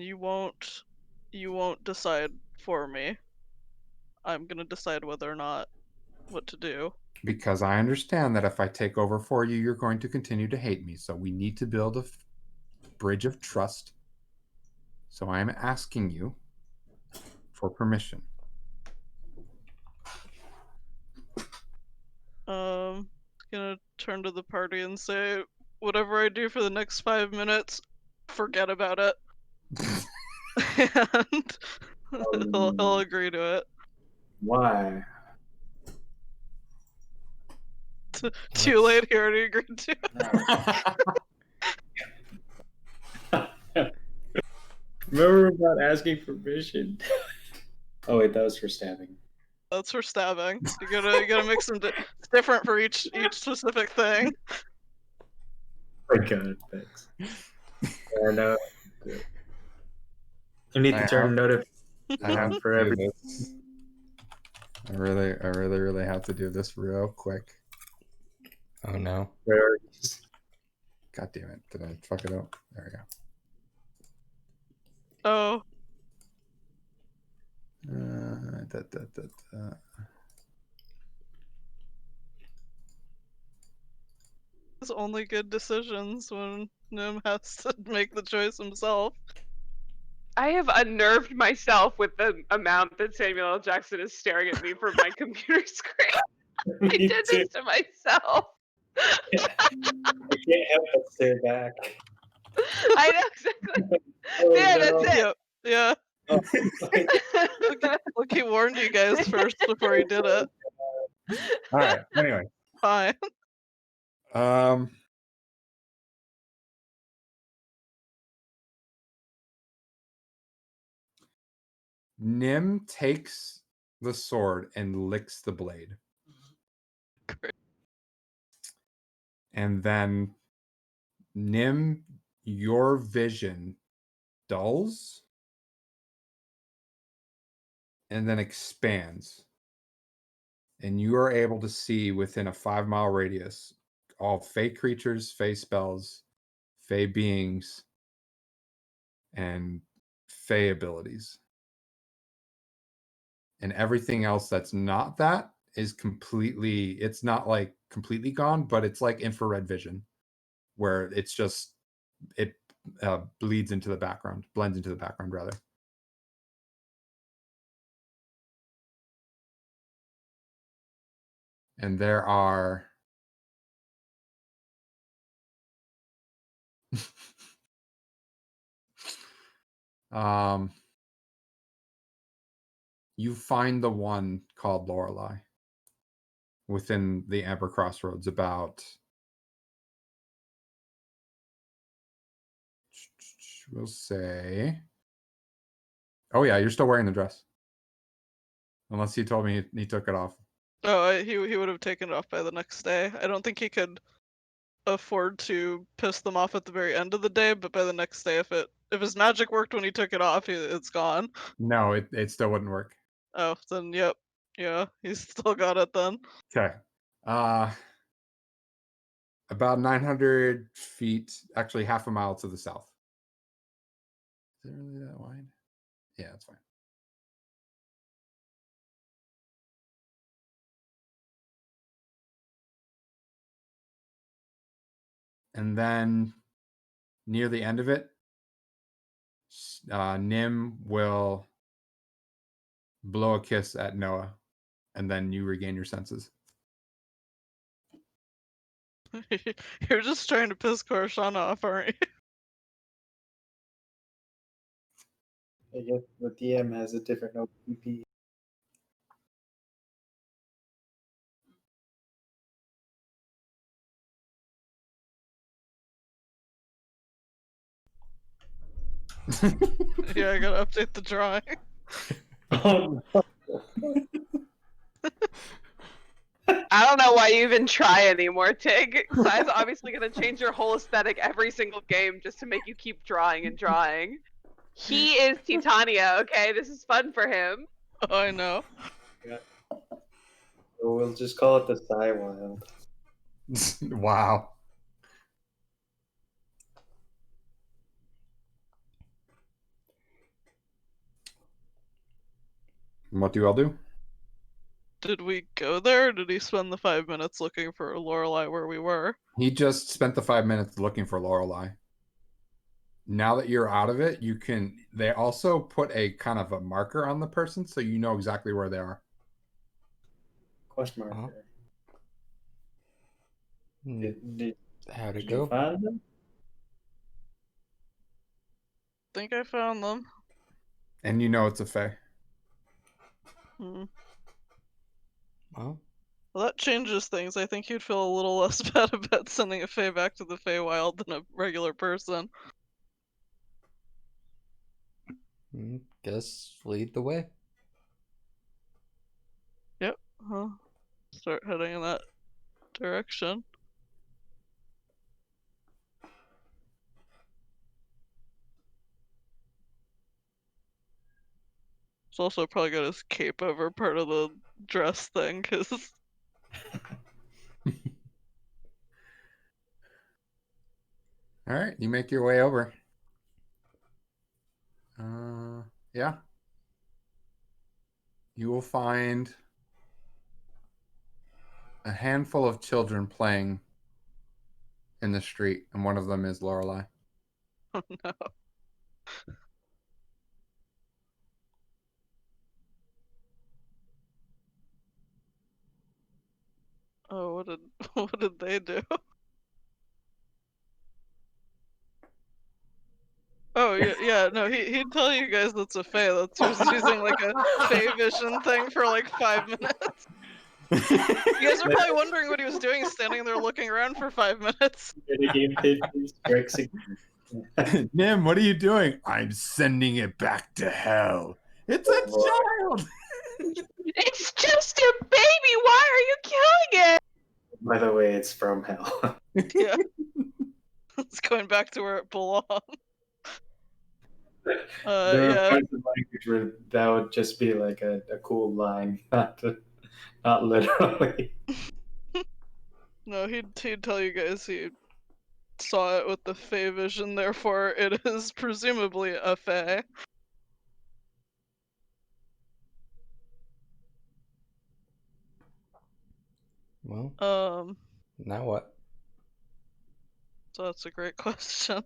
you won't decide for me. I'm gonna decide whether or not what to do. Because I understand that if I take over for you, you're going to continue to hate me. So we need to build a bridge of trust. So I am asking you for permission. Gonna turn to the party and say, whatever I do for the next 5 minutes, forget about it. And he'll agree to it. Why? Too late, he already agreed to it. Remember about asking permission? Oh wait, that was for stabbing. That's for stabbing. You gotta mix them. It's different for each specific thing. Oh my god, thanks. And you need to turn notification on for every. I really have to do this real quick. Oh no. priorities. God damn it. Did I fuck it up? There we go. Oh, Da, da, da, da. It's only good decisions when Nim has to make the choice himself. I have unnerved myself with the amount that Samuel L. Jackson is staring at me from my computer screen. I Me did too. this to myself. I can't help but stare back. I know exactly. Oh, There, no. that's it. Yep. Yeah. Oh, Look, he warned you guys first before he did it. All right. Anyway, Fine. um, Nim takes the sword and licks the blade, Great. and then Nim, your vision dulls and then expands, and you are able to see within a 5-mile radius all fey creatures, fey spells, fey beings, and fey abilities. And everything else that's not that is completely, it's not like completely gone, but it's like infrared vision where it's just, it blends into the background rather. And there are you find the one called Lorelei within the Amber Crossroads about, we'll say, oh yeah, you're still wearing the dress. Unless he told me he took it off. Oh, he would have taken it off by the next day. I don't think he could afford to piss them off at the very end of the day, but by the next day, if his magic worked when he took it off, it's gone. No, it still wouldn't work. Oh, then yep, yeah, he's still got it then. Okay. About 900 feet, actually half a mile to the south. Is it really that wide? Yeah, that's fine. And then near the end of it, Nim will blow a kiss at Noah, and then you regain your senses. You're just trying to piss Coruscant off, aren't you? I guess the DM has a different OPP. Yeah, I gotta update the drawing. Oh, no. I don't know why you even try anymore, Tig. Sai's obviously gonna change your whole aesthetic every single game just to make you keep drawing and drawing. He is Titania, okay? This is fun for him. Oh, I know. We'll just call it the Psy Wild. Wow. What do you all do? Did we go there, or did he spend the 5 minutes looking for Lorelei where we were? He just spent the 5 minutes looking for Lorelei. Now that you're out of it, you can. They also put a kind of a marker on the person, so you know exactly where they are. Question mark. Oh. Did How'd it you go? find them? Think I found them. And you know it's a fae. Hmm. Well, Well, that changes things. I think you'd feel a little less bad about sending a Fae back to the Feywild than a regular person. guess lead the way. Yep. I'll start heading in that direction. He's also probably got his cape over part of the dress thing, because All right, you make your way over. Yeah. you will find a handful of children playing in the street, and one of them is Lorelei. Oh no. Oh, what did what did they do? Oh yeah, no, he'd tell you guys that's a Fae. That's he was using like a Fae vision thing for like 5 minutes. You guys are probably wondering what he was doing, standing there looking around for 5 minutes. Minigame pitches, strikes again. Nim, what are you doing? I'm sending it back to hell. It's a child. It's just a baby. Why are you killing it? By the way, it's from hell. Yeah, it's going back to where it belongs. There are Yeah. parts of language where that would just be like a cool line, not literally. No, he'd tell you guys he saw it with the Fae vision, therefore it is presumably a Fae. Well, now what? So that's a great question.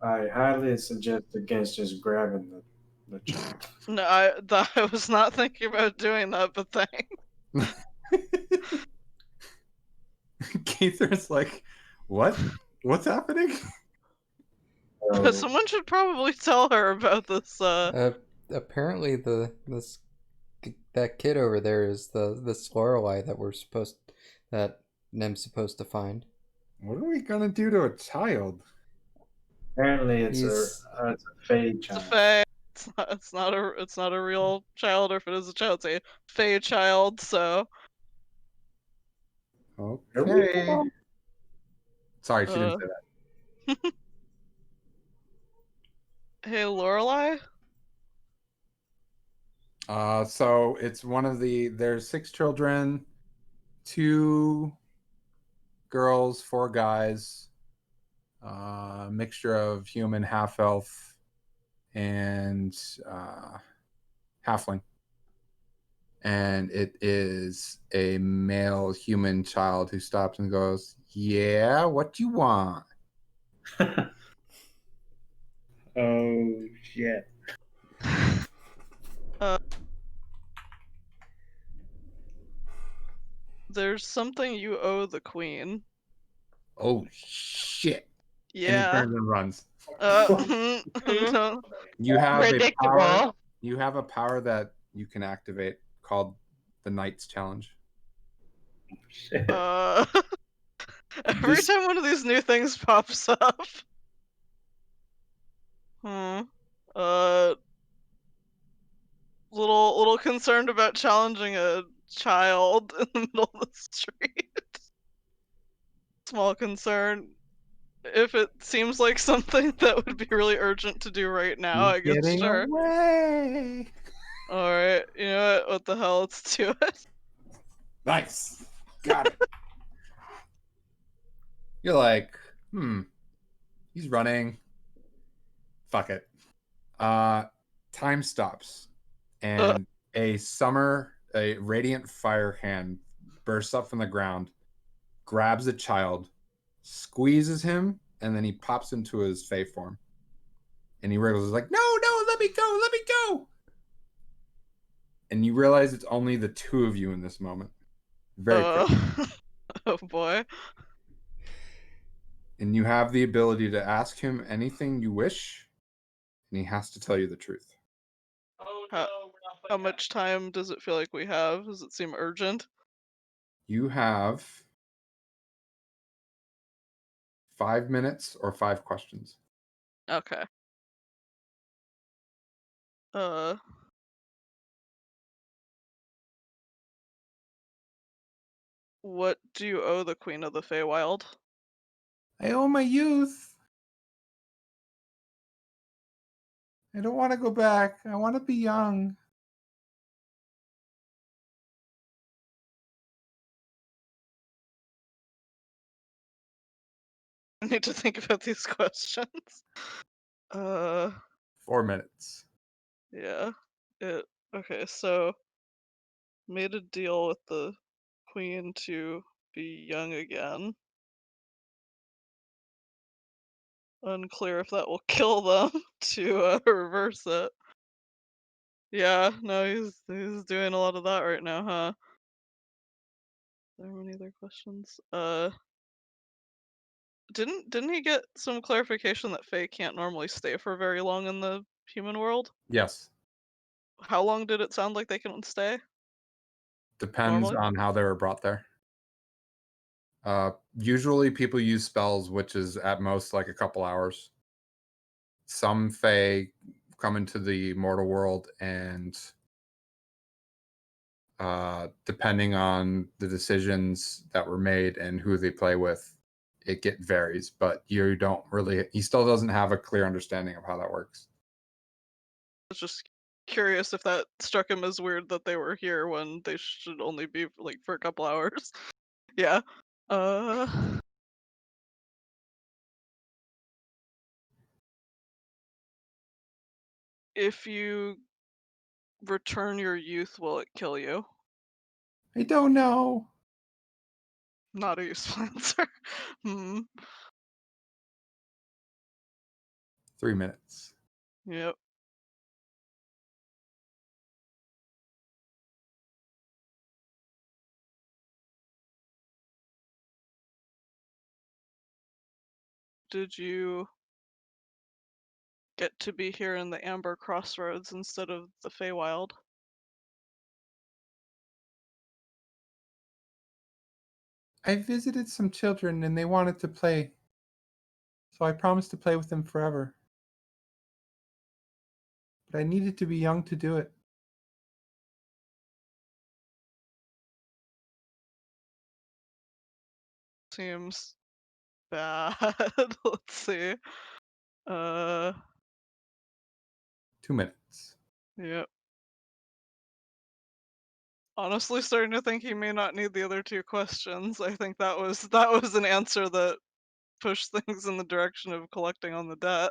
I highly suggest against just grabbing the child. No, I was not thinking about doing that, but thanks. Gaither's like, what? What's happening? So, Someone should probably tell her about this. Apparently that kid over there is this Lorelei that Nem's supposed to find. What are we gonna do to a child? apparently, it's He's- a Fae It's a child. Fae. It's not a real child, or if it is a child, it's a Fae child. So. Okay. Sorry, she didn't say that. Hey, Lorelei. So it's one of there's 6 children, 2 girls, 4 guys, mixture of human, half elf, and halfling. And it is a male human child who stops and goes, "Yeah, what do you want?" Oh shit! There's something you owe the queen. Oh shit! And he Yeah. turns and runs. No. You have Predictable. a power that you can activate called the Knight's Challenge. Shit. Every This- time one of these new things pops up. Little concerned about challenging a child in the middle of the street. Small concern. If it seems like something that would be really urgent to do right now, I guess Getting sure. away. Alright, you know what the hell, let's do it. Nice. Got it. You're like, he's running. Fuck it. Time stops. And a radiant fire hand bursts up from the ground, grabs a child, squeezes him, and then he pops into his Fae form. And he wriggles, like, no, let me go. And you realize it's only the 2 of you in this moment. Very quick. Oh boy. And you have the ability to ask him anything you wish, and he has to tell you the truth. Oh How- no, we're not How playing much time does it feel like we have? Does it seem urgent? You have 5 minutes or 5 questions. Okay. What do you owe the Queen of the Feywild? I owe my youth. I don't want to go back. I want to be young. need to think about these questions. 4 minutes. Yeah. Okay, so made a deal with the queen to be young again. Unclear if that will kill them to reverse it. Yeah, no, he's doing a lot of that right now, huh? Are there any other questions? Didn't he get some clarification that Fae can't normally stay for very long in the human world? Yes. How long did it sound like they can stay? Depends Normally? on how they were brought there. Usually people use spells, which is at most like a couple hours. Some Fae come into the mortal world and depending on the decisions that were made and who they play with, it varies, but you don't really, he still doesn't have a clear understanding of how that works. I was just curious if that struck him as weird that they were here when they should only be like for a couple hours. Yeah. If you return your youth, will it kill you? I don't know. Not a useful answer. Hmm. 3 minutes. Yep. Did you get to be here in the Amber Crossroads instead of the Feywild? I visited some children and they wanted to play, so I promised to play with them forever. But I needed to be young to do it. Seems bad. Let's see. 2 minutes. Yep. Honestly, starting to think he may not need the other two questions. I think that was an answer that pushed things in the direction of collecting on the debt.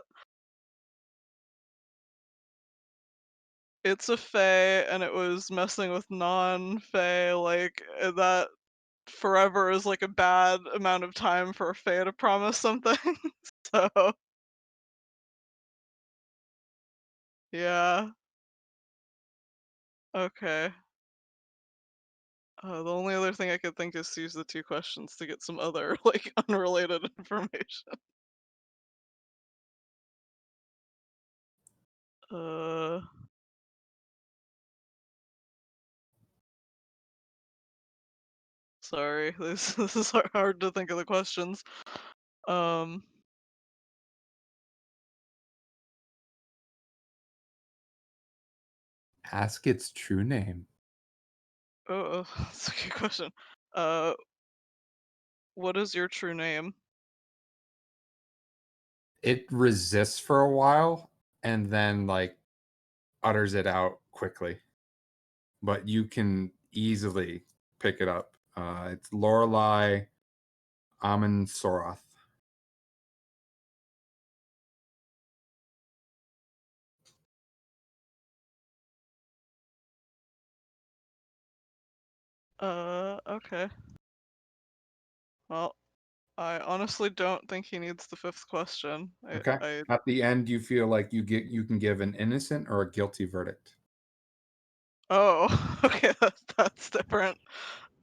It's a Fae, and it was messing with non-Fae, like, that forever is, like, a bad amount of time for a Fae to promise something, so yeah. Okay. The only other thing I could think is to use the two questions to get some other, like, unrelated information. Uh Sorry, this is hard to think of the questions. Um, Ask its true name. oh, that's a good question. Uh, what is your true name? It resists for a while and then like utters it out quickly. But you can easily pick it up. It's Lorelei Amon Soroth. Okay. Well, I honestly don't think he needs the fifth question. Okay. At the end, you feel like you can give an innocent or a guilty verdict. Oh, okay, that's different.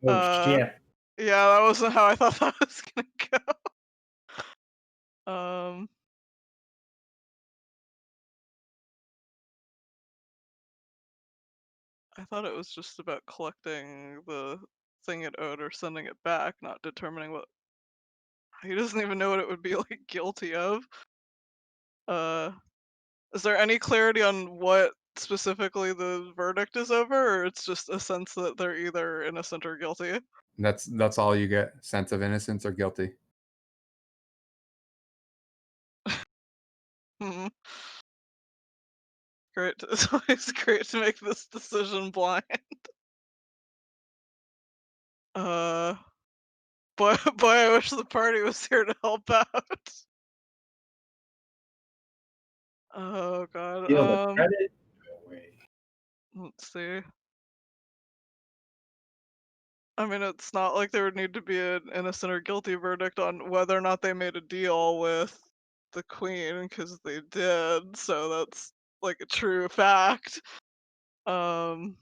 Oh shit. Yeah, that wasn't how I thought that was gonna go. I thought it was just about collecting the thing it owed or sending it back, not determining what he doesn't even know what it would be like guilty of. Is there any clarity on what specifically the verdict is over, or it's just a sense that they're either innocent or guilty? That's all you get. Sense of innocence or guilty. Hmm. Great. It's always great to make this decision blind. Uh, Boy, I wish the party was here to help out. Oh god. Feel the credit? No way. Let's see. I mean, it's not like there would need to be an innocent or guilty verdict on whether or not they made a deal with the queen, because they did. So that's like a true fact. Um,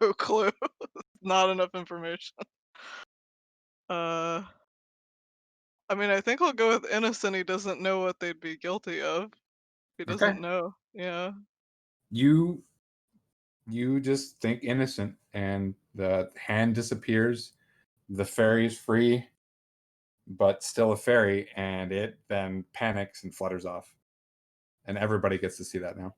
no clue. Not enough information. Uh, I mean, I think I'll go with innocent. He doesn't know what they'd be guilty of. He doesn't Okay. know. Yeah. You just think innocent, and the hand disappears. The fairy's free, but still a fairy, and it then panics and flutters off. And everybody gets to see that now.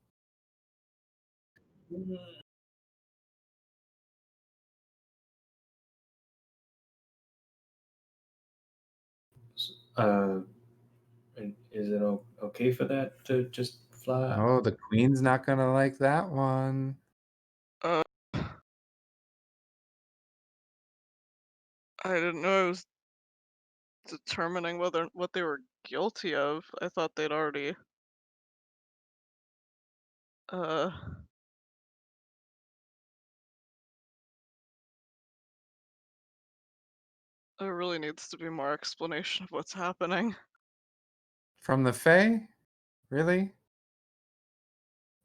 Is it okay for that to just fly? Oh, the queen's not gonna like that one. Uh, I didn't know I was determining what they were guilty of. I thought they'd already uh there really needs to be more explanation of what's happening. From the Fae? Really?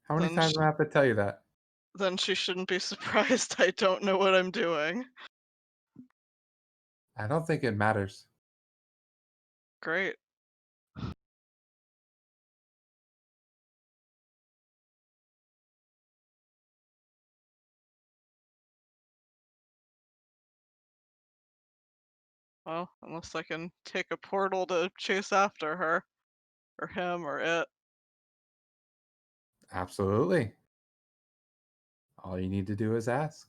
How many Then times do I have to tell you that? then she shouldn't be surprised I don't know what I'm doing. I don't think it matters. Great. Well, unless I can take a portal to chase after her, or him, or it. Absolutely. All you need to do is ask.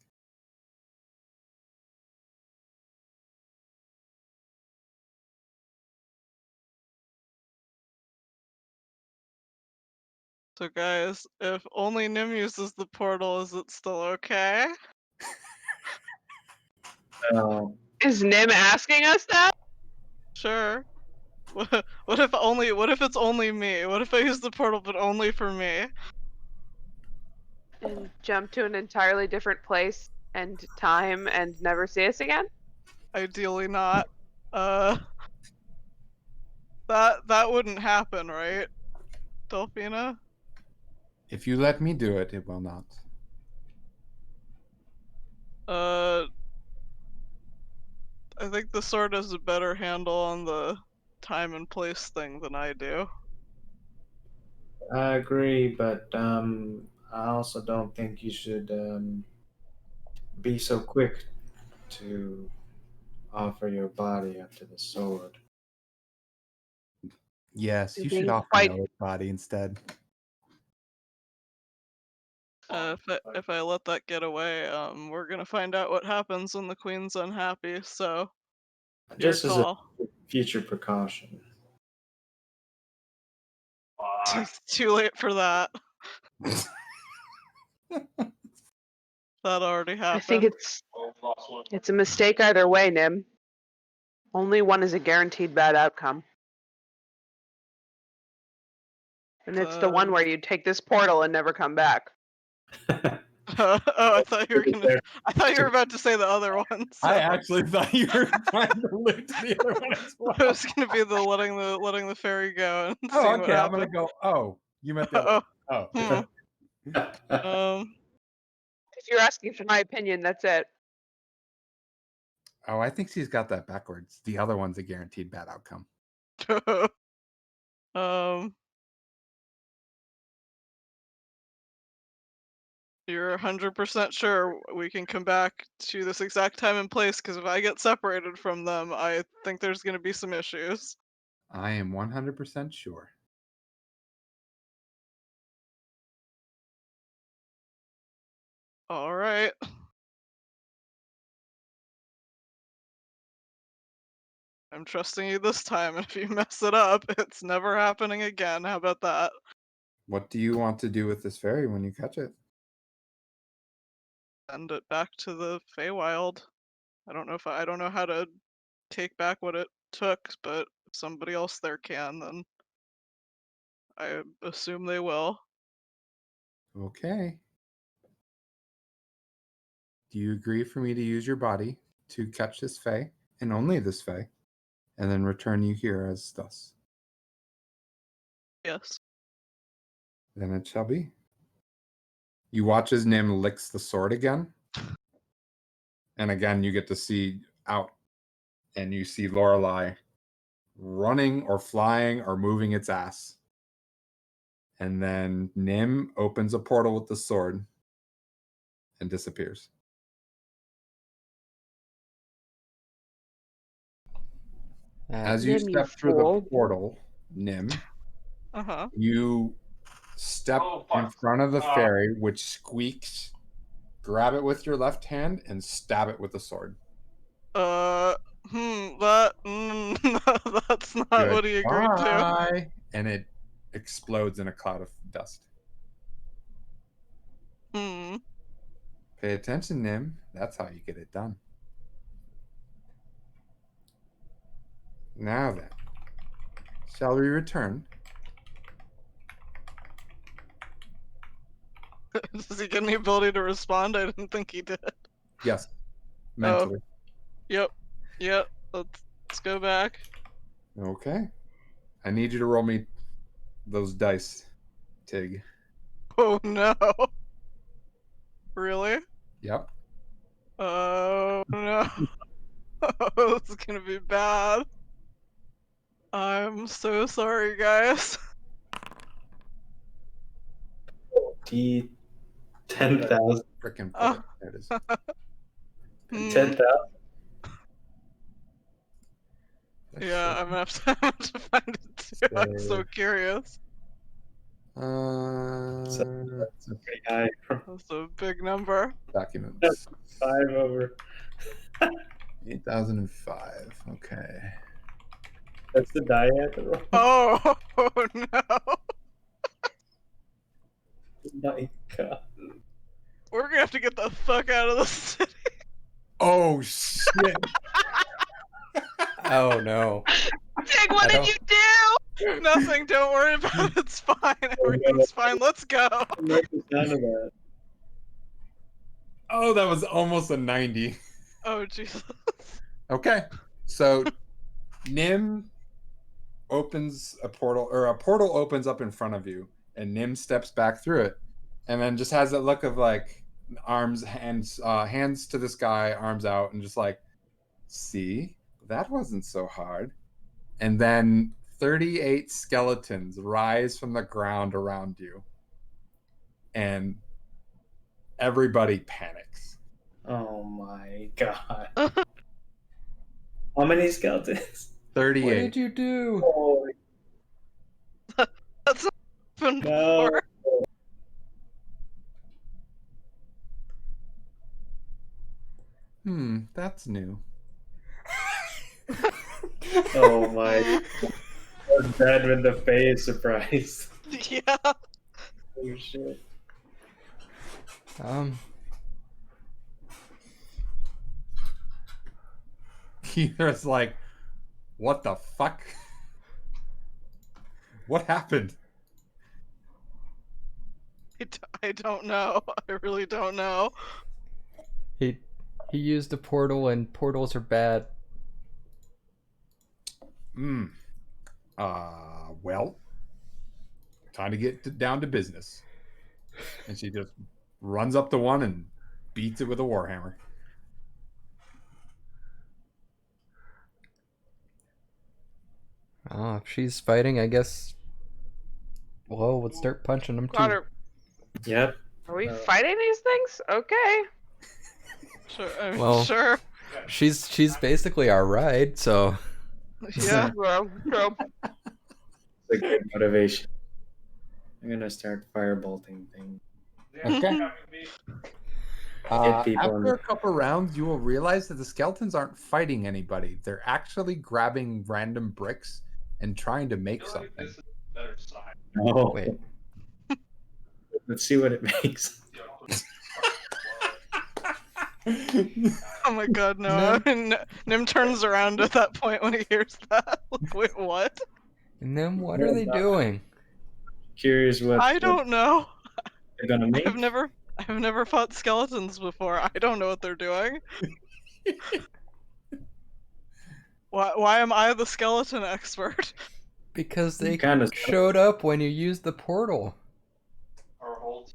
So guys, if only Nim uses the portal, is it still okay? Is Nim asking us that? Sure. What if it's only me? What if I use the portal but only for me? And jump to an entirely different place and time and never see us again? Ideally not. That wouldn't happen, right? Delphina? If you let me do it, it will not. I think the sword has a better handle on the time and place thing than I do. I agree, but I also don't think you should be so quick to offer your body up to the sword. Yes, You're you should being offer quite- Noah's body instead. If I let that get away, we're gonna find out what happens when the queen's unhappy. So, your Just as a call. future precaution. It's too late for that. That already I think happened. it's a mistake either way, Nim. Only one is a guaranteed bad outcome. And it's the one where you take this portal and never come back. Oh, I thought you were about to say the other one. So. I actually thought you were trying to allude to the other one as well. It was gonna be the letting the fairy go and Oh, seeing what okay. I'm gonna happened. go. Oh, you meant the other. Oh. If you're asking for my opinion, that's it. Oh, I think she's got that backwards. The other one's a guaranteed bad outcome. You're 100% sure we can come back to this exact time and place? Because if I get separated from them, I think there's gonna be some issues. I am 100% sure. All right. I'm trusting you this time, and if you mess it up, it's never happening again. How about that? What do you want to do with this fairy when you catch it? send it back to the Feywild. I don't know how to take back what it took, but if somebody else there can, then I assume they will. Okay. Do you agree for me to use your body to catch this Fae, and only this Fae, and then return you here as thus? Yes. Then it shall be. You watch as Nim licks the sword again. And again, you get to see out, and you see Lorelei running or flying or moving its ass. And then Nim opens a portal with the sword and disappears. As you Nim, you step through fool. the portal, Nim, Uh-huh. you step Oh, in fuck. front of the fairy, which squeaks. Grab it with your left hand and stab it with the sword. That's not what he agreed to. Goodbye. And it explodes in a cloud of dust. Hmm. Pay attention, Nim. That's how you get it done. Now then, shall we return? Does he get any ability to respond? I didn't think he did. Yes, mentally. Yep. Let's go back. Okay. I need you to roll me those dice, Tig. Oh no. Really? Yep. Oh no. This is gonna be bad. I'm so sorry, guys. 10,000. Frickin' Oh. put it. There it is. Hmm. 10,000. Yeah, I'm gonna have to find it too. I'm so Save. curious. That's Pretty high. That's a big number. documents. 5 over. 8,005. Okay. That's the die I have to roll. Oh, no. My God. We're gonna have to get the fuck out of the city. Oh, shit. Oh no. Tig, what I did don't- you do? Nothing, don't worry about it. It's fine. Everything's fine. Let's go. Make the sound of that. Oh, that was almost a 90. Oh, Jesus. Okay. So Nim opens a portal, or a portal opens up in front of you, and Nim steps back through it, and then just has that look of like hands to the sky, arms out, and just like, see, that wasn't so hard. And then 38 skeletons rise from the ground around you, and everybody panics. Oh my God. How many skeletons? 38. What did you do? Oh That's not happened no. before. That's new. Oh my. I'm dead when the Fae is surprised. Yeah. Oh shit. He's like, what the fuck? What happened? I don't know. I really don't know. He used a portal, and portals are bad. Well, time to get down to business. And she just runs up to one and beats it with a warhammer. Oh, if she's fighting, I guess. Well, let's start punching them too. Connor, Yep. are we fighting these things? Okay. Sure. I'm Well- sure. She's basically our ride, so Yeah. Well, so It's a good motivation. I'm gonna start firebolting things. Okay. Hit people in After a couple rounds, you will realize that the skeletons aren't fighting anybody. They're actually grabbing random bricks and trying to make something. This is a better sign. Oh, wait. let's see what it makes. Oh my god, no. Nim turns around at that point when he hears that. Like, wait, what? And then what are they doing? Curious what, I what don't know. they're gonna make. I've never fought skeletons before. I don't know what they're doing. Why am I the skeleton expert? Because they Kinda showed up when you used the portal. Our whole team.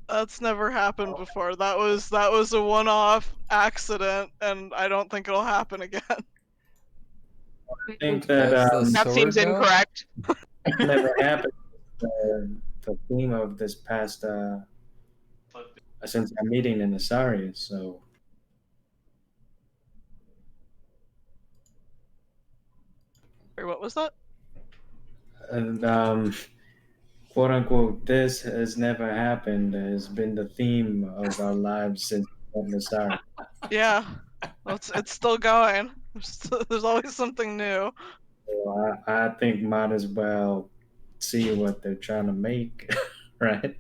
That's never happened before. That was a one-off accident, and I don't think it'll happen again. I think that Does the That seems sword know? incorrect. never happened. The theme of this past since our meeting in Asarius, so Wait, what was that? and quote unquote, this has never happened has been the theme of our lives since Asarius. Yeah, well, it's still going. There's always something new. So I think might as well see what they're trying to make, right?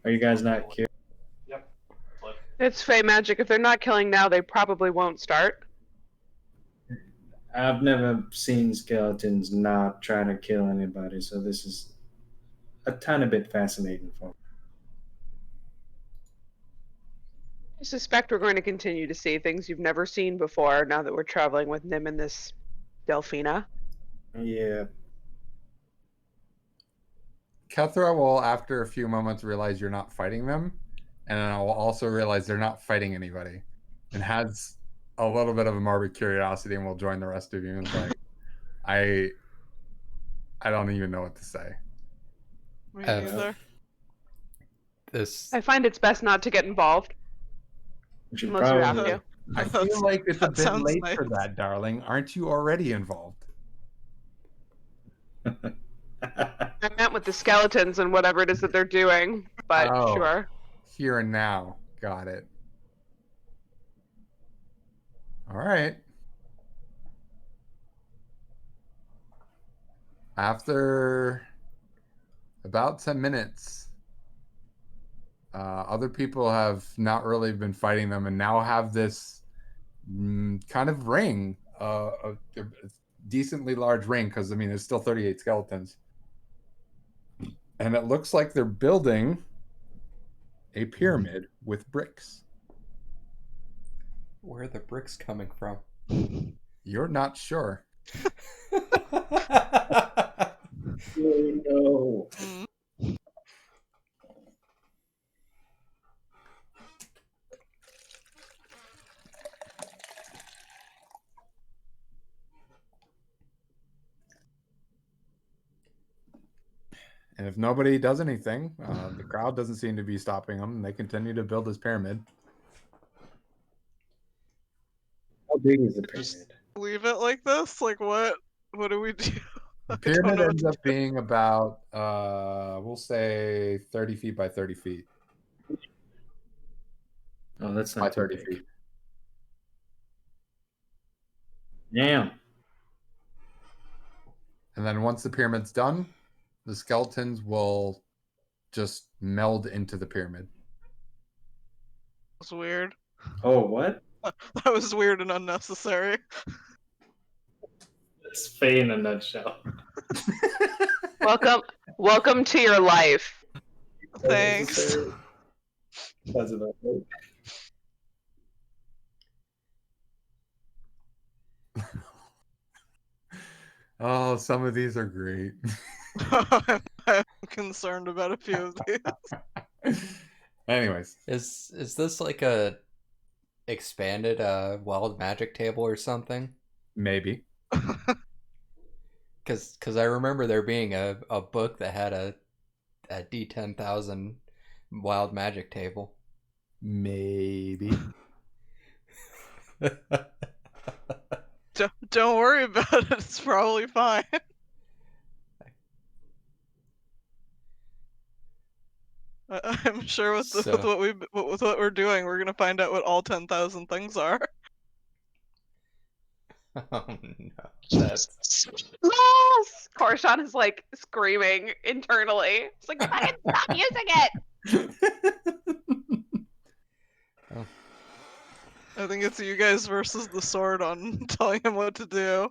Are you guys not curious? Yep. Flip. It's Fey magic. If they're not killing now, they probably won't start. I've never seen skeletons not trying to kill anybody, so this is a tiny bit fascinating for me. I suspect we're going to continue to see things you've never seen before now that we're traveling with Nim in this Delphina. Yeah. Kethra will, after a few moments, realize you're not fighting them, and then I will also realize they're not fighting anybody, and has a little bit of a morbid curiosity, and will join the rest of you. And it's like, I don't even know what to say. Me Uh, neither. This I find it's best not to get involved We should unless you have probably to. I That's- feel like it's a that bit sounds late nice. for that, darling. Aren't you already involved? I meant with the skeletons and whatever it is that they're doing, but Oh. sure. Here and now. Got it. All right. After about 10 minutes, other people have not really been fighting them and now have this kind of ring, a decently large ring, because, I mean, there's still 38 skeletons. And it looks like they're building a pyramid with bricks. where are the bricks coming from? You're not sure. no. Mm. And if nobody does anything, the crowd doesn't seem to be stopping them. And they continue to build this pyramid. How big is the pyramid? Leave it like this? Like what? What do we do? The I don't pyramid know what ends to up being about, we'll say 30 feet by 30 feet. Oh, that's By not too 30 big. feet. Damn. And then once the pyramid's done, the skeletons will just meld into the pyramid. That was weird. Oh, what? That was weird and unnecessary. It's Faye in a nutshell. Welcome to your life. Thanks. That's about it. Oh, some of these are great. I'm concerned about a few of these. Anyways, Is this like a expanded wild magic table or something? maybe. Because I remember there being a book that had a D10,000 wild magic table. Maybe. Don't worry about it. It's probably fine. I'm sure with what we're doing, we're gonna find out what all 10,000 things are. Oh no, that's Yes! Korshan is like screaming internally. It's like, fucking stop using it! I think it's you guys versus the sword on telling him what to do.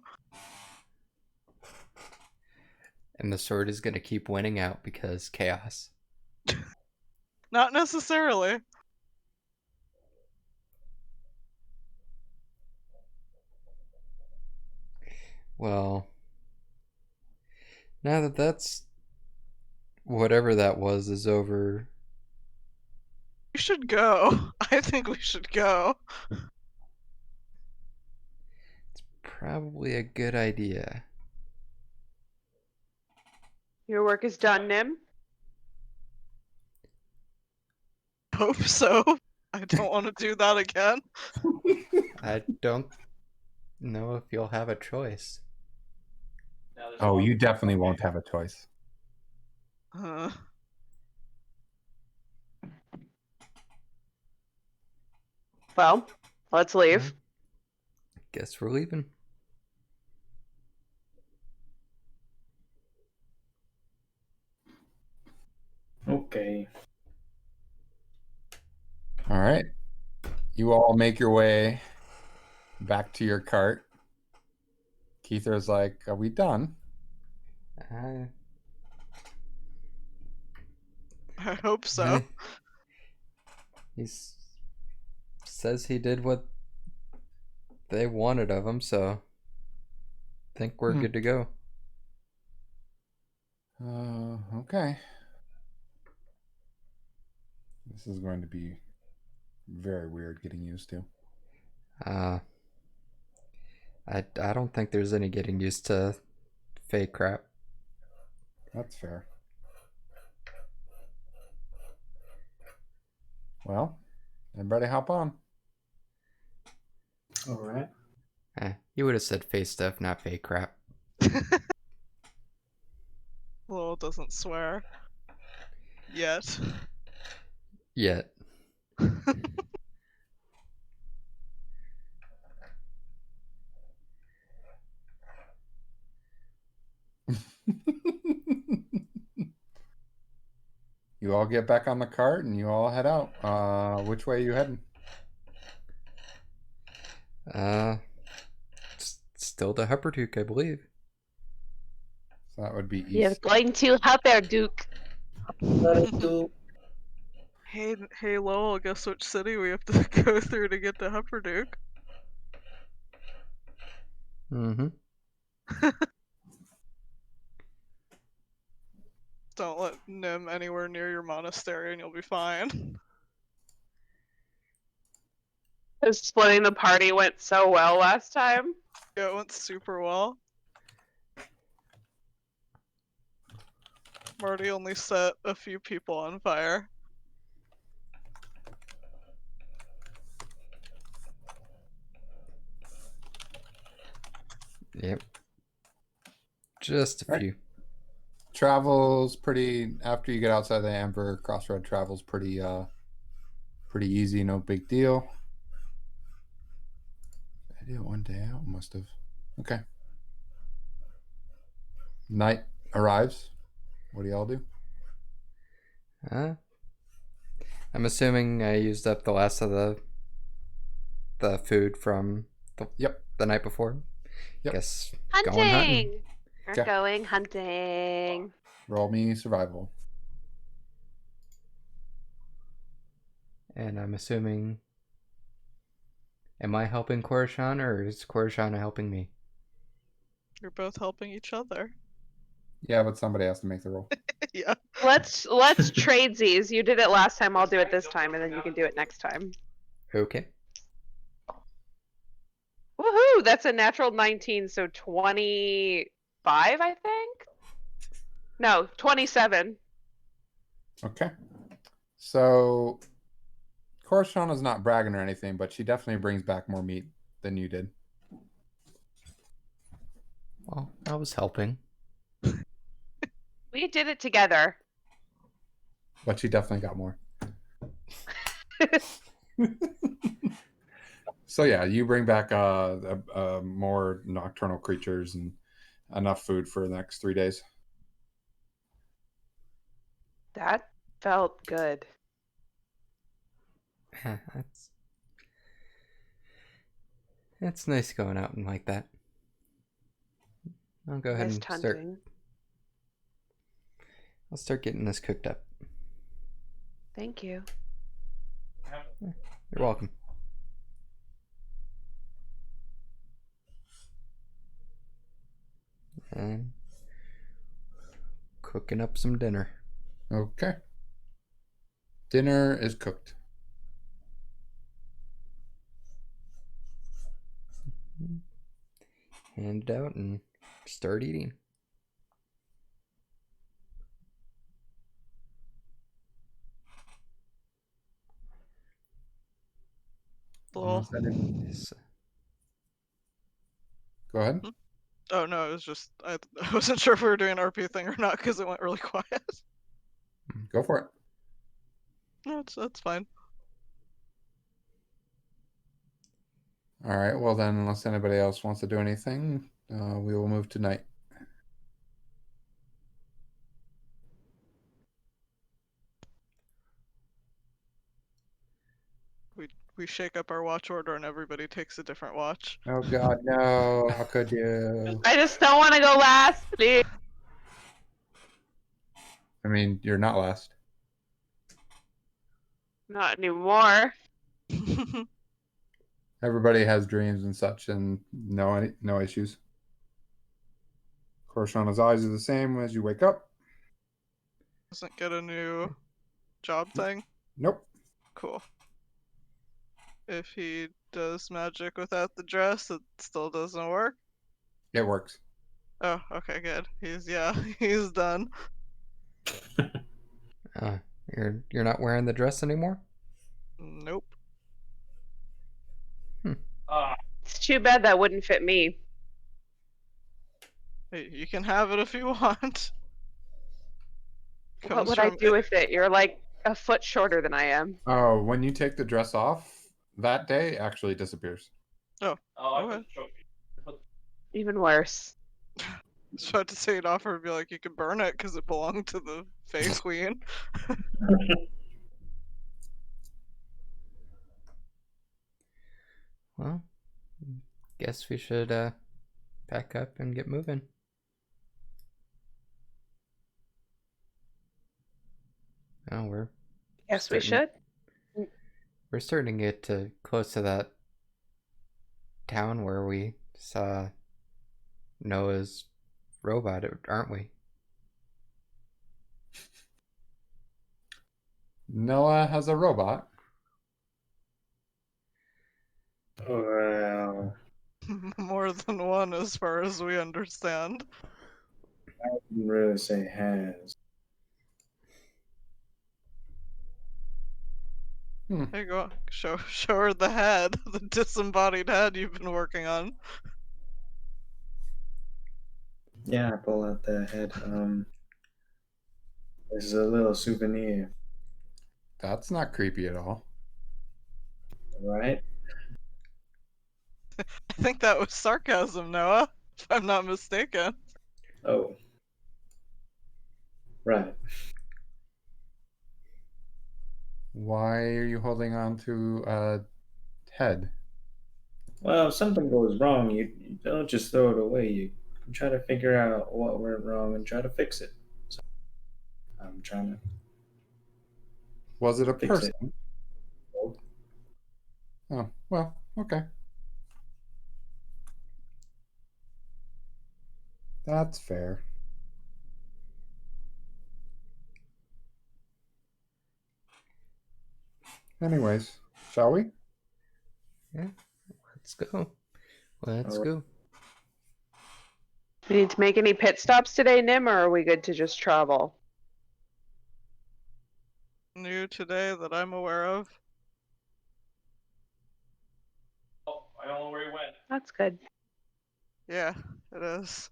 And the sword is gonna keep winning out because chaos. Not necessarily. Well, now that that's whatever that was is over, We should go. I think we should go. probably a good idea. Your work is done, Nim. Hope so. I don't want to do that again. I don't know if you'll have a choice. Now there's Oh, one- you definitely won't have a choice. Well, let's leave. Guess we're leaving. Okay. All right. You all make your way back to your cart. Keither's like, "Are we done?" Uh, I hope so. he says he did what they wanted of him, so I think we're good to go. Okay. This is going to be very weird getting used to. I don't think there's any getting used to fake crap. That's fair. Well, everybody hop on. All right. You would have said fake stuff, not fake crap. Lowell doesn't swear. Yet. Yet. You all get back on the cart and you all head out. Which way are you heading? Still to Hupperduke, I believe. So that would be east. You're going to Hupperduke. Hey Lowell, guess which city we have to go through to get to Hupperduke? Mm-hmm. Don't let Nim anywhere near your monastery and you'll be fine. Splitting the party went so well last time. Yeah, it went super well. Marty only set a few people on fire. Yep. Just a Right. few. Travel's pretty, after you get outside the Amber Crossroad, travel's pretty easy, no big deal. I did it one day out, must have. Okay. Night arrives. What do y'all do? I'm assuming I used up the last of the food from the night before. Yep. Guess Hunting! going hunting. We're Okay. going hunting. Roll me survival. And I'm assuming, am I helping Korshan or is Korshan helping me? You're both helping each other. Yeah, but somebody has to make the roll. Yeah. Let's trade these. You did it last time, I'll do it this time, and then you can do it next time. Okay. Woohoo! That's a natural 19, so 25, I think? No, 27. Okay. So, Korshan is not bragging or anything, but she definitely brings back more meat than you did. Well, I was helping. We did it together. But she definitely got more. So yeah, you bring back more nocturnal creatures and enough food for the next 3 days. That felt good. That's It's nice going out and like that. I'll go ahead Missed and start. hunting. I'll start getting this cooked up. Thank you. You're welcome. And cooking up some dinner. Okay. Dinner is cooked. Hand it out and start eating. Lol. So- Go ahead. Oh no, it was just I wasn't sure if we were doing an RP thing or not because it went really quiet. Go for it. No, that's fine. All right. Well, then, unless anybody else wants to do anything, we will move to night. We shake up our watch order and everybody takes a different watch. Oh God, no! How could you? I just don't want to go last, please. I mean, you're not last. Not anymore. Everybody has dreams and such, and no issues. Korshana's eyes are the same as you wake up. Doesn't get a new job thing. Nope. Cool. If he does magic without the dress, it still doesn't work. It works. Oh, okay, good. He's done. You're not wearing the dress anymore? Nope. It's too bad that wouldn't fit me. Hey, you can have it if you want. What Comes would I from- do with it? You're like a foot shorter than I am. Oh, when you take the dress off, that day actually disappears. Oh, I Okay. put the trophy. Even worse. I was about to say it offer would be like you could burn it because it belonged to the Fae Queen. Well, guess we should pack up and get moving. Oh, Yes, we Starting- should. we're starting to get close to that town where we saw Noah's robot, aren't we? Noah has a robot. Well, More than one, as far as we understand. I wouldn't really say has. Hey, go show her the head, the disembodied head you've been working on. Yeah, I pull out the head. This is a little souvenir, That's not creepy at all. right? I think that was sarcasm, Noah, if I'm not mistaken. Oh. Right. Why are you holding on to a head? Well, if something goes wrong, you don't just throw it away. You try to figure out what went wrong and try to fix it. So I'm trying to Was it a Fix person? it. Oh, well, okay. That's fair. Anyways, shall we? Let's go. Let's Alright. go. We need to make any pit stops today, Nim, or are we good to just travel? New today that I'm aware of. Oh, I don't know where he went. That's good. Yeah, it is.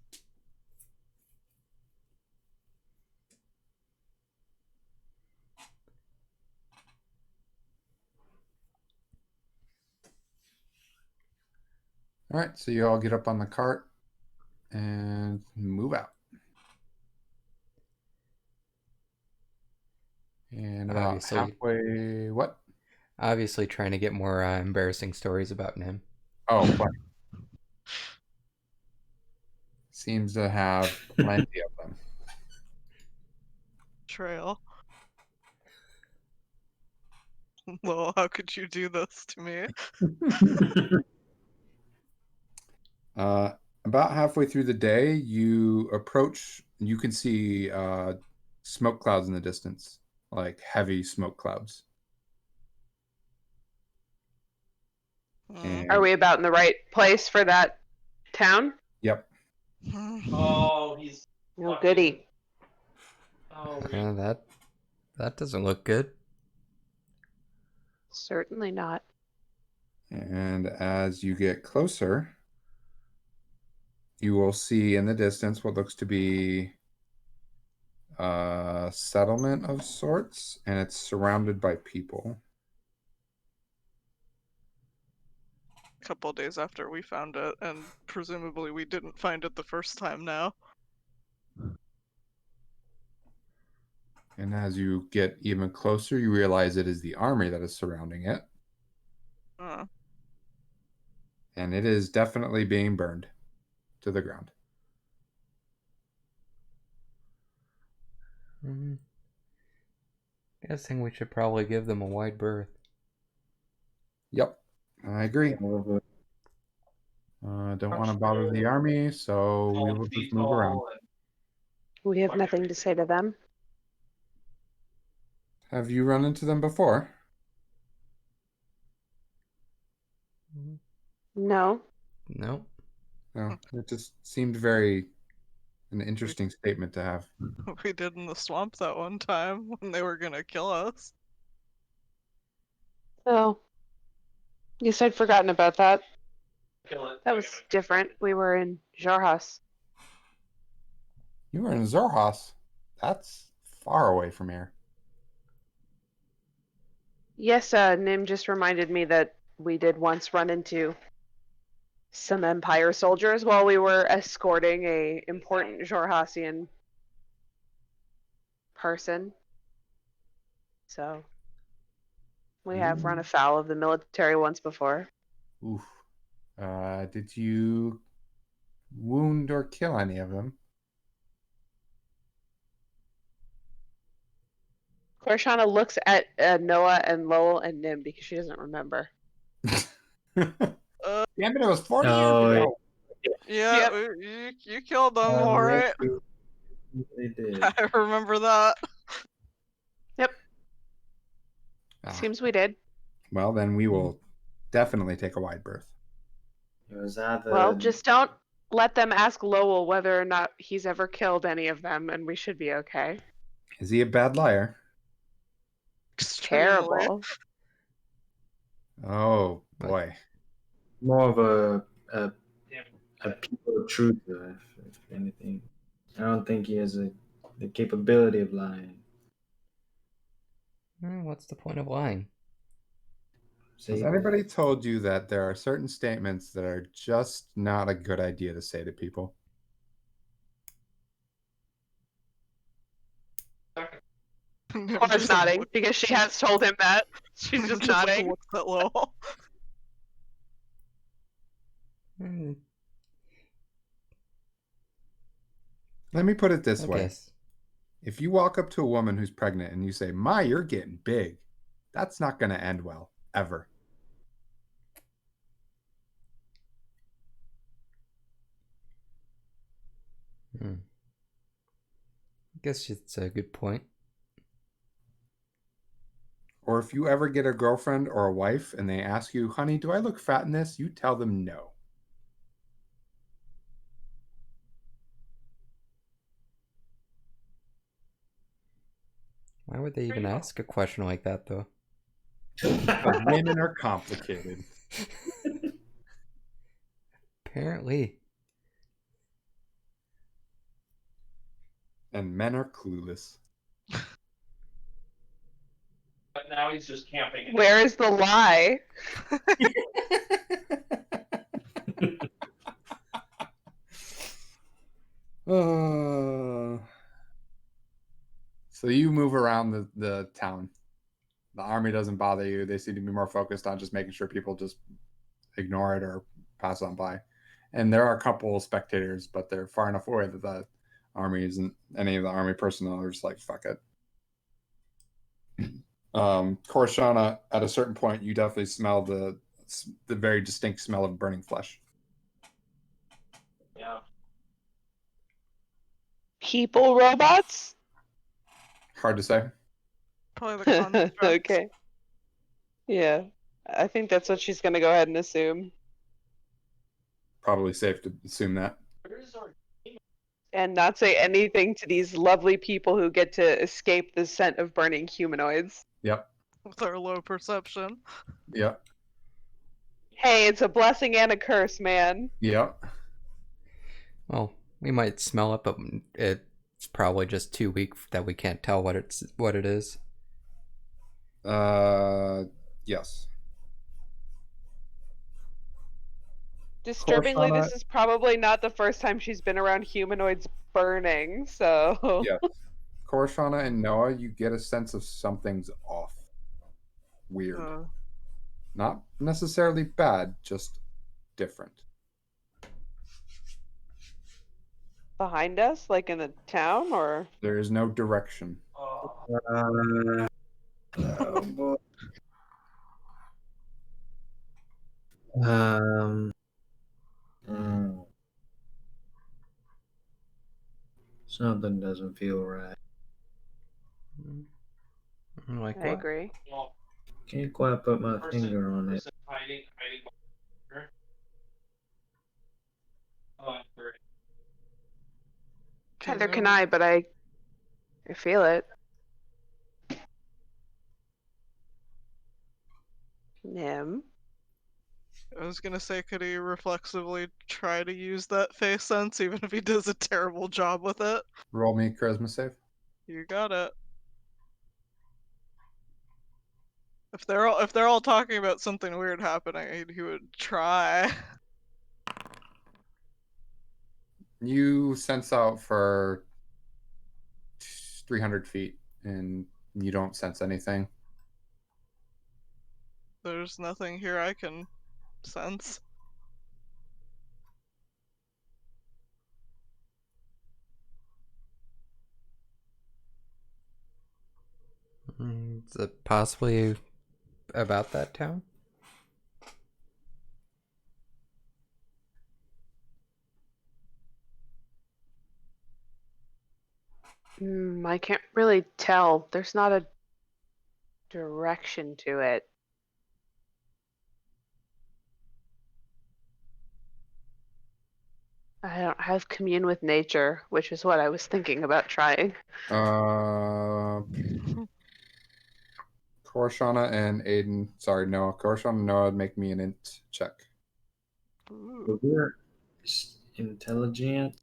All right, so you all get up on the cart and move out. And about Obviously. halfway, what? Obviously, trying to get more embarrassing stories about him. Oh, plenty. Seems to have plenty of them. Trail. Lowell, how could you do this to me? About halfway through the day, you approach. You can see smoke clouds in the distance, like heavy smoke clouds. Mm. Are we about in the right place for that town? Yep. Oh, he's. Oh, goody. Oh, That doesn't look good. Certainly not. And as you get closer, you will see in the distance what looks to be a settlement of sorts, and it's surrounded by people. A couple days after we found it, and presumably we didn't find it the first time now. And as you get even closer, you realize it is the army that is surrounding it. And it is definitely being burned to the ground. Guessing we should probably give them a wide berth. Yep, I agree. Don't want to bother the army, so we will just move around. We have nothing to say to them. Have you run into them before? No. No. No, it just seemed very an interesting statement to have. We did in the swamp that one time when they were gonna kill us. Oh. Guess I'd forgotten about that. Kill it. That was different. We were in Jarhas. You were in Zorhas. That's far away from here. Yes, Nim just reminded me that we did once run into some Empire soldiers while we were escorting a important Jorhasian person. So we have run afoul of the military once before. Oof. Did you wound or kill any of them? Korshana looks at Noah and Lowell and Nim because she doesn't remember. Damn it, it was 40 Oh, years ago. Yeah, Yep. you killed them, alright. They did. I remember that. Ah, Seems we did. well, then we will definitely take a wide berth. It was either. Well, just don't let them ask Lowell whether or not he's ever killed any of them, and we should be okay. Is he a bad liar? Extremely. Terrible. Oh boy. more of a Damn. people truther, if anything. I don't think he has the capability of lying. What's the point of lying? See, Has anybody told you that there are certain statements that are just not a good idea to say to people? Cora's nodding because she has told him that. She's just nodding. Looks at Lowell. Hmm, Let me put it this I way. guess. If you walk up to a woman who's pregnant and you say, "My, you're getting big," that's not going to end well, ever. I guess it's a good point. Or if you ever get a girlfriend or a wife and they ask you, "Honey, do I look fat in this?" you tell them no. Why would they even ask a question like that, though? Because women are complicated. Apparently. And men are clueless. But now he's just camping. Where is the lie? So you move around the town. The army doesn't bother you. They seem to be more focused on just making sure people just ignore it or pass on by. And there are a couple of spectators, but they're far enough away that the army isn't, any of the army personnel are just like, fuck it. Korshana, at a certain point, you definitely smell the very distinct smell of burning flesh. Yeah. People, robots? Hard to say. Probably the construct. Okay. Yeah. I think that's what she's gonna go ahead and assume. Probably safe to assume that. Where's our And not say anything to these lovely people who get to escape the scent of burning humanoids. Yep. With our low perception. Yep. Hey, it's a blessing and a curse, man. Yep. Well, we might smell it, but it's probably just too weak that we can't tell what it is. Yes. Disturbingly, Korshana- this is probably not the first time she's been around humanoids burning, so. Yes. Korshana and Noah, you get a sense of something's off. Weird. Not necessarily bad, just different. Behind us, like in the town, or? There is no direction. oh, Oh, boy. Um. mm. Something doesn't feel right. Like I what? agree. well, Can't quite put my person, finger on it. person hiding behind her. Oh, great. Neither can I, but I feel it. Nim. I was gonna say, could he reflexively try to use that face sense, even if he does a terrible job with it? Roll me a charisma save. You got it. If they're all talking about something weird happening, he would try. You sense out for 300 feet and you don't sense anything. There's nothing here I can sense. Is it possibly about that town? I can't really tell. There's not a direction to it. I don't have commune with nature, which is what I was thinking about trying. Korshana and Aiden, sorry, Noah. Korshana and Noah, make me an int check. Ooh. We're intelligent.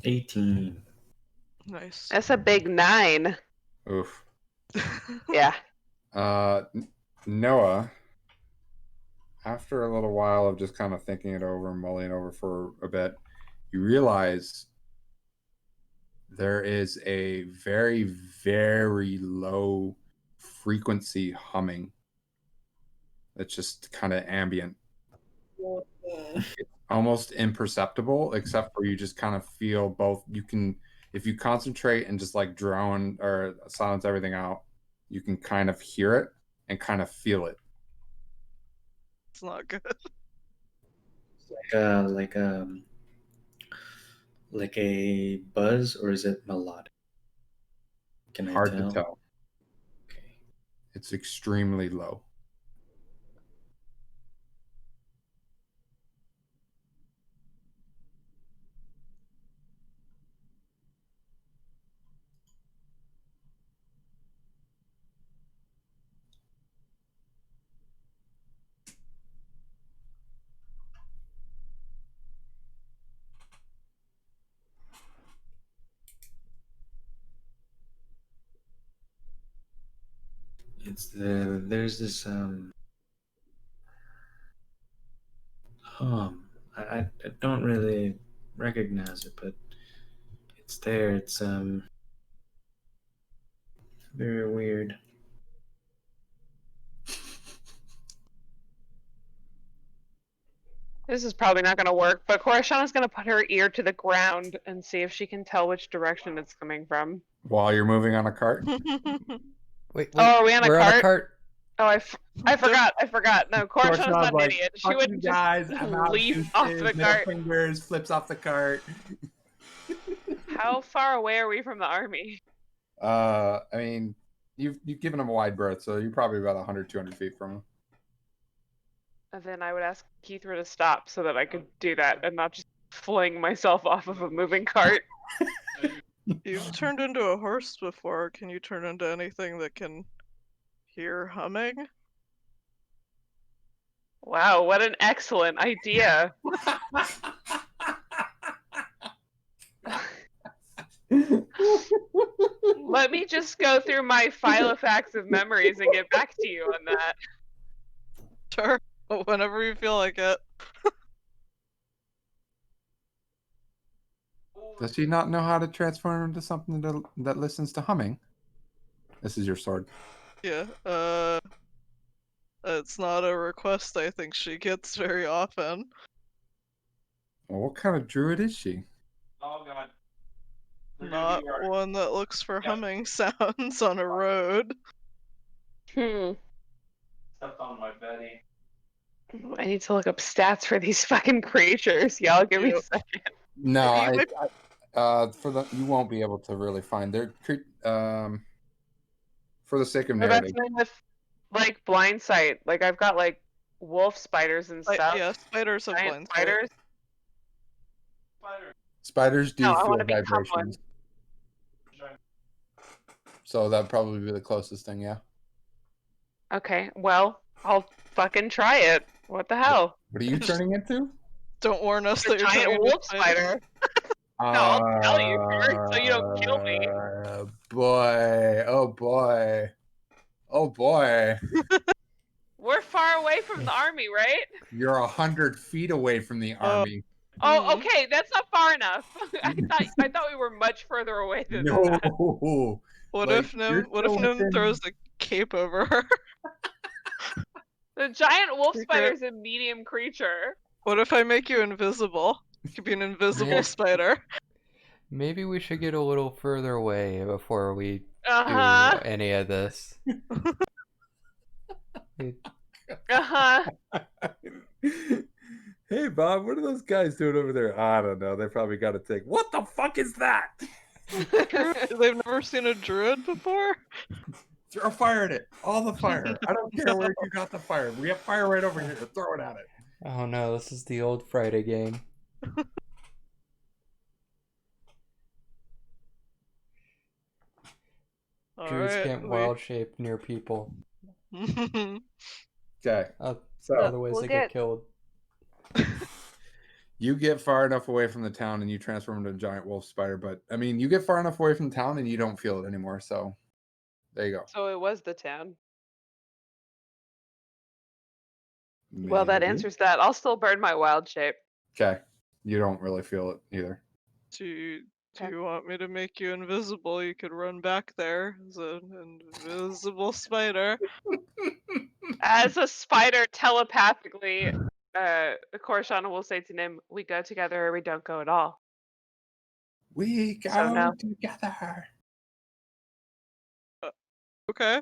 $18. Nice. That's a big 9. Oof. Yeah. Noah, after a little while of just kind of thinking it over and mulling over for a bit, you realize there is a very, very low frequency humming. It's just kind of ambient. It's almost imperceptible, except for you just kind of feel both. You can, if you concentrate and just like drone or silence everything out, you can kind of hear it and kind of feel it. It's not good. Like a buzz, or is it melodic? Can I Hard tell? to tell. Okay. It's extremely low. There's this hum. I don't really recognize it, but it's there. It's Very weird. This is probably not going to work, but Korishana's going to put her ear to the ground and see if she can tell which direction it's coming from. While you're moving on a cart. Wait, Oh, are we on a we're cart? on a cart. Oh, I forgot. No, Korishana's not an idiot. She "Fuck you wouldn't guys, just I'm out, leave off deuces, the middle cart. fingers, flips off the cart. How far away are we from the army? I mean, you've given them a wide berth, so you're probably about 100, 200 feet from them. And then I would ask Keithra to stop so that I could do that and not just fling myself off of a moving cart. You've turned into a horse before. Can you turn into anything that can hear humming? Wow, what an excellent idea. Let me just go through my Filofax of memories and get back to you on that. Sure. Whenever you feel like it. Does she not know how to transform into something that listens to humming? This is your sword. Yeah. It's not a request I think she gets very often. Well, what kind of druid is she? Oh god. They're Not gonna be our- one that looks for Yeah. humming sounds on a road. Hmm. Stepped on my Betty. I need to look up stats for these fucking creatures. Y'all give me a Yep. second. No, You might- you won't be able to really find their for the sake of What about narrative. something with like blind sight? Like I've got like wolf spiders and stuff. Yeah, spiders have Giant blind sight. spiders. Spider. Spiders do No, I feel wanna become one. vibrations, so that'd probably be the closest thing. Yeah. Okay, well, I'll fucking try it. What the hell? What are you turning into? Don't warn us A that you're turning giant into wolf a spider. spider. I'll tell you first so you don't kill me. Boy, oh boy, oh boy! We're far away from the army, right? You're 100 feet away from the army. Oh, Mhm. okay, that's not far enough. I thought we were much further away than that. No. What Like, if you're Nim? What if still Nim within- throws a cape over her? The giant wolf Secret. spider is a medium creature. What if I make you invisible? You could be an invisible Yeah. spider. Maybe we should get a little further away before we Uh do any of this. huh. Hey Bob, what are those guys doing over there? I don't know. They probably got to think. What the fuck is that? They've never seen a druid before. Throw fire at it. All the fire. I don't care where you got the fire. We have fire right over here. Throw it at it. Oh no, this is the old Friday game. Druids can't wild shape near people. Okay. So Otherwise we'll they get- get killed. you get far enough away from the town and you transform into a giant wolf spider, but I mean, you get far enough away from the town and you don't feel it anymore. So there you go. So it was the town. Well, that Maybe. answers that. I'll still burn my wild shape. Okay. You don't really feel it either. Do Okay. you want me to make you invisible? You could run back there as an invisible spider. As a spider telepathically, Korishana will say to Nim, we go together or we don't go at all. We go So no. together. Okay.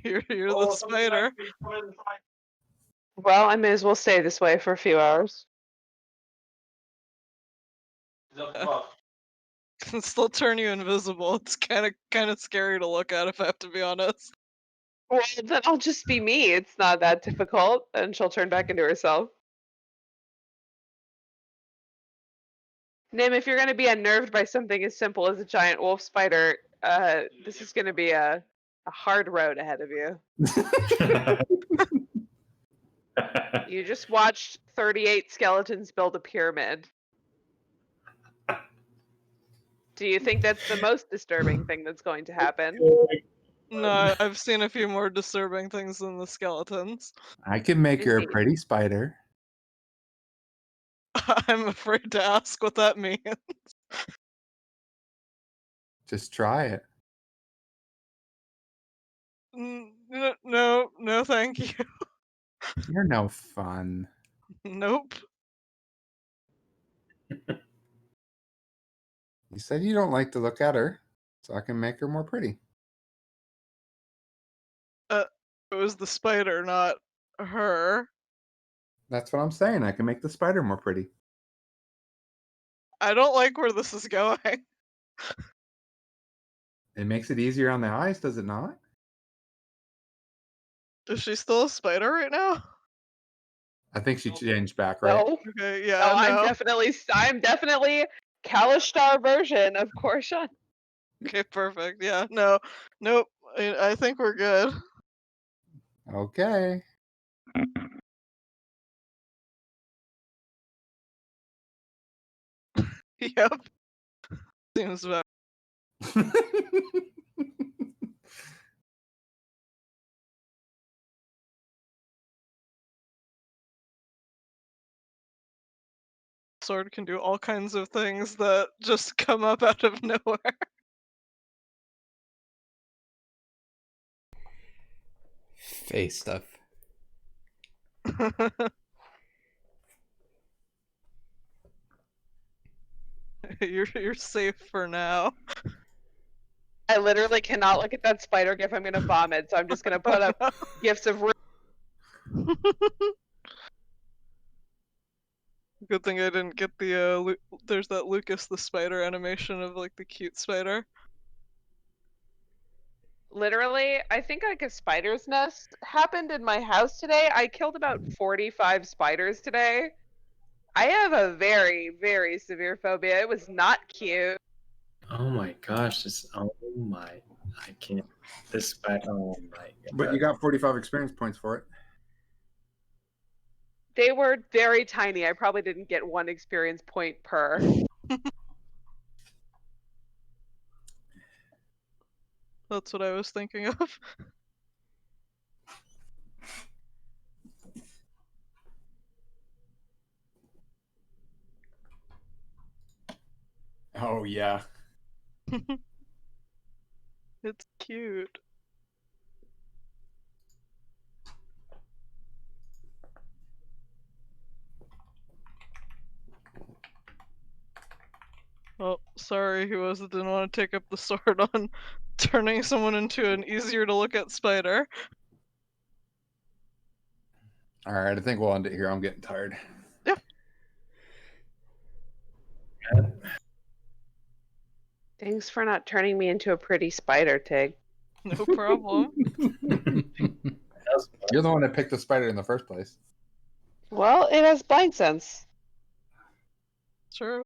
You're Oh, the somebody spider. might be coming and find- Well, I may as well stay this way for a few hours. Look up. Can still turn you invisible. It's kind of scary to look at, if I have to be honest. Well, then I'll just be me. It's not that difficult. And she'll turn back into herself. Nim, if you're going to be unnerved by something as simple as a giant wolf spider, this is going to be a hard road ahead of you. You just watched 38 skeletons build a pyramid. Do you think that's the most disturbing thing that's going to happen? No, I've seen a few more disturbing things than the skeletons. I can make her a Indeed. pretty spider. I'm afraid to ask what that means. Just try it. No, thank you. You're no fun. Nope. You said you don't like to look at her, so I can make her more pretty. It was the spider, not her. That's what I'm saying. I can make the spider more pretty. I don't like where this is going. It makes it easier on the eyes, does it not? Is she still a spider right now? I think she changed back, right? No, Okay, no, yeah, I'm definitely Kalishtar version of Korshan. Okay, perfect. Yeah, no, nope. I think we're good. Okay. Yep. Seems about. Sword can do all kinds of things that just come up out of nowhere. Face stuff. You're safe for now. I literally cannot look at that spider gif. I'm gonna vomit, so I'm just gonna put up gifs of. Good thing I didn't get the there's that Lucas the spider animation of like the cute spider. Literally, I think like a spider's nest happened in my house today. I killed about 45 spiders today. I have a very, very severe phobia. It was not cute. Oh my gosh, I can't. This spider. Oh my But god. you got 45 experience points for it. They were very tiny. I probably didn't get 1 experience point per. That's what I was thinking of. Oh, yeah. It's cute. Oh, sorry, who was it didn't want to take up the sword on turning someone into an easier to look at spider. All right, I think we'll end it here. I'm getting tired. Thanks for not turning me into a pretty spider, Tig. No problem. You're the one that picked the spider in the first place. Well, it has blind sense. Sure.